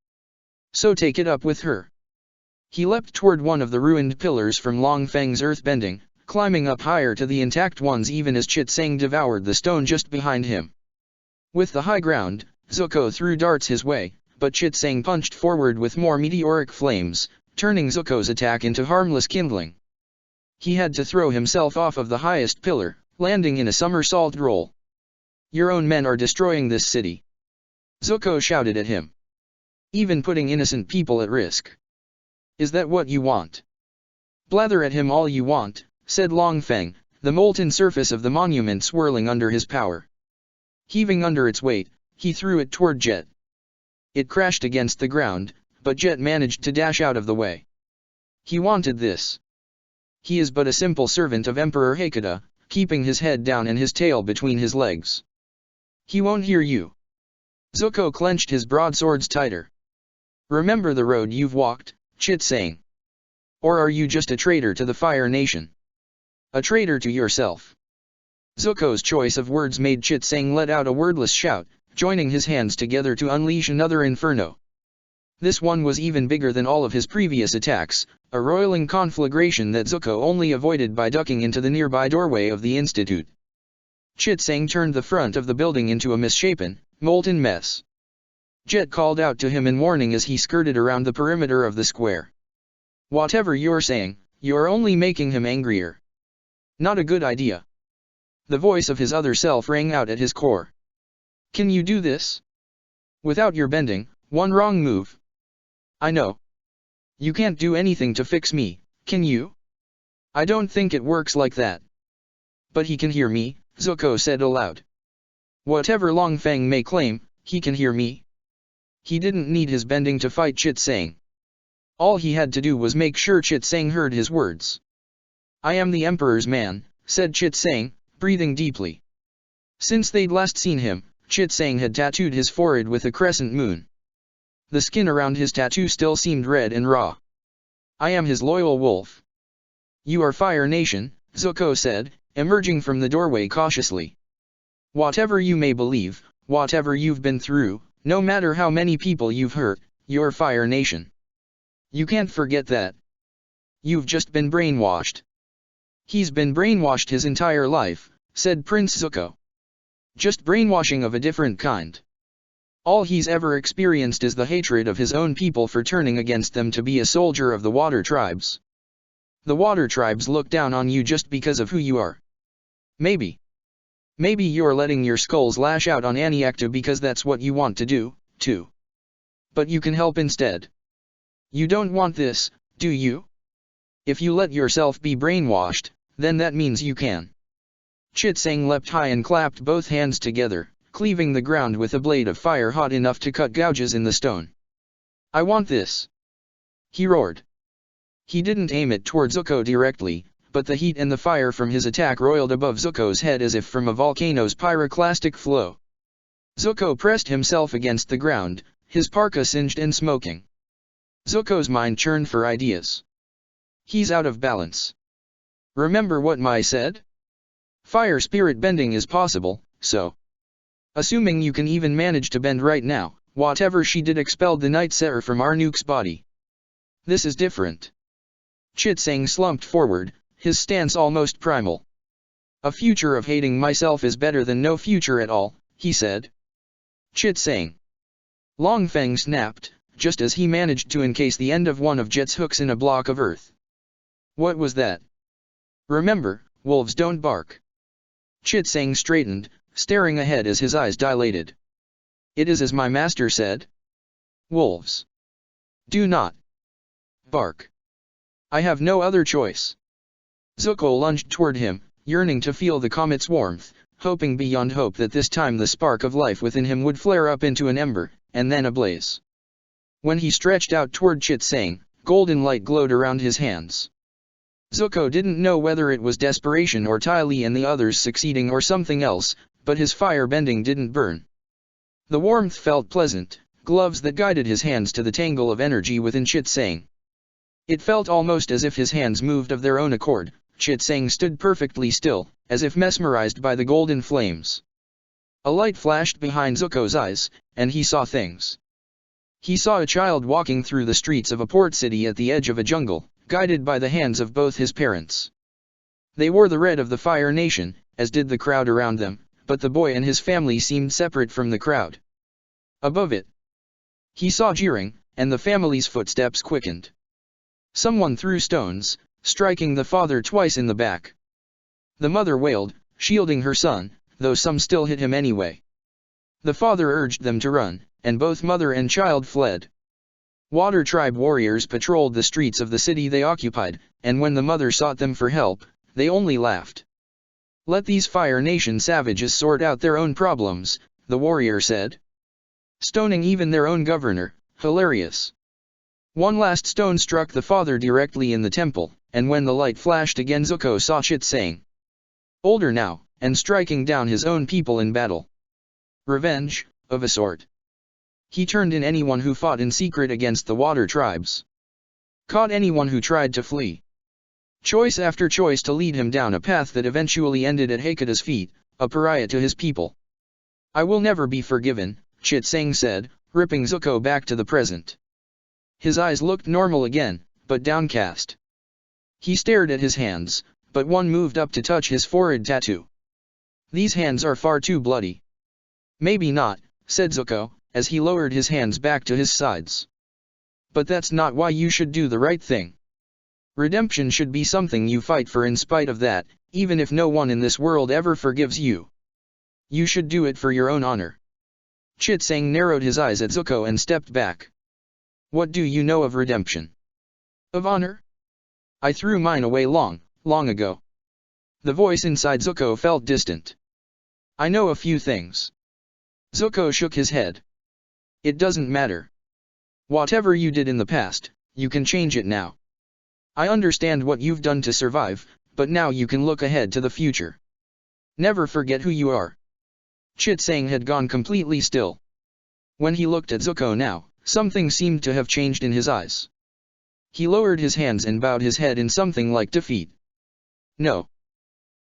[SPEAKER 1] "So take it up with her." He leapt toward one of the ruined pillars from Long Feng's earthbending, climbing up higher to the intact ones even as Chit Sang devoured the stone just behind him. With the high ground, Zuko threw darts his way, but Chit Sang punched forward with more meteoric flames, turning Zuko's attack into harmless kindling. He had to throw himself off of the highest pillar, landing in a somersault roll. "Your own men are destroying this city," Zuko shouted at him. "Even putting innocent people at risk. Is that what you want?" "Blather at him all you want," said Long Feng, the molten surface of the monument swirling under his power. Heaving under its weight, he threw it toward Jet. It crashed against the ground, but Jet managed to dash out of the way. He wanted this. He is but a simple servant of Emperor Hakata, keeping his head down and his tail between his legs. He won't hear you. Zuko clenched his broadswords tighter. Remember the road you've walked, Chit Sang. Or are you just a traitor to the Fire Nation? A traitor to yourself. Zuko's choice of words made Chit Sang let out a wordless shout, joining his hands together to unleash another inferno. This one was even bigger than all of his previous attacks, a roiling conflagration that Zuko only avoided by ducking into the nearby doorway of the Institute. Chit Sang turned the front of the building into a misshapen, molten mess. Jet called out to him in warning as he skirted around the perimeter of the square. Whatever you're saying, you're only making him angrier. Not a good idea. The voice of his other self rang out at his core. Can you do this? Without your bending, one wrong move. I know. You can't do anything to fix me, can you? I don't think it works like that. But he can hear me, Zuko said aloud. Whatever Long Feng may claim, he can hear me. He didn't need his bending to fight Chit Sang. All he had to do was make sure Chit Sang heard his words. I am the Emperor's man, said Chit Sang, breathing deeply. Since they'd last seen him, Chit Sang had tattooed his forehead with a crescent moon. The skin around his tattoo still seemed red and raw. I am his loyal wolf. You are Fire Nation, Zuko said, emerging from the doorway cautiously. Whatever you may believe, whatever you've been through, no matter how many people you've hurt, you're Fire Nation. You can't forget that. You've just been brainwashed. He's been brainwashed his entire life, said Prince Zuko. Just brainwashing of a different kind. All he's ever experienced is the hatred of his own people for turning against them to be a soldier of the Water Tribes. The Water Tribes look down on you just because of who you are. Maybe you're letting your skulls lash out on Aniakta because that's what you want to do, too. But you can help instead. You don't want this, do you? If you let yourself be brainwashed, then that means you can. Chit Sang leapt high and clapped both hands together, cleaving the ground with a blade of fire hot enough to cut gouges in the stone. I want this! He roared. He didn't aim it toward Zuko directly, but the heat and the fire from his attack roiled above Zuko's head as if from a volcano's pyroclastic flow. Zuko pressed himself against the ground, his parka singed and smoking. Zuko's mind churned for ideas. He's out of balance. Remember what Mai said? Fire spirit bending is possible, so. Assuming you can even manage to bend right now, whatever she did expelled the Night Seer from Arnook's body. This is different. Chit Sang slumped forward, his stance almost primal. A future of hating myself is better than no future at all, he said. Chit Sang. Long Feng snapped, just as he managed to encase the end of one of Jet's hooks in a block of earth. What was that? Remember, wolves don't bark. Chit Sang straightened, staring ahead as his eyes dilated. It is as my master said. Wolves do not bark. I have no other choice. Zuko lunged toward him, yearning to feel the comet's warmth, hoping beyond hope that this time the spark of life within him would flare up into an ember, and then ablaze. When he stretched out toward Chit Sang, golden light glowed around his hands. Zuko didn't know whether it was desperation or Ty Lee and the others succeeding or something else, but his fire bending didn't burn. The warmth felt pleasant, gloves that guided his hands to the tangle of energy within Chit Sang. It felt almost as if his hands moved of their own accord. Chit Sang stood perfectly still, as if mesmerized by the golden flames. A light flashed behind Zuko's eyes, and he saw things. He saw a child walking through the streets of a port city at the edge of a jungle, guided by the hands of both his parents. They wore the red of the Fire Nation, as did the crowd around them, but the boy and his family seemed separate from the crowd. Above it, he saw jeering, and the family's footsteps quickened. Someone threw stones, striking the father twice in the back. The mother wailed, shielding her son, though some still hit him anyway. The father urged them to run, and both mother and child fled. Water Tribe warriors patrolled the streets of the city they occupied, and when the mother sought them for help, they only laughed. Let these Fire Nation savages sort out their own problems, the warrior said. Stoning even their own governor, hilarious. One last stone struck the father directly in the temple, and when the light flashed again Zuko saw Chit-Sang. Older now, and striking down his own people in battle. Revenge, of a sort. He turned in anyone who fought in secret against the water tribes. Caught anyone who tried to flee. Choice after choice to lead him down a path that eventually ended at Hakuda's feet, a pariah to his people. I will never be forgiven, Chit-Sang said, ripping Zuko back to the present. His eyes looked normal again, but downcast. He stared at his hands, but one moved up to touch his forehead tattoo. These hands are far too bloody. Maybe not, said Zuko, as he lowered his hands back to his sides. But that's not why you should do the right thing. Redemption should be something you fight for in spite of that, even if no one in this world ever forgives you. You should do it for your own honor. Chit-Sang narrowed his eyes at Zuko and stepped back. What do you know of redemption? Of honor? I threw mine away long ago. The voice inside Zuko felt distant. I know a few things. Zuko shook his head. It doesn't matter. Whatever you did in the past, you can change it now. I understand what you've done to survive, but now you can look ahead to the future. Never forget who you are. Chit-Sang had gone completely still. When he looked at Zuko now, something seemed to have changed in his eyes. He lowered his hands and bowed his head in something like defeat. No.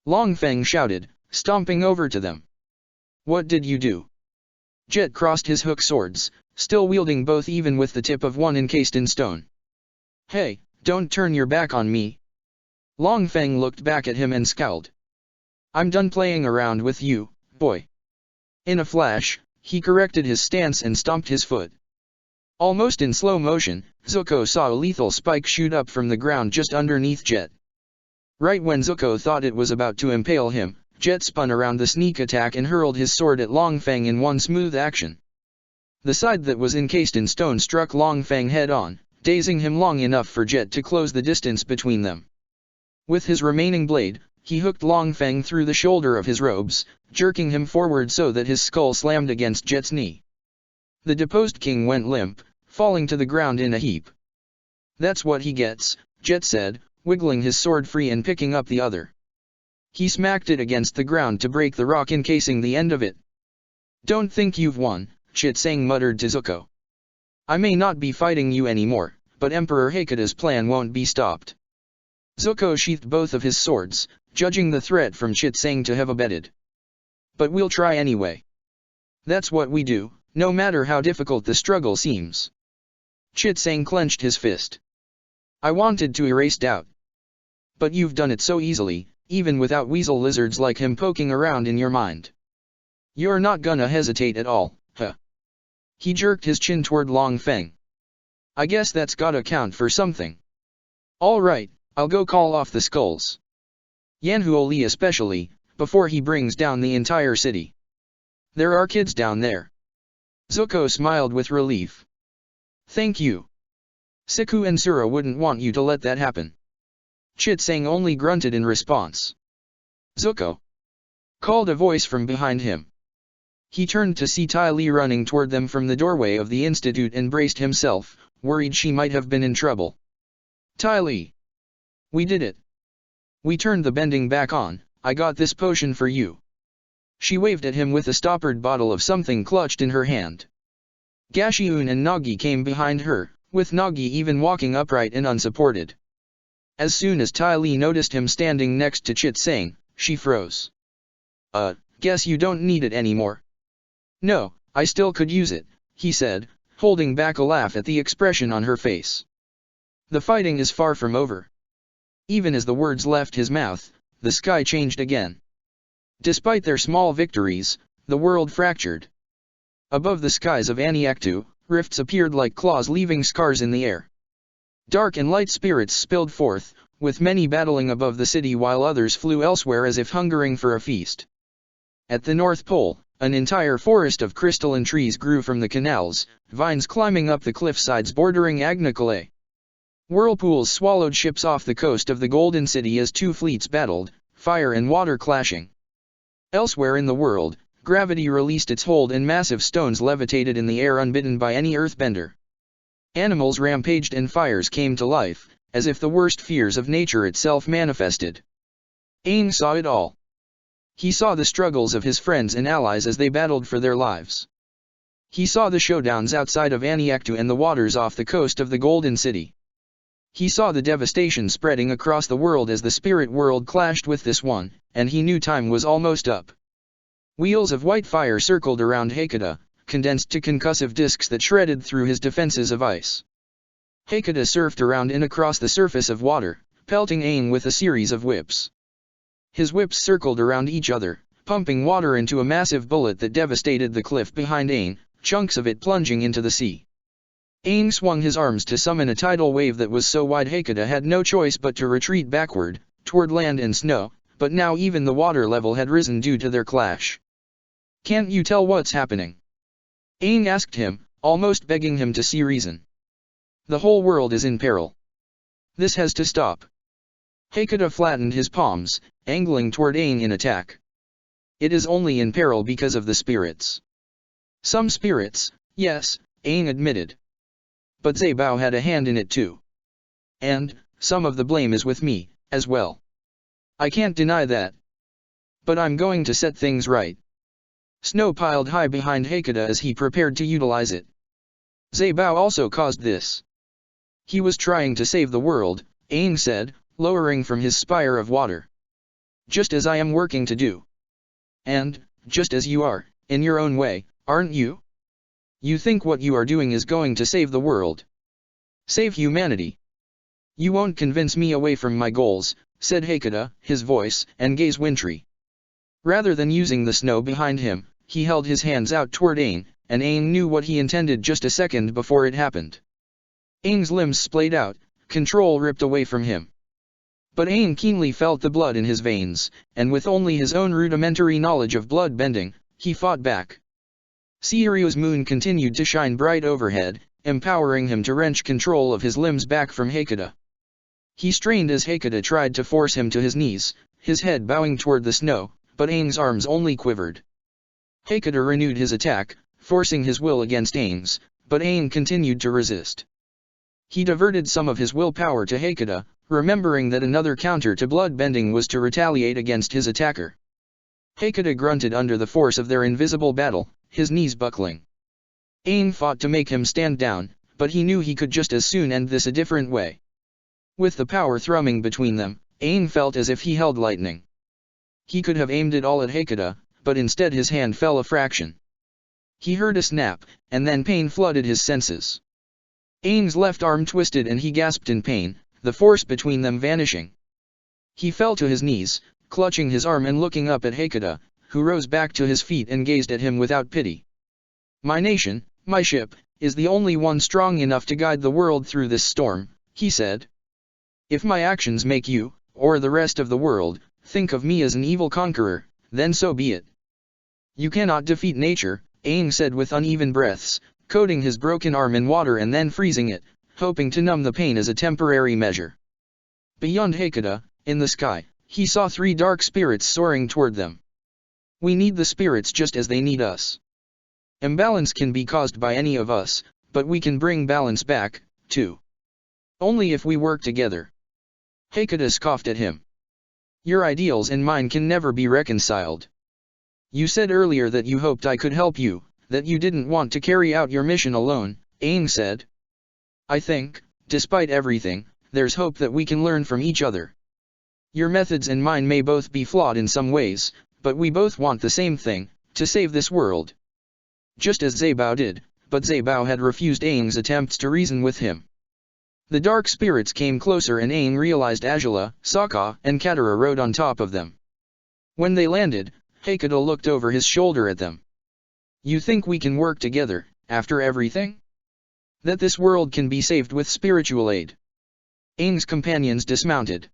[SPEAKER 1] Long Feng shouted, stomping over to them. What did you do? Jet crossed his hook swords, still wielding both even with the tip of one encased in stone. Hey, don't turn your back on me. Long Feng looked back at him and scowled. I'm done playing around with you, boy. In a flash, he corrected his stance and stomped his foot. Almost in slow motion, Zuko saw a lethal spike shoot up from the ground just underneath Jet. Right when Zuko thought it was about to impale him, Jet spun around the sneak attack and hurled his sword at Long Feng in one smooth action. The side that was encased in stone struck Long Feng head on, dazing him long enough for Jet to close the distance between them. With his remaining blade, he hooked Long Feng through the shoulder of his robes, jerking him forward so that his skull slammed against Jet's knee. The deposed king went limp, falling to the ground in a heap. That's what he gets, Jet said, wiggling his sword free and picking up the other. He smacked it against the ground to break the rock encasing the end of it. Don't think you've won, Chit-Sang muttered to Zuko. I may not be fighting you anymore, but Emperor Hakuda's plan won't be stopped. Zuko sheathed both of his swords, judging the threat from Chit-Sang to have abated. But we'll try anyway. That's what we do, no matter how difficult the struggle seems. Chit-Sang clenched his fist. I wanted to erase doubt. But you've done it so easily, even without weasel lizards like him poking around in your mind. You're not gonna hesitate at all, huh? He jerked his chin toward Long Feng. I guess that's gotta count for something. All right, I'll go call off the skulls. Yanhuo Li especially, before he brings down the entire city. There are kids down there. Zuko smiled with relief. Thank you. Siku and Sura wouldn't want you to let that happen. Chit-Sang only grunted in response. Zuko! Called a voice from behind him. He turned to see Ty Lee running toward them from the doorway of the institute and braced himself, worried she might have been in trouble. Ty Lee! We did it. We turned the bending back on, I got this potion for you. She waved at him with a stoppered bottle of something clutched in her hand. Gashiun and Nagi came behind her, with Nagi even walking upright and unsupported. As soon as Ty Lee noticed him standing next to Chit-Sang, she froze. Guess you don't need it anymore. No, I still could use it, he said, holding back a laugh at the expression on her face. The fighting is far from over. Even as the words left his mouth, the sky changed again. Despite their small victories, the world fractured. Above the skies of Aniaktu, rifts appeared like claws leaving scars in the air. Dark and light spirits spilled forth, with many battling above the city while others flew elsewhere as if hungering for a feast. At the North Pole, an entire forest of crystalline trees grew from the canals, vines climbing up the cliffsides bordering Agnicolae. Whirlpools swallowed ships off the coast of the Golden City as two fleets battled, fire and water clashing. Elsewhere in the world, gravity released its hold and massive stones levitated in the air unbidden by any earthbender. Animals rampaged and fires came to life, as if the worst fears of nature itself manifested. Aang saw it all. He saw the struggles of his friends and allies as they battled for their lives. He saw the showdowns outside of Aniaktu and the waters off the coast of the Golden City. He saw the devastation spreading across the world as the spirit world clashed with this one, and he knew time was almost up. Wheels of white fire circled around Hakata, condensed to concussive discs that shredded through his defenses of ice. Hakata surfed around and across the surface of water, pelting Aang with a series of whips. His whips circled around each other, pumping water into a massive bullet that devastated the cliff behind Aang, chunks of it plunging into the sea. Aang swung his arms to summon a tidal wave that was so wide Hakata had no choice but to retreat backward, toward land and snow, but now even the water level had risen due to their clash. "Can't you tell what's happening?" Aang asked him, almost begging him to see reason. "The whole world is in peril. This has to stop." Hakata flattened his palms, angling toward Aang in attack. "It is only in peril because of the spirits." "Some spirits, yes," Aang admitted. "But Zabao had a hand in it too. And, some of the blame is with me, as well. I can't deny that. But I'm going to set things right." Snow piled high behind Hakata as he prepared to utilize it. "Zabao also caused this. He was trying to save the world," Aang said, lowering from his spire of water. "Just as I am working to do. And, just as you are, in your own way, aren't you? You think what you are doing is going to save the world. Save humanity. You won't convince me away from my goals," said Hakata, his voice and gaze wintry. Rather than using the snow behind him, he held his hands out toward Aang, and Aang knew what he intended just a second before it happened. Aang's limbs splayed out, control ripped away from him. But Aang keenly felt the blood in his veins, and with only his own rudimentary knowledge of blood bending, he fought back. Seirio's moon continued to shine bright overhead, empowering him to wrench control of his limbs back from Hakata. He strained as Hakata tried to force him to his knees, his head bowing toward the snow, but Aang's arms only quivered. Hakata renewed his attack, forcing his will against Aang's, but Aang continued to resist. He diverted some of his willpower to Hakata, remembering that another counter to bloodbending was to retaliate against his attacker. Hakata grunted under the force of their invisible battle, his knees buckling. Aang fought to make him stand down, but he knew he could just as soon end this a different way. With the power thrumming between them, Aang felt as if he held lightning. He could have aimed it all at Hakata, but instead his hand fell a fraction. He heard a snap, and then pain flooded his senses. Aang's left arm twisted and he gasped in pain, the force between them vanishing. He fell to his knees, clutching his arm and looking up at Hakata, who rose back to his feet and gazed at him without pity. "My nation, my ship, is the only one strong enough to guide the world through this storm," he said. "If my actions make you, or the rest of the world, think of me as an evil conqueror, then so be it." "You cannot defeat nature," Aang said with uneven breaths, coating his broken arm in water and then freezing it, hoping to numb the pain as a temporary measure. Beyond Hakata, in the sky, he saw 3 dark spirits soaring toward them. "We need the spirits just as they need us. Imbalance can be caused by any of us, but we can bring balance back, too. Only if we work together." Hakata scoffed at him. "Your ideals and mine can never be reconciled. You said earlier that you hoped I could help you, that you didn't want to carry out your mission alone," Aang said. "I think, despite everything, there's hope that we can learn from each other. Your methods and mine may both be flawed in some ways, but we both want the same thing, to save this world." Just as Zabao did, but Zabao had refused Aang's attempts to reason with him. The dark spirits came closer and Aang realized Azula, Sokka, and Katara rode on top of them. When they landed, Hakata looked over his shoulder at them. "You think we can work together, after everything? That this world can be saved with spiritual aid?" Aang's companions dismounted.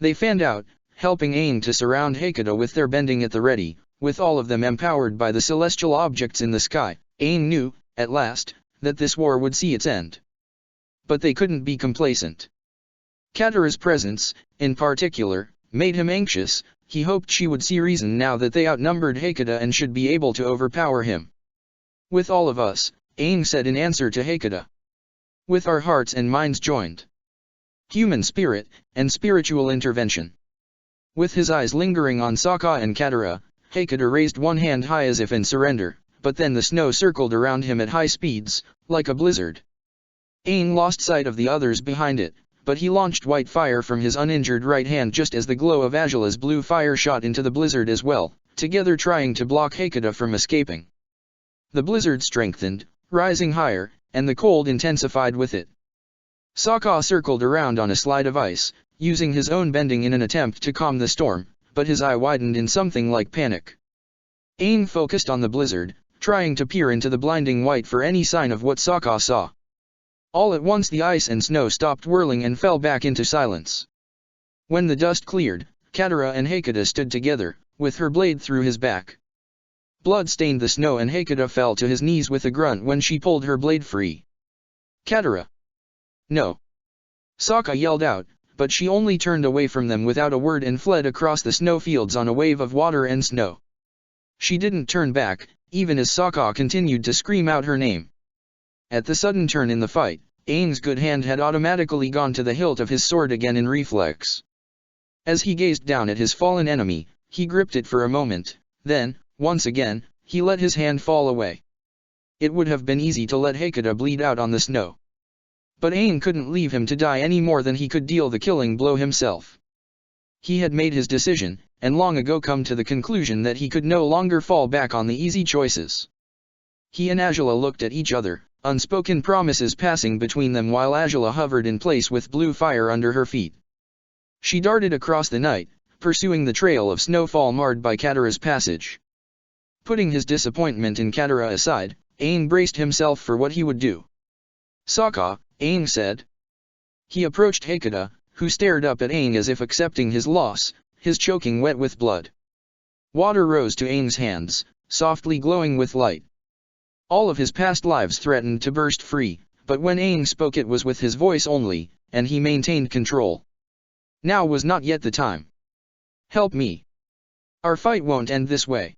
[SPEAKER 1] They fanned out, helping Aang to surround Hakata with their bending at the ready, with all of them empowered by the celestial objects in the sky. Aang knew, at last, that this war would see its end. But they couldn't be complacent. Katara's presence, in particular, made him anxious. He hoped she would see reason now that they outnumbered Hakata and should be able to overpower him. "With all of us," Aang said in answer to Hakata. "With our hearts and minds joined." human spirit, and spiritual intervention. With his eyes lingering on Sokka and Katara, Hakuda raised one hand high as if in surrender, but then the snow circled around him at high speeds, like a blizzard. Aang lost sight of the others behind it, but he launched white fire from his uninjured right hand just as the glow of Azula's blue fire shot into the blizzard as well, together trying to block Hakuda from escaping. The blizzard strengthened, rising higher, and the cold intensified with it. Sokka circled around on a slide of ice, using his own bending in an attempt to calm the storm, but his eye widened in something like panic. Aang focused on the blizzard, trying to peer into the blinding white for any sign of what Sokka saw. All at once the ice and snow stopped whirling and fell back into silence. When the dust cleared, Katara and Hakuda stood together, with her blade through his back. Blood stained the snow and Hakuda fell to his knees with a grunt when she pulled her blade free. Katara! No! Sokka yelled out, but she only turned away from them without a word and fled across the snowfields on a wave of water and snow. She didn't turn back, even as Sokka continued to scream out her name. At the sudden turn in the fight, Aang's good hand had automatically gone to the hilt of his sword again in reflex. As he gazed down at his fallen enemy, he gripped it for a moment, then, once again, he let his hand fall away. It would have been easy to let Hakuda bleed out on the snow. But Aang couldn't leave him to die any more than he could deal the killing blow himself. He had made his decision, and long ago come to the conclusion that he could no longer fall back on the easy choices. He and Azula looked at each other, unspoken promises passing between them while Azula hovered in place with blue fire under her feet. She darted across the night, pursuing the trail of snowfall marred by Katara's passage. Putting his disappointment in Katara aside, Aang braced himself for what he would do. Sokka, Aang said. He approached Hakuda, who stared up at Aang as if accepting his loss, his choking wet with blood. Water rose to Aang's hands, softly glowing with light. All of his past lives threatened to burst free, but when Aang spoke it was with his voice only, and he maintained control. Now was not yet the time. Help me. Our fight won't end this way.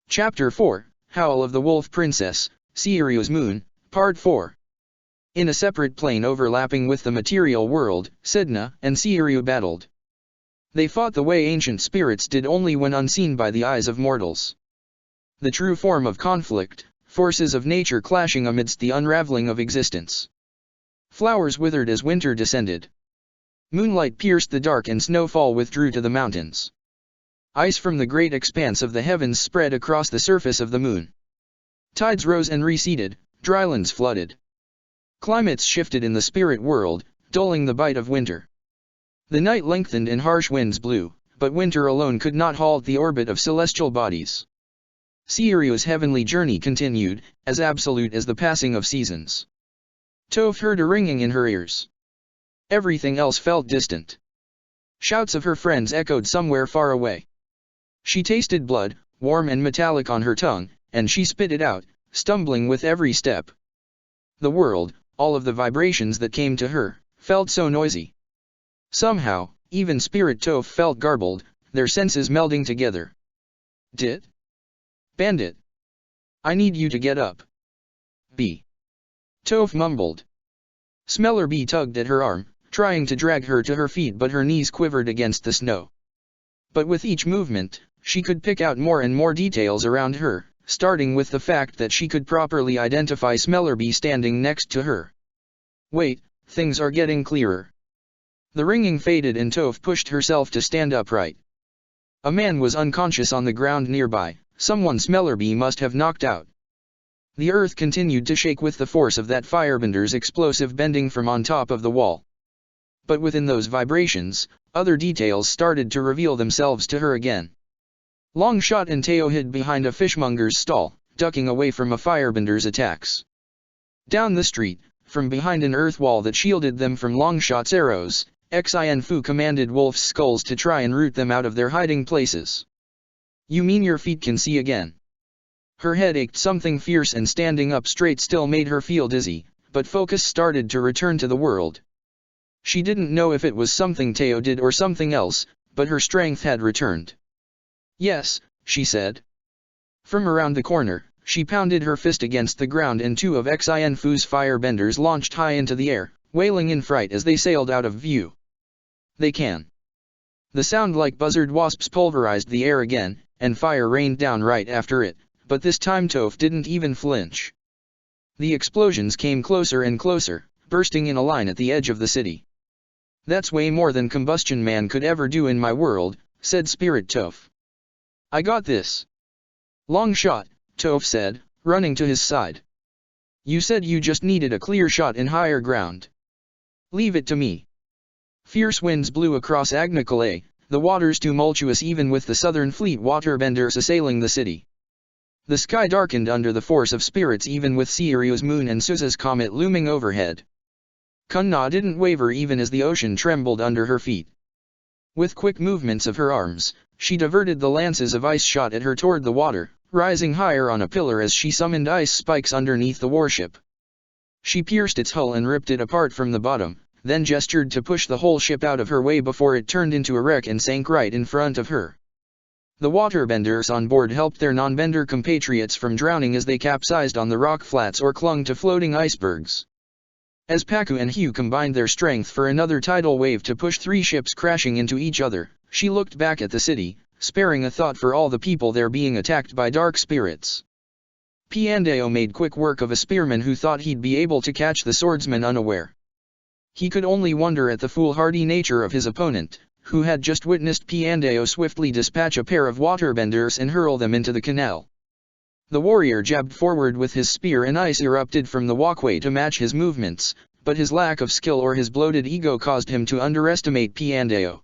[SPEAKER 1] Chapter 4, Howl of the Wolf Princess, Seireu's Moon, Part 4. In a separate plane overlapping with the material world, Sedna and Seireu battled. They fought the way ancient spirits did only when unseen by the eyes of mortals. The true form of conflict, forces of nature clashing amidst the unraveling of existence. Flowers withered as winter descended. Moonlight pierced the dark and snowfall withdrew to the mountains. Ice from the great expanse of the heavens spread across the surface of the moon. Tides rose and receded, drylands flooded. Climates shifted in the spirit world, dulling the bite of winter. The night lengthened and harsh winds blew, but winter alone could not halt the orbit of celestial bodies. Seireu's heavenly journey continued, as absolute as the passing of seasons. Toph heard a ringing in her ears. Everything else felt distant. Shouts of her friends echoed somewhere far away. She tasted blood, warm and metallic on her tongue, and she spit it out, stumbling with every step. The world, all of the vibrations that came to her, felt so noisy. Somehow, even Spirit Toph felt garbled, their senses melding together. Dit? Bandit. I need you to get up. B. Toph mumbled. Smeller B tugged at her arm, trying to drag her to her feet, but her knees quivered against the snow. But with each movement, she could pick out more and more details around her, starting with the fact that she could properly identify Smeller B standing next to her. Wait, things are getting clearer. The ringing faded and Toph pushed herself to stand upright. A man was unconscious on the ground nearby, someone Smeller B must have knocked out. The earth continued to shake with the force of that firebender's explosive bending from on top of the wall. But within those vibrations, other details started to reveal themselves to her again. Longshot and Teo hid behind a fishmonger's stall, ducking away from a firebender's attacks. Down the street, from behind an earth wall that shielded them from Longshot's arrows, Xin Fu commanded wolf's skulls to try and root them out of their hiding places. You mean your feet can see again? Her head ached something fierce, and standing up straight still made her feel dizzy, but focus started to return to the world. She didn't know if it was something Teo did or something else, but her strength had returned. Yes, she said. From around the corner, she pounded her fist against the ground and two of Xin Fu's firebenders launched high into the air, wailing in fright as they sailed out of view. They can. The sound like buzzard wasps pulverized the air again, and fire rained down right after it, but this time Toph didn't even flinch. The explosions came closer and closer, bursting in a line at the edge of the city. "That's way more than Combustion Man could ever do in my world," said Spirit Toph. "I got this." "Long shot," Toph said, running to his side. "You said you just needed a clear shot in higher ground. Leave it to me." Fierce winds blew across Agnicolae, the waters tumultuous even with the southern fleet waterbenders assailing the city. The sky darkened under the force of spirits even with Seirio's moon and Suza's comet looming overhead. Kunna didn't waver even as the ocean trembled under her feet. With quick movements of her arms, she diverted the lances of ice shot at her toward the water, rising higher on a pillar as she summoned ice spikes underneath the warship. She pierced its hull and ripped it apart from the bottom, then gestured to push the whole ship out of her way before it turned into a wreck and sank right in front of her. The waterbenders on board helped their non-bender compatriots from drowning as they capsized on the rock flats or clung to floating icebergs. As Pakku and Hugh combined their strength for another tidal wave to push three ships crashing into each other, she looked back at the city, sparing a thought for all the people there being attacked by dark spirits. Piandao made quick work of a spearman who thought he'd be able to catch the swordsman unaware. He could only wonder at the foolhardy nature of his opponent, who had just witnessed Piandao swiftly dispatch a pair of waterbenders and hurl them into the canal. The warrior jabbed forward with his spear and ice erupted from the walkway to match his movements, but his lack of skill or his bloated ego caused him to underestimate Piandao.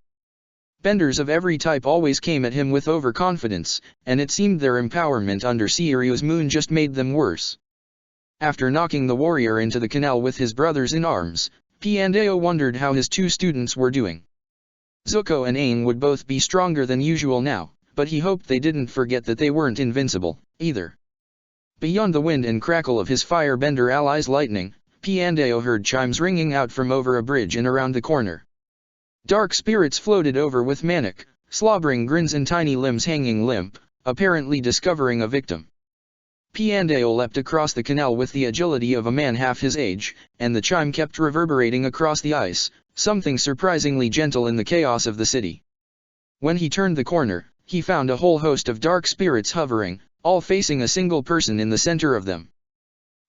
[SPEAKER 1] Benders of every type always came at him with overconfidence, and it seemed their empowerment under Seirio's moon just made them worse. After knocking the warrior into the canal with his brothers in arms, Piandao wondered how his two students were doing. Zuko and Aang would both be stronger than usual now, but he hoped they didn't forget that they weren't invincible, either. Beyond the wind and crackle of his firebender allies' lightning, Piandao heard chimes ringing out from over a bridge and around the corner. Dark spirits floated over with manic, slobbering grins and tiny limbs hanging limp, apparently discovering a victim. Piandao leapt across the canal with the agility of a man half his age, and the chime kept reverberating across the ice, something surprisingly gentle in the chaos of the city. When he turned the corner, he found a whole host of dark spirits hovering, all facing a single person in the center of them.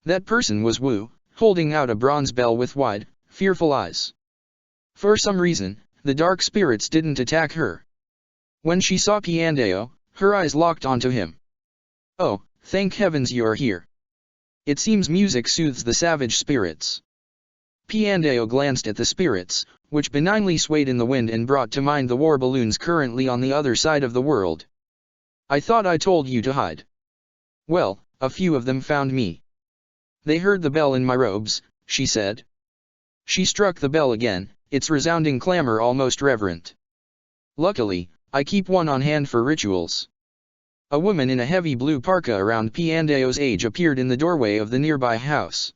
[SPEAKER 1] That person was Wu, holding out a bronze bell with wide, fearful eyes. For some reason, the dark spirits didn't attack her. When she saw Piandao, her eyes locked onto him. "Oh, thank heavens you're here. It seems music soothes the savage spirits." Piandao glanced at the spirits, which benignly swayed in the wind and brought to mind the war balloons currently on the other side of the world. "I thought I told you to hide." "Well, a few of them found me. They heard the bell in my robes," she said. She struck the bell again, its resounding clamor almost reverent. "Luckily, I keep one on hand for rituals." A woman in a heavy blue parka around Piandao's age appeared in the doorway of the nearby house.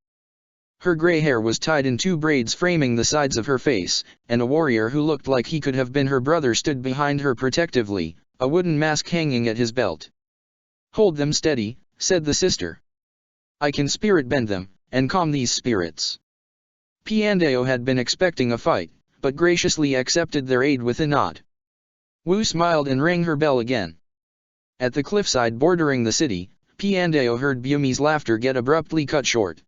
[SPEAKER 1] Her gray hair was tied in two braids framing the sides of her face, and a warrior who looked like he could have been her brother stood behind her protectively, a wooden mask hanging at his belt. "Hold them steady," said the sister. "I can spirit bend them, and calm these spirits." Piandao had been expecting a fight, but graciously accepted their aid with a nod. Wu smiled and rang her bell again. At the cliffside bordering the city, Piandao heard Bumi's laughter get abruptly cut short.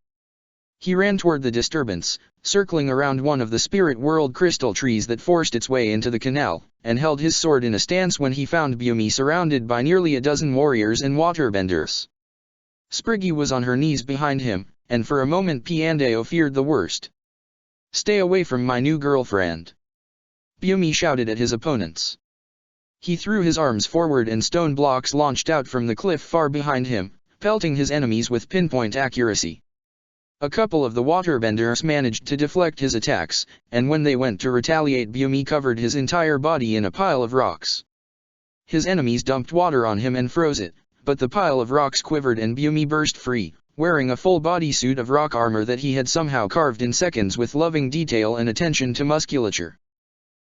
[SPEAKER 1] He ran toward the disturbance, circling around one of the spirit world crystal trees that forced its way into the canal, and held his sword in a stance when he found Bumi surrounded by nearly a dozen warriors and waterbenders. Spriggy was on her knees behind him, and for a moment Piandao feared the worst. "Stay away from my new girlfriend," Bumi shouted at his opponents. He threw his arms forward and stone blocks launched out from the cliff far behind him, pelting his enemies with pinpoint accuracy. A couple of the waterbenders managed to deflect his attacks, and when they went to retaliate Bumi covered his entire body in a pile of rocks. His enemies dumped water on him and froze it, but the pile of rocks quivered and Bumi burst free, wearing a full bodysuit of rock armor that he had somehow carved in seconds with loving detail and attention to musculature.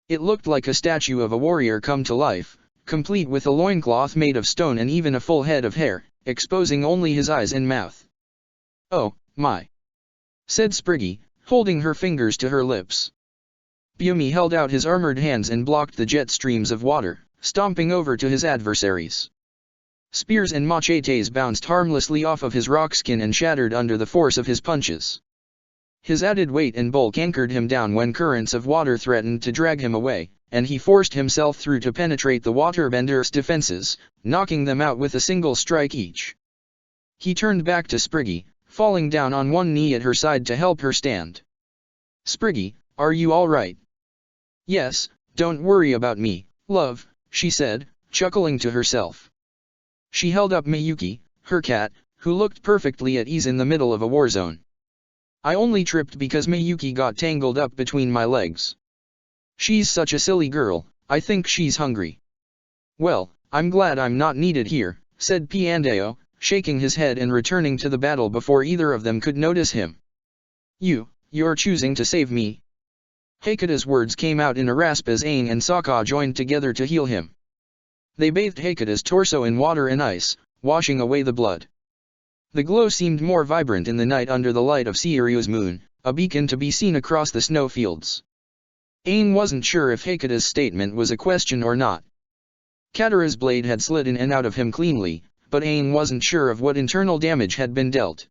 [SPEAKER 1] It looked like a statue of a warrior come to life, complete with a loincloth made of stone and even a full head of hair, exposing only his eyes and mouth. "Oh, my," said Spriggy, holding her fingers to her lips. Bumi held out his armored hands and blocked the jet streams of water, stomping over to his adversaries. Spears and machetes bounced harmlessly off of his rock skin and shattered under the force of his punches. His added weight and bulk anchored him down when currents of water threatened to drag him away, and he forced himself through to penetrate the waterbender's defenses, knocking them out with a single strike each. He turned back to Spriggy, falling down on one knee at her side to help her stand. "Spriggy, are you all right?" "Yes, don't worry about me, love," she said, chuckling to herself. She held up Miyuki, her cat, who looked perfectly at ease in the middle of a war zone. "I only tripped because Miyuki got tangled up between my legs. She's such a silly girl, I think she's hungry." "Well, I'm glad I'm not needed here," said Piandao, shaking his head and returning to the battle before either of them could notice him. You're choosing to save me?" Heikuda's words came out in a rasp as Aang and Sokka joined together to heal him. They bathed Heikuda's torso in water and ice, washing away the blood. The glow seemed more vibrant in the night under the light of Seiryu's moon, a beacon to be seen across the snowfields. Aang wasn't sure if Heikuda's statement was a question or not. Katara's blade had slid in and out of him cleanly, but Aang wasn't sure of what internal damage had been dealt.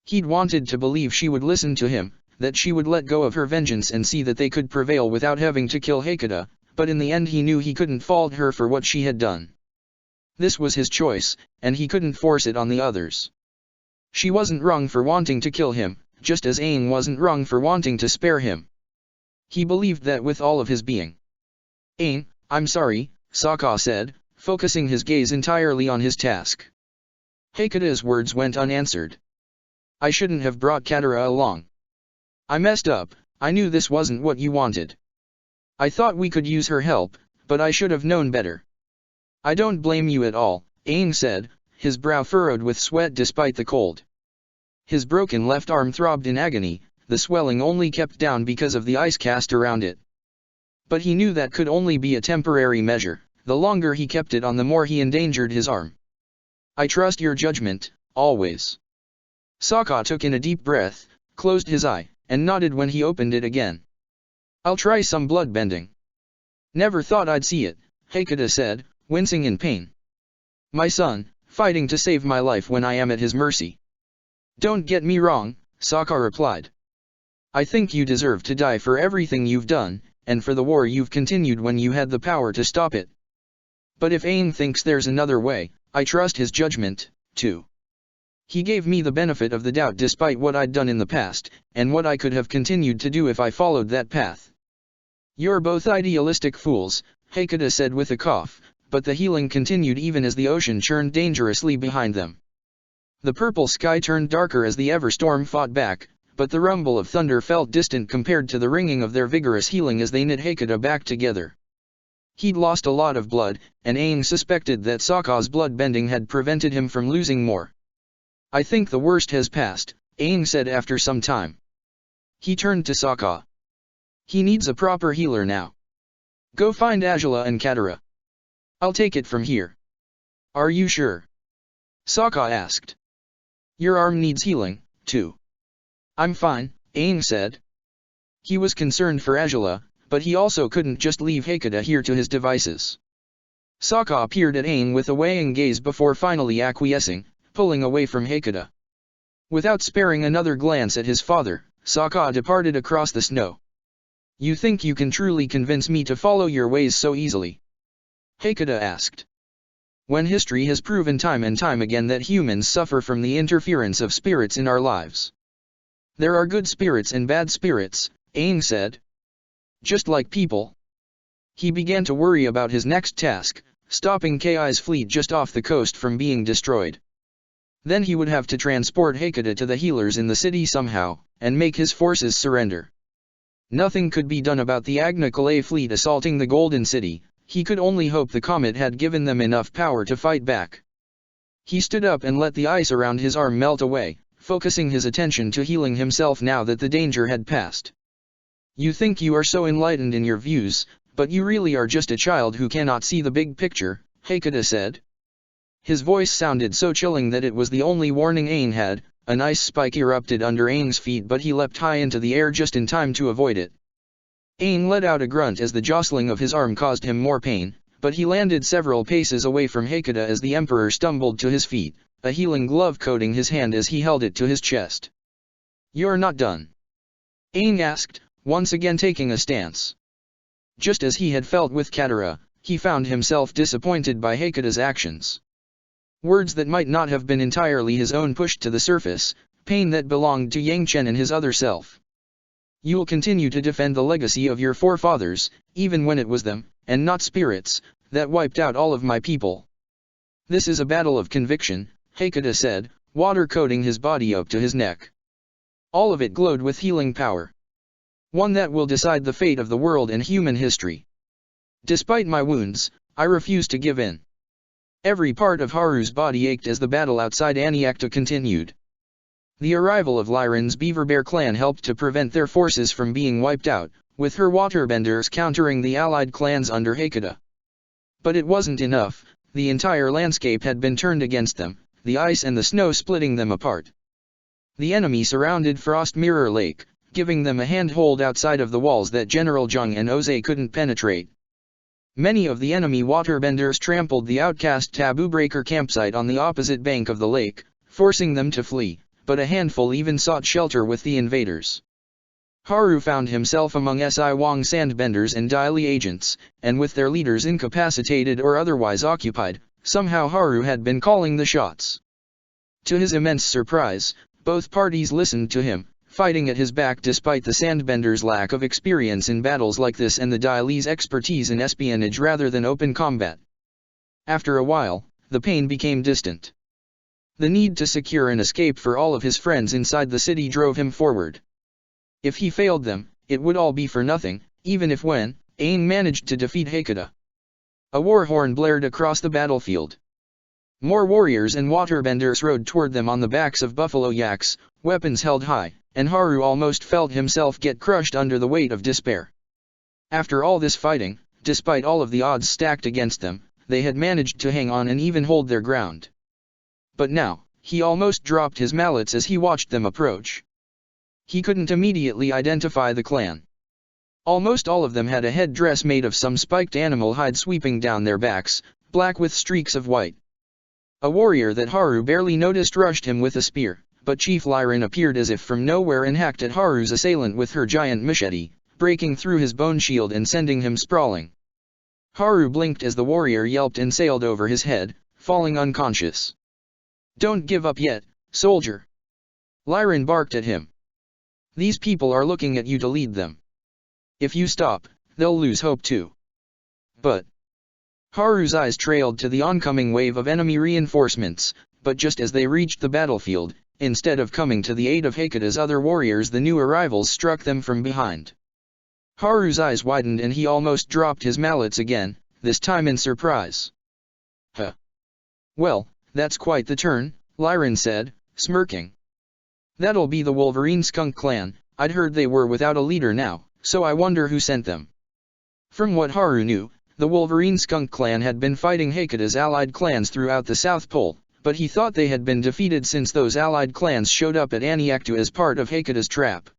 [SPEAKER 1] He'd wanted to believe she would listen to him, that she would let go of her vengeance and see that they could prevail without having to kill Heikuda, but in the end he knew he couldn't fault her for what she had done. This was his choice, and he couldn't force it on the others. She wasn't wrong for wanting to kill him, just as Aang wasn't wrong for wanting to spare him. He believed that with all of his being. "Aang, I'm sorry," Sokka said, focusing his gaze entirely on his task. Heikuda's words went unanswered. "I shouldn't have brought Katara along. I messed up, I knew this wasn't what you wanted. I thought we could use her help, but I should have known better." "I don't blame you at all," Aang said, his brow furrowed with sweat despite the cold. His broken left arm throbbed in agony, the swelling only kept down because of the ice cast around it. But he knew that could only be a temporary measure, the longer he kept it on the more he endangered his arm. "I trust your judgment, always." Sokka took in a deep breath, closed his eye, and nodded when he opened it again. "I'll try some bloodbending." "Never thought I'd see it," Heikuda said, wincing in pain. "My son, fighting to save my life when I am at his mercy." "Don't get me wrong," Sokka replied. "I think you deserve to die for everything you've done, and for the war you've continued when you had the power to stop it. But if Aang thinks there's another way, I trust his judgment, too. He gave me the benefit of the doubt despite what I'd done in the past, and what I could have continued to do if I followed that path." "You're both idealistic fools," Heikuda said with a cough, but the healing continued even as the ocean churned dangerously behind them. The purple sky turned darker as the Everstorm fought back, but the rumble of thunder felt distant compared to the ringing of their vigorous healing as they knit Heikuda back together. He'd lost a lot of blood, and Aang suspected that Sokka's bloodbending had prevented him from losing more. "I think the worst has passed," Aang said after some time. He turned to Sokka. "He needs a proper healer now. Go find Azula and Katara. I'll take it from here." "Are you sure?" Sokka asked. "Your arm needs healing, too." "I'm fine," Aang said. He was concerned for Azula, but he also couldn't just leave Heikuda here to his devices. Sokka peered at Aang with a weighing gaze before finally acquiescing, pulling away from Heikuda. Without sparing another glance at his father, Sokka departed across the snow. "You think you can truly convince me to follow your ways so easily?" Heikuda asked. "When history has proven time and time again that humans suffer from the interference of spirits in our lives. There are good spirits and bad spirits," Aang said. "Just like people." He began to worry about his next task, stopping Ki's fleet just off the coast from being destroyed. Then he would have to transport Heikuda to the healers in the city somehow, and make his forces surrender. Nothing could be done about the Agna Kalay fleet assaulting the Golden City. He could only hope the comet had given them enough power to fight back. He stood up and let the ice around his arm melt away, focusing his attention to healing himself now that the danger had passed. "You think you are so enlightened in your views, but you really are just a child who cannot see the big picture," Heikuda said. His voice sounded so chilling that it was the only warning Aang had, an ice spike erupted under Aang's feet, but he leapt high into the air just in time to avoid it. Aang let out a grunt as the jostling of his arm caused him more pain, but he landed several paces away from Hakata as the Emperor stumbled to his feet, a healing glove coating his hand as he held it to his chest. "You're not done?" Aang asked, once again taking a stance. Just as he had felt with Katara, he found himself disappointed by Hakata's actions. Words that might not have been entirely his own pushed to the surface, pain that belonged to Yang Chen and his other self. "You'll continue to defend the legacy of your forefathers, even when it was them, and not spirits, that wiped out all of my people." "This is a battle of conviction," Hakata said, water coating his body up to his neck. All of it glowed with healing power. "One that will decide the fate of the world and human history. Despite my wounds, I refuse to give in." Every part of Haru's body ached as the battle outside Aniakta continued. The arrival of Lyran's Beaver Bear clan helped to prevent their forces from being wiped out, with her waterbenders countering the allied clans under Hakata. But it wasn't enough. The entire landscape had been turned against them, the ice and the snow splitting them apart. The enemy surrounded Frost Mirror Lake, giving them a handhold outside of the walls that General Zhang and Ozai couldn't penetrate. Many of the enemy waterbenders trampled the outcast Taboo Breaker campsite on the opposite bank of the lake, forcing them to flee, but a handful even sought shelter with the invaders. Haru found himself among Si Wong sandbenders and Dai Li agents, and with their leaders incapacitated or otherwise occupied, somehow Haru had been calling the shots. To his immense surprise, both parties listened to him, fighting at his back despite the sandbenders' lack of experience in battles like this and the Dai Li's expertise in espionage rather than open combat. After a while, the pain became distant. The need to secure an escape for all of his friends inside the city drove him forward. If he failed them, it would all be for nothing, even if when Aang managed to defeat Hakata. A war horn blared across the battlefield. More warriors and waterbenders rode toward them on the backs of buffalo yaks, weapons held high, and Haru almost felt himself get crushed under the weight of despair. After all this fighting, despite all of the odds stacked against them, they had managed to hang on and even hold their ground. But now, he almost dropped his mallets as he watched them approach. He couldn't immediately identify the clan. Almost all of them had a headdress made of some spiked animal hide sweeping down their backs, black with streaks of white. A warrior that Haru barely noticed rushed him with a spear, but Chief Lyran appeared as if from nowhere and hacked at Haru's assailant with her giant machete, breaking through his bone shield and sending him sprawling. Haru blinked as the warrior yelped and sailed over his head, falling unconscious. "Don't give up yet, soldier!" Lyran barked at him. "These people are looking at you to lead them. If you stop, they'll lose hope too." "But..." Haru's eyes trailed to the oncoming wave of enemy reinforcements, but just as they reached the battlefield, instead of coming to the aid of Hakata's other warriors, the new arrivals struck them from behind. Haru's eyes widened and he almost dropped his mallets again, this time in surprise. "Huh. Well, that's quite the turn," Lyran said, smirking. "That'll be the Wolverine Skunk clan. I'd heard they were without a leader now, so I wonder who sent them." From what Haru knew, the Wolverine Skunk clan had been fighting Hakata's allied clans throughout the South Pole, but he thought they had been defeated since those allied clans showed up at Aniakta as part of Hakata's trap.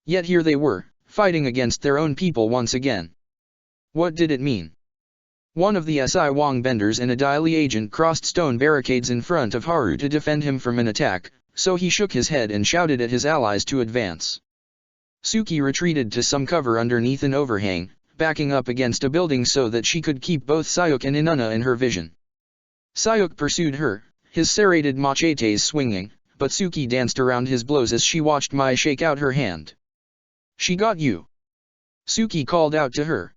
[SPEAKER 1] Yet here they were, fighting against their own people once again. What did it mean? One of the Si Wong benders and a Dai Li agent crossed stone barricades in front of Haru to defend him from an attack, so he shook his head and shouted at his allies to advance. Suki retreated to some cover underneath an overhang, backing up against a building so that she could keep both Sayuk and Inanna in her vision. Sayuk pursued her, his serrated machetes swinging, but Suki danced around his blows as she watched Mai shake out her hand. "She got you!" Suki called out to her.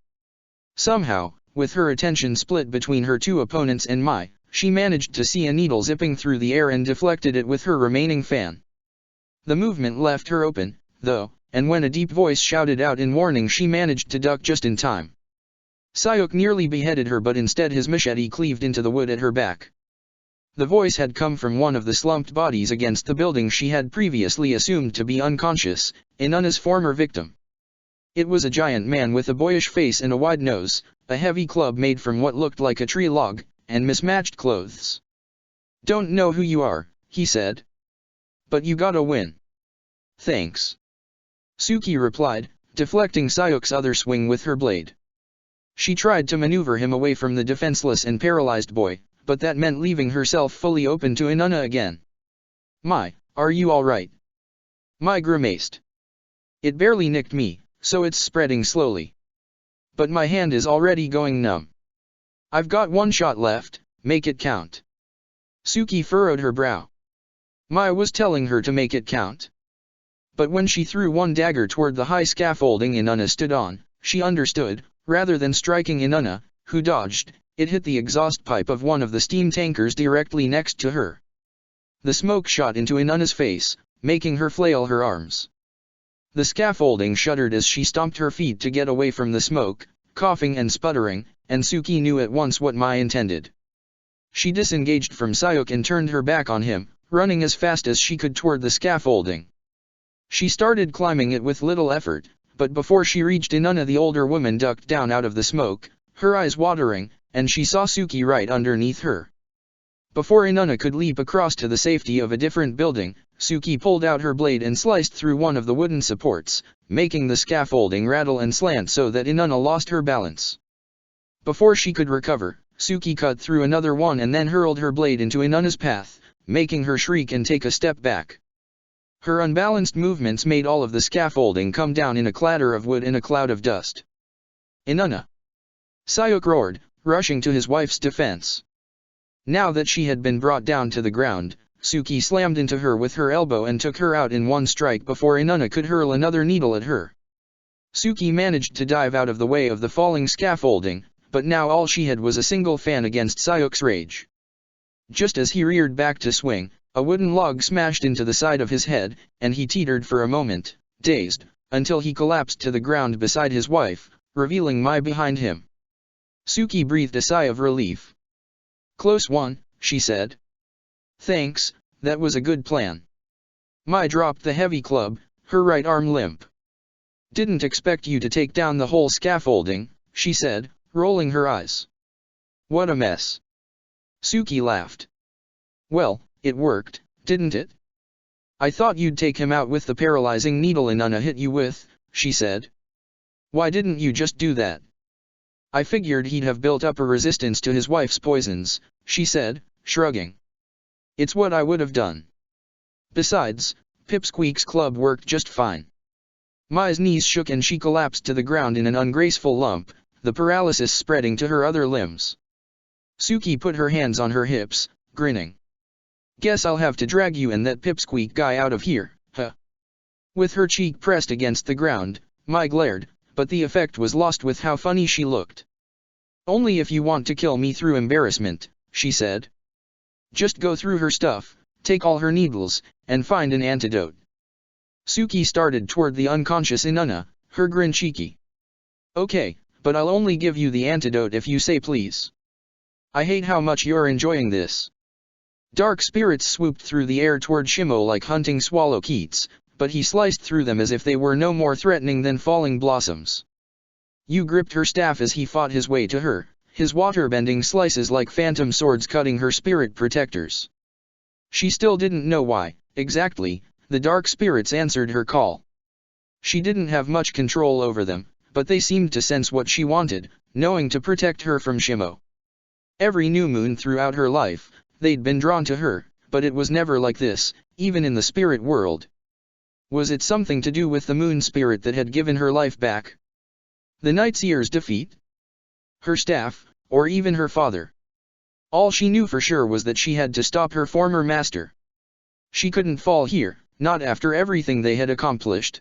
[SPEAKER 1] Somehow, with her attention split between her two opponents and Mai, she managed to see a needle zipping through the air and deflected it with her remaining fan. The movement left her open, though, and when a deep voice shouted out in warning she managed to duck just in time. Sayuk nearly beheaded her, but instead his machete cleaved into the wood at her back. The voice had come from one of the slumped bodies against the building she had previously assumed to be unconscious, Inanna's former victim. It was a giant man with a boyish face and a wide nose, a heavy club made from what looked like a tree log, and mismatched clothes. "Don't know who you are," he said. But you gotta win. Thanks. Suki replied, deflecting Sayok's other swing with her blade. She tried to maneuver him away from the defenseless and paralyzed boy, but that meant leaving herself fully open to Inanna again. My, are you alright? Mai grimaced. It barely nicked me, so it's spreading slowly. But my hand is already going numb. I've got one shot left, make it count. Suki furrowed her brow. Mai was telling her to make it count. But when she threw one dagger toward the high scaffolding Inanna stood on, she understood. Rather than striking Inanna, who dodged, it hit the exhaust pipe of one of the steam tankers directly next to her. The smoke shot into Inanna's face, making her flail her arms. The scaffolding shuddered as she stomped her feet to get away from the smoke, coughing and sputtering, and Suki knew at once what Mai intended. She disengaged from Sayok and turned her back on him, running as fast as she could toward the scaffolding. She started climbing it with little effort. But before she reached Inanna, the older woman ducked down out of the smoke, her eyes watering, and she saw Suki right underneath her. Before Inanna could leap across to the safety of a different building, Suki pulled out her blade and sliced through one of the wooden supports, making the scaffolding rattle and slant so that Inanna lost her balance. Before she could recover, Suki cut through another one and then hurled her blade into Inanna's path, making her shriek and take a step back. Her unbalanced movements made all of the scaffolding come down in a clatter of wood and a cloud of dust. Inanna! Sayok roared, rushing to his wife's defense. Now that she had been brought down to the ground, Suki slammed into her with her elbow and took her out in one strike before Inanna could hurl another needle at her. Suki managed to dive out of the way of the falling scaffolding, but now all she had was a single fan against Sayok's rage. Just as he reared back to swing, a wooden log smashed into the side of his head, and he teetered for a moment, dazed, until he collapsed to the ground beside his wife, revealing Mai behind him. Suki breathed a sigh of relief. Close one, she said. Thanks, that was a good plan. Mai dropped the heavy club, her right arm limp. Didn't expect you to take down the whole scaffolding, she said, rolling her eyes. What a mess. Suki laughed. Well, it worked, didn't it? I thought you'd take him out with the paralyzing needle Inanna hit you with, she said. Why didn't you just do that? I figured he'd have built up a resistance to his wife's poisons, she said, shrugging. It's what I would have done. Besides, Pipsqueak's club worked just fine. Mai's knees shook and she collapsed to the ground in an ungraceful lump, the paralysis spreading to her other limbs. Suki put her hands on her hips, grinning. Guess I'll have to drag you and that Pipsqueak guy out of here, huh? With her cheek pressed against the ground, Mai glared, but the effect was lost with how funny she looked. Only if you want to kill me through embarrassment, she said. Just go through her stuff, take all her needles, and find an antidote. Suki started toward the unconscious Inanna, her grin cheeky. Okay, but I'll only give you the antidote if you say please. I hate how much you're enjoying this. Dark spirits swooped through the air toward Shimo like hunting swallow-keets, but he sliced through them as if they were no more threatening than falling blossoms. Yu gripped her staff as he fought his way to her, his water-bending slices like phantom swords cutting her spirit protectors. She still didn't know why, exactly, the dark spirits answered her call. She didn't have much control over them, but they seemed to sense what she wanted, knowing to protect her from Shimo. Every new moon throughout her life, they'd been drawn to her, but it was never like this, even in the spirit world. Was it something to do with the moon spirit that had given her life back? The Night Seer's defeat? Her staff, or even her father? All she knew for sure was that she had to stop her former master. She couldn't fall here, not after everything they had accomplished.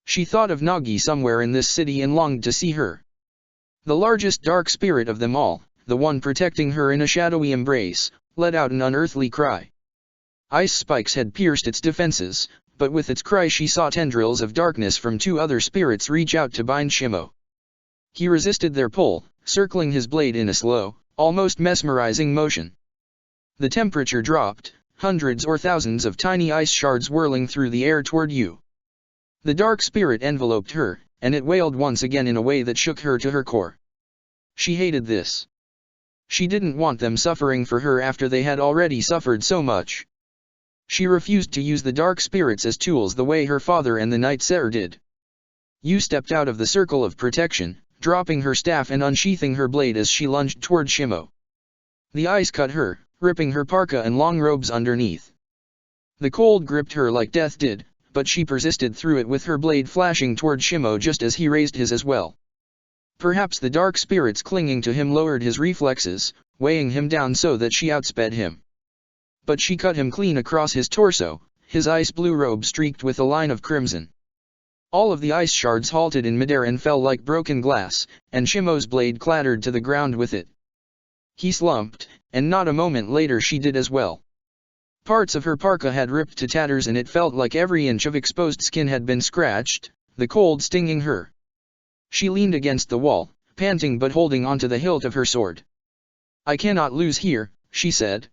[SPEAKER 1] She thought of Nagi somewhere in this city and longed to see her. The largest dark spirit of them all, the one protecting her in a shadowy embrace, let out an unearthly cry. Ice spikes had pierced its defenses, but with its cry she saw tendrils of darkness from two other spirits reach out to bind Shimo. He resisted their pull, circling his blade in a slow, almost mesmerizing motion. The temperature dropped, hundreds or thousands of tiny ice shards whirling through the air toward you. The dark spirit enveloped her, and it wailed once again in a way that shook her to her core. She hated this. She didn't want them suffering for her after they had already suffered so much. She refused to use the dark spirits as tools the way her father and the Night Seer did. Yu stepped out of the circle of protection, dropping her staff and unsheathing her blade as she lunged toward Shimo. The ice cut her, ripping her parka and long robes underneath. The cold gripped her like death did, but she persisted through it with her blade flashing toward Shimo just as he raised his as well. Perhaps the dark spirits clinging to him lowered his reflexes, weighing him down so that she outsped him. But she cut him clean across his torso, his ice blue robe streaked with a line of crimson. All of the ice shards halted in midair and fell like broken glass, and Shimo's blade clattered to the ground with it. He slumped, and not a moment later she did as well. Parts of her parka had ripped to tatters and it felt like every inch of exposed skin had been scratched, the cold stinging her. She leaned against the wall, panting but holding onto the hilt of her sword. "I cannot lose here," she said.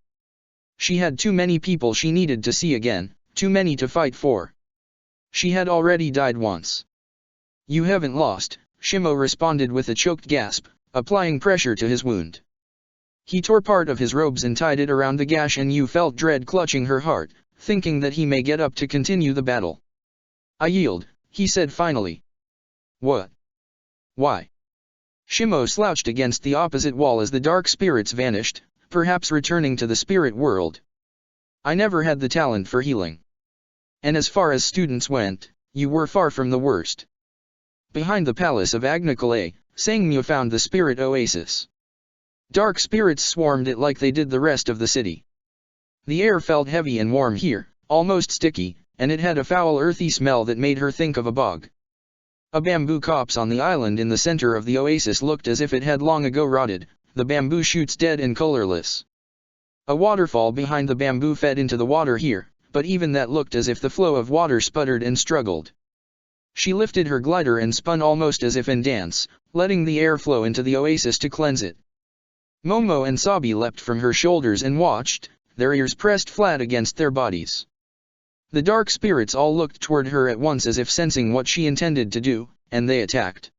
[SPEAKER 1] She had too many people she needed to see again, too many to fight for. She had already died once. "You haven't lost," Shimo responded with a choked gasp, applying pressure to his wound. He tore part of his robes and tied it around the gash, and Yu felt dread clutching her heart, thinking that he may get up to continue the battle. "I yield," he said finally. "What? Why?" Shimo slouched against the opposite wall as the dark spirits vanished, perhaps returning to the spirit world. "I never had the talent for healing. And as far as students went, you were far from the worst." Behind the palace of Agnikale, Sangmu found the spirit oasis. Dark spirits swarmed it like they did the rest of the city. The air felt heavy and warm here, almost sticky, and it had a foul earthy smell that made her think of a bog. A bamboo copse on the island in the center of the oasis looked as if it had long ago rotted, the bamboo shoots dead and colorless. A waterfall behind the bamboo fed into the water here, but even that looked as if the flow of water sputtered and struggled. She lifted her glider and spun almost as if in dance, letting the air flow into the oasis to cleanse it. Momo and Sabi leapt from her shoulders and watched, their ears pressed flat against their bodies. The dark spirits all looked toward her at once as if sensing what she intended to do, and they attacked.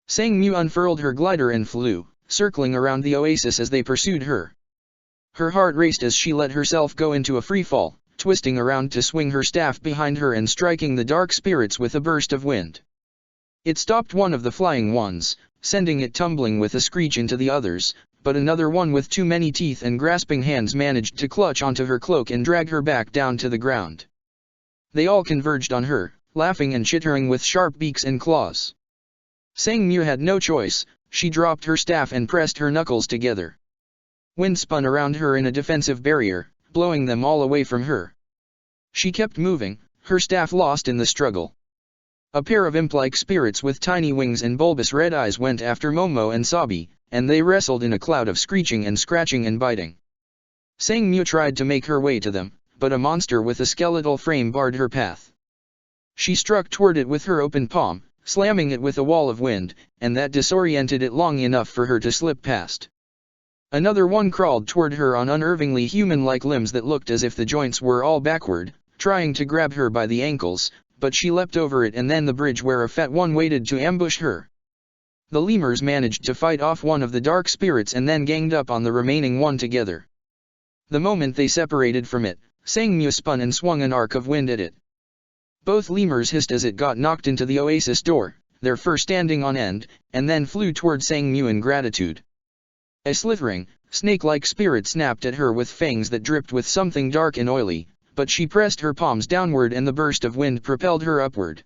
[SPEAKER 1] Sangmu unfurled her glider and flew, circling around the oasis as they pursued her. Her heart raced as she let herself go into a free fall, twisting around to swing her staff behind her and striking the dark spirits with a burst of wind. It stopped one of the flying ones, sending it tumbling with a screech into the others, but another one with too many teeth and grasping hands managed to clutch onto her cloak and drag her back down to the ground. They all converged on her, laughing and chittering with sharp beaks and claws. Sangmu had no choice, she dropped her staff and pressed her knuckles together. Wind spun around her in a defensive barrier, blowing them all away from her. She kept moving, her staff lost in the struggle. A pair of imp-like spirits with tiny wings and bulbous red eyes went after Momo and Sabi, and they wrestled in a cloud of screeching and scratching and biting. Sangmu tried to make her way to them, but a monster with a skeletal frame barred her path. She struck toward it with her open palm, slamming it with a wall of wind, and that disoriented it long enough for her to slip past. Another one crawled toward her on unnervingly human-like limbs that looked as if the joints were all backward, trying to grab her by the ankles, but she leapt over it and then the bridge where a fat one waited to ambush her. The lemurs managed to fight off one of the dark spirits and then ganged up on the remaining one together. The moment they separated from it, Sangmu spun and swung an arc of wind at it. Both lemurs hissed as it got knocked into the oasis door, their fur standing on end, and then flew toward Sangmu in gratitude. A slithering, snake-like spirit snapped at her with fangs that dripped with something dark and oily, but she pressed her palms downward and the burst of wind propelled her upward.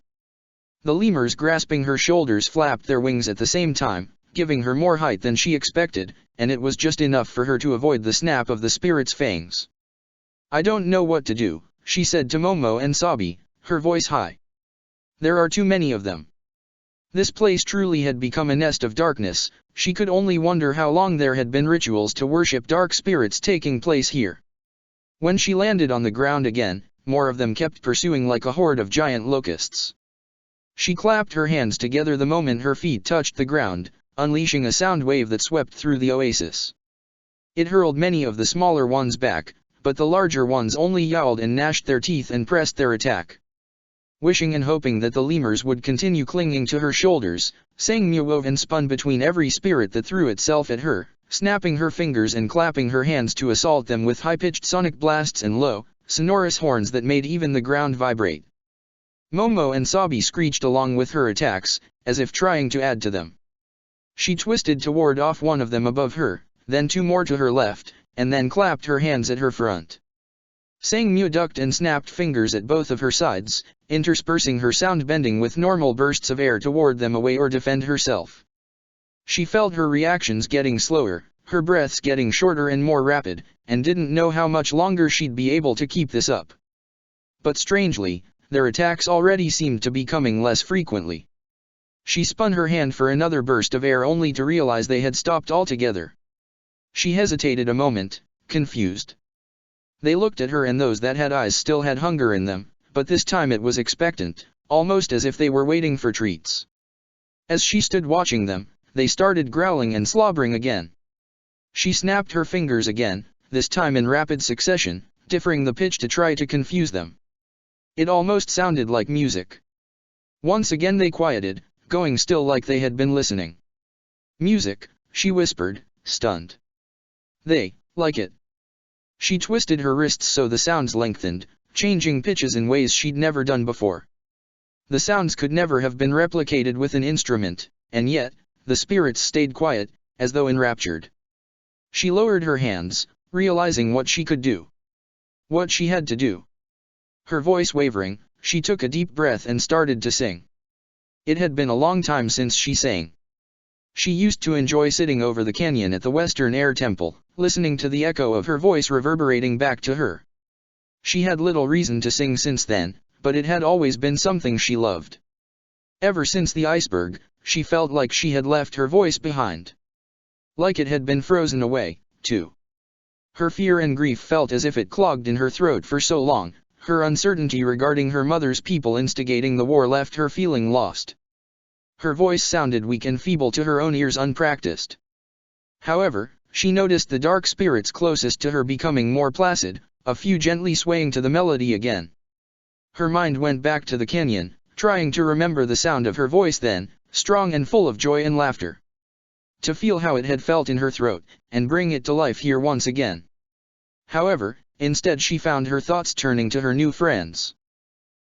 [SPEAKER 1] The lemurs grasping her shoulders flapped their wings at the same time, giving her more height than she expected, and it was just enough for her to avoid the snap of the spirit's fangs. "I don't know what to do," she said to Momo and Sabi, her voice high. "There are too many of them." This place truly had become a nest of darkness. She could only wonder how long there had been rituals to worship dark spirits taking place here. When she landed on the ground again, more of them kept pursuing like a horde of giant locusts. She clapped her hands together the moment her feet touched the ground, unleashing a sound wave that swept through the oasis. It hurled many of the smaller ones back, but the larger ones only yowled and gnashed their teeth and pressed their attack. Wishing and hoping that the lemurs would continue clinging to her shoulders, Sangmu wove and spun between every spirit that threw itself at her, snapping her fingers and clapping her hands to assault them with high-pitched sonic blasts and low, sonorous horns that made even the ground vibrate. Momo and Sabi screeched along with her attacks, as if trying to add to them. She twisted to ward off one of them above her, then two more to her left, and then clapped her hands at her front. Sang Mu ducked and snapped fingers at both of her sides, interspersing her sound bending with normal bursts of air to ward them away or defend herself. She felt her reactions getting slower, her breaths getting shorter and more rapid, and didn't know how much longer she'd be able to keep this up. But strangely, their attacks already seemed to be coming less frequently. She spun her hand for another burst of air only to realize they had stopped altogether. She hesitated a moment, confused. They looked at her and those that had eyes still had hunger in them, but this time it was expectant, almost as if they were waiting for treats. As she stood watching them, they started growling and slobbering again. She snapped her fingers again, this time in rapid succession, differing the pitch to try to confuse them. It almost sounded like music. Once again they quieted, going still like they had been listening. Music, she whispered, stunned. They like it. She twisted her wrists so the sounds lengthened, changing pitches in ways she'd never done before. The sounds could never have been replicated with an instrument, and yet, the spirits stayed quiet, as though enraptured. She lowered her hands, realizing what she could do. What she had to do. Her voice wavering, she took a deep breath and started to sing. It had been a long time since she sang. She used to enjoy sitting over the canyon at the Western Air Temple, listening to the echo of her voice reverberating back to her. She had little reason to sing since then, but it had always been something she loved. Ever since the iceberg, she felt like she had left her voice behind. Like it had been frozen away, too. Her fear and grief felt as if it clogged in her throat for so long. Her uncertainty regarding her mother's people instigating the war left her feeling lost. Her voice sounded weak and feeble to her own ears unpracticed. However, she noticed the dark spirits closest to her becoming more placid, a few gently swaying to the melody again. Her mind went back to the canyon, trying to remember the sound of her voice then, strong and full of joy and laughter. To feel how it had felt in her throat, and bring it to life here once again. However, instead she found her thoughts turning to her new friends.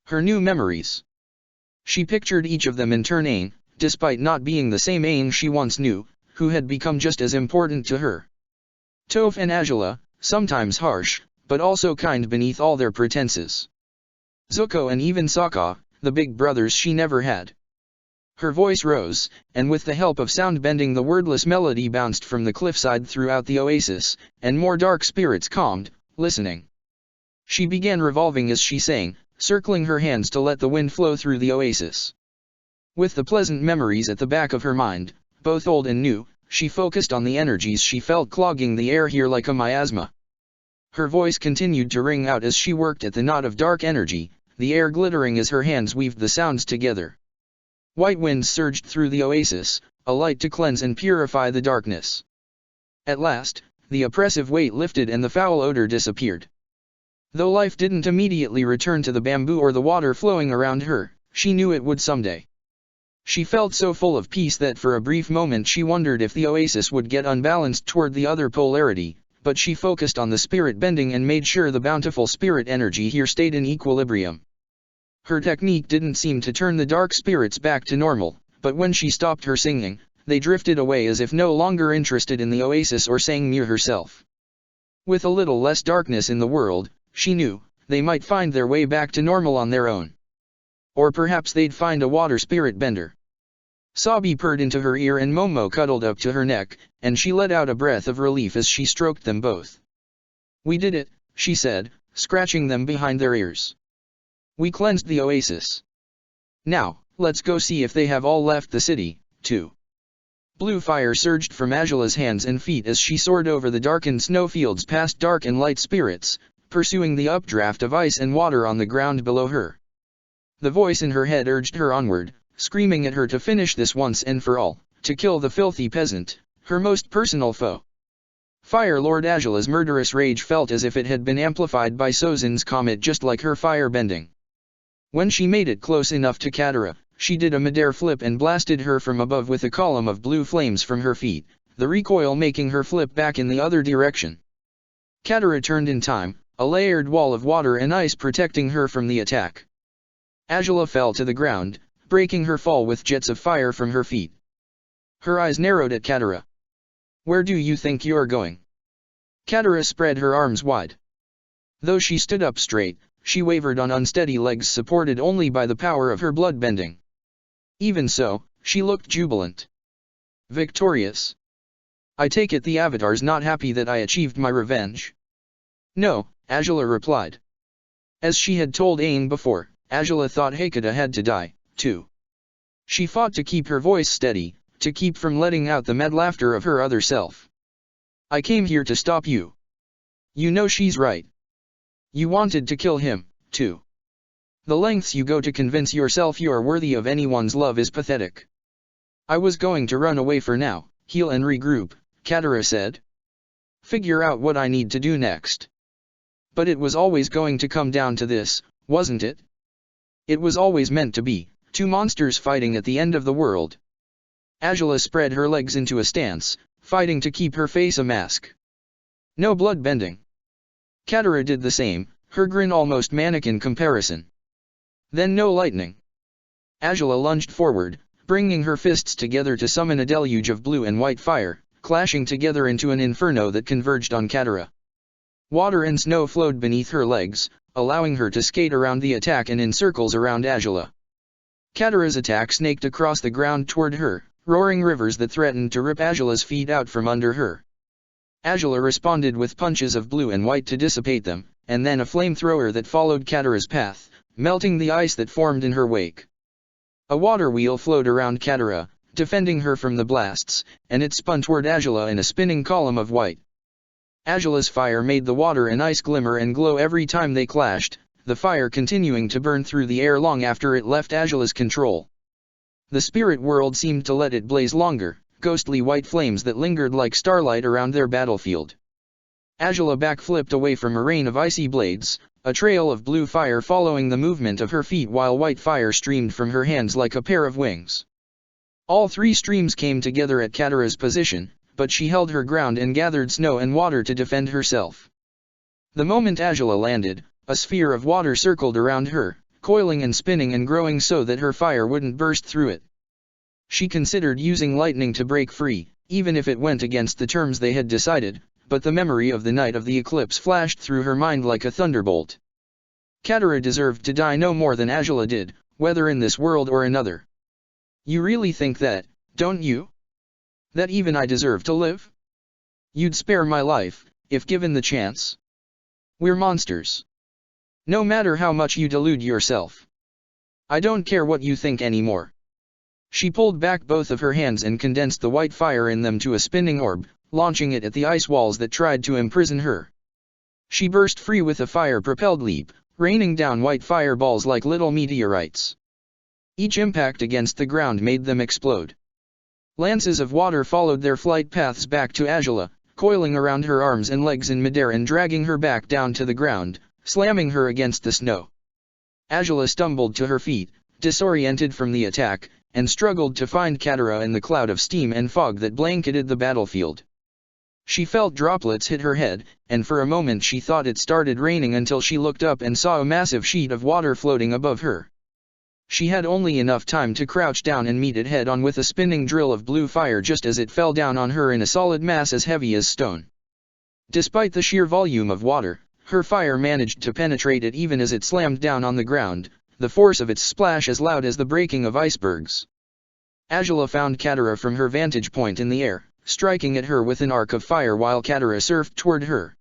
[SPEAKER 1] Her new memories. She pictured each of them in turn Aang, despite not being the same Aang she once knew, who had become just as important to her. Toph and Azula, sometimes harsh, but also kind beneath all their pretenses. Zuko and even Sokka, the big brothers she never had. Her voice rose, and with the help of sound bending the wordless melody bounced from the cliffside throughout the oasis, and more dark spirits calmed, listening. She began revolving as she sang, circling her hands to let the wind flow through the oasis. With the pleasant memories at the back of her mind, both old and new, she focused on the energies she felt clogging the air here like a miasma. Her voice continued to ring out as she worked at the knot of dark energy, the air glittering as her hands weaved the sounds together. White winds surged through the oasis, a light to cleanse and purify the darkness. At last, the oppressive weight lifted and the foul odor disappeared. Though life didn't immediately return to the bamboo or the water flowing around her, she knew it would someday. She felt so full of peace that for a brief moment she wondered if the oasis would get unbalanced toward the other polarity, but she focused on the spirit bending and made sure the bountiful spirit energy here stayed in equilibrium. Her technique didn't seem to turn the dark spirits back to normal, but when she stopped her singing, they drifted away as if no longer interested in the oasis or sang Mu herself. With a little less darkness in the world, she knew, they might find their way back to normal on their own. Or perhaps they'd find a water spirit bender. Sabi purred into her ear and Momo cuddled up to her neck, and she let out a breath of relief as she stroked them both. "We did it," she said, scratching them behind their ears. "We cleansed the oasis. Now, let's go see if they have all left the city, too." Blue fire surged from Azula's hands and feet as she soared over the darkened snowfields past dark and light spirits, pursuing the updraft of ice and water on the ground below her. The voice in her head urged her onward, screaming at her to finish this once and for all, to kill the filthy peasant, her most personal foe. Fire Lord Azula's murderous rage felt as if it had been amplified by Sozin's comet just like her fire bending. When she made it close enough to Katara, she did a midair flip and blasted her from above with a column of blue flames from her feet, the recoil making her flip back in the other direction. Katara turned in time, a layered wall of water and ice protecting her from the attack. Azula fell to the ground, breaking her fall with jets of fire from her feet. Her eyes narrowed at Katara. "Where do you think you're going?" Katara spread her arms wide. Though she stood up straight, she wavered on unsteady legs supported only by the power of her blood-bending. Even so, she looked jubilant. Victorious. "I take it the Avatar's not happy that I achieved my revenge?" "No," Azula replied. As she had told Aang before, Azula thought Hekata had to die, too. She fought to keep her voice steady, to keep from letting out the mad laughter of her other self. "I came here to stop you. You know she's right. You wanted to kill him, too. The lengths you go to convince yourself you are worthy of anyone's love is pathetic." "I was going to run away for now, heal and regroup," Katara said. "Figure out what I need to do next. But it was always going to come down to this, wasn't it? It was always meant to be, two monsters fighting at the end of the world." Azula spread her legs into a stance, fighting to keep her face a mask. "No blood-bending." Katara did the same, her grin almost mannequin comparison. "Then no lightning." Azula lunged forward, bringing her fists together to summon a deluge of blue and white fire, clashing together into an inferno that converged on Katara. Water and snow flowed beneath her legs, allowing her to skate around the attack and in circles around Azula. Katara's attack snaked across the ground toward her, roaring rivers that threatened to rip Azula's feet out from under her. Azula responded with punches of blue and white to dissipate them, and then a flamethrower that followed Katara's path, melting the ice that formed in her wake. A water wheel flowed around Katara, defending her from the blasts, and it spun toward Azula in a spinning column of white. Azula's fire made the water and ice glimmer and glow every time they clashed, the fire continuing to burn through the air long after it left Azula's control. The spirit world seemed to let it blaze longer, ghostly white flames that lingered like starlight around their battlefield. Azula backflipped away from a rain of icy blades, a trail of blue fire following the movement of her feet while white fire streamed from her hands like a pair of wings. All three streams came together at Katara's position, but she held her ground and gathered snow and water to defend herself. The moment Azula landed, a sphere of water circled around her, coiling and spinning and growing so that her fire wouldn't burst through it. She considered using lightning to break free, even if it went against the terms they had decided, but the memory of the night of the eclipse flashed through her mind like a thunderbolt. Katara deserved to die no more than Azula did, whether in this world or another. "You really think that, don't you? That even I deserve to live? You'd spare my life, if given the chance? We're monsters. No matter how much you delude yourself. I don't care what you think anymore." She pulled back both of her hands and condensed the white fire in them to a spinning orb, launching it at the ice walls that tried to imprison her. She burst free with a fire-propelled leap, raining down white fireballs like little meteorites. Each impact against the ground made them explode. Lances of water followed their flight paths back to Azula, coiling around her arms and legs in midair and dragging her back down to the ground, slamming her against the snow. Azula stumbled to her feet, disoriented from the attack, and struggled to find Katara in the cloud of steam and fog that blanketed the battlefield. She felt droplets hit her head, and for a moment she thought it started raining until she looked up and saw a massive sheet of water floating above her. She had only enough time to crouch down and meet it head-on with a spinning drill of blue fire just as it fell down on her in a solid mass as heavy as stone. Despite the sheer volume of water, her fire managed to penetrate it even as it slammed down on the ground, the force of its splash as loud as the breaking of icebergs. Azula found Katara from her vantage point in the air, striking at her with an arc of fire while Katara surfed toward her.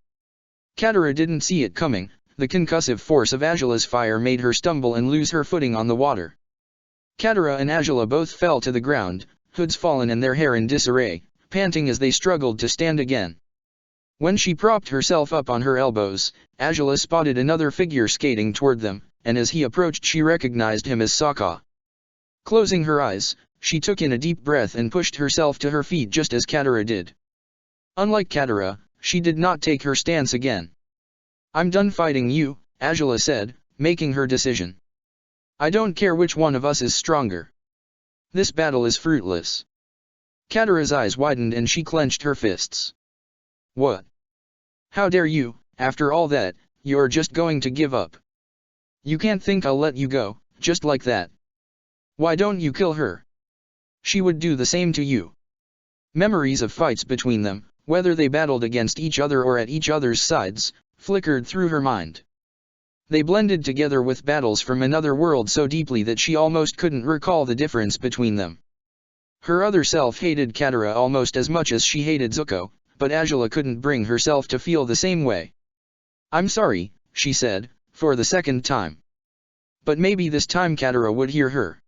[SPEAKER 1] Katara didn't see it coming. The concussive force of Azula's fire made her stumble and lose her footing on the water. Katara and Azula both fell to the ground, hoods fallen and their hair in disarray, panting as they struggled to stand again. When she propped herself up on her elbows, Azula spotted another figure skating toward them, and as he approached she recognized him as Sokka. Closing her eyes, she took in a deep breath and pushed herself to her feet just as Katara did. Unlike Katara, she did not take her stance again. "I'm done fighting you," Azula said, making her decision. "I don't care which one of us is stronger. This battle is fruitless." Katara's eyes widened and she clenched her fists. "What? How dare you, after all that, you're just going to give up. You can't think I'll let you go, just like that. Why don't you kill her? She would do the same to you. Memories of fights between them, whether they battled against each other or at each other's sides, flickered through her mind. They blended together with battles from another world so deeply that she almost couldn't recall the difference between them. Her other self hated Katara almost as much as she hated Zuko, but Azula couldn't bring herself to feel the same way. I'm sorry, she said, for the second time. But maybe this time Katara would hear her.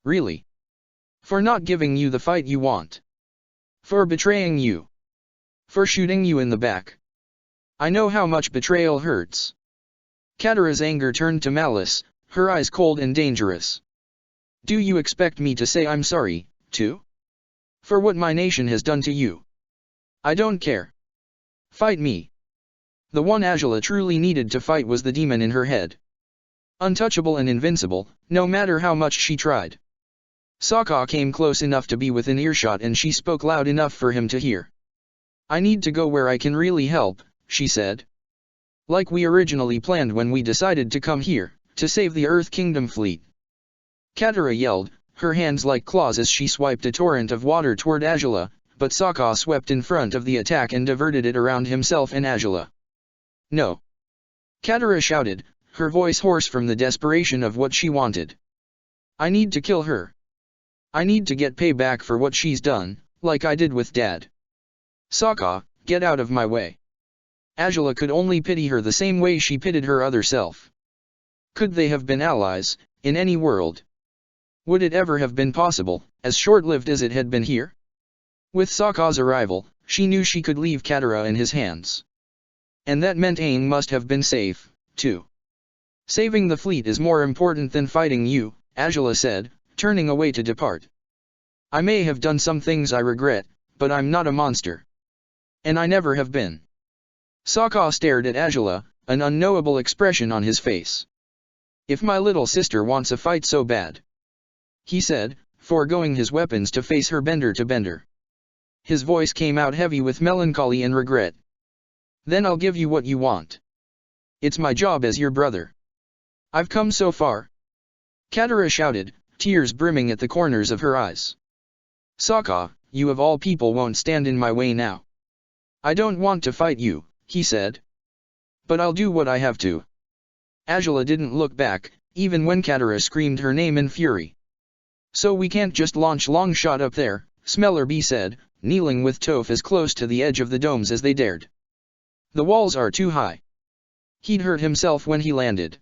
[SPEAKER 1] Really? For not giving you the fight you want. For betraying you. For shooting you in the back. I know how much betrayal hurts. Katara's anger turned to malice, her eyes cold and dangerous. Do you expect me to say I'm sorry, too? For what my nation has done to you? I don't care. Fight me. The one Azula truly needed to fight was the demon in her head. Untouchable and invincible, no matter how much she tried. Sokka came close enough to be within earshot and she spoke loud enough for him to hear. I need to go where I can really help, she said. Like we originally planned when we decided to come here, to save the Earth Kingdom fleet. Katara yelled, her hands like claws as she swiped a torrent of water toward Azula, but Sokka swept in front of the attack and diverted it around himself and Azula. No. Katara shouted, her voice hoarse from the desperation of what she wanted. I need to kill her. I need to get payback for what she's done, like I did with Dad. Sokka, get out of my way. Azula could only pity her the same way she pitied her other self. Could they have been allies, in any world? Would it ever have been possible, as short-lived as it had been here? With Sokka's arrival, she knew she could leave Katara in his hands. And that meant Aang must have been safe, too. Saving the fleet is more important than fighting you, Azula said, turning away to depart. I may have done some things I regret, but I'm not a monster. And I never have been. Sokka stared at Azula, an unknowable expression on his face. If my little sister wants a fight so bad, he said, foregoing his weapons to face her bender to bender. His voice came out heavy with melancholy and regret. Then I'll give you what you want. It's my job as your brother. I've come so far. Katara shouted, tears brimming at the corners of her eyes. Sokka, you of all people won't stand in my way now. I don't want to fight you, he said. But I'll do what I have to. Azula didn't look back, even when Katara screamed her name in fury. So we can't just launch Longshot up there, Smellerbee said, kneeling with Toph as close to the edge of the domes as they dared. The walls are too high. He'd hurt himself when he landed.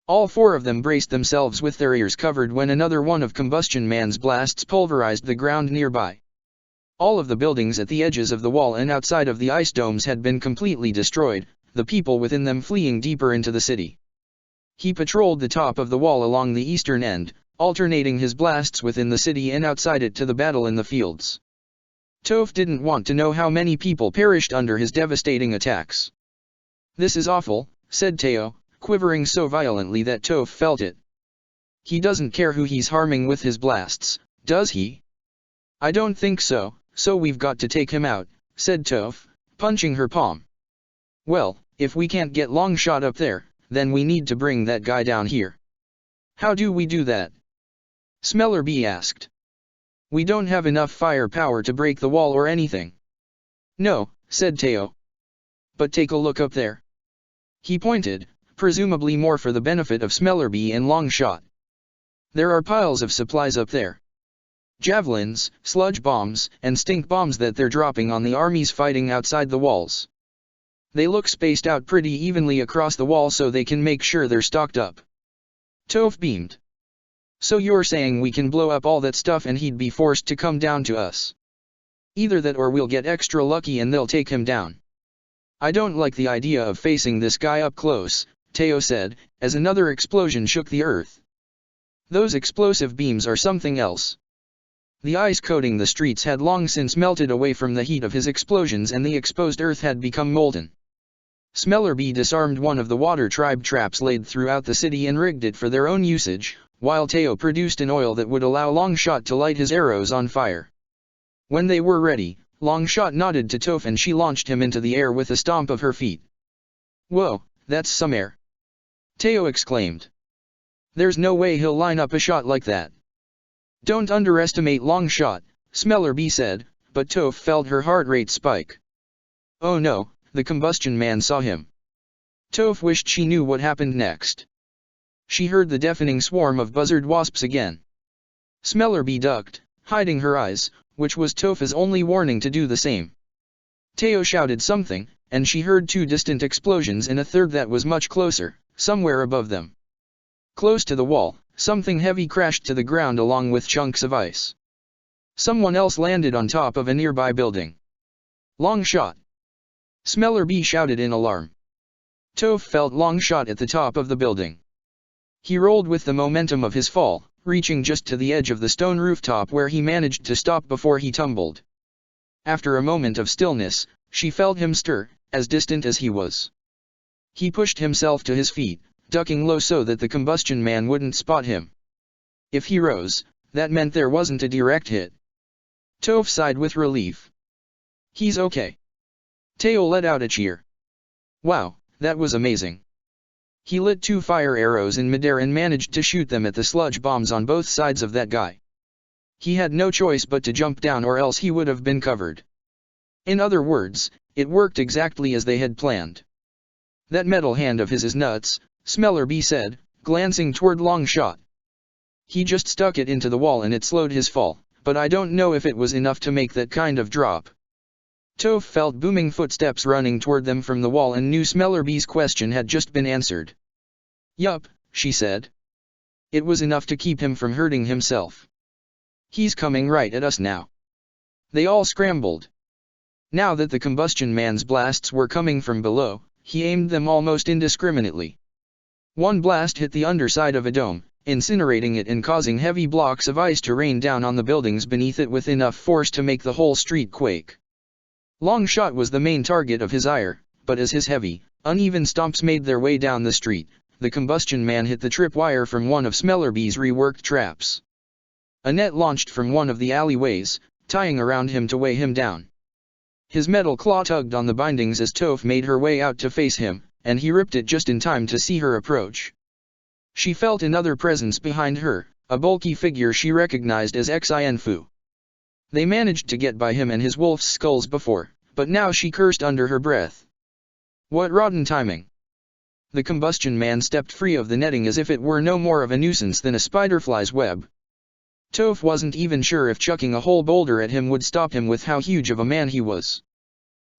[SPEAKER 1] All four of them braced themselves with their ears covered when another one of Combustion Man's blasts pulverized the ground nearby. All of the buildings at the edges of the wall and outside of the ice domes had been completely destroyed, the people within them fleeing deeper into the city. He patrolled the top of the wall along the eastern end, alternating his blasts within the city and outside it to the battle in the fields. Toph didn't want to know how many people perished under his devastating attacks. This is awful, said Teo, quivering so violently that Toph felt it. He doesn't care who he's harming with his blasts, does he? I don't think so, so we've got to take him out, said Toph, punching her palm. Well, if we can't get Longshot up there, then we need to bring that guy down here. How do we do that? Smellerbee asked. We don't have enough firepower to break the wall or anything. No, said Teo. But take a look up there. He pointed, presumably more for the benefit of Smellerbee and Longshot. There are piles of supplies up there. Javelins, sludge bombs, and stink bombs that they're dropping on the armies fighting outside the walls. They look spaced out pretty evenly across the wall so they can make sure they're stocked up. Toph beamed. So you're saying we can blow up all that stuff and he'd be forced to come down to us? Either that or we'll get extra lucky and they'll take him down. I don't like the idea of facing this guy up close, Teo said, as another explosion shook the earth. Those explosive beams are something else. The ice coating the streets had long since melted away from the heat of his explosions and the exposed earth had become molten. Smellerbee disarmed one of the water tribe traps laid throughout the city and rigged it for their own usage, while Teo produced an oil that would allow Longshot to light his arrows on fire. When they were ready, Longshot nodded to Toph and she launched him into the air with a stomp of her feet. Whoa, That's some air. Teo exclaimed. There's no way he'll line up a shot like that. Don't underestimate Longshot, Smellerbee said, but Toph felt her heart rate spike. Oh no, the combustion man saw him. Toph wished she knew what happened next. She heard the deafening swarm of buzzard wasps again. Smellerbee ducked, hiding her eyes, which was Toph's only warning to do the same. Teo shouted something, and she heard two distant explosions and a third that was much closer, somewhere above them. Close to the wall, something heavy crashed to the ground along with chunks of ice. Someone else landed on top of a nearby building. Longshot! Smellerbee shouted in alarm. Toph felt Longshot at the top of the building. He rolled with the momentum of his fall, reaching just to the edge of the stone rooftop where he managed to stop before he tumbled. After a moment of stillness, she felt him stir, as distant as he was. He pushed himself to his feet, ducking low so that the combustion man wouldn't spot him. If he rose, that meant there wasn't a direct hit. Toph sighed with relief. He's okay. Teo let out a cheer. Wow, that was amazing. He lit 2 fire arrows in midair and managed to shoot them at the sludge bombs on both sides of that guy. He had no choice but to jump down or else he would have been covered. In other words, it worked exactly as they had planned. That metal hand of his is nuts, Smellerbee said, glancing toward Longshot. He just stuck it into the wall and it slowed his fall, but I don't know if it was enough to make that kind of drop. Toph felt booming footsteps running toward them from the wall and knew Smellerbee's question had just been answered. Yup, she said. It was enough to keep him from hurting himself. He's coming right at us now. They all scrambled. Now that the combustion man's blasts were coming from below, he aimed them almost indiscriminately. One blast hit the underside of a dome, incinerating it and causing heavy blocks of ice to rain down on the buildings beneath it with enough force to make the whole street quake. Longshot was the main target of his ire, but as his heavy, uneven stomps made their way down the street, the combustion man hit the tripwire from one of Smellerbee's reworked traps. A net launched from one of the alleyways, tying around him to weigh him down. His metal claw tugged on the bindings as Toph made her way out to face him, and he ripped it just in time to see her approach. She felt another presence behind her, a bulky figure she recognized as Xianfu. They managed to get by him and his wolf's skulls before, but now she cursed under her breath. What rotten timing! The combustion man stepped free of the netting as if it were no more of a nuisance than a spiderfly's web. Toph wasn't even sure if chucking a whole boulder at him would stop him with how huge of a man he was.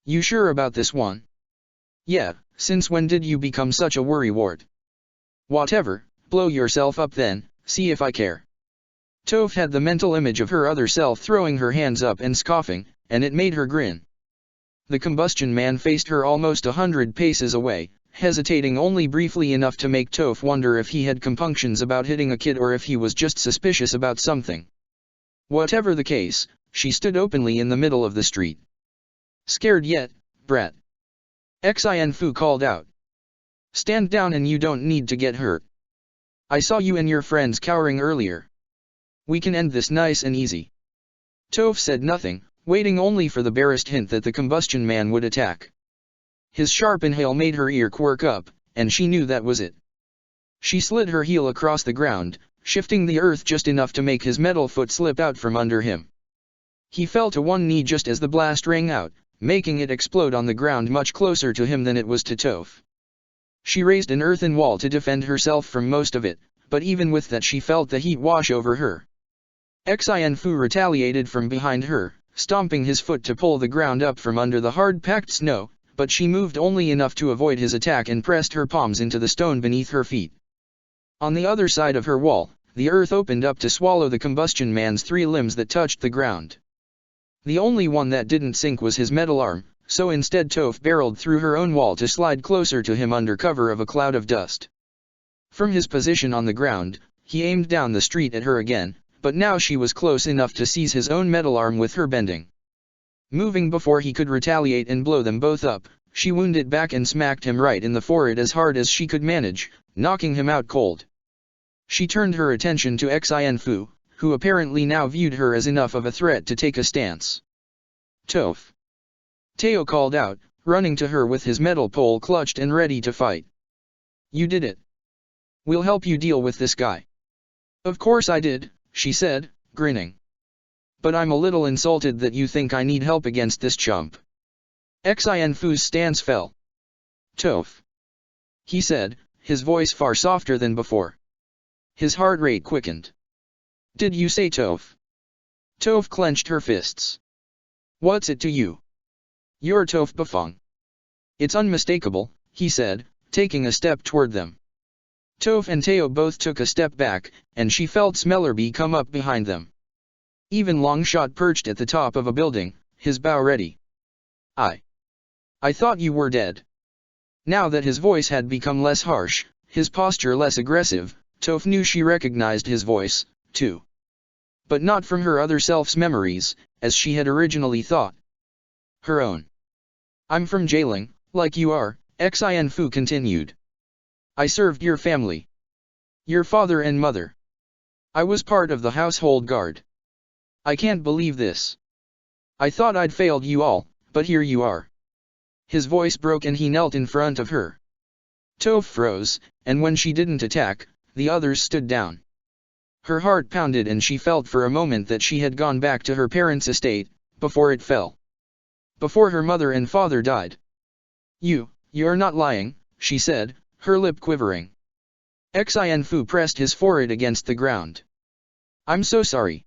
[SPEAKER 1] You sure about this one? Yeah, since when did you become such a worrywart? Whatever, blow yourself up then, see if I care. Toph had the mental image of her other self throwing her hands up and scoffing, and it made her grin. The combustion man faced her almost 100 paces away, hesitating only briefly enough to make Toph wonder if he had compunctions about hitting a kid or if he was just suspicious about something. Whatever the case, she stood openly in the middle of the street. Scared yet, brat? Xianfu called out. Stand down and you don't need to get hurt. I saw you and your friends cowering earlier. We can end this nice and easy. Toph said nothing, waiting only for the barest hint that the combustion man would attack. His sharp inhale made her ear quirk up, and she knew that was it. She slid her heel across the ground, shifting the earth just enough to make his metal foot slip out from under him. He fell to one knee just as the blast rang out, making it explode on the ground much closer to him than it was to Toph. She raised an earthen wall to defend herself from most of it, but even with that she felt the heat wash over her. Xianfu retaliated from behind her, stomping his foot to pull the ground up from under the hard-packed snow, but she moved only enough to avoid his attack and pressed her palms into the stone beneath her feet. On the other side of her wall, the earth opened up to swallow the combustion man's 3 limbs that touched the ground. The only one that didn't sink was his metal arm, so instead Toph barreled through her own wall to slide closer to him under cover of a cloud of dust. From his position on the ground, he aimed down the street at her again, but now she was close enough to seize his own metal arm with her bending. Moving before he could retaliate and blow them both up, she wounded back and smacked him right in the forehead as hard as she could manage, knocking him out cold. She turned her attention to Xianfu, who apparently now viewed her as enough of a threat to take a stance. Toph! Teo called out, running to her with his metal pole clutched and ready to fight. You did it. We'll help you deal with this guy. Of course I did, she said, grinning. But I'm a little insulted that you think I need help against this chump. Xianfu's stance fell. Toph, he said, his voice far softer than before. His heart rate quickened. Did you say Toph? Toph clenched her fists. What's it to you? You're Toph Bafong. It's unmistakable, he said, taking a step toward them. Toph and Teo both took a step back, and she felt Smellerbee come up behind them. Even Longshot perched at the top of a building, his bow ready. I thought you were dead. Now that his voice had become less harsh, his posture less aggressive, Toph knew she recognized his voice, too. But not from her other self's memories, as she had originally thought. Her own. I'm from Jailing, like you are, Xianfu continued. I served your family. Your father and mother. I was part of the household guard. I can't believe this. I thought I'd failed you all, but here you are. His voice broke and he knelt in front of her. Toph froze, and when she didn't attack, the others stood down. Her heart pounded and she felt for a moment that she had gone back to her parents' estate, before it fell. Before her mother and father died. You're not lying, she said, her lip quivering. Xianfu pressed his forehead against the ground. I'm so sorry.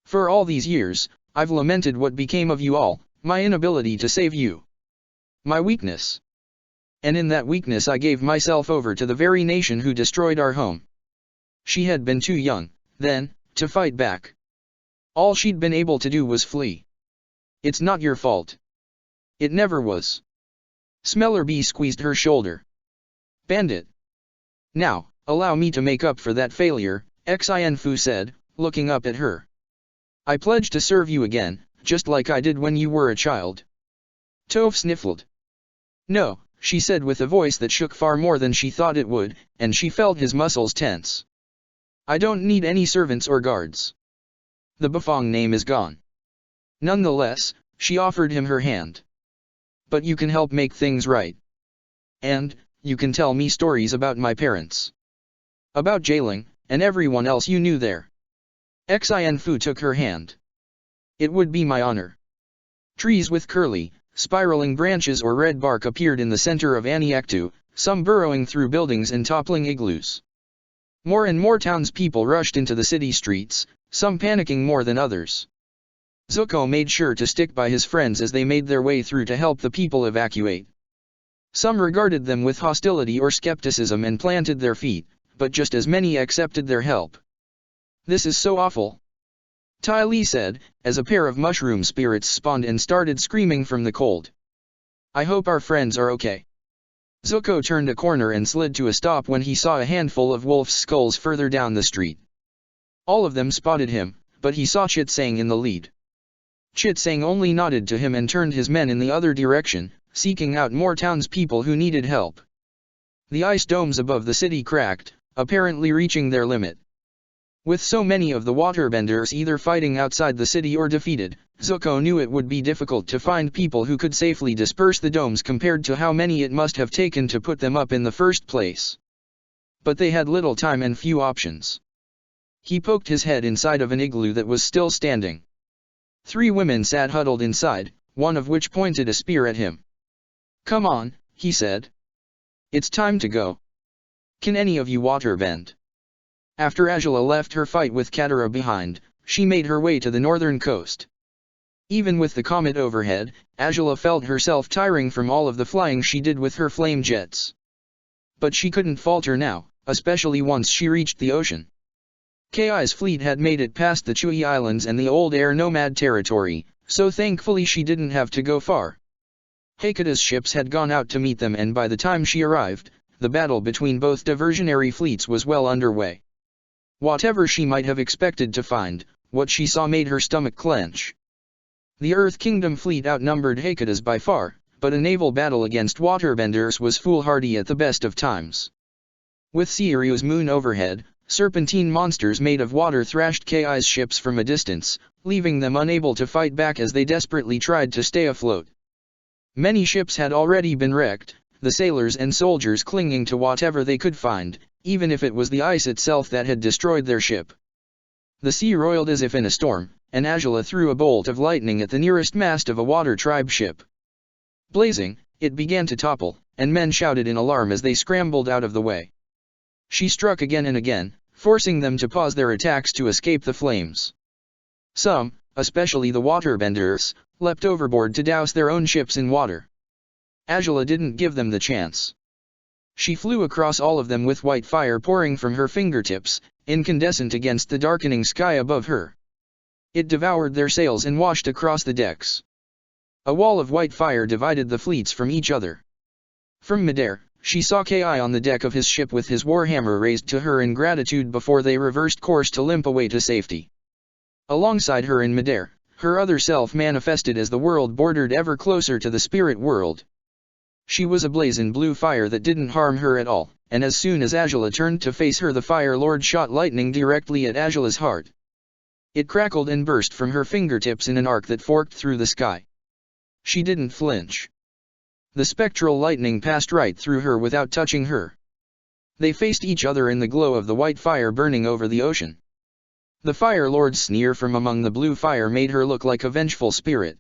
[SPEAKER 1] For all these years, I've lamented what became of you all, my inability to save you. My weakness. And in that weakness I gave myself over to the very nation who destroyed our home. She had been too young, then, to fight back. All she'd been able to do was flee. It's not your fault. It never was. Smellerbee squeezed her shoulder. Bandit. Now, allow me to make up for that failure, Xianfu said, looking up at her. I pledge to serve you again, just like I did when you were a child. Toph sniffled. No, she said with a voice that shook far more than she thought it would, and she felt his muscles tense. I don't need any servants or guards. The Bafong name is gone. Nonetheless, she offered him her hand. But you can help make things right. And, you can tell me stories about my parents. About Jailing, and everyone else you knew there. Xianfu took her hand. It would be my honor. Trees with curly, spiraling branches or red bark appeared in the center of Aniaktu, some burrowing through buildings and toppling igloos. More and more townspeople rushed into the city streets, some panicking more than others. Zuko made sure to stick by his friends as they made their way through to help the people evacuate. Some regarded them with hostility or skepticism and planted their feet, but just as many accepted their help. This is so awful. Ty Lee said, as a pair of mushroom spirits spawned and started screaming from the cold. I hope our friends are okay. Zuko turned a corner and slid to a stop when he saw a handful of wolf's skulls further down the street. All of them spotted him, but he saw Chitsang in the lead. Chitsang only nodded to him and turned his men in the other direction, seeking out more townspeople who needed help. The ice domes above the city cracked, apparently reaching their limit. With so many of the waterbenders either fighting outside the city or defeated, Zuko knew it would be difficult to find people who could safely disperse the domes compared to how many it must have taken to put them up in the first place. But they had little time and few options. He poked his head inside of an igloo that was still standing. 3 women sat huddled inside, one of which pointed a spear at him. Come on, he said. It's time to go. Can any of you waterbend? After Azula left her fight with Katara behind, she made her way to the northern coast. Even with the comet overhead, Azula felt herself tiring from all of the flying she did with her flame jets. But she couldn't falter now, especially once she reached the ocean. Kai's fleet had made it past the Chui Islands and the old air nomad territory, so thankfully she didn't have to go far. Heikeda's ships had gone out to meet them, and by the time she arrived, the battle between both diversionary fleets was well underway. Whatever she might have expected to find, what she saw made her stomach clench. The Earth Kingdom fleet outnumbered Heikeda's by far, but a naval battle against waterbenders was foolhardy at the best of times. With Siriu's moon overhead, serpentine monsters made of water thrashed Kai's ships from a distance, leaving them unable to fight back as they desperately tried to stay afloat. Many ships had already been wrecked, the sailors and soldiers clinging to whatever they could find, even if it was the ice itself that had destroyed their ship. The sea roiled as if in a storm, and Azula threw a bolt of lightning at the nearest mast of a water tribe ship. Blazing, it began to topple, and men shouted in alarm as they scrambled out of the way. She struck again and again, forcing them to pause their attacks to escape the flames. Some, especially the waterbenders, leapt overboard to douse their own ships in water. Azula didn't give them the chance. She flew across all of them with white fire pouring from her fingertips, incandescent against the darkening sky above her. It devoured their sails and washed across the decks. A wall of white fire divided the fleets from each other. From midair, she saw Ki on the deck of his ship with his warhammer raised to her in gratitude before they reversed course to limp away to safety. Alongside her in midair, her other self manifested as the world bordered ever closer to the spirit world. She was ablaze in blue fire that didn't harm her at all, and as soon as Azula turned to face her, the Fire Lord shot lightning directly at Azula's heart. It crackled and burst from her fingertips in an arc that forked through the sky. She didn't flinch. The spectral lightning passed right through her without touching her. They faced each other in the glow of the white fire burning over the ocean. The Fire Lord's sneer from among the blue fire made her look like a vengeful spirit.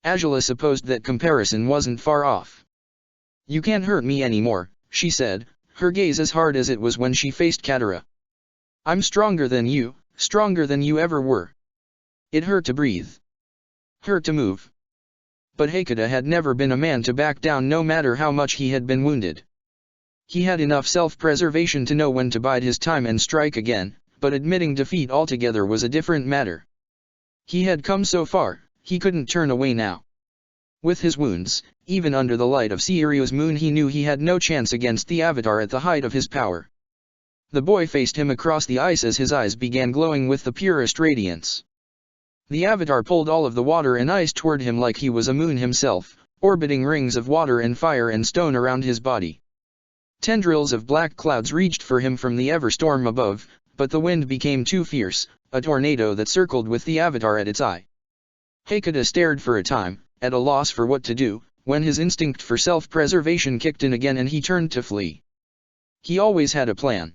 [SPEAKER 1] Azula supposed that comparison wasn't far off. "You can't hurt me anymore," she said, her gaze as hard as it was when she faced Katara. "I'm stronger than you ever were." It hurt to breathe. Hurt to move. But Hakata had never been a man to back down no matter how much he had been wounded. He had enough self-preservation to know when to bide his time and strike again, but admitting defeat altogether was a different matter. He had come so far, he couldn't turn away now. With his wounds, even under the light of Seirio's moon, he knew he had no chance against the Avatar at the height of his power. The boy faced him across the ice as his eyes began glowing with the purest radiance. The Avatar pulled all of the water and ice toward him like he was a moon himself, orbiting rings of water and fire and stone around his body. Tendrils of black clouds reached for him from the ever-storm above, but the wind became too fierce, a tornado that circled with the Avatar at its eye. Hakata stared for a time, at a loss for what to do, when his instinct for self-preservation kicked in again and he turned to flee. He always had a plan.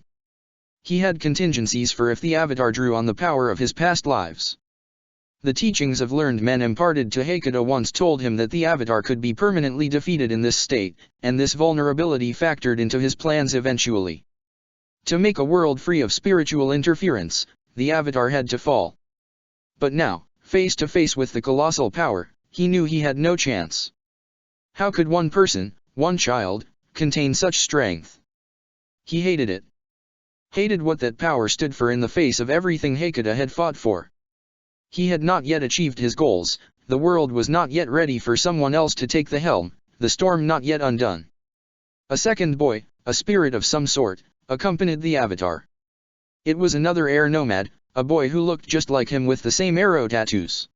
[SPEAKER 1] He had contingencies for if the Avatar drew on the power of his past lives. The teachings of learned men imparted to Hakata once told him that the Avatar could be permanently defeated in this state, and this vulnerability factored into his plans eventually. To make a world free of spiritual interference, the Avatar had to fall. But now, face to face with the colossal power, he knew he had no chance. How could one person, one child, contain such strength? He hated it. Hated what that power stood for in the face of everything Hakata had fought for. He had not yet achieved his goals, the world was not yet ready for someone else to take the helm, the storm not yet undone. A second boy, a spirit of some sort, accompanied the Avatar. It was another air nomad, a boy who looked just like him with the same arrow tattoos.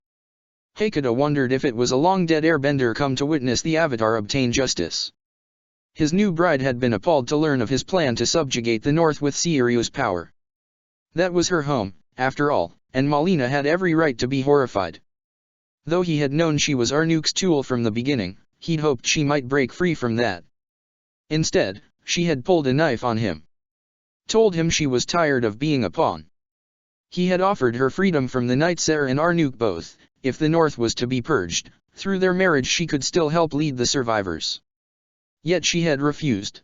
[SPEAKER 1] Hakata wondered if it was a long-dead airbender come to witness the Avatar obtain justice. His new bride had been appalled to learn of his plan to subjugate the North with Seirio's power. That was her home, after all, and Malina had every right to be horrified. Though he had known she was Arnuk's tool from the beginning, he'd hoped she might break free from that. Instead, she had pulled a knife on him. Told him she was tired of being a pawn. He had offered her freedom from the Night Ser and Arnuk both. If the North was to be purged, through their marriage she could still help lead the survivors. Yet she had refused.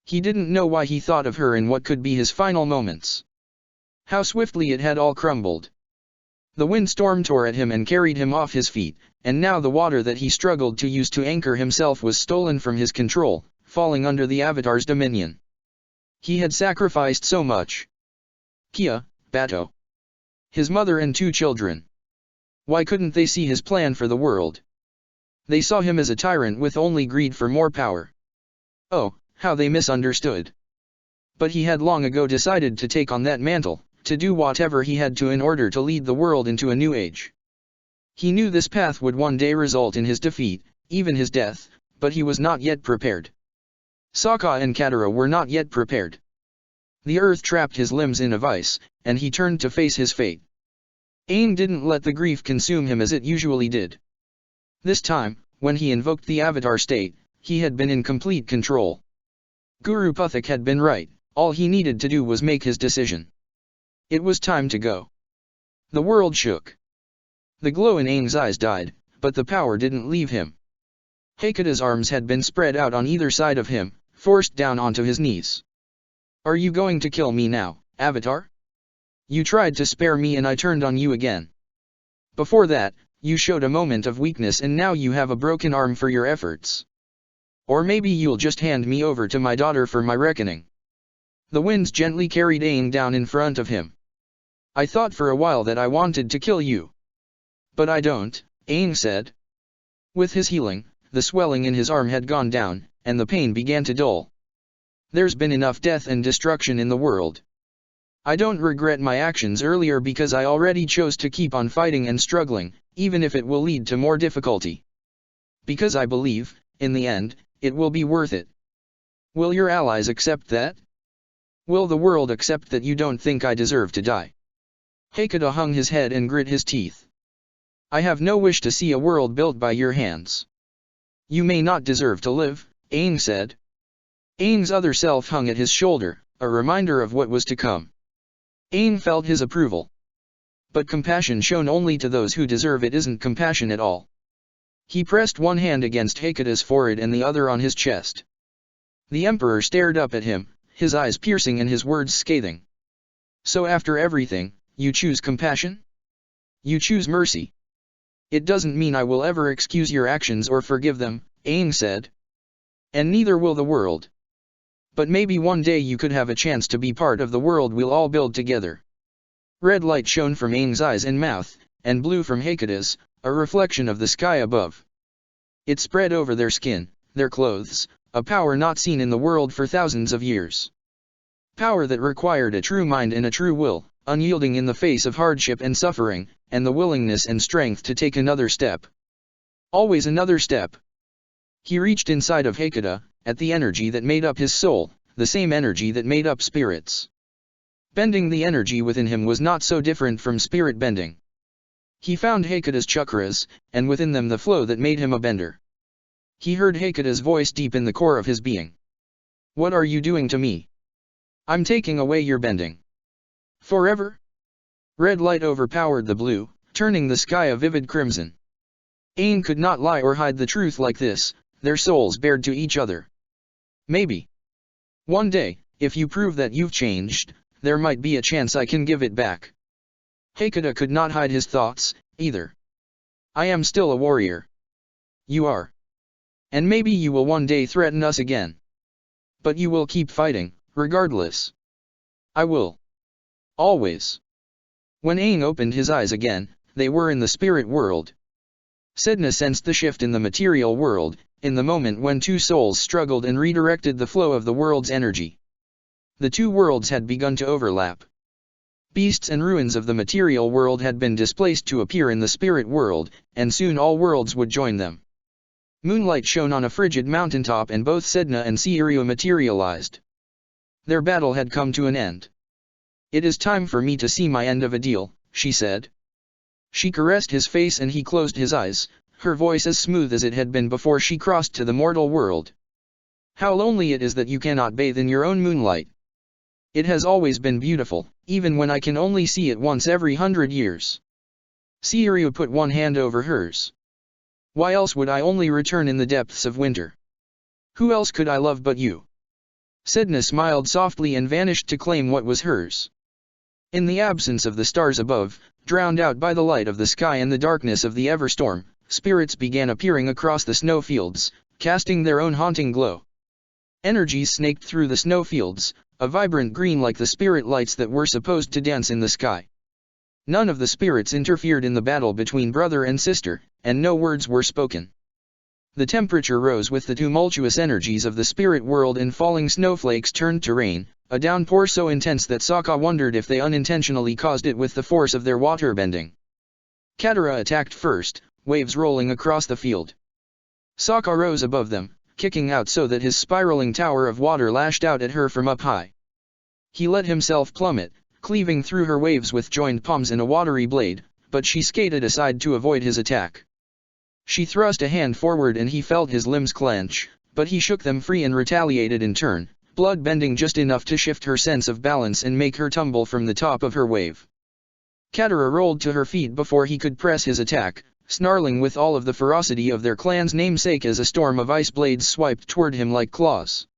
[SPEAKER 1] He didn't know why he thought of her in what could be his final moments. How swiftly it had all crumbled. The windstorm tore at him and carried him off his feet, and now the water that he struggled to use to anchor himself was stolen from his control, falling under the Avatar's dominion. He had sacrificed so much. Kia, Bato. His mother and 2 children. Why couldn't they see his plan for the world? They saw him as a tyrant with only greed for more power. Oh, how they misunderstood. But he had long ago decided to take on that mantle, to do whatever he had to in order to lead the world into a new age. He knew this path would one day result in his defeat, even his death, but he was not yet prepared. Sokka and Katara were not yet prepared. The earth trapped his limbs in a vice, and he turned to face his fate. Aang didn't let the grief consume him as it usually did. This time, when he invoked the Avatar state, he had been in complete control. Guru Puthak had been right, all he needed to do was make his decision. It was time to go. The world shook. The glow in Aang's eyes died, but the power didn't leave him. Hekata's arms had been spread out on either side of him, forced down onto his knees. Are you going to kill me now, Avatar? You tried to spare me and I turned on you again. Before that, you showed a moment of weakness and now you have a broken arm for your efforts. Or maybe you'll just hand me over to my daughter for my reckoning. The winds gently carried Aang down in front of him. I thought for a while that I wanted to kill you. But I don't, Aang said. With his healing, the swelling in his arm had gone down, and the pain began to dull. There's been enough death and destruction in the world. I don't regret my actions earlier because I already chose to keep on fighting and struggling, even if it will lead to more difficulty. Because I believe, in the end, it will be worth it. Will your allies accept that? Will the world accept that you don't think I deserve to die? Hekata hung his head and grit his teeth. I have no wish to see a world built by your hands. You may not deserve to live, Aang said. Aang's other self hung at his shoulder, a reminder of what was to come. Aang felt his approval. But compassion shown only to those who deserve it isn't compassion at all. He pressed one hand against Hekata's forehead and the other on his chest. The Emperor stared up at him, his eyes piercing and his words scathing. So after everything, you choose compassion? You choose mercy. It doesn't mean I will ever excuse your actions or forgive them, Aang said. And neither will the world. But maybe one day you could have a chance to be part of the world we'll all build together. Red light shone from Aang's eyes and mouth, and blue from Hekata's, a reflection of the sky above. It spread over their skin, their clothes, a power not seen in the world for thousands of years. Power that required a true mind and a true will, unyielding in the face of hardship and suffering, and the willingness and strength to take another step. Always another step. He reached inside of Hekata, at the energy that made up his soul, the same energy that made up spirits. Bending the energy within him was not so different from spirit bending. He found Hekata's chakras, and within them the flow that made him a bender. He heard Hekata's voice deep in the core of his being. What are you doing to me? I'm taking away your bending. Forever? Red light overpowered the blue, turning the sky a vivid crimson. Aang could not lie or hide the truth like this, their souls bared to each other. Maybe. One day, if you prove that you've changed, there might be a chance I can give it back. Hekata could not hide his thoughts, either. I am still a warrior. You are. And maybe you will one day threaten us again. But you will keep fighting, regardless. I will. Always. When Aang opened his eyes again, they were in the spirit world. Sedna sensed the shift in the material world, in the moment when two souls struggled and redirected the flow of the world's energy. The two worlds had begun to overlap. Beasts and ruins of the material world had been displaced to appear in the spirit world, and soon all worlds would join them. Moonlight shone on a frigid mountaintop and both Sedna and Seiryu materialized. Their battle had come to an end. It is time for me to see my end of a deal, she said. She caressed his face and he closed his eyes, her voice as smooth as it had been before she crossed to the mortal world. How lonely it is that you cannot bathe in your own moonlight. It has always been beautiful, even when I can only see it once every 100 years. Seiryu put one hand over hers. Why else would I only return in the depths of winter? Who else could I love but you? Sedna smiled softly and vanished to claim what was hers. In the absence of the stars above, drowned out by the light of the sky and the darkness of the Everstorm, spirits began appearing across the snowfields, casting their own haunting glow. Energies snaked through the snowfields, a vibrant green like the spirit lights that were supposed to dance in the sky. None of the spirits interfered in the battle between brother and sister, and no words were spoken. The temperature rose with the tumultuous energies of the spirit world and falling snowflakes turned to rain, a downpour so intense that Sokka wondered if they unintentionally caused it with the force of their water bending. Katara attacked first, waves rolling across the field. Sokka rose above them, kicking out so that his spiraling tower of water lashed out at her from up high. He let himself plummet, cleaving through her waves with joined palms and a watery blade, but she skated aside to avoid his attack. She thrust a hand forward and he felt his limbs clench, but he shook them free and retaliated in turn, blood bending just enough to shift her sense of balance and make her tumble from the top of her wave. Katara rolled to her feet before he could press his attack, snarling with all of the ferocity of their clan's namesake as a storm of ice blades swiped toward him like claws.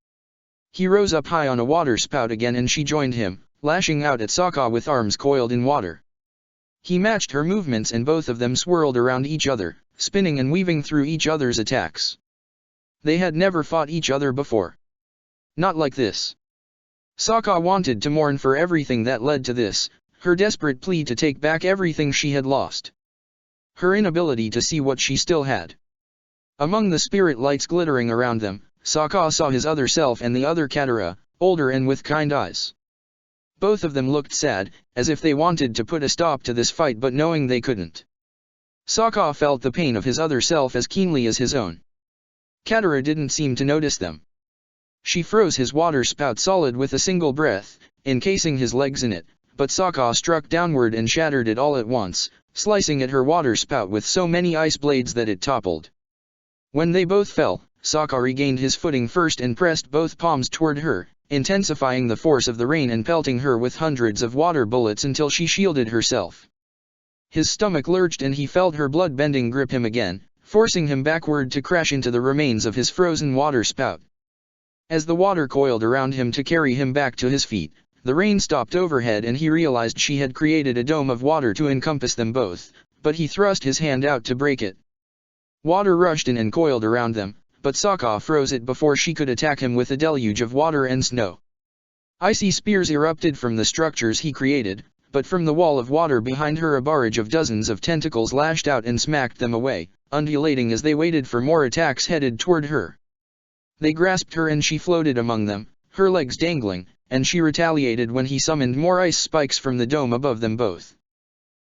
[SPEAKER 1] He rose up high on a water spout again and she joined him, lashing out at Sokka with arms coiled in water. He matched her movements and both of them swirled around each other, spinning and weaving through each other's attacks. They had never fought each other before. Not like this. Sokka wanted to mourn for everything that led to this, her desperate plea to take back everything she had lost. Her inability to see what she still had. Among the spirit lights glittering around them, Sokka saw his other self and the other Katara, older and with kind eyes. Both of them looked sad, as if they wanted to put a stop to this fight but knowing they couldn't. Sokka felt the pain of his other self as keenly as his own. Katara didn't seem to notice them. She froze his water spout solid with a single breath, encasing his legs in it, but Sokka struck downward and shattered it all at once, slicing at her water spout with so many ice blades that it toppled. When they both fell, Sokka regained his footing first and pressed both palms toward her, intensifying the force of the rain and pelting her with hundreds of water bullets until she shielded herself. His stomach lurched and he felt her blood-bending grip him again, forcing him backward to crash into the remains of his frozen water spout. As the water coiled around him to carry him back to his feet, the rain stopped overhead and he realized she had created a dome of water to encompass them both, but he thrust his hand out to break it. Water rushed in and coiled around them, but Sokka froze it before she could attack him with a deluge of water and snow. Icy spears erupted from the structures he created, but from the wall of water behind her a barrage of dozens of tentacles lashed out and smacked them away, undulating as they waited for more attacks headed toward her. They grasped her and she floated among them, her legs dangling, and she retaliated when he summoned more ice spikes from the dome above them both.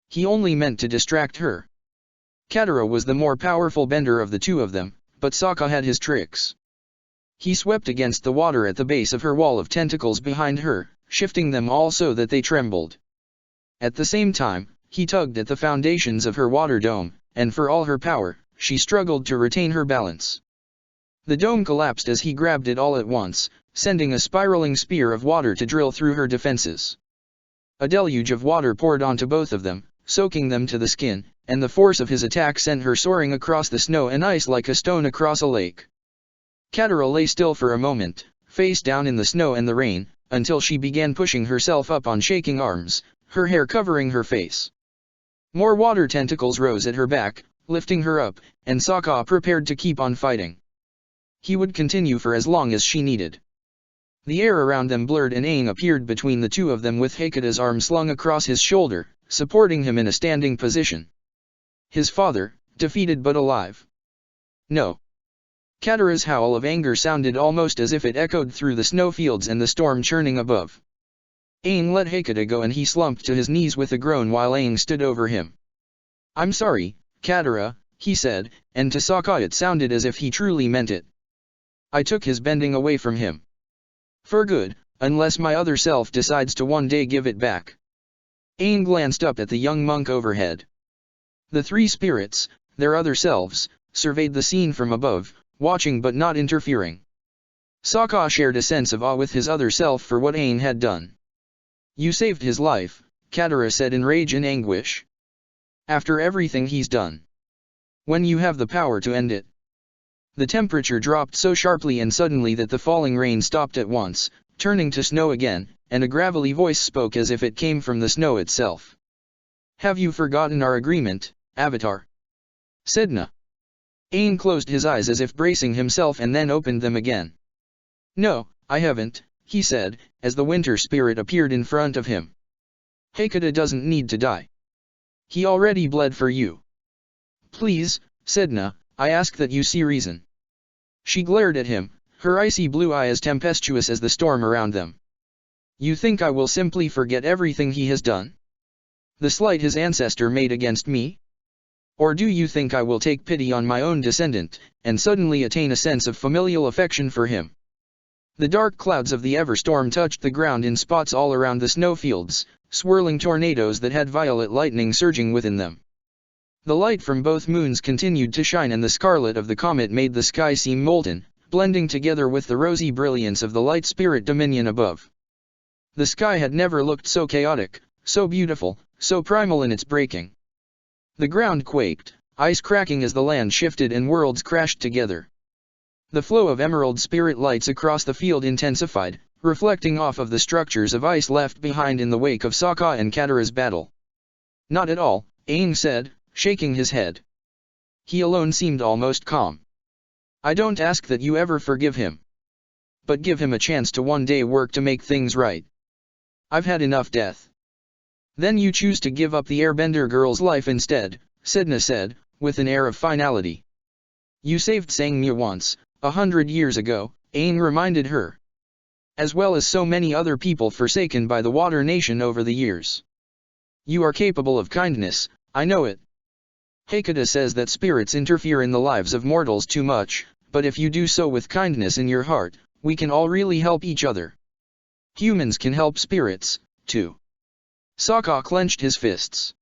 [SPEAKER 1] He only meant to distract her. Katara was the more powerful bender of the two of them, but Sokka had his tricks. He swept against the water at the base of her wall of tentacles behind her, shifting them all so that they trembled. At the same time, he tugged at the foundations of her water dome, and for all her power, she struggled to retain her balance. The dome collapsed as he grabbed it all at once, sending a spiraling spear of water to drill through her defenses. A deluge of water poured onto both of them, soaking them to the skin, and the force of his attack sent her soaring across the snow and ice like a stone across a lake. Katara lay still for a moment, face down in the snow and the rain, until she began pushing herself up on shaking arms, her hair covering her face. More water tentacles rose at her back, lifting her up, and Sokka prepared to keep on fighting. He would continue for as long as she needed. The air around them blurred and Aang appeared between the two of them with Heikete's arm slung across his shoulder, supporting him in a standing position. His father, defeated but alive. No. Katara's howl of anger sounded almost as if it echoed through the snowfields and the storm churning above. Aang let Heikete go and he slumped to his knees with a groan while Aang stood over him. "I'm sorry, Katara," he said, and to Sokka it sounded as if he truly meant it. "I took his bending away from him. For good, unless my other self decides to one day give it back." Aang glanced up at the young monk overhead. The three spirits, their other selves, surveyed the scene from above, watching but not interfering. Sokka shared a sense of awe with his other self for what Aang had done. "You saved his life," Katara said in rage and anguish. "After everything he's done. When you have the power to end it." The temperature dropped so sharply and suddenly that the falling rain stopped at once, turning to snow again, and a gravelly voice spoke as if it came from the snow itself. "Have you forgotten our agreement, Avatar?" Sedna. Aang closed his eyes as if bracing himself and then opened them again. "No, I haven't," he said, as the winter spirit appeared in front of him. "Heikete doesn't need to die. He already bled for you. Please, Sedna, I ask that you see reason." She glared at him, her icy blue eye as tempestuous as the storm around them. "You think I will simply forget everything he has done? The slight his ancestor made against me? Or do you think I will take pity on my own descendant, and suddenly attain a sense of familial affection for him?" The dark clouds of the Everstorm touched the ground in spots all around the snowfields, swirling tornadoes that had violet lightning surging within them. The light from both moons continued to shine and the scarlet of the comet made the sky seem molten, blending together with the rosy brilliance of the light spirit dominion above. The sky had never looked so chaotic, so beautiful, so primal in its breaking. The ground quaked, ice cracking as the land shifted and worlds crashed together. The flow of emerald spirit lights across the field intensified, reflecting off of the structures of ice left behind in the wake of Sokka and Katara's battle. Not at all, Aang said, shaking his head. He alone seemed almost calm. I don't ask that you ever forgive him. But give him a chance to one day work to make things right. I've had enough death. Then you choose to give up the airbender girl's life instead, Sedna said, with an air of finality. You saved Sangmu once, 100 years ago, Aang reminded her. As well as so many other people forsaken by the Water Nation over the years. You are capable of kindness, I know it. Hekata says that spirits interfere in the lives of mortals too much, but if you do so with kindness in your heart, we can all really help each other. Humans can help spirits, too. Sokka clenched his fists.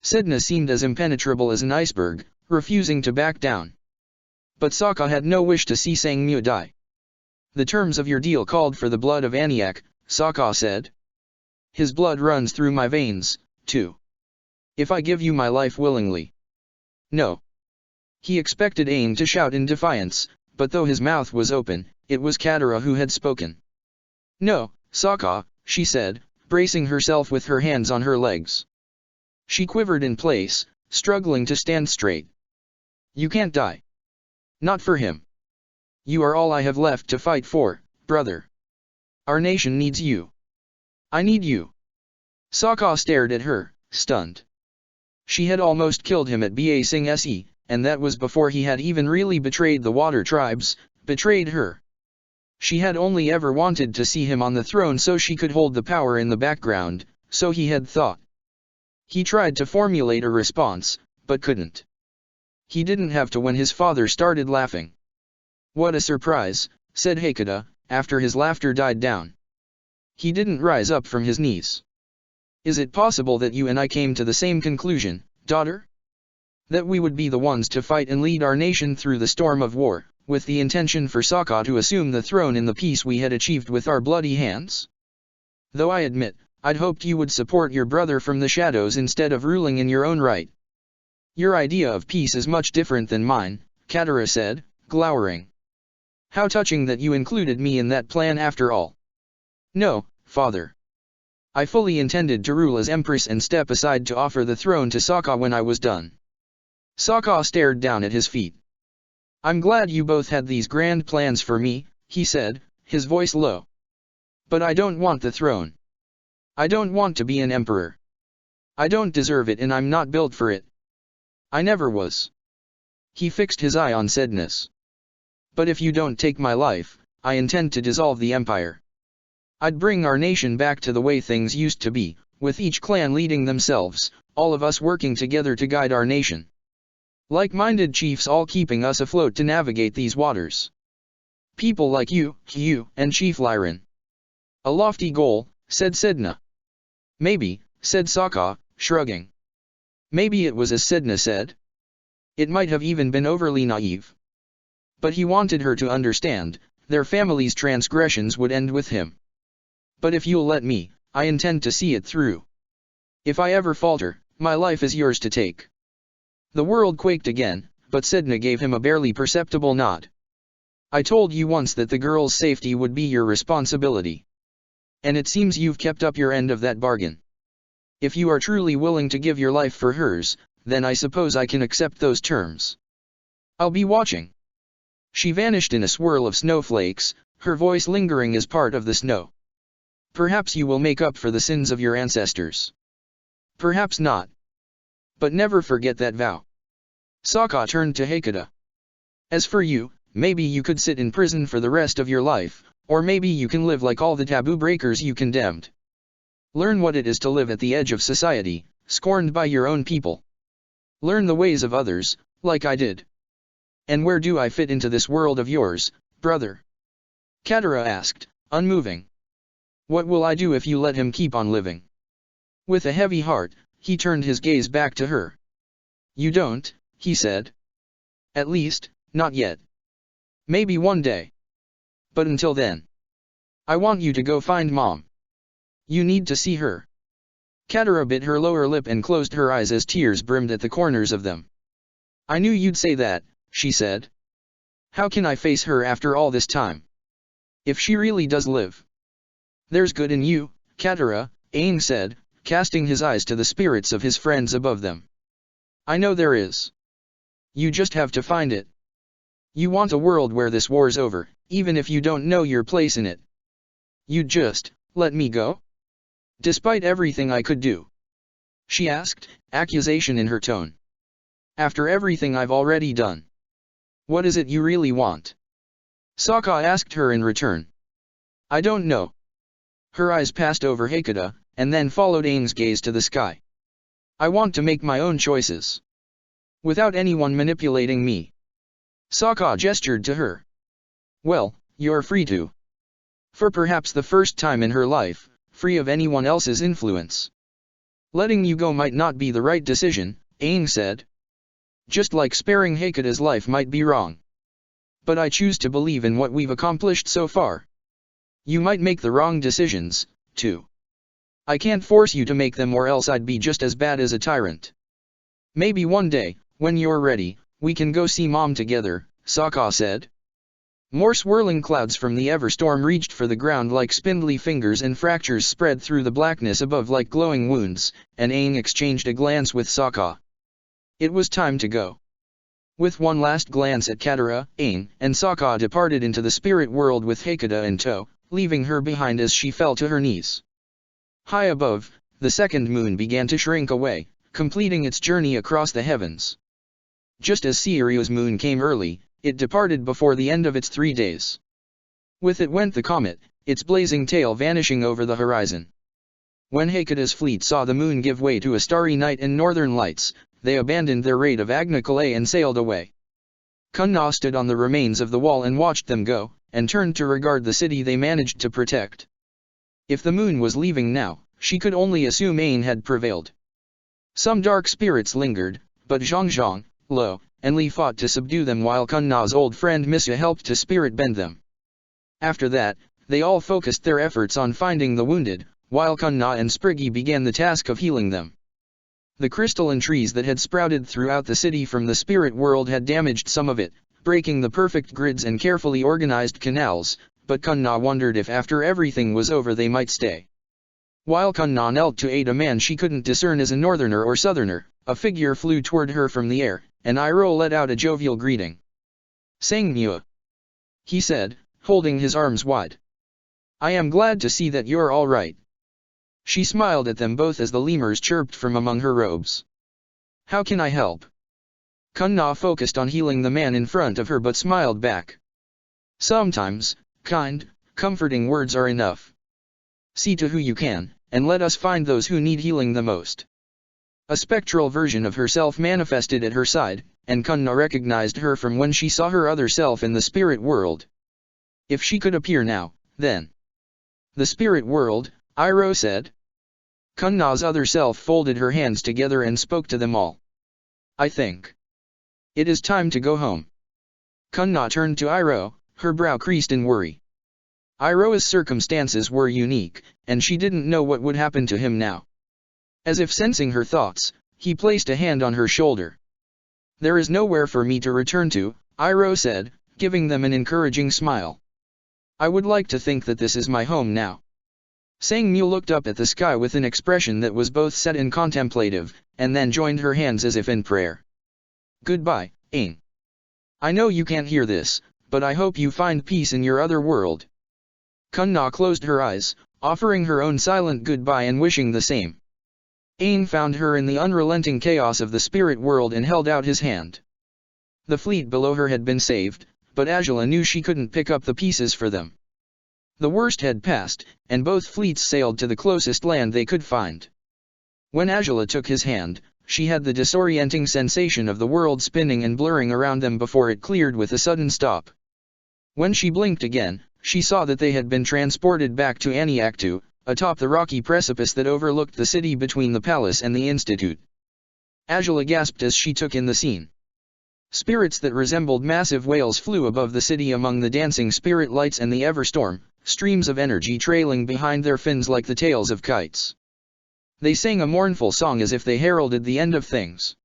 [SPEAKER 1] Sedna seemed as impenetrable as an iceberg, refusing to back down. But Sokka had no wish to see Sangmu die. The terms of your deal called for the blood of Aniak, Sokka said. His blood runs through my veins, too. If I give you my life willingly. No. He expected Aang to shout in defiance, but though his mouth was open, it was Katara who had spoken. No, Sokka, she said, bracing herself with her hands on her legs. She quivered in place, struggling to stand straight. You can't die. Not for him. You are all I have left to fight for, brother. Our nation needs you. I need you. Sokka stared at her, stunned. She had almost killed him at Ba Sing Se, and that was before he had even really betrayed the Water Tribes, betrayed her. She had only ever wanted to see him on the throne so she could hold the power in the background, so he had thought. He tried to formulate a response, but couldn't. He didn't have to when his father started laughing. What a surprise, said Hekata, after his laughter died down. He didn't rise up from his knees. Is it possible that you and I came to the same conclusion, daughter? That we would be the ones to fight and lead our nation through the storm of war, with the intention for Sokka to assume the throne in the peace we had achieved with our bloody hands? Though I admit, I'd hoped you would support your brother from the shadows instead of ruling in your own right. Your idea of peace is much different than mine, Katara said, glowering. How touching that you included me in that plan after all. No, father. I fully intended to rule as Empress and step aside to offer the throne to Sokka when I was done. Sokka stared down at his feet. I'm glad you both had these grand plans for me, he said, his voice low. But I don't want the throne. I don't want to be an emperor. I don't deserve it and I'm not built for it. I never was. He fixed his eye on Sedna's. But if you don't take my life, I intend to dissolve the empire. I'd bring our nation back to the way things used to be, with each clan leading themselves, all of us working together to guide our nation. Like-minded chiefs all keeping us afloat to navigate these waters. People like you, and Chief Lyran. A lofty goal, said Sedna. Maybe, said Sokka, shrugging. Maybe it was as Sedna said. It might have even been overly naive. But he wanted her to understand, their family's transgressions would end with him. But if you'll let me, I intend to see it through. If I ever falter, my life is yours to take. The world quaked again, but Sedna gave him a barely perceptible nod. I told you once that the girl's safety would be your responsibility. And it seems you've kept up your end of that bargain. If you are truly willing to give your life for hers, then I suppose I can accept those terms. I'll be watching. She vanished in a swirl of snowflakes, her voice lingering as part of the snow. Perhaps you will make up for the sins of your ancestors. Perhaps not. But never forget that vow. Sokka turned to Hekata. As for you, maybe you could sit in prison for the rest of your life, or maybe you can live like all the taboo breakers you condemned. Learn what it is to live at the edge of society, scorned by your own people. Learn the ways of others, like I did. And where do I fit into this world of yours, brother? Katara asked, unmoving. What will I do if you let him keep on living? With a heavy heart, he turned his gaze back to her. You don't, he said. At least, not yet. Maybe one day. But until then, I want you to go find Mom. You need to see her. Katara bit her lower lip and closed her eyes as tears brimmed at the corners of them. I knew you'd say that, she said. How can I face her after all this time? If she really does live. There's good in you, Katara, Aang said, casting his eyes to the spirits of his friends above them. I know there is. You just have to find it. You want a world where this war's over, even if you don't know your place in it. You'd just let me go? Despite everything I could do? She asked, accusation in her tone. After everything I've already done. What is it you really want? Sokka asked her in return. I don't know. Her eyes passed over Hakata, and then followed Aang's gaze to the sky. I want to make my own choices. Without anyone manipulating me. Sokka gestured to her. Well, you're free to. For perhaps the first time in her life, free of anyone else's influence. Letting you go might not be the right decision, Aang said. Just like sparing Hakata's life might be wrong. But I choose to believe in what we've accomplished so far. You might make the wrong decisions, too. I can't force you to make them or else I'd be just as bad as a tyrant. Maybe one day, when you're ready, we can go see Mom together, Sokka said. More swirling clouds from the Everstorm reached for the ground like spindly fingers and fractures spread through the blackness above like glowing wounds, and Aang exchanged a glance with Sokka. It was time to go. With one last glance at Katara, Aang and Sokka departed into the spirit world with Hakata in tow, leaving her behind as she fell to her knees. High above, the second moon began to shrink away, completing its journey across the heavens. Just as Sirius moon came early, it departed before the end of its 3 days. With it went the comet, its blazing tail vanishing over the horizon. When Hakata's fleet saw the moon give way to a starry night and northern lights, they abandoned their raid of Agna Kalay and sailed away. Kunna stood on the remains of the wall and watched them go, and turned to regard the city they managed to protect. If the moon was leaving now, she could only assume Aang had prevailed. Some dark spirits lingered, but Zhang, Lo, and Li fought to subdue them while Kunna's old friend Misia helped to spirit bend them. After that, they all focused their efforts on finding the wounded, while Kunna and Spriggy began the task of healing them. The crystalline trees that had sprouted throughout the city from the spirit world had damaged some of it, breaking the perfect grids and carefully organized canals, but Kunna wondered if after everything was over they might stay. While Kunna knelt to aid a man she couldn't discern as a northerner or southerner, a figure flew toward her from the air, and Iroh let out a jovial greeting. Sangmua, he said, holding his arms wide. I am glad to see that you're all right. She smiled at them both as the lemurs chirped from among her robes. How can I help? Kunna focused on healing the man in front of her but smiled back. Sometimes, kind, comforting words are enough. See to who you can, and let us find those who need healing the most. A spectral version of herself manifested at her side, and Kunna recognized her from when she saw her other self in the spirit world. If she could appear now, then. The spirit world, Iroh said. Kunna's other self folded her hands together and spoke to them all. I think it is time to go home. Kunna turned to Iroh, her brow creased in worry. Iroh's circumstances were unique, and she didn't know what would happen to him now. As if sensing her thoughts, he placed a hand on her shoulder. There is nowhere for me to return to, Iroh said, giving them an encouraging smile. I would like to think that this is my home now. Sangmu looked up at the sky with an expression that was both set and contemplative, and then joined her hands as if in prayer. Goodbye, Aang. I know you can't hear this, but I hope you find peace in your other world. Kunna closed her eyes, offering her own silent goodbye and wishing the same. Aang found her in the unrelenting chaos of the spirit world and held out his hand. The fleet below her had been saved, but Azula knew she couldn't pick up the pieces for them. The worst had passed, and both fleets sailed to the closest land they could find. When Azula took his hand, she had the disorienting sensation of the world spinning and blurring around them before it cleared with a sudden stop. When she blinked again, she saw that they had been transported back to Aniaktu, atop the rocky precipice that overlooked the city between the palace and the institute. Azula gasped as she took in the scene. Spirits that resembled massive whales flew above the city among the dancing spirit lights and the Everstorm, streams of energy trailing behind their fins like the tails of kites. They sang a mournful song as if they heralded the end of things.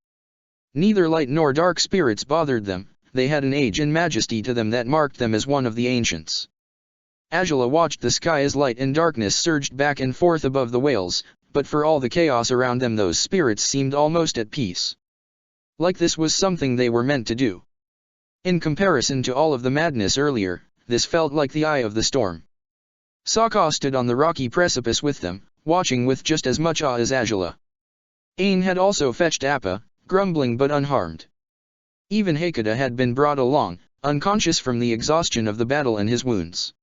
[SPEAKER 1] Neither light nor dark spirits bothered them, they had an age and majesty to them that marked them as one of the ancients. Angela watched the sky as light and darkness surged back and forth above the whales, but for all the chaos around them those spirits seemed almost at peace. Like this was something they were meant to do. In comparison to all of the madness earlier, this felt like the eye of the storm. Sokka stood on the rocky precipice with them, watching with just as much awe as Angela. Aang had also fetched Appa, grumbling but unharmed. Even Hakuda had been brought along, unconscious from the exhaustion of the battle and his wounds.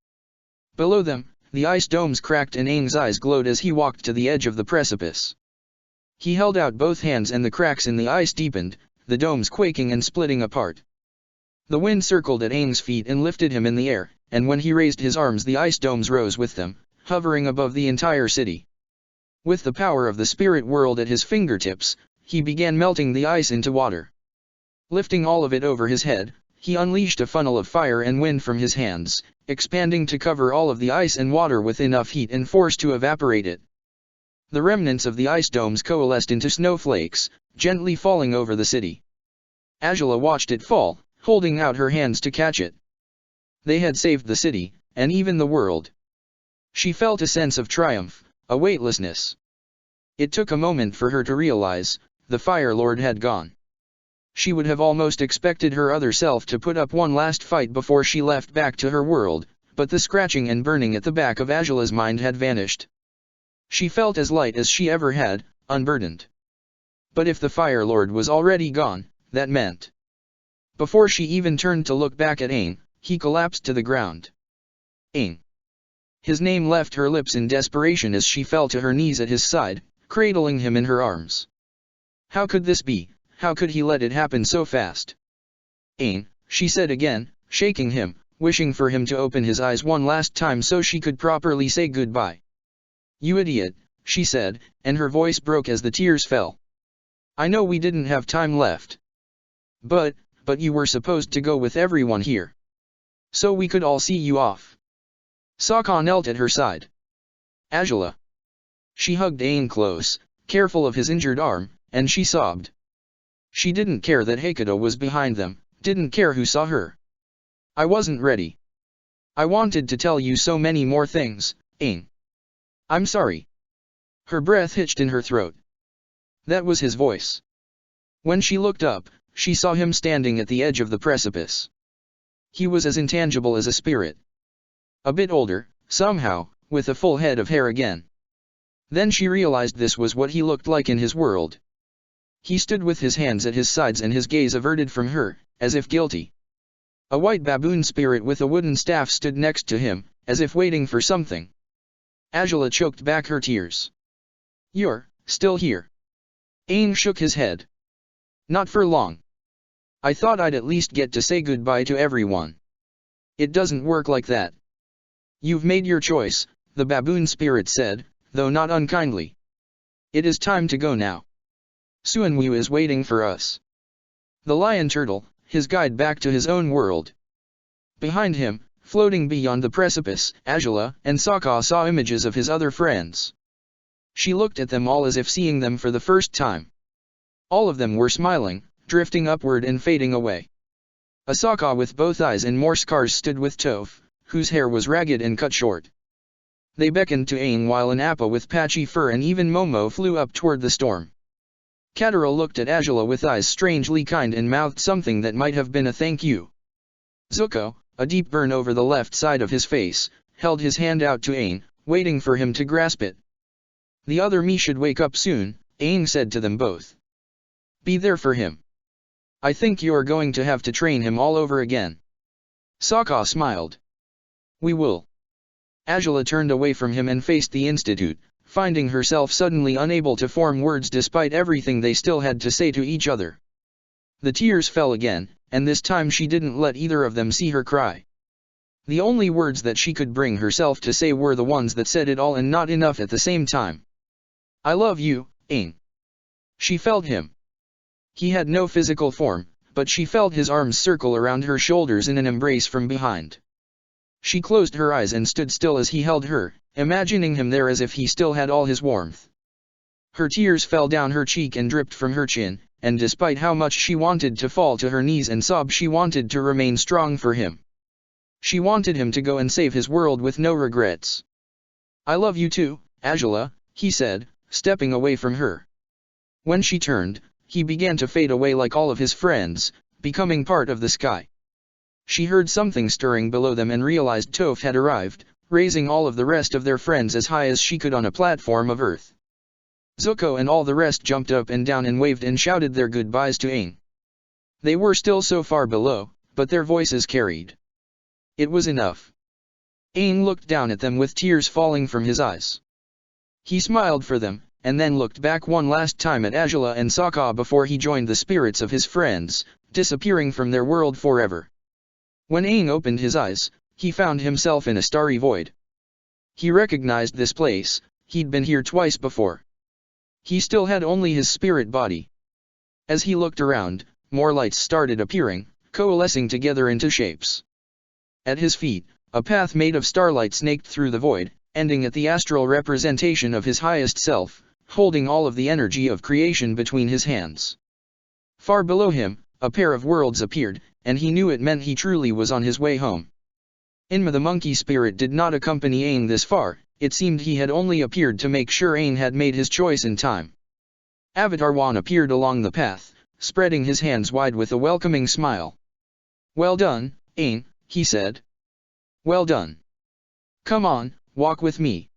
[SPEAKER 1] Below them, the ice domes cracked and Aang's eyes glowed as he walked to the edge of the precipice. He held out both hands and the cracks in the ice deepened, the domes quaking and splitting apart. The wind circled at Aang's feet and lifted him in the air, and when he raised his arms the ice domes rose with them, hovering above the entire city. With the power of the spirit world at his fingertips, he began melting the ice into water. Lifting all of it over his head, he unleashed a funnel of fire and wind from his hands, expanding to cover all of the ice and water with enough heat and force to evaporate it. The remnants of the ice domes coalesced into snowflakes, gently falling over the city. Angela watched it fall, holding out her hands to catch it. They had saved the city, and even the world. She felt a sense of triumph, a weightlessness. It took a moment for her to realize, the Fire Lord had gone. She would have almost expected her other self to put up one last fight before she left back to her world, but the scratching and burning at the back of Angela's mind had vanished. She felt as light as she ever had, unburdened. But if the Fire Lord was already gone, that meant. Before she even turned to look back at Aang, he collapsed to the ground. Aang. His name left her lips in desperation as she fell to her knees at his side, cradling him in her arms. How could this be? How could he let it happen so fast? Aang, she said again, shaking him, wishing for him to open his eyes one last time so she could properly say goodbye. You idiot, she said, and her voice broke as the tears fell. I know we didn't have time left. But you were supposed to go with everyone here. So we could all see you off. Sokka knelt at her side. Angela. She hugged Aang close, careful of his injured arm, and she sobbed. She didn't care that Hakuda was behind them, didn't care who saw her. I wasn't ready. I wanted to tell you so many more things, Aang. I'm sorry. Her breath hitched in her throat. That was his voice. When she looked up, she saw him standing at the edge of the precipice. He was as intangible as a spirit. A bit older, somehow, with a full head of hair again. Then she realized this was what he looked like in his world. He stood with his hands at his sides and his gaze averted from her, as if guilty. A white baboon spirit with a wooden staff stood next to him, as if waiting for something. Angela choked back her tears. You're still here. Aang shook his head. Not for long. I thought I'd at least get to say goodbye to everyone. It doesn't work like that. You've made your choice, the baboon spirit said, though not unkindly. It is time to go now. Suanwu is waiting for us. The lion turtle, his guide back to his own world. Behind him, floating beyond the precipice, Angela and Sokka saw images of his other friends. She looked at them all as if seeing them for the first time. All of them were smiling, drifting upward and fading away. Sokka with both eyes and more scars stood with Toph, whose hair was ragged and cut short. They beckoned to Aang while an Appa with patchy fur and even Momo flew up toward the storm. Katara looked at Angela with eyes strangely kind and mouthed something that might have been a thank you. Zuko, a deep burn over the left side of his face, held his hand out to Aang, waiting for him to grasp it. The other me should wake up soon, Aang said to them both. Be there for him. I think you're going to have to train him all over again. Sokka smiled. We will. Angela turned away from him and faced the Institute, finding herself suddenly unable to form words despite everything they still had to say to each other. The tears fell again, and this time she didn't let either of them see her cry. The only words that she could bring herself to say were the ones that said it all and not enough at the same time. I love you, Aang. She felt him. He had no physical form, but she felt his arms circle around her shoulders in an embrace from behind. She closed her eyes and stood still as he held her, imagining him there as if he still had all his warmth. Her tears fell down her cheek and dripped from her chin, and despite how much she wanted to fall to her knees and sob, she wanted to remain strong for him. She wanted him to go and save his world with no regrets. "I love you too, Angela," he said, stepping away from her. When she turned, he began to fade away like all of his friends, becoming part of the sky. She heard something stirring below them and realized Toph had arrived, raising all of the rest of their friends as high as she could on a platform of earth. Zuko and all the rest jumped up and down and waved and shouted their goodbyes to Aang. They were still so far below, but their voices carried. It was enough. Aang looked down at them with tears falling from his eyes. He smiled for them, and then looked back one last time at Azula and Sokka before he joined the spirits of his friends, disappearing from their world forever. When Aang opened his eyes, he found himself in a starry void. He recognized this place, he'd been here twice before. He still had only his spirit body. As he looked around, more lights started appearing, coalescing together into shapes. At his feet, a path made of starlight snaked through the void, ending at the astral representation of his highest self, holding all of the energy of creation between his hands. Far below him, a pair of worlds appeared, and he knew it meant he truly was on his way home. Enma the monkey spirit did not accompany Aang this far. It seemed he had only appeared to make sure Aang had made his choice in time. Avatar Wan appeared along the path, spreading his hands wide with a welcoming smile. "Well done, Aang," he said. "Well done. Come on, walk with me."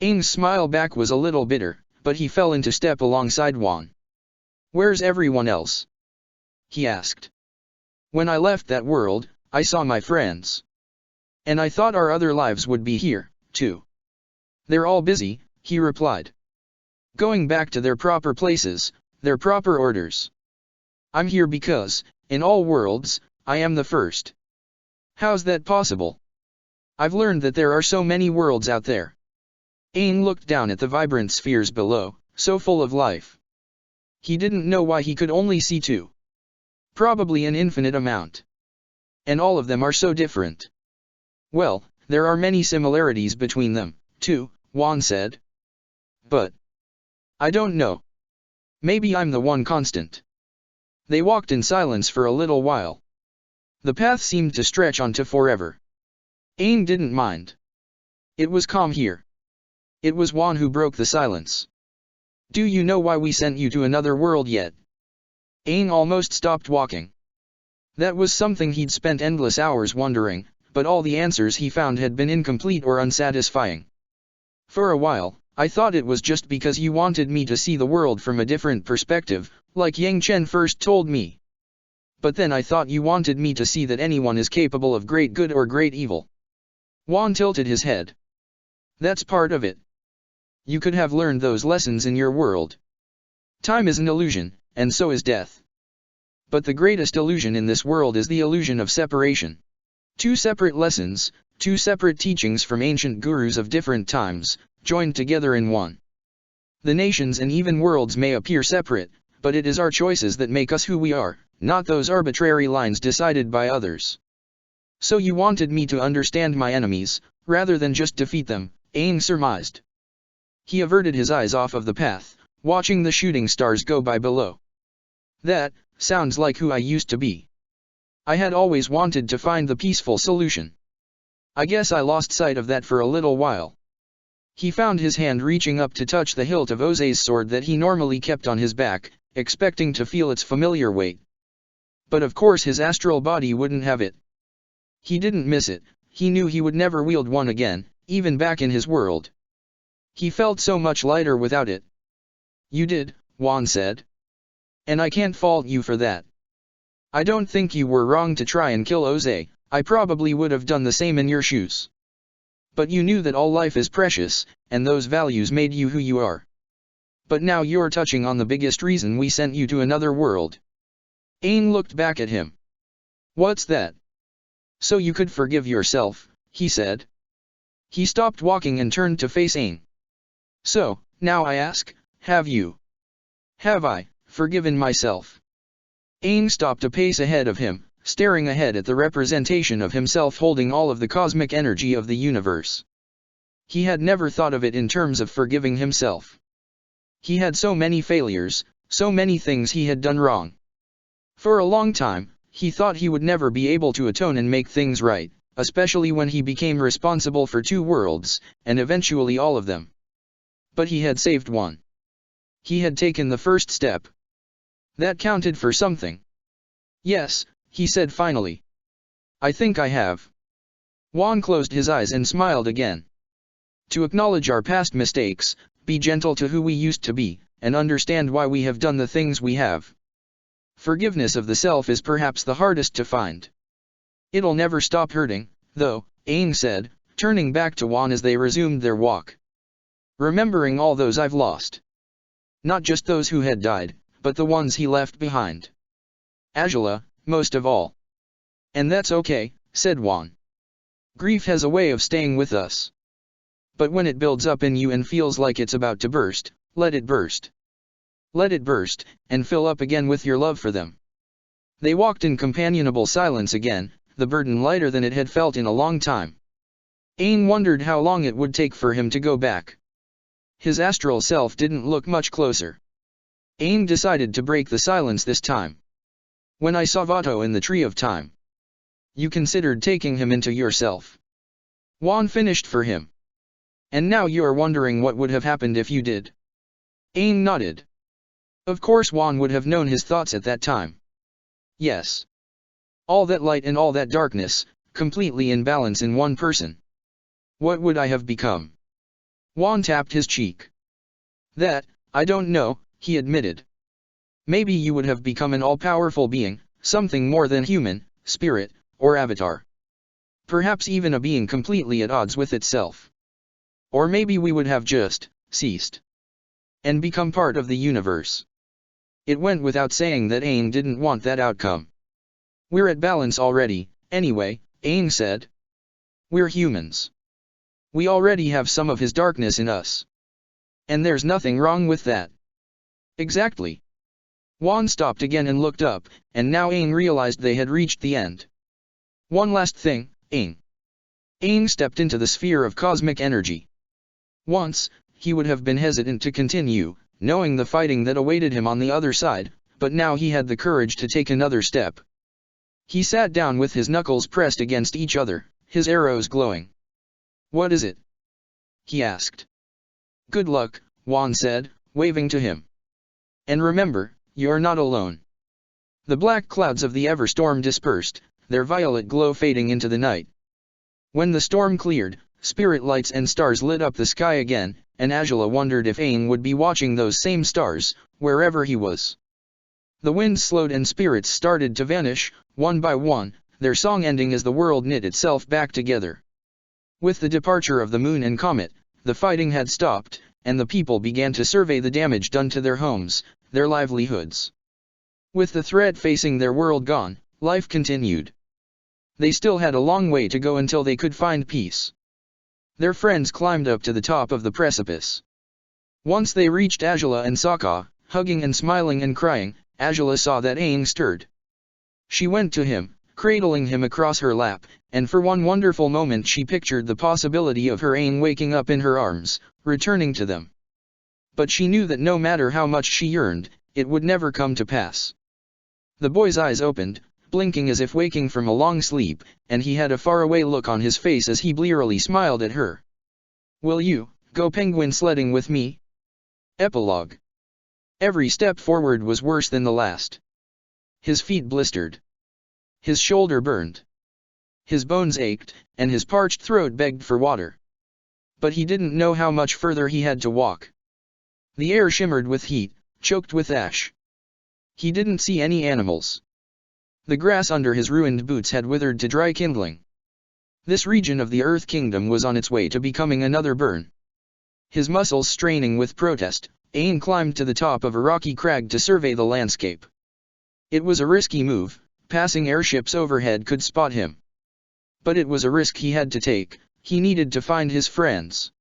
[SPEAKER 1] Aang's smile back was a little bitter, but he fell into step alongside Wan. "Where's everyone else?" he asked. "When I left that world, I saw my friends. And I thought our other lives would be here, too. They're all busy," he replied. "Going back to their proper places, their proper orders. I'm here because, in all worlds, I am the first." "How's that possible? I've learned that there are so many worlds out there." Aang looked down at the vibrant spheres below, so full of life. He didn't know why he could only see two. Probably an infinite amount. And all of them are so different. "Well, there are many similarities between them, too," Wan said. "But I don't know. Maybe I'm the one constant." They walked in silence for a little while. The path seemed to stretch on to forever. Aang didn't mind. It was calm here. It was Wan who broke the silence. "Do you know why we sent you to another world yet?" Aang almost stopped walking. That was something he'd spent endless hours wondering, but all the answers he found had been incomplete or unsatisfying. "For a while, I thought it was just because you wanted me to see the world from a different perspective, like Yang Chen first told me. But then I thought you wanted me to see that anyone is capable of great good or great evil." Wan tilted his head. "That's part of it. You could have learned those lessons in your world. Time is an illusion, and so is death. But the greatest illusion in this world is the illusion of separation. Two separate lessons, two separate teachings from ancient gurus of different times, joined together in one. The nations and even worlds may appear separate, but it is our choices that make us who we are, not those arbitrary lines decided by others. So you wanted me to understand my enemies, rather than just defeat them," Aang surmised. He averted his eyes off of the path, watching the shooting stars go by below. "That sounds like who I used to be. I had always wanted to find the peaceful solution. I guess I lost sight of that for a little while." He found his hand reaching up to touch the hilt of Ozay's sword that he normally kept on his back, expecting to feel its familiar weight. But of course his astral body wouldn't have it. He didn't miss it. He knew he would never wield one again, even back in his world. He felt so much lighter without it. "You did," Wan said. "And I can't fault you for that. I don't think you were wrong to try and kill Ozay. I probably would have done the same in your shoes. But you knew that all life is precious, and those values made you who you are. But now you're touching on the biggest reason we sent you to another world." Aang looked back at him. "What's that?" "So you could forgive yourself," he said. He stopped walking and turned to face Aang. "So, now I ask, have you? Have I forgiven myself?" Aang stopped a pace ahead of him, staring ahead at the representation of himself holding all of the cosmic energy of the universe. He had never thought of it in terms of forgiving himself. He had so many failures, so many things he had done wrong. For a long time, he thought he would never be able to atone and make things right, especially when he became responsible for 2 worlds, and eventually all of them. But he had saved one. He had taken the first step. That counted for something. Yes, he said finally. I think I have. Juan closed his eyes and smiled again. To acknowledge our past mistakes, be gentle to who we used to be, and understand why we have done the things we have. Forgiveness of the self is perhaps the hardest to find. It'll never stop hurting, though, Aang said, turning back to Juan as they resumed their walk. Remembering all those I've lost. Not just those who had died, but the ones he left behind. Azula, most of all. And that's okay, said Juan. Grief has a way of staying with us. But when it builds up in you and feels like it's about to burst, let it burst. Let it burst, and fill up again with your love for them. They walked in companionable silence again, the burden lighter than it had felt in a long time. Aang wondered how long it would take for him to go back. His astral self didn't look much closer. Aang decided to break the silence this time. When I saw Vato in the Tree of Time. You considered taking him into yourself. Juan finished for him. And now you are wondering what would have happened if you did. Aang nodded. Of course Juan would have known his thoughts at that time. Yes. All that light and all that darkness, completely in balance in one person. What would I have become? Juan tapped his cheek. That, I don't know, he admitted. Maybe you would have become an all-powerful being, something more than human, spirit, or avatar. Perhaps even a being completely at odds with itself. Or maybe we would have just ceased. And become part of the universe. It went without saying that Aang didn't want that outcome. We're at balance already, anyway, Aang said. We're humans. We already have some of his darkness in us. And there's nothing wrong with that. Exactly. Juan stopped again and looked up, and now Aang realized they had reached the end. One last thing, Aang. Aang stepped into the sphere of cosmic energy. Once, he would have been hesitant to continue, knowing the fighting that awaited him on the other side, but now he had the courage to take another step. He sat down with his knuckles pressed against each other, his arrows glowing. What is it? He asked. Good luck, Juan said, waving to him. And remember, you're not alone. The black clouds of the Everstorm dispersed, their violet glow fading into the night. When the storm cleared, spirit lights and stars lit up the sky again, and Azula wondered if Aang would be watching those same stars, wherever he was. The wind slowed and spirits started to vanish, one by one, their song ending as the world knit itself back together. With the departure of the moon and comet, the fighting had stopped, and the people began to survey the damage done to their homes, their livelihoods. With the threat facing their world gone, life continued. They still had a long way to go until they could find peace. Their friends climbed up to the top of the precipice. Once they reached Azula and Sokka, hugging and smiling and crying, Azula saw that Aang stirred. She went to him, cradling him across her lap, and for one wonderful moment she pictured the possibility of her Aang waking up in her arms, returning to them. But she knew that no matter how much she yearned, it would never come to pass. The boy's eyes opened, blinking as if waking from a long sleep, and he had a faraway look on his face as he blearily smiled at her. Will you go penguin sledding with me? Epilogue. Every step forward was worse than the last. His feet blistered. His shoulder burned. His bones ached, and his parched throat begged for water. But he didn't know how much further he had to walk. The air shimmered with heat, choked with ash. He didn't see any animals. The grass under his ruined boots had withered to dry kindling. This region of the Earth Kingdom was on its way to becoming another burn. His muscles straining with protest, Aang climbed to the top of a rocky crag to survey the landscape. It was a risky move, passing airships overhead could spot him. But it was a risk he had to take, he needed to find his friends.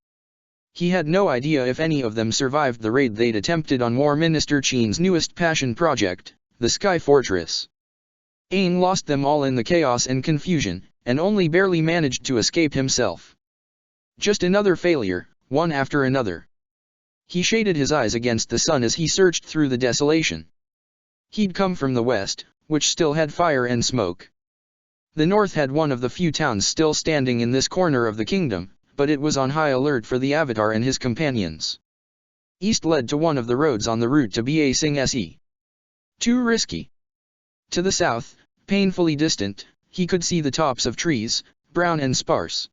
[SPEAKER 1] He had no idea if any of them survived the raid they'd attempted on War Minister Chin's newest passion project, the Sky Fortress. Aang lost them all in the chaos and confusion, and only barely managed to escape himself. Just another failure, one after another. He shaded his eyes against the sun as he searched through the desolation. He'd come from the west, which still had fire and smoke. The north had one of the few towns still standing in this corner of the kingdom, but it was on high alert for the Avatar and his companions. East led to one of the roads on the route to Ba Sing Se. Too risky. To the south, painfully distant, he could see the tops of trees, brown and sparse.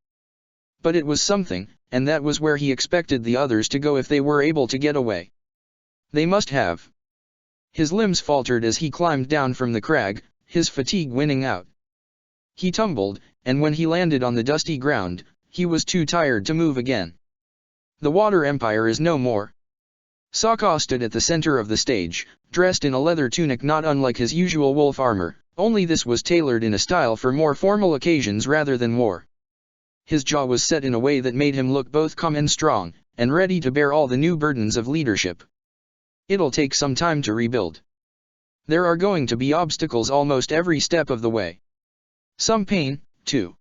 [SPEAKER 1] But it was something, and that was where he expected the others to go if they were able to get away. They must have. His limbs faltered as he climbed down from the crag, his fatigue winning out. He tumbled, and when he landed on the dusty ground, he was too tired to move again. The Water Empire is no more. Sokka stood at the center of the stage, dressed in a leather tunic not unlike his usual wolf armor, only this was tailored in a style for more formal occasions rather than war. His jaw was set in a way that made him look both calm and strong, and ready to bear all the new burdens of leadership. It'll take some time to rebuild. There are going to be obstacles almost every step of the way. Some pain, too.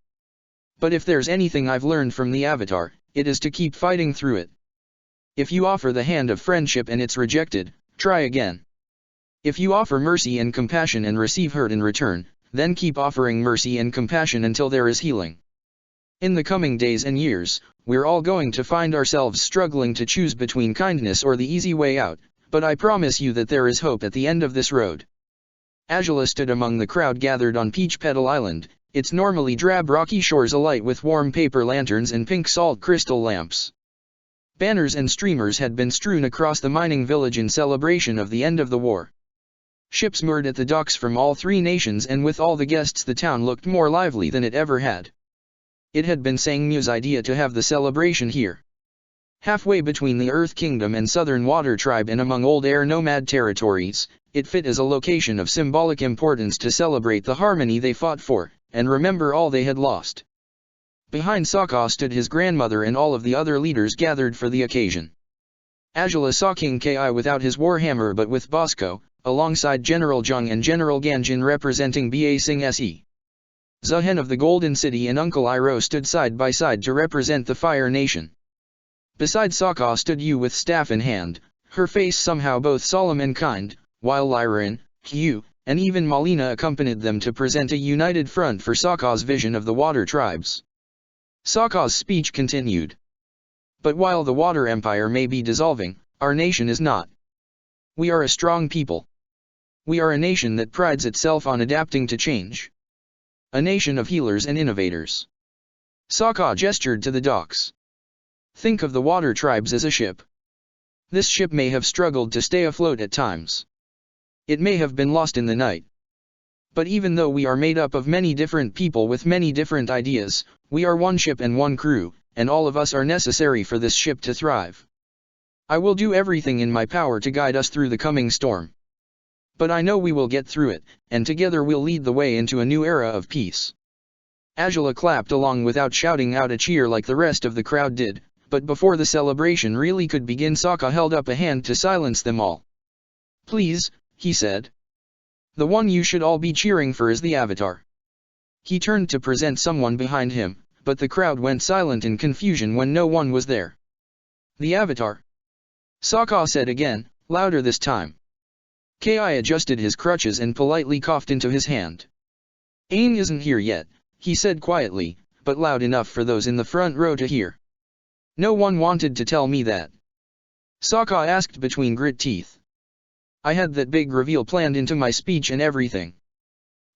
[SPEAKER 1] But if there's anything I've learned from the Avatar, it is to keep fighting through it. If you offer the hand of friendship and it's rejected, try again. If you offer mercy and compassion and receive hurt in return, then keep offering mercy and compassion until there is healing. In the coming days and years, we're all going to find ourselves struggling to choose between kindness or the easy way out, but I promise you that there is hope at the end of this road. Azula stood among the crowd gathered on Peach Petal Island, its normally drab rocky shores alight with warm paper lanterns and pink salt crystal lamps. Banners and streamers had been strewn across the mining village in celebration of the end of the war. Ships moored at the docks from all three nations, and with all the guests the town looked more lively than it ever had. It had been Sang Mu's idea to have the celebration here. Halfway between the Earth Kingdom and Southern Water Tribe and among old air nomad territories, it fit as a location of symbolic importance to celebrate the harmony they fought for, and remember all they had lost. Behind Sokka stood his grandmother and all of the other leaders gathered for the occasion. Azula saw King Ki without his warhammer but with Bosco, alongside General Zheng and General Ganjin representing Ba Sing Se. Zuhen of the Golden City and Uncle Iroh stood side by side to represent the Fire Nation. Beside Sokka stood Yu with staff in hand, her face somehow both solemn and kind, while Lyra, Yu, and even Malina accompanied them to present a united front for Sokka's vision of the Water Tribes. Sokka's speech continued. But while the Water Empire may be dissolving, our nation is not. We are a strong people. We are a nation that prides itself on adapting to change. A nation of healers and innovators. Sokka gestured to the docks. Think of the Water Tribes as a ship. This ship may have struggled to stay afloat at times. It may have been lost in the night. But even though we are made up of many different people with many different ideas, we are one ship and one crew, and all of us are necessary for this ship to thrive. I will do everything in my power to guide us through the coming storm. But I know we will get through it, and together we'll lead the way into a new era of peace. Azula clapped along without shouting out a cheer like the rest of the crowd did, but before the celebration really could begin, Sokka held up a hand to silence them all. Please, he said. The one you should all be cheering for is the Avatar. He turned to present someone behind him, but the crowd went silent in confusion when no one was there. The Avatar. Sokka said again, louder this time. Ki adjusted his crutches and politely coughed into his hand. Aang isn't here yet, he said quietly, but loud enough for those in the front row to hear. No one wanted to tell me that. Sokka asked between grit teeth. I had that big reveal planned into my speech and everything.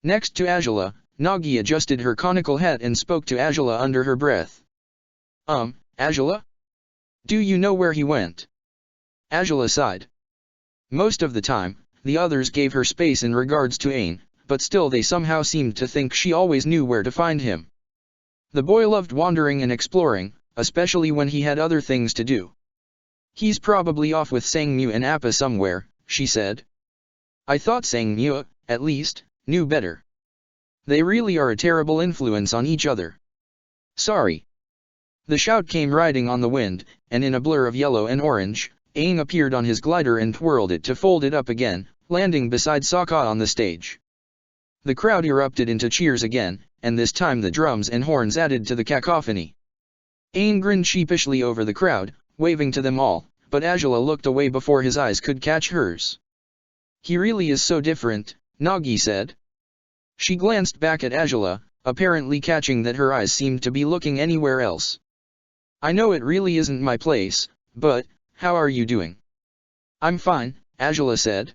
[SPEAKER 1] Next to Azula, Nagi adjusted her conical hat and spoke to Azula under her breath. Azula? Do you know where he went? Azula sighed. Most of the time, the others gave her space in regards to Aang, but still they somehow seemed to think she always knew where to find him. The boy loved wandering and exploring, especially when he had other things to do. He's probably off with Sang Mu and Appa somewhere, she said. I thought Sang Mu, at least, knew better. They really are a terrible influence on each other. Sorry. The shout came riding on the wind, and in a blur of yellow and orange, Aang appeared on his glider and twirled it to fold it up again, landing beside Sokka on the stage. The crowd erupted into cheers again, and this time the drums and horns added to the cacophony. Aang grinned sheepishly over the crowd, waving to them all, but Azula looked away before his eyes could catch hers. "He really is so different," Nagi said. She glanced back at Azula, apparently catching that her eyes seemed to be looking anywhere else. "I know it really isn't my place, but, how are you doing?" "I'm fine," Azula said.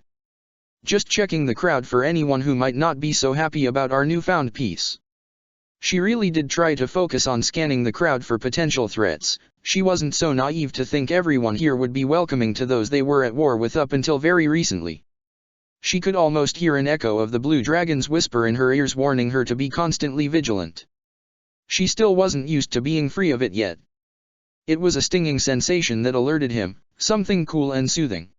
[SPEAKER 1] "Just checking the crowd for anyone who might not be so happy about our newfound peace." She really did try to focus on scanning the crowd for potential threats. She wasn't so naive to think everyone here would be welcoming to those they were at war with up until very recently. She could almost hear an echo of the Blue Dragon's whisper in her ears warning her to be constantly vigilant. She still wasn't used to being free of it yet. It was a stinging sensation that alerted him, something cool and soothing.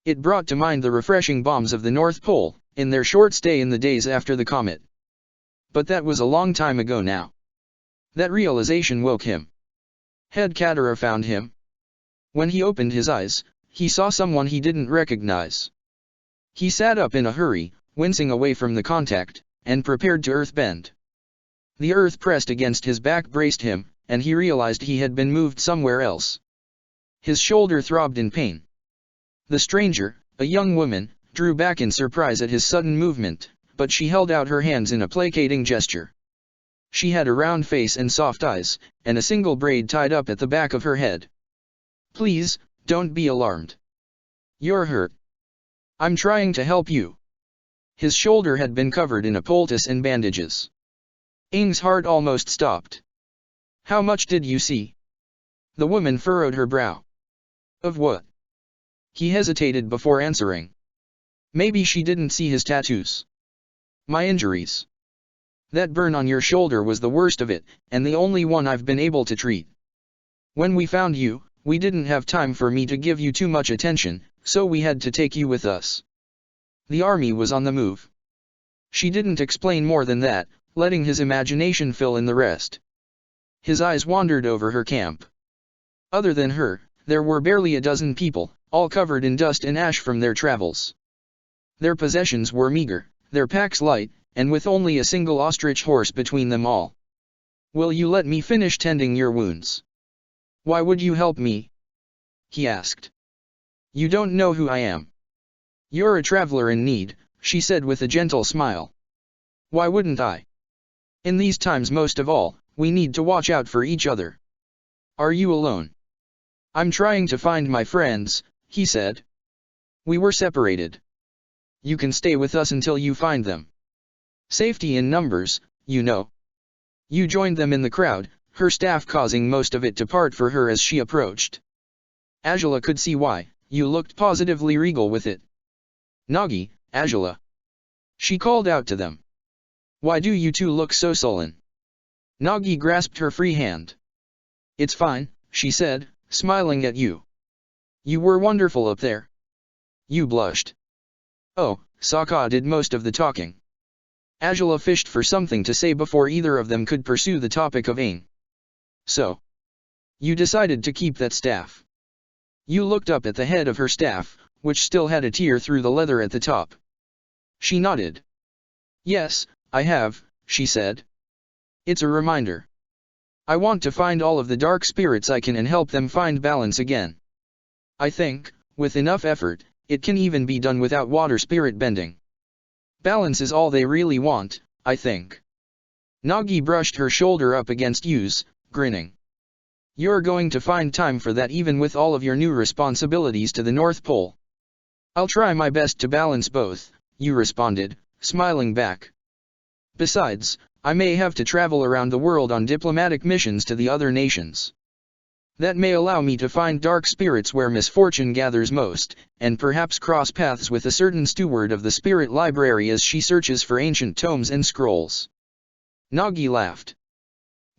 [SPEAKER 1] It brought to mind the refreshing balms of the North Pole, in their short stay in the days after the comet. But that was a long time ago now. That realization woke him. Had Katara found him? When he opened his eyes, he saw someone he didn't recognize. He sat up in a hurry, wincing away from the contact, and prepared to earthbend. The earth pressed against his back braced him, and he realized he had been moved somewhere else. His shoulder throbbed in pain. The stranger, a young woman, drew back in surprise at his sudden movement, but she held out her hands in a placating gesture. She had a round face and soft eyes, and a single braid tied up at the back of her head. "Please, don't be alarmed. You're hurt. I'm trying to help you." His shoulder had been covered in a poultice and bandages. Aang's heart almost stopped. "How much did you see?" The woman furrowed her brow. "Of what?" He hesitated before answering. Maybe she didn't see his tattoos. "My injuries. That burn on your shoulder was the worst of it, and the only one I've been able to treat. When we found you, we didn't have time for me to give you too much attention, so we had to take you with us. The army was on the move." She didn't explain more than that, letting his imagination fill in the rest. His eyes wandered over her camp. Other than her, there were barely a dozen people, all covered in dust and ash from their travels. Their possessions were meager, their packs light, and with only a single ostrich horse between them all. "Will you let me finish tending your wounds?" "Why would you help me?" he asked. "You don't know who I am." "You're a traveler in need," she said with a gentle smile. "Why wouldn't I? In these times most of all, we need to watch out for each other." "Are you alone?" "I'm trying to find my friends," he said. "We were separated. You can stay with us until you find them. Safety in numbers, you know." You joined them in the crowd, her staff causing most of it to part for her as she approached. Azula could see why. You looked positively regal with it. "Nagi, Azula." She called out to them. "Why do you two look so sullen?" Nagi grasped her free hand. "It's fine," she said, smiling at you. "You were wonderful up there." You blushed. "Oh, Sokka did most of the talking." Azula fished for something to say before either of them could pursue the topic of Aang. "So, you decided to keep that staff?" You looked up at the head of her staff, which still had a tear through the leather at the top. She nodded. "Yes, I have," she said. "It's a reminder. I want to find all of the dark spirits I can and help them find balance again. I think, with enough effort, it can even be done without water spirit bending. Balance is all they really want, I think." Nagi brushed her shoulder up against Yu's, grinning. "You're going to find time for that even with all of your new responsibilities to the North Pole." "I'll try my best to balance both," Yu responded, smiling back. "Besides, I may have to travel around the world on diplomatic missions to the other nations. That may allow me to find dark spirits where misfortune gathers most, and perhaps cross paths with a certain steward of the spirit library as she searches for ancient tomes and scrolls." Nagi laughed.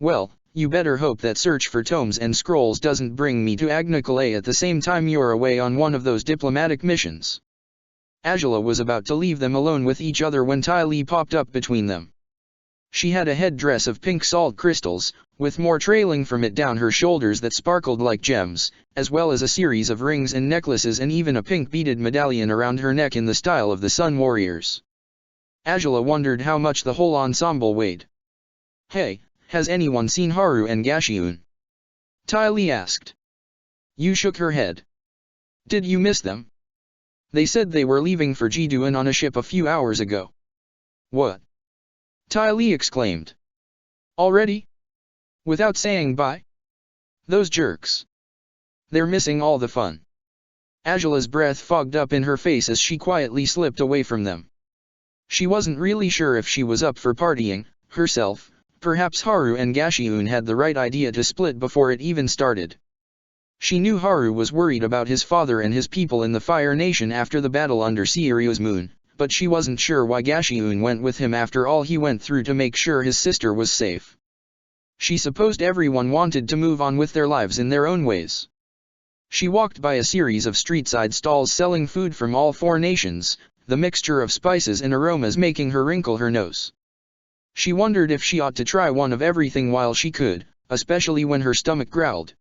[SPEAKER 1] "Well, you better hope that search for tomes and scrolls doesn't bring me to Agnikale at the same time you're away on one of those diplomatic missions." Azula was about to leave them alone with each other when Ty Lee popped up between them. She had a headdress of pink salt crystals, with more trailing from it down her shoulders that sparkled like gems, as well as a series of rings and necklaces and even a pink beaded medallion around her neck in the style of the Sun Warriors. Angela wondered how much the whole ensemble weighed. "Hey, has anyone seen Haru and Gashiun?" Ty Lee asked. Yu shook her head. "Did you miss them? They said they were leaving for Jiduan on a ship a few hours ago." "What?" Ty Lee exclaimed. "Already? Without saying bye? Those jerks. They're missing all the fun." Angela's breath fogged up in her face as she quietly slipped away from them. She wasn't really sure if she was up for partying, herself. Perhaps Haru and Gashiun had the right idea to split before it even started. She knew Haru was worried about his father and his people in the Fire Nation after the battle under Seiryo's moon, but she wasn't sure why Gashiun went with him after all he went through to make sure his sister was safe. She supposed everyone wanted to move on with their lives in their own ways. She walked by a series of street-side stalls selling food from all four nations, the mixture of spices and aromas making her wrinkle her nose. She wondered if she ought to try one of everything while she could, especially when her stomach growled.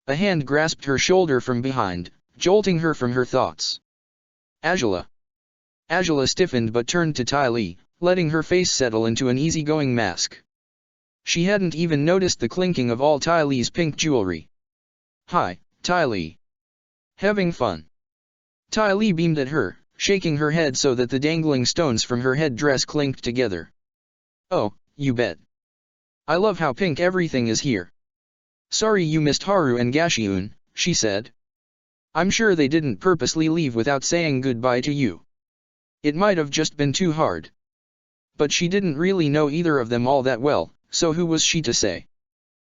[SPEAKER 1] A hand grasped her shoulder from behind, jolting her from her thoughts. "Angela." Angela stiffened but turned to Ty Lee, letting her face settle into an easygoing mask. She hadn't even noticed the clinking of all Ty Lee's pink jewelry. "Hi, Ty Lee. Having fun?" Ty Lee beamed at her, shaking her head so that the dangling stones from her headdress clinked together. "Oh, you bet. I love how pink everything is here." "Sorry you missed Haru and Gashiun," she said. "I'm sure they didn't purposely leave without saying goodbye to you. It might have just been too hard." But she didn't really know either of them all that well, so who was she to say?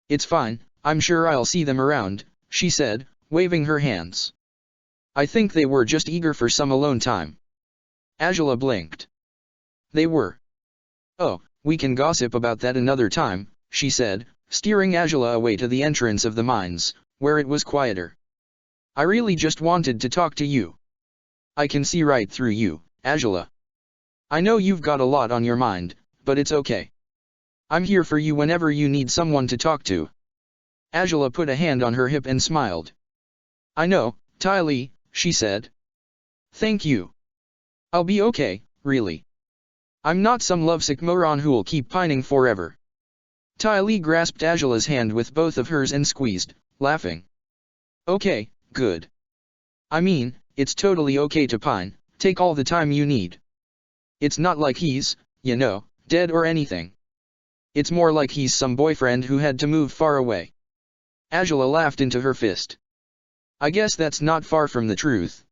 [SPEAKER 1] "It's fine, I'm sure I'll see them around," she said, waving her hands. "I think they were just eager for some alone time." Angela blinked. "They were? Oh, we can gossip about that another time," she said, steering Angela away to the entrance of the mines, where it was quieter. "I really just wanted to talk to you." "I can see right through you, Angela. I know you've got a lot on your mind, but it's okay. I'm here for you whenever you need someone to talk to." Angela put a hand on her hip and smiled. "I know, Ty Lee," she said. "Thank you. I'll be okay, really. I'm not some lovesick moron who'll keep pining forever." Ty Lee grasped Angela's hand with both of hers and squeezed, laughing. "Okay, good. I mean, it's totally okay to pine, take all the time you need. It's not like he's, dead or anything. It's more like he's some boyfriend who had to move far away." Angela laughed into her fist. "I guess that's not far from the truth."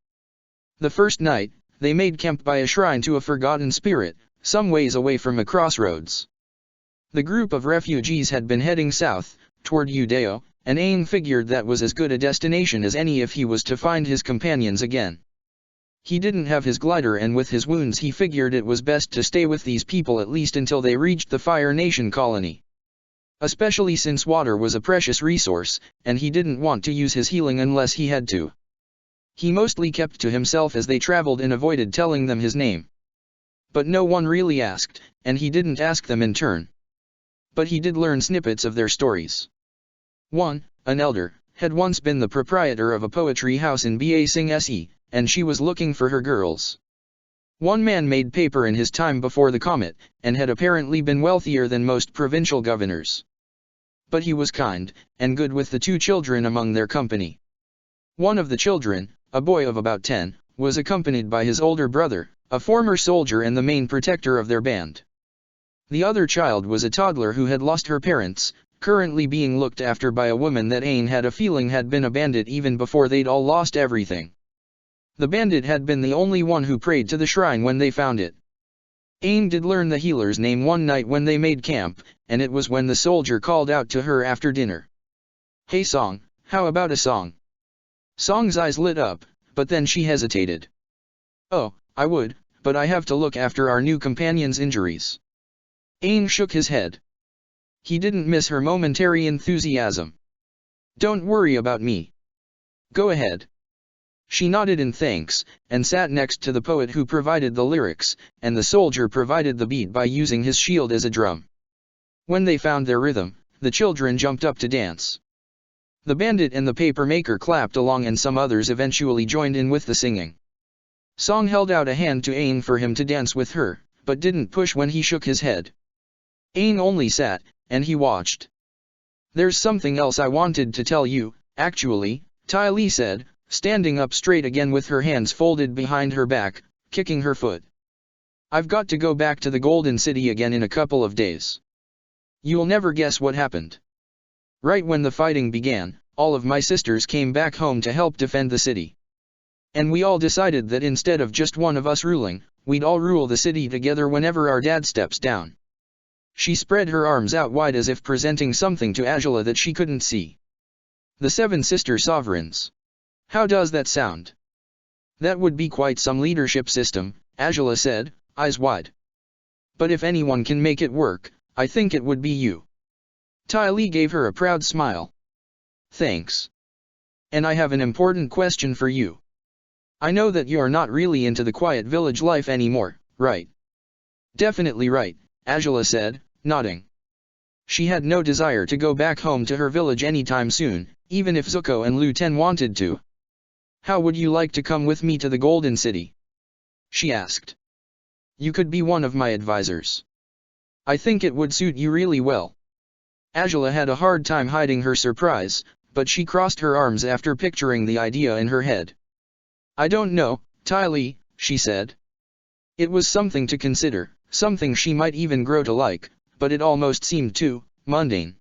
[SPEAKER 1] The first night, they made camp by a shrine to a forgotten spirit, some ways away from a crossroads. The group of refugees had been heading south, toward Udeo, and Aang figured that was as good a destination as any if he was to find his companions again. He didn't have his glider, and with his wounds he figured it was best to stay with these people at least until they reached the Fire Nation colony. Especially since water was a precious resource, and he didn't want to use his healing unless he had to. He mostly kept to himself as they traveled and avoided telling them his name. But no one really asked, and he didn't ask them in turn. But he did learn snippets of their stories. One, an elder, had once been the proprietor of a poetry house in Ba Sing Se, and she was looking for her girls. One man made paper in his time before the comet, and had apparently been wealthier than most provincial governors. But he was kind, and good with the two children among their company. One of the children, a boy of about 10, was accompanied by his older brother, a former soldier and the main protector of their band. The other child was a toddler who had lost her parents, currently being looked after by a woman that Aang had a feeling had been a bandit even before they'd all lost everything. The bandit had been the only one who prayed to the shrine when they found it. Aang did learn the healer's name one night when they made camp, and it was when the soldier called out to her after dinner. "Hey Song, how about a song?" Song's eyes lit up, but then she hesitated. "Oh, I would, but I have to look after our new companion's injuries." Aang shook his head. He didn't miss her momentary enthusiasm. "Don't worry about me. Go ahead." She nodded in thanks, and sat next to the poet who provided the lyrics, and the soldier provided the beat by using his shield as a drum. When they found their rhythm, the children jumped up to dance. The bandit and the papermaker clapped along, and some others eventually joined in with the singing. Song held out a hand to Aang for him to dance with her, but didn't push when he shook his head. Aang only sat, and he watched. "There's something else I wanted to tell you, actually," Ty Lee said, standing up straight again with her hands folded behind her back, kicking her foot. "I've got to go back to the Golden City again in a couple of days. You'll never guess what happened. Right when the fighting began, all of my sisters came back home to help defend the city. And we all decided that instead of just one of us ruling, we'd all rule the city together whenever our dad steps down." She spread her arms out wide as if presenting something to Azula that she couldn't see. "The Seven Sister Sovereigns. How does that sound?" "That would be quite some leadership system," Azula said, eyes wide. "But if anyone can make it work, I think it would be you." Ty Lee gave her a proud smile. "Thanks. And I have an important question for you. I know that you're not really into the quiet village life anymore, right?" "Definitely right," Azula said, nodding. She had no desire to go back home to her village anytime soon, even if Zuko and Lu Ten wanted to. "How would you like to come with me to the Golden City?" she asked. "You could be one of my advisors. I think it would suit you really well." Azula had a hard time hiding her surprise, but she crossed her arms after picturing the idea in her head. "I don't know, Ty Lee," she said. It was something to consider, something she might even grow to like, but it almost seemed too mundane.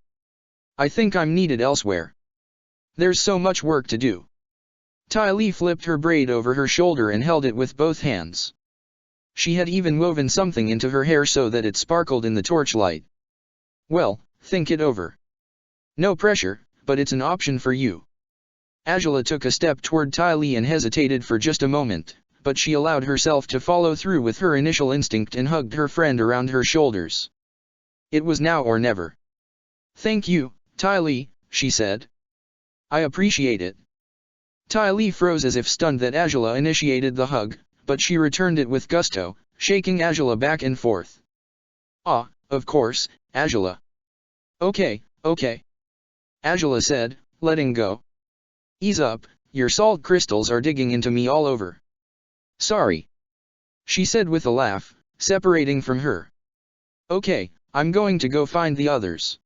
[SPEAKER 1] "I think I'm needed elsewhere. There's so much work to do." Ty Lee flipped her braid over her shoulder and held it with both hands. She had even woven something into her hair so that it sparkled in the torchlight. "Well, think it over. No pressure, but it's an option for you." Azula took a step toward Ty Lee and hesitated for just a moment, but she allowed herself to follow through with her initial instinct and hugged her friend around her shoulders. It was now or never. "Thank you, Ty Lee," she said. "I appreciate it." Ty Lee froze as if stunned that Azula initiated the hug, but she returned it with gusto, shaking Azula back and forth. "Ah, of course, Azula." Okay. Azula said, letting go. "Ease up, your salt crystals are digging into me all over." "Sorry," she said with a laugh, separating from her. "Okay, I'm going to go find the others.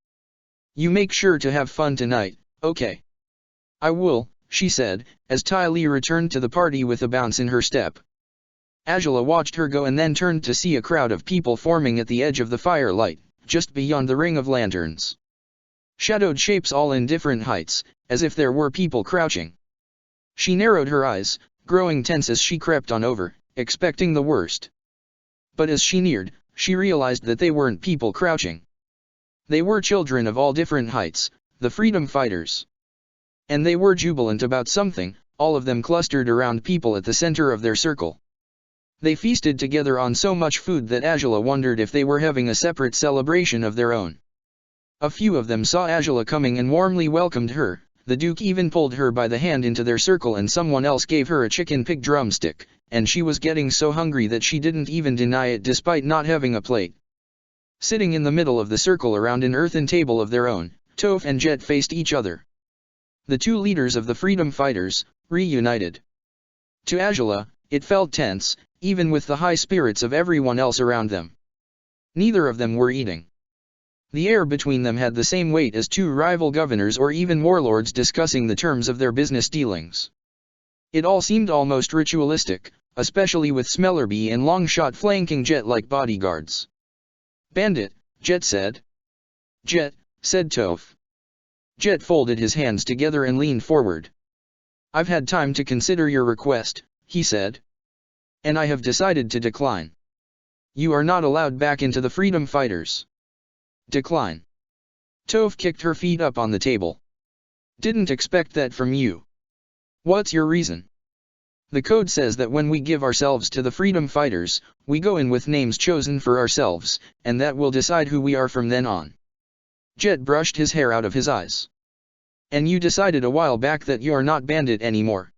[SPEAKER 1] You make sure to have fun tonight, okay?" "I will," she said, as Ty Lee returned to the party with a bounce in her step. Azula watched her go and then turned to see a crowd of people forming at the edge of the firelight, just beyond the ring of lanterns. Shadowed shapes all in different heights, as if there were people crouching. She narrowed her eyes, growing tense as she crept on over, expecting the worst. But as she neared, she realized that they weren't people crouching. They were children of all different heights, the freedom fighters. And they were jubilant about something, all of them clustered around people at the center of their circle. They feasted together on so much food that Azula wondered if they were having a separate celebration of their own. A few of them saw Azula coming and warmly welcomed her. The Duke even pulled her by the hand into their circle, and someone else gave her a chicken pig drumstick, and she was getting so hungry that she didn't even deny it despite not having a plate. Sitting in the middle of the circle around an earthen table of their own, Toph and Jet faced each other. The two leaders of the freedom fighters, reunited. To Azula, it felt tense, even with the high spirits of everyone else around them. Neither of them were eating. The air between them had the same weight as two rival governors or even warlords discussing the terms of their business dealings. It all seemed almost ritualistic, especially with Smellerbee and Longshot flanking Jet like bodyguards. "Bandit," Jet said. "Jet," said Toph. Jet folded his hands together and leaned forward. "I've had time to consider your request," he said. "And I have decided to decline. You are not allowed back into the freedom fighters." "Decline?" Toph kicked her feet up on the table. "Didn't expect that from you. What's your reason?" "The code says that when we give ourselves to the freedom fighters, we go in with names chosen for ourselves, and that will decide who we are from then on." Jet brushed his hair out of his eyes. "And you decided a while back that you're not Bandit anymore."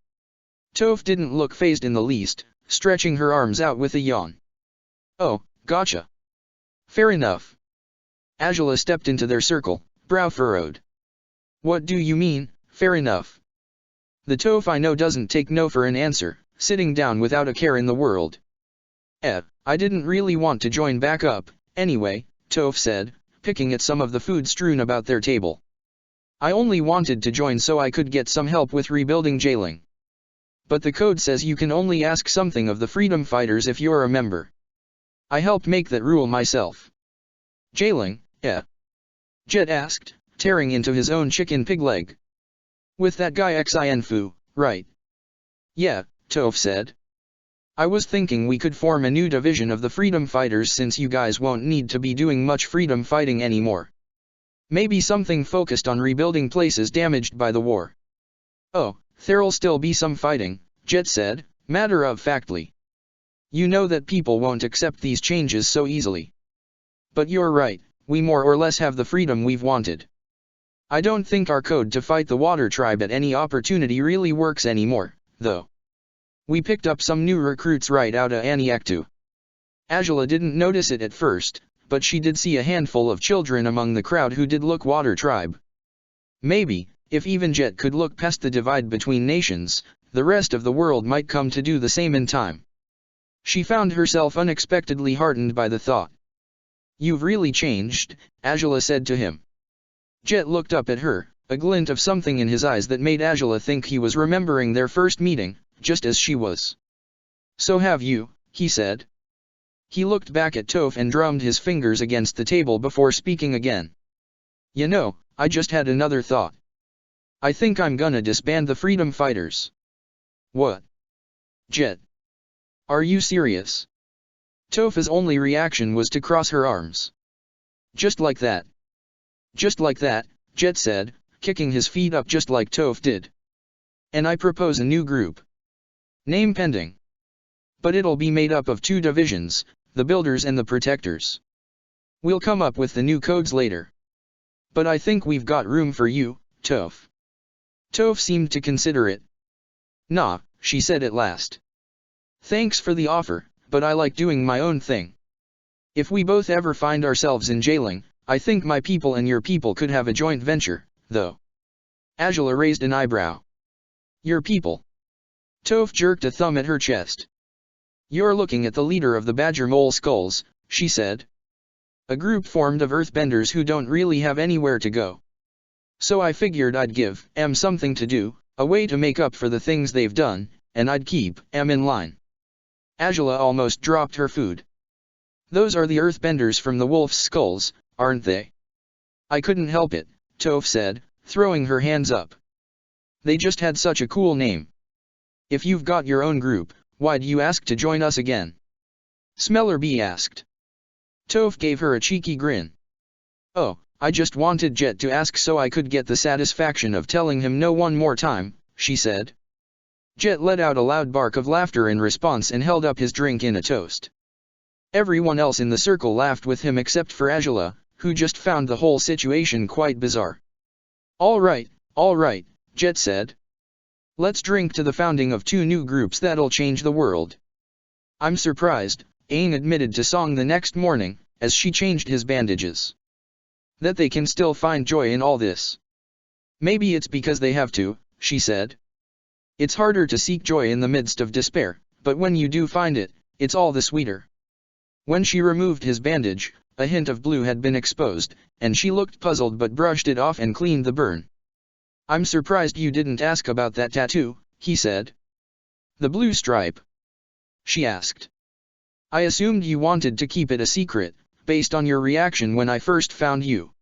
[SPEAKER 1] Toph didn't look fazed in the least, stretching her arms out with a yawn. Oh, gotcha. Fair enough. Azula stepped into their circle, brow furrowed. What do you mean, fair enough? The Toph I know doesn't take no for an answer, sitting down without a care in the world. I didn't really want to join back up, anyway, Toph said, picking at some of the food strewn about their table. I only wanted to join so I could get some help with rebuilding Jailing. But the code says you can only ask something of the freedom fighters if you're a member. I helped make that rule myself. Jailing, Jet asked, tearing into his own chicken pig leg. With that guy Xinfu, right? Yeah, Toph said. I was thinking we could form a new division of the freedom fighters since you guys won't need to be doing much freedom fighting anymore. Maybe something focused on rebuilding places damaged by the war. Oh, there'll still be some fighting, Jet said, matter-of-factly. You know that people won't accept these changes so easily. But you're right, we more or less have the freedom we've wanted. I don't think our code to fight the Water Tribe at any opportunity really works anymore, though. We picked up some new recruits right out of Aniaktu. Azula didn't notice it at first, but she did see a handful of children among the crowd who did look Water Tribe. Maybe, if even Jet could look past the divide between nations, the rest of the world might come to do the same in time. She found herself unexpectedly heartened by the thought. You've really changed, Azula said to him. Jet looked up at her, a glint of something in his eyes that made Azula think he was remembering their first meeting, just as she was. So have you, he said. He looked back at Toph and drummed his fingers against the table before speaking again. You know, I just had another thought. I think I'm gonna disband the freedom fighters. What? Jet. Are you serious? Toph's only reaction was to cross her arms. Just like that. Just like that, Jet said, kicking his feet up just like Toph did. And I propose a new group. Name pending. But it'll be made up of two divisions, the Builders and the Protectors. We'll come up with the new codes later. But I think we've got room for you, Toph. Toph seemed to consider it. Nah, she said at last. Thanks for the offer, but I like doing my own thing. If we both ever find ourselves in Jailing, I think my people and your people could have a joint venture, though. Azula raised an eyebrow. Your people. Toph jerked a thumb at her chest. You're looking at the leader of the Badger Mole Skulls, she said. A group formed of earthbenders who don't really have anywhere to go. So I figured I'd give them something to do, a way to make up for the things they've done, and I'd keep them in line. Azula almost dropped her food. Those are the earthbenders from the Wolf's Skulls, aren't they? I couldn't help it, Toph said, throwing her hands up. They just had such a cool name. If you've got your own group, why'd you ask to join us again? Smeller B asked. Toph gave her a cheeky grin. Oh, I just wanted Jet to ask so I could get the satisfaction of telling him no one more time, she said. Jet let out a loud bark of laughter in response and held up his drink in a toast. Everyone else in the circle laughed with him except for Azula, who just found the whole situation quite bizarre. All right, Jet said. Let's drink to the founding of two new groups that'll change the world. I'm surprised, Aang admitted to Song the next morning, as she changed his bandages. That they can still find joy in all this. Maybe it's because they have to, she said. It's harder to seek joy in the midst of despair, but when you do find it, it's all the sweeter. When she removed his bandage, a hint of blue had been exposed, and she looked puzzled but brushed it off and cleaned the burn. I'm surprised you didn't ask about that tattoo, he said. The blue stripe? She asked. I assumed you wanted to keep it a secret, based on your reaction when I first found you.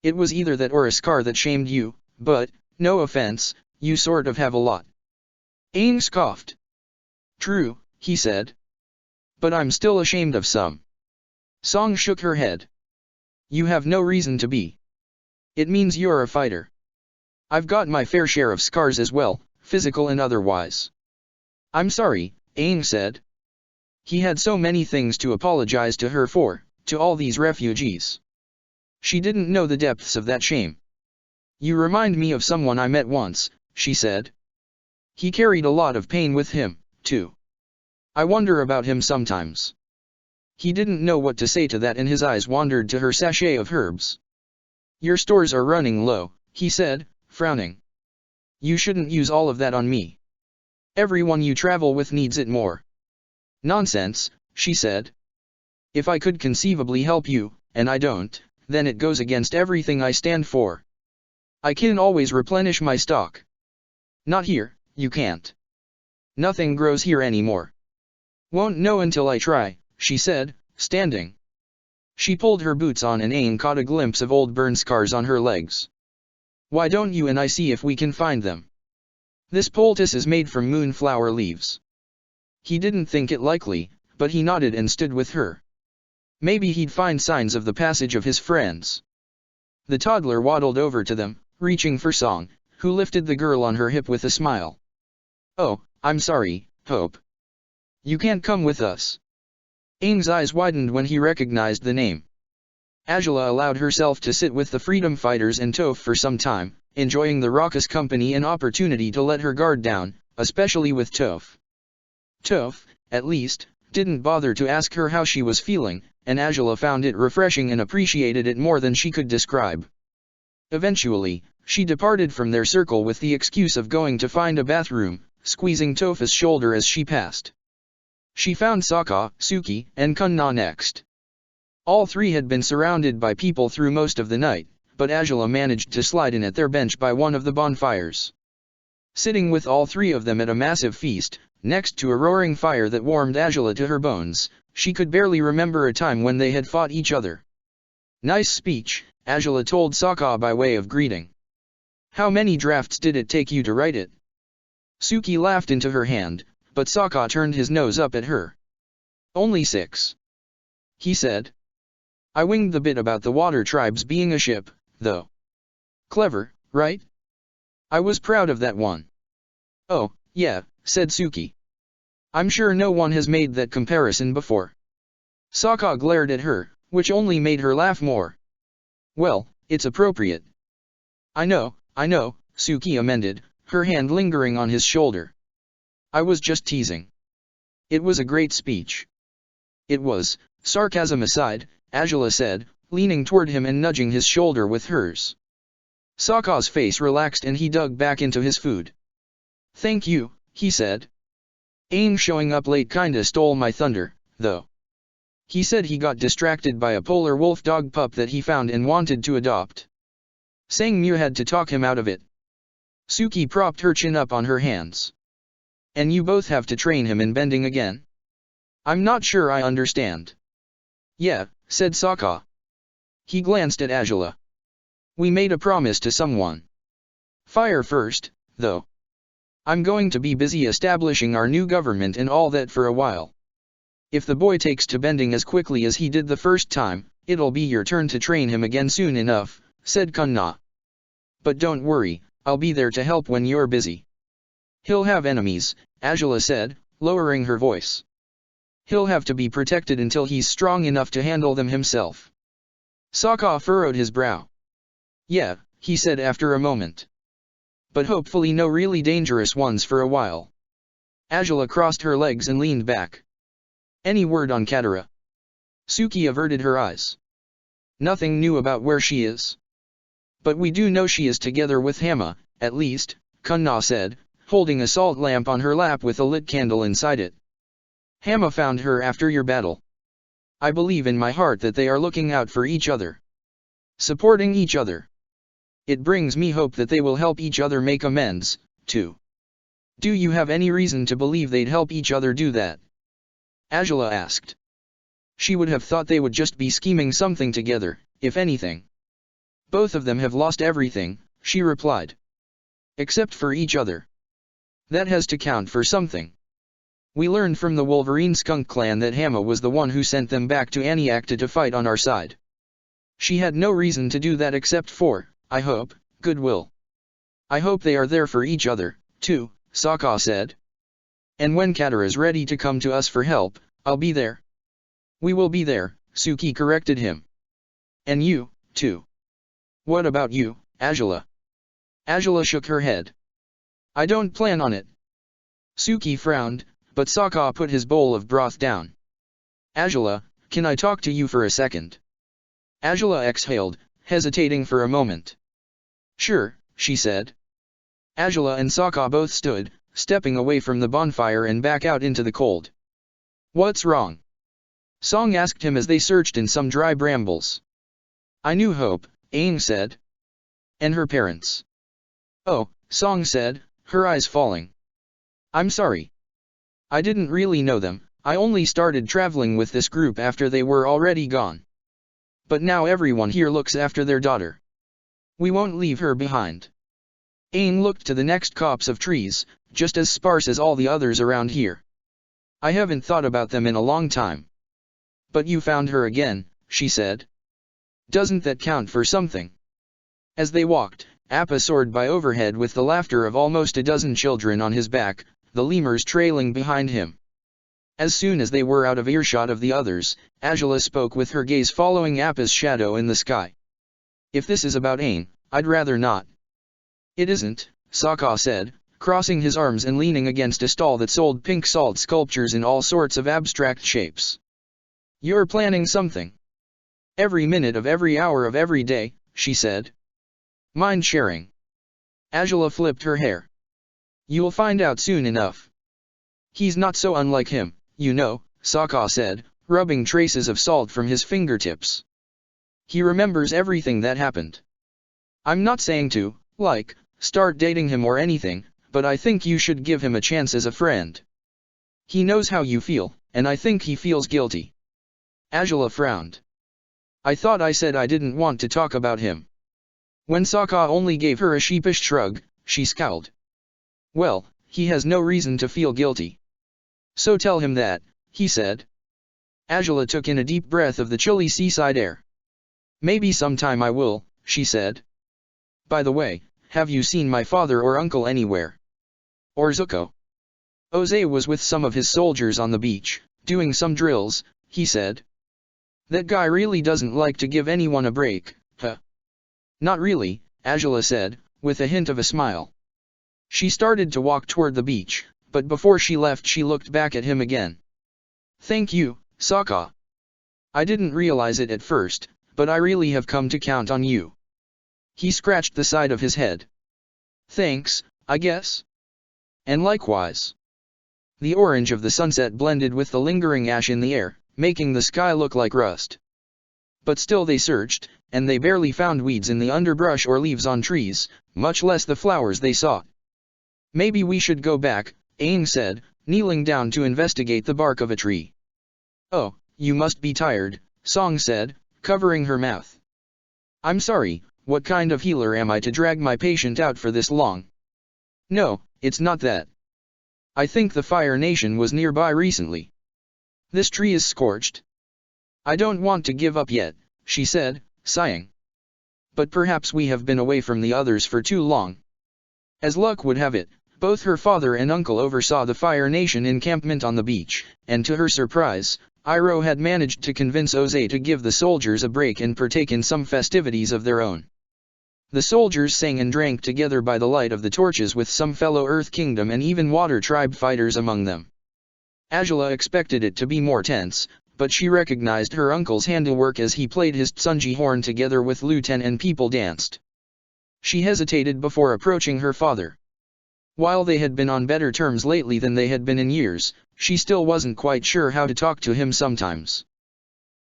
[SPEAKER 1] It was either that or a scar that shamed you, but, no offense, you sort of have a lot. Aang scoffed. True, he said. But I'm still ashamed of some. Song shook her head. You have no reason to be. It means you're a fighter. I've got my fair share of scars as well, physical and otherwise. I'm sorry, Aang said. He had so many things to apologize to her for, to all these refugees. She didn't know the depths of that shame. You remind me of someone I met once, she said. He carried a lot of pain with him, too. I wonder about him sometimes. He didn't know what to say to that and his eyes wandered to her sachet of herbs. Your stores are running low, he said, frowning. You shouldn't use all of that on me. Everyone you travel with needs it more. Nonsense, she said. If I could conceivably help you, and I don't, then it goes against everything I stand for. I can always replenish my stock. Not here, you can't. Nothing grows here anymore. Won't know until I try, she said, standing. She pulled her boots on and Aang caught a glimpse of old burn scars on her legs. Why don't you and I see if we can find them? This poultice is made from moonflower leaves. He didn't think it likely, but he nodded and stood with her. Maybe he'd find signs of the passage of his friends. The toddler waddled over to them, reaching for Song, who lifted the girl on her hip with a smile. Oh, I'm sorry, Hope. You can't come with us. Aang's eyes widened when he recognized the name. Azula allowed herself to sit with the freedom fighters and Toph for some time, enjoying the raucous company and opportunity to let her guard down, especially with Toph. Toph, at least, didn't bother to ask her how she was feeling, and Azula found it refreshing and appreciated it more than she could describe. Eventually, she departed from their circle with the excuse of going to find a bathroom, squeezing Toph's shoulder as she passed. She found Sokka, Suki, and Kunna next. All three had been surrounded by people through most of the night, but Azula managed to slide in at their bench by one of the bonfires. Sitting with all three of them at a massive feast, next to a roaring fire that warmed Azula to her bones, she could barely remember a time when they had fought each other. Nice speech, Azula told Sokka by way of greeting. How many drafts did it take you to write it? Suki laughed into her hand, but Sokka turned his nose up at her. Only 6. He said. I winged the bit about the water tribes being a ship, though. Clever, right? I was proud of that one. Oh, yeah, said Suki. I'm sure no one has made that comparison before. Sokka glared at her, which only made her laugh more. Well, it's appropriate. I know, Suki amended, her hand lingering on his shoulder. I was just teasing. It was a great speech. It was, sarcasm aside, Azula said, leaning toward him and nudging his shoulder with hers. Sokka's face relaxed and he dug back into his food. Thank you, he said. Aang showing up late kinda stole my thunder, though. He said he got distracted by a polar wolf dog pup that he found and wanted to adopt. Sang Mu had to talk him out of it. Suki propped her chin up on her hands. And you both have to train him in bending again? I'm not sure I understand. Yeah, said Sokka. He glanced at Azula. We made a promise to someone. Fire first, though. I'm going to be busy establishing our new government and all that for a while. If the boy takes to bending as quickly as he did the first time, it'll be your turn to train him again soon enough, said Kunna. But don't worry, I'll be there to help when you're busy. He'll have enemies, Azula said, lowering her voice. He'll have to be protected until he's strong enough to handle them himself. Sokka furrowed his brow. Yeah, he said after a moment. But hopefully no really dangerous ones for a while. Azula crossed her legs and leaned back. Any word on Katara? Suki averted her eyes. Nothing new about where she is. But we do know she is together with Hama, at least, Kunna said, holding a salt lamp on her lap with a lit candle inside it. Hama found her after your battle. I believe in my heart that they are looking out for each other. Supporting each other. It brings me hope that they will help each other make amends, too. Do you have any reason to believe they'd help each other do that? Azula asked. She would have thought they would just be scheming something together, if anything. Both of them have lost everything, she replied. Except for each other. That has to count for something. We learned from the Wolverine Skunk Clan that Hama was the one who sent them back to Aniakta to fight on our side. She had no reason to do that except for, I hope, goodwill. I hope they are there for each other, too, Sokka said. And when Katara's ready to come to us for help, I'll be there. We will be there, Suki corrected him. And you, too. What about you, Azula? Azula shook her head. I don't plan on it, Suki frowned, but Sokka put his bowl of broth down. Azula, can I talk to you for a second? Azula exhaled, hesitating for a moment. Sure, she said. Azula and Sokka both stood, stepping away from the bonfire and back out into the cold. What's wrong? Song asked him as they searched in some dry brambles. I knew Hope, Aang said. And her parents. Oh, Song said, her eyes falling. I'm sorry. I didn't really know them, I only started traveling with this group after they were already gone. But now everyone here looks after their daughter. We won't leave her behind. Aang looked to the next copse of trees, just as sparse as all the others around here. I haven't thought about them in a long time. But you found her again, she said. Doesn't that count for something? As they walked, Appa soared by overhead with the laughter of almost a dozen children on his back, the lemurs trailing behind him. As soon as they were out of earshot of the others, Azula spoke with her gaze following Appa's shadow in the sky. If this is about Aang, I'd rather not. It isn't, Sokka said, crossing his arms and leaning against a stall that sold pink salt sculptures in all sorts of abstract shapes. You're planning something. Every minute of every hour of every day, she said. Mind sharing. Azula flipped her hair. You'll find out soon enough. He's not so unlike him, you know, Sokka said, rubbing traces of salt from his fingertips. He remembers everything that happened. I'm not saying to, start dating him or anything, but I think you should give him a chance as a friend. He knows how you feel, and I think he feels guilty. Azula frowned. I thought I said I didn't want to talk about him. When Sokka only gave her a sheepish shrug, she scowled. Well, he has no reason to feel guilty. So tell him that, he said. Azula took in a deep breath of the chilly seaside air. Maybe sometime I will, she said. By the way, have you seen my father or uncle anywhere? Or Zuko? Ozai was with some of his soldiers on the beach, doing some drills, he said. That guy really doesn't like to give anyone a break, huh? Not really, Azula said, with a hint of a smile. She started to walk toward the beach, but before she left she looked back at him again. Thank you, Sokka. I didn't realize it at first, but I really have come to count on you. He scratched the side of his head. Thanks, I guess. And likewise. The orange of the sunset blended with the lingering ash in the air, making the sky look like rust. But still they searched, and they barely found weeds in the underbrush or leaves on trees, much less the flowers they sought. Maybe we should go back, Aang said, kneeling down to investigate the bark of a tree. Oh, you must be tired, Song said, covering her mouth. I'm sorry, what kind of healer am I to drag my patient out for this long? No, it's not that. I think the Fire Nation was nearby recently. This tree is scorched. I don't want to give up yet, she said, sighing. But perhaps we have been away from the others for too long. As luck would have it, both her father and uncle oversaw the Fire Nation encampment on the beach, and to her surprise, Iroh had managed to convince Ozai to give the soldiers a break and partake in some festivities of their own. The soldiers sang and drank together by the light of the torches with some fellow Earth Kingdom and even Water Tribe fighters among them. Azula expected it to be more tense, but she recognized her uncle's handiwork as he played his Tsunji horn together with Luten and people danced. She hesitated before approaching her father. While they had been on better terms lately than they had been in years, she still wasn't quite sure how to talk to him sometimes.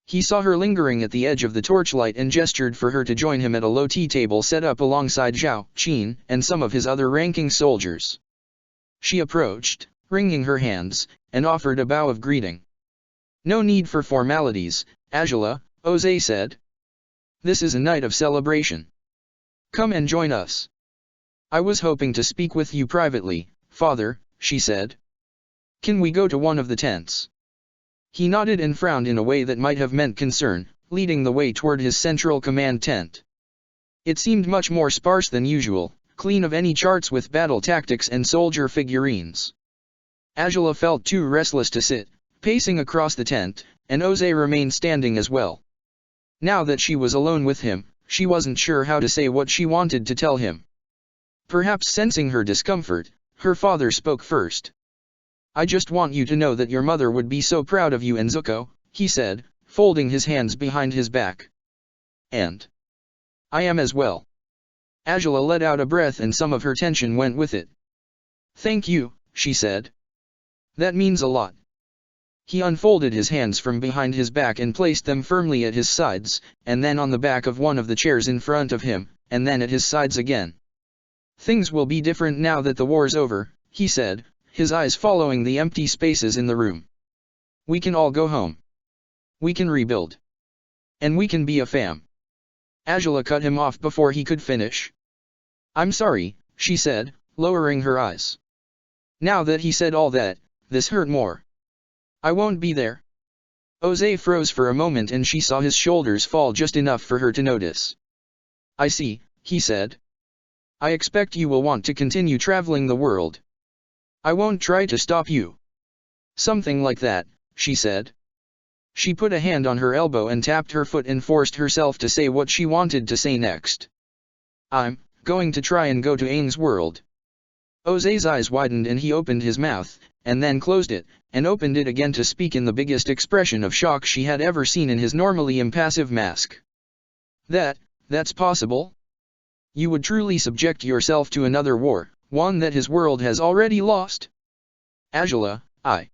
[SPEAKER 1] He saw her lingering at the edge of the torchlight and gestured for her to join him at a low tea table set up alongside Zhao, Qin, and some of his other ranking soldiers. She approached, wringing her hands, and offered a bow of greeting. No need for formalities, Azula, Ozai said. This is a night of celebration. Come and join us. I was hoping to speak with you privately, father, she said. Can we go to one of the tents? He nodded and frowned in a way that might have meant concern, leading the way toward his central command tent. It seemed much more sparse than usual, clean of any charts with battle tactics and soldier figurines. Azula felt too restless to sit, pacing across the tent, and Ozai remained standing as well. Now that she was alone with him, she wasn't sure how to say what she wanted to tell him. Perhaps sensing her discomfort, her father spoke first. I just want you to know that your mother would be so proud of you and Zuko, he said, folding his hands behind his back. And I am as well. Azula let out a breath and some of her tension went with it. Thank you, she said. That means a lot. He unfolded his hands from behind his back and placed them firmly at his sides, and then on the back of one of the chairs in front of him, and then at his sides again. Things will be different now that the war's over, he said, his eyes following the empty spaces in the room. We can all go home. We can rebuild. And we can be a fam. Azula cut him off before he could finish. I'm sorry, she said, lowering her eyes. Now that he said all that, this hurt more. I won't be there. Ozai froze for a moment and she saw his shoulders fall just enough for her to notice. I see, he said. I expect you will want to continue traveling the world. I won't try to stop you. Something like that, she said. She put a hand on her elbow and tapped her foot and forced herself to say what she wanted to say next. I'm going to try and go to Aang's world. Ozai's eyes widened and he opened his mouth, and then closed it, and opened it again to speak in the biggest expression of shock she had ever seen in his normally impassive mask. That's possible? You would truly subject yourself to another war, one that his world has already lost? Azula, I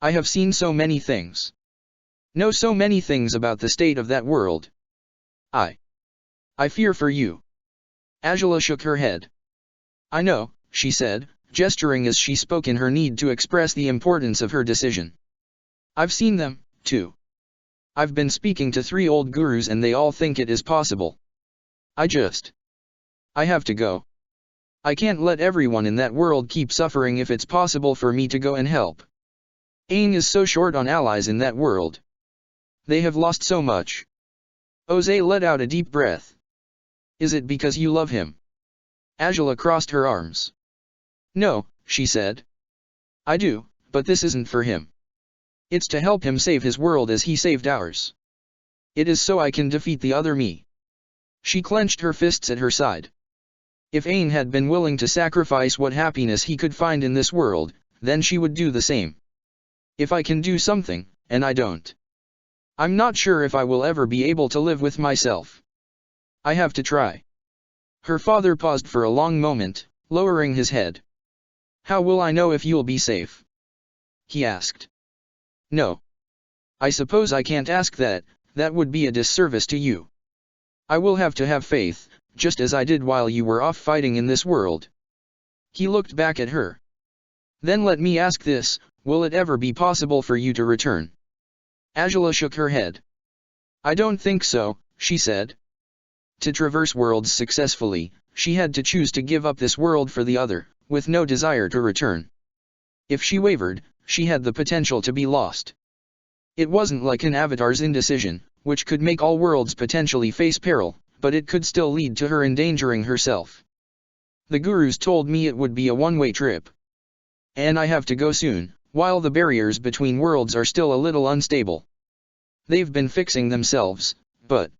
[SPEAKER 1] have seen so many things. Know so many things about the state of that world. I fear for you. Azula shook her head. I know, she said, gesturing as she spoke in her need to express the importance of her decision. I've seen them, too. I've been speaking to 3 old gurus and they all think it is possible. I have to go. I can't let everyone in that world keep suffering if it's possible for me to go and help. Aang is so short on allies in that world. They have lost so much. Ozai let out a deep breath. Is it because you love him? Azula crossed her arms. No, she said. I do, but this isn't for him. It's to help him save his world as he saved ours. It is so I can defeat the other me. She clenched her fists at her side. If Aang had been willing to sacrifice what happiness he could find in this world, then she would do the same. If I can do something, and I don't. I'm not sure if I will ever be able to live with myself. I have to try. Her father paused for a long moment, lowering his head. How will I know if you'll be safe? He asked. No. I suppose I can't ask that, that would be a disservice to you. I will have to have faith, just as I did while you were off fighting in this world. He looked back at her. Then let me ask this, will it ever be possible for you to return? Azula shook her head. I don't think so, she said. To traverse worlds successfully, she had to choose to give up this world for the other, with no desire to return. If she wavered, she had the potential to be lost. It wasn't like an Avatar's indecision, which could make all worlds potentially face peril, but it could still lead to her endangering herself. The gurus told me it would be a one-way trip. And I have to go soon, while the barriers between worlds are still a little unstable. They've been fixing themselves, but...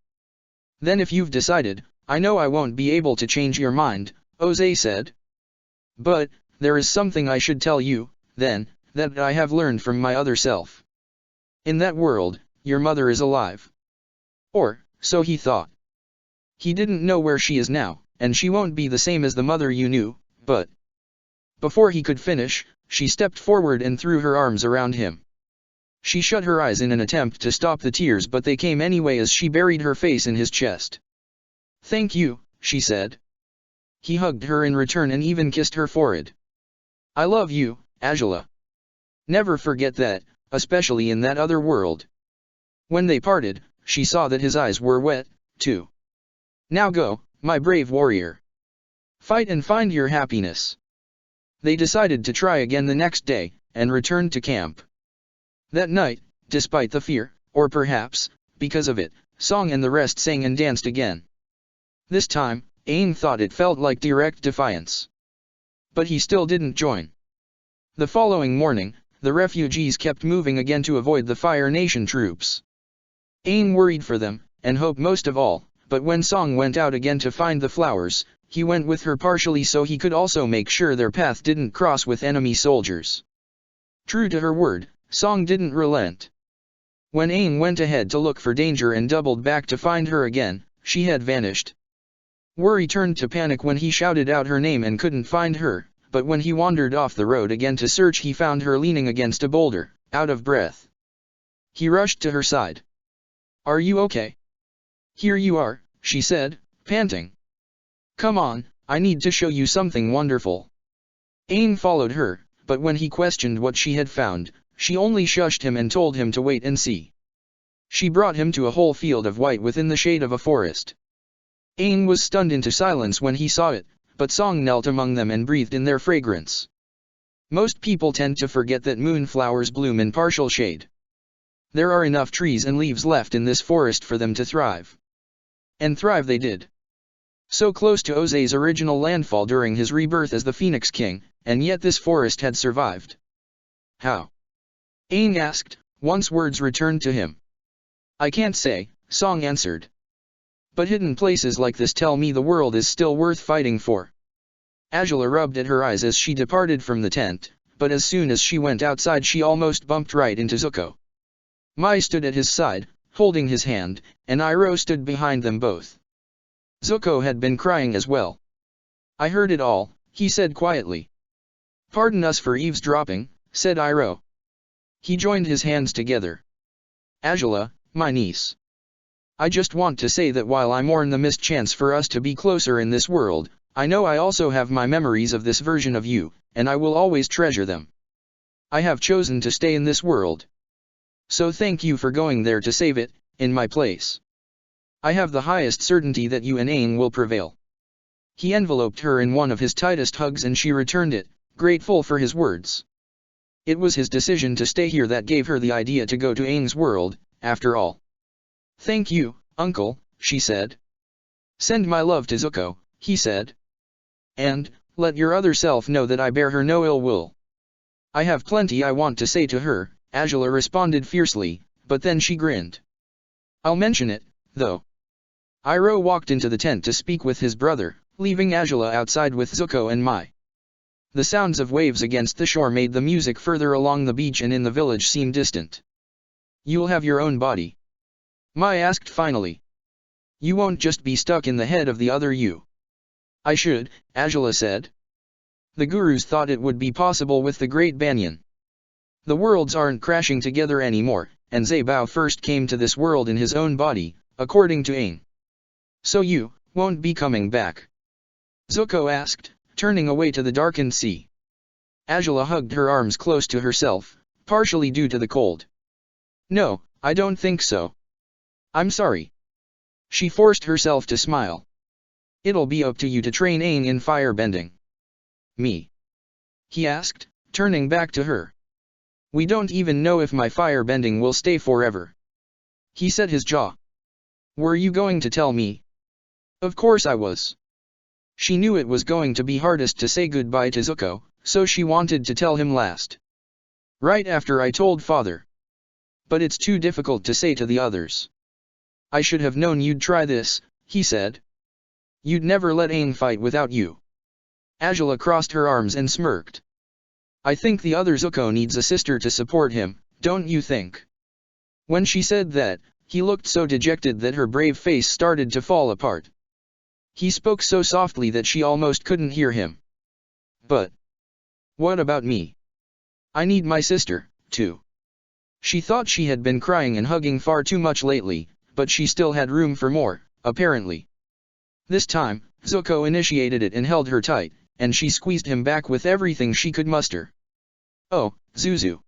[SPEAKER 1] Then if you've decided, I know I won't be able to change your mind, Ozai said. But, there is something I should tell you, then, that I have learned from my other self. In that world, your mother is alive. Or, so he thought. He didn't know where she is now, and she won't be the same as the mother you knew, but... Before he could finish, she stepped forward and threw her arms around him. She shut her eyes in an attempt to stop the tears, but they came anyway as she buried her face in his chest. Thank you, she said. He hugged her in return and even kissed her forehead. I love you, Azula. Never forget that, especially in that other world. When they parted, she saw that his eyes were wet, too. Now go, my brave warrior. Fight and find your happiness. They decided to try again the next day, and returned to camp. That night, despite the fear, or perhaps, because of it, Song and the rest sang and danced again. This time, Aang thought it felt like direct defiance. But he still didn't join. The following morning, the refugees kept moving again to avoid the Fire Nation troops. Aang worried for them, and hoped most of all, but when Song went out again to find the flowers, he went with her partially so he could also make sure their path didn't cross with enemy soldiers. True to her word, Song didn't relent. When Aang went ahead to look for danger and doubled back to find her again, she had vanished. Worry turned to panic when he shouted out her name and couldn't find her, but when he wandered off the road again to search he found her leaning against a boulder, out of breath. He rushed to her side. "Are you okay?" "Here you are," she said, panting. "Come on, I need to show you something wonderful." Aang followed her, but when he questioned what she had found, she only shushed him and told him to wait and see. She brought him to a whole field of white within the shade of a forest. Aang was stunned into silence when he saw it, but Song knelt among them and breathed in their fragrance. Most people tend to forget that moonflowers bloom in partial shade. There are enough trees and leaves left in this forest for them to thrive. And thrive they did. So close to Ozai's original landfall during his rebirth as the Phoenix King, and yet this forest had survived. How? Aang asked, once words returned to him. "I can't say," Song answered. "But hidden places like this tell me the world is still worth fighting for." Azula rubbed at her eyes as she departed from the tent, but as soon as she went outside she almost bumped right into Zuko. Mai stood at his side, holding his hand, and Iroh stood behind them both. Zuko had been crying as well. "I heard it all," he said quietly. "Pardon us for eavesdropping," said Iroh. He joined his hands together. "Azula, my niece. I just want to say that while I mourn the missed chance for us to be closer in this world, I know I also have my memories of this version of you, and I will always treasure them. I have chosen to stay in this world. So thank you for going there to save it, in my place. I have the highest certainty that you and Aang will prevail." He enveloped her in one of his tightest hugs and she returned it, grateful for his words. It was his decision to stay here that gave her the idea to go to Aang's world, after all. "Thank you, uncle," she said. "Send my love to Zuko," he said. "And, let your other self know that I bear her no ill will." "I have plenty I want to say to her," Azula responded fiercely, but then she grinned. "I'll mention it, though." Iroh walked into the tent to speak with his brother, leaving Azula outside with Zuko and Mai. The sounds of waves against the shore made the music further along the beach and in the village seem distant. "You'll have your own body?" Mai asked finally. "You won't just be stuck in the head of the other you." "I should," Azula said. "The Gurus thought it would be possible with the Great Banyan. The worlds aren't crashing together anymore, and Zaibao first came to this world in his own body, according to Aang. So you won't be coming back?" Zuko asked, turning away to the darkened sea. Azula hugged her arms close to herself, partially due to the cold. "No, I don't think so. I'm sorry." She forced herself to smile. "It'll be up to you to train Aang in firebending." "Me?" he asked, turning back to her. "We don't even know if my firebending will stay forever." He set his jaw. "Were you going to tell me?" "Of course I was." She knew it was going to be hardest to say goodbye to Zuko, so she wanted to tell him last. "Right after I told father. But it's too difficult to say to the others." "I should have known you'd try this," he said. "You'd never let Aang fight without you." Azula crossed her arms and smirked. "I think the other Zuko needs a sister to support him, don't you think?" When she said that, he looked so dejected that her brave face started to fall apart. He spoke so softly that she almost couldn't hear him. "But what about me? I need my sister, too." She thought she had been crying and hugging far too much lately, but she still had room for more, apparently. This time, Zuko initiated it and held her tight, and she squeezed him back with everything she could muster. "Oh, Zuzu,"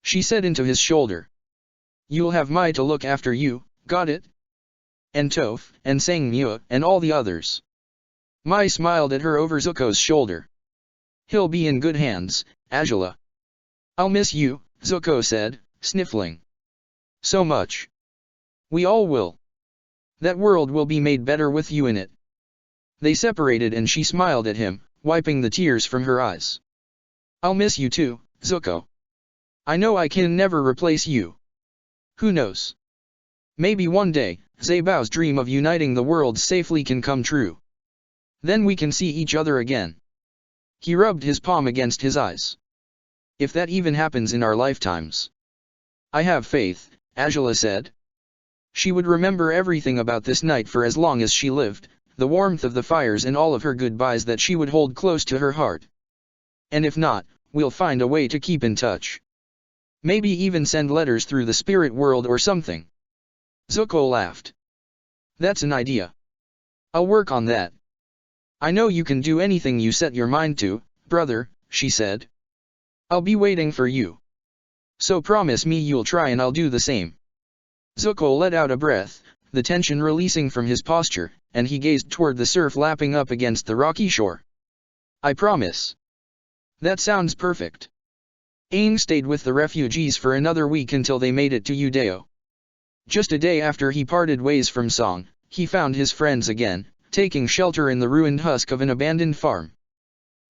[SPEAKER 1] she said into his shoulder. "You'll have Mai to look after you, got it? And Toph, and Sangmua, and all the others." Mai smiled at her over Zuko's shoulder. "He'll be in good hands, Azula." "I'll miss you," Zuko said, sniffling. "So much. We all will. That world will be made better with you in it." They separated and she smiled at him, wiping the tears from her eyes. "I'll miss you too, Zuko. I know I can never replace you. Who knows? Maybe one day, Zaibao's dream of uniting the worlds safely can come true. Then we can see each other again." He rubbed his palm against his eyes. If that even happens in our lifetimes. I have faith, Angela said. She would remember everything about this night for as long as she lived, the warmth of the fires and all of her goodbyes that she would hold close to her heart. And if not, we'll find a way to keep in touch. Maybe even send letters through the spirit world or something. Zuko laughed. That's an idea. I'll work on that. I know you can do anything you set your mind to, brother, she said. I'll be waiting for you. So promise me you'll try and I'll do the same. Zuko let out a breath, the tension releasing from his posture, and he gazed toward the surf lapping up against the rocky shore. I promise. That sounds perfect. Aang stayed with the refugees for another week until they made it to Udeo. Just a day after he parted ways from Song, he found his friends again, taking shelter in the ruined husk of an abandoned farm.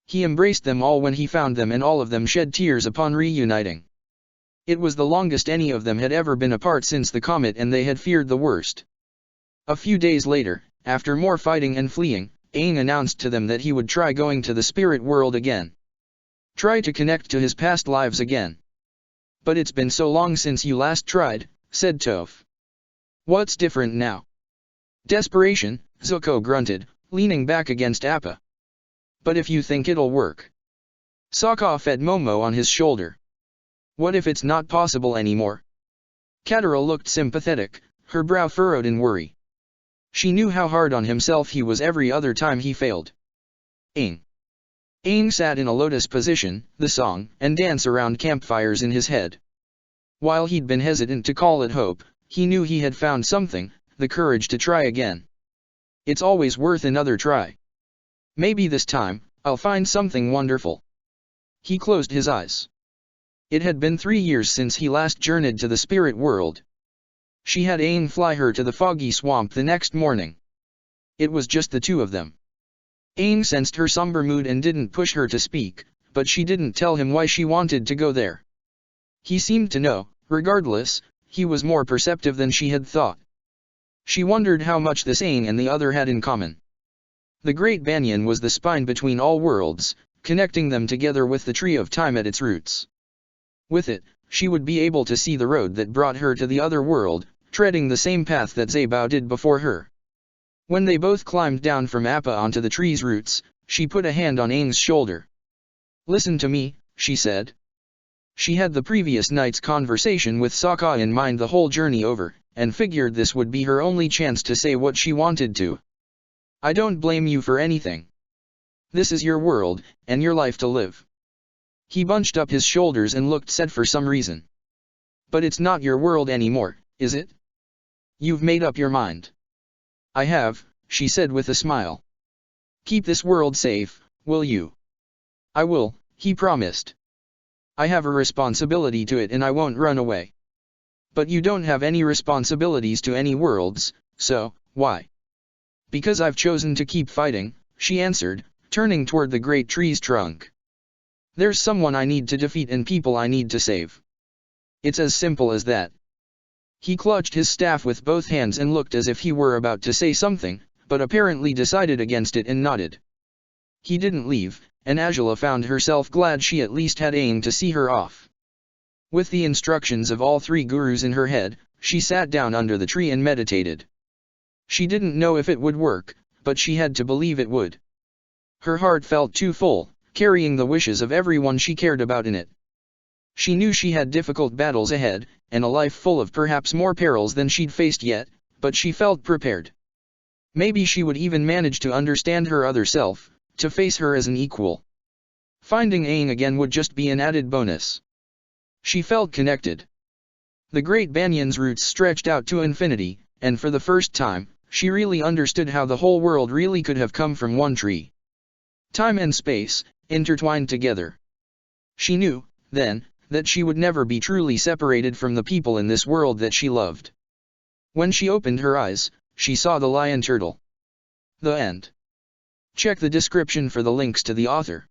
[SPEAKER 1] He embraced them all when he found them, and all of them shed tears upon reuniting. It was the longest any of them had ever been apart since the comet, and they had feared the worst. A few days later, after more fighting and fleeing, Aang announced to them that he would try going to the spirit world again. Try to connect to his past lives again. But it's been so long since you last tried, said Toph. What's different now? Desperation, Zuko grunted, leaning back against Appa. But if you think it'll work. Sokka fed Momo on his shoulder. What if it's not possible anymore? Katara looked sympathetic, her brow furrowed in worry. She knew how hard on himself he was every other time he failed. Aang. Aang sat in a lotus position, the song and dance around campfires in his head. While he'd been hesitant to call it hope, he knew he had found something, the courage to try again. It's always worth another try. Maybe this time, I'll find something wonderful. He closed his eyes. It had been 3 years since he last journeyed to the spirit world. She had Aang fly her to the foggy swamp the next morning. It was just the two of them. Aang sensed her somber mood and didn't push her to speak, but she didn't tell him why she wanted to go there. He seemed to know, regardless, he was more perceptive than she had thought. She wondered how much this Aang and the other had in common. The Great Banyan was the spine between all worlds, connecting them together with the tree of time at its roots. With it, she would be able to see the road that brought her to the other world, treading the same path that Zabao did before her. When they both climbed down from Appa onto the tree's roots, she put a hand on Aang's shoulder. Listen to me, she said. She had the previous night's conversation with Sokka in mind the whole journey over, and figured this would be her only chance to say what she wanted to. I don't blame you for anything. This is your world, and your life to live. He bunched up his shoulders and looked sad for some reason. But it's not your world anymore, is it? You've made up your mind. I have, she said with a smile. Keep this world safe, will you? I will, he promised. I have a responsibility to it and I won't run away. But you don't have any responsibilities to any worlds, so, why? Because I've chosen to keep fighting, she answered, turning toward the great tree's trunk. There's someone I need to defeat and people I need to save. It's as simple as that. He clutched his staff with both hands and looked as if he were about to say something, but apparently decided against it and nodded. He didn't leave, and Angela found herself glad she at least had Aang to see her off. With the instructions of all 3 gurus in her head, she sat down under the tree and meditated. She didn't know if it would work, but she had to believe it would. Her heart felt too full, carrying the wishes of everyone she cared about in it. She knew she had difficult battles ahead, and a life full of perhaps more perils than she'd faced yet, but she felt prepared. Maybe she would even manage to understand her other self, to face her as an equal. Finding Aang again would just be an added bonus. She felt connected. The Great Banyan's roots stretched out to infinity, and for the first time, she really understood how the whole world really could have come from one tree. Time and space, intertwined together. She knew, then, that she would never be truly separated from the people in this world that she loved. When she opened her eyes, she saw the lion turtle. The end. Check the description for the links to the author.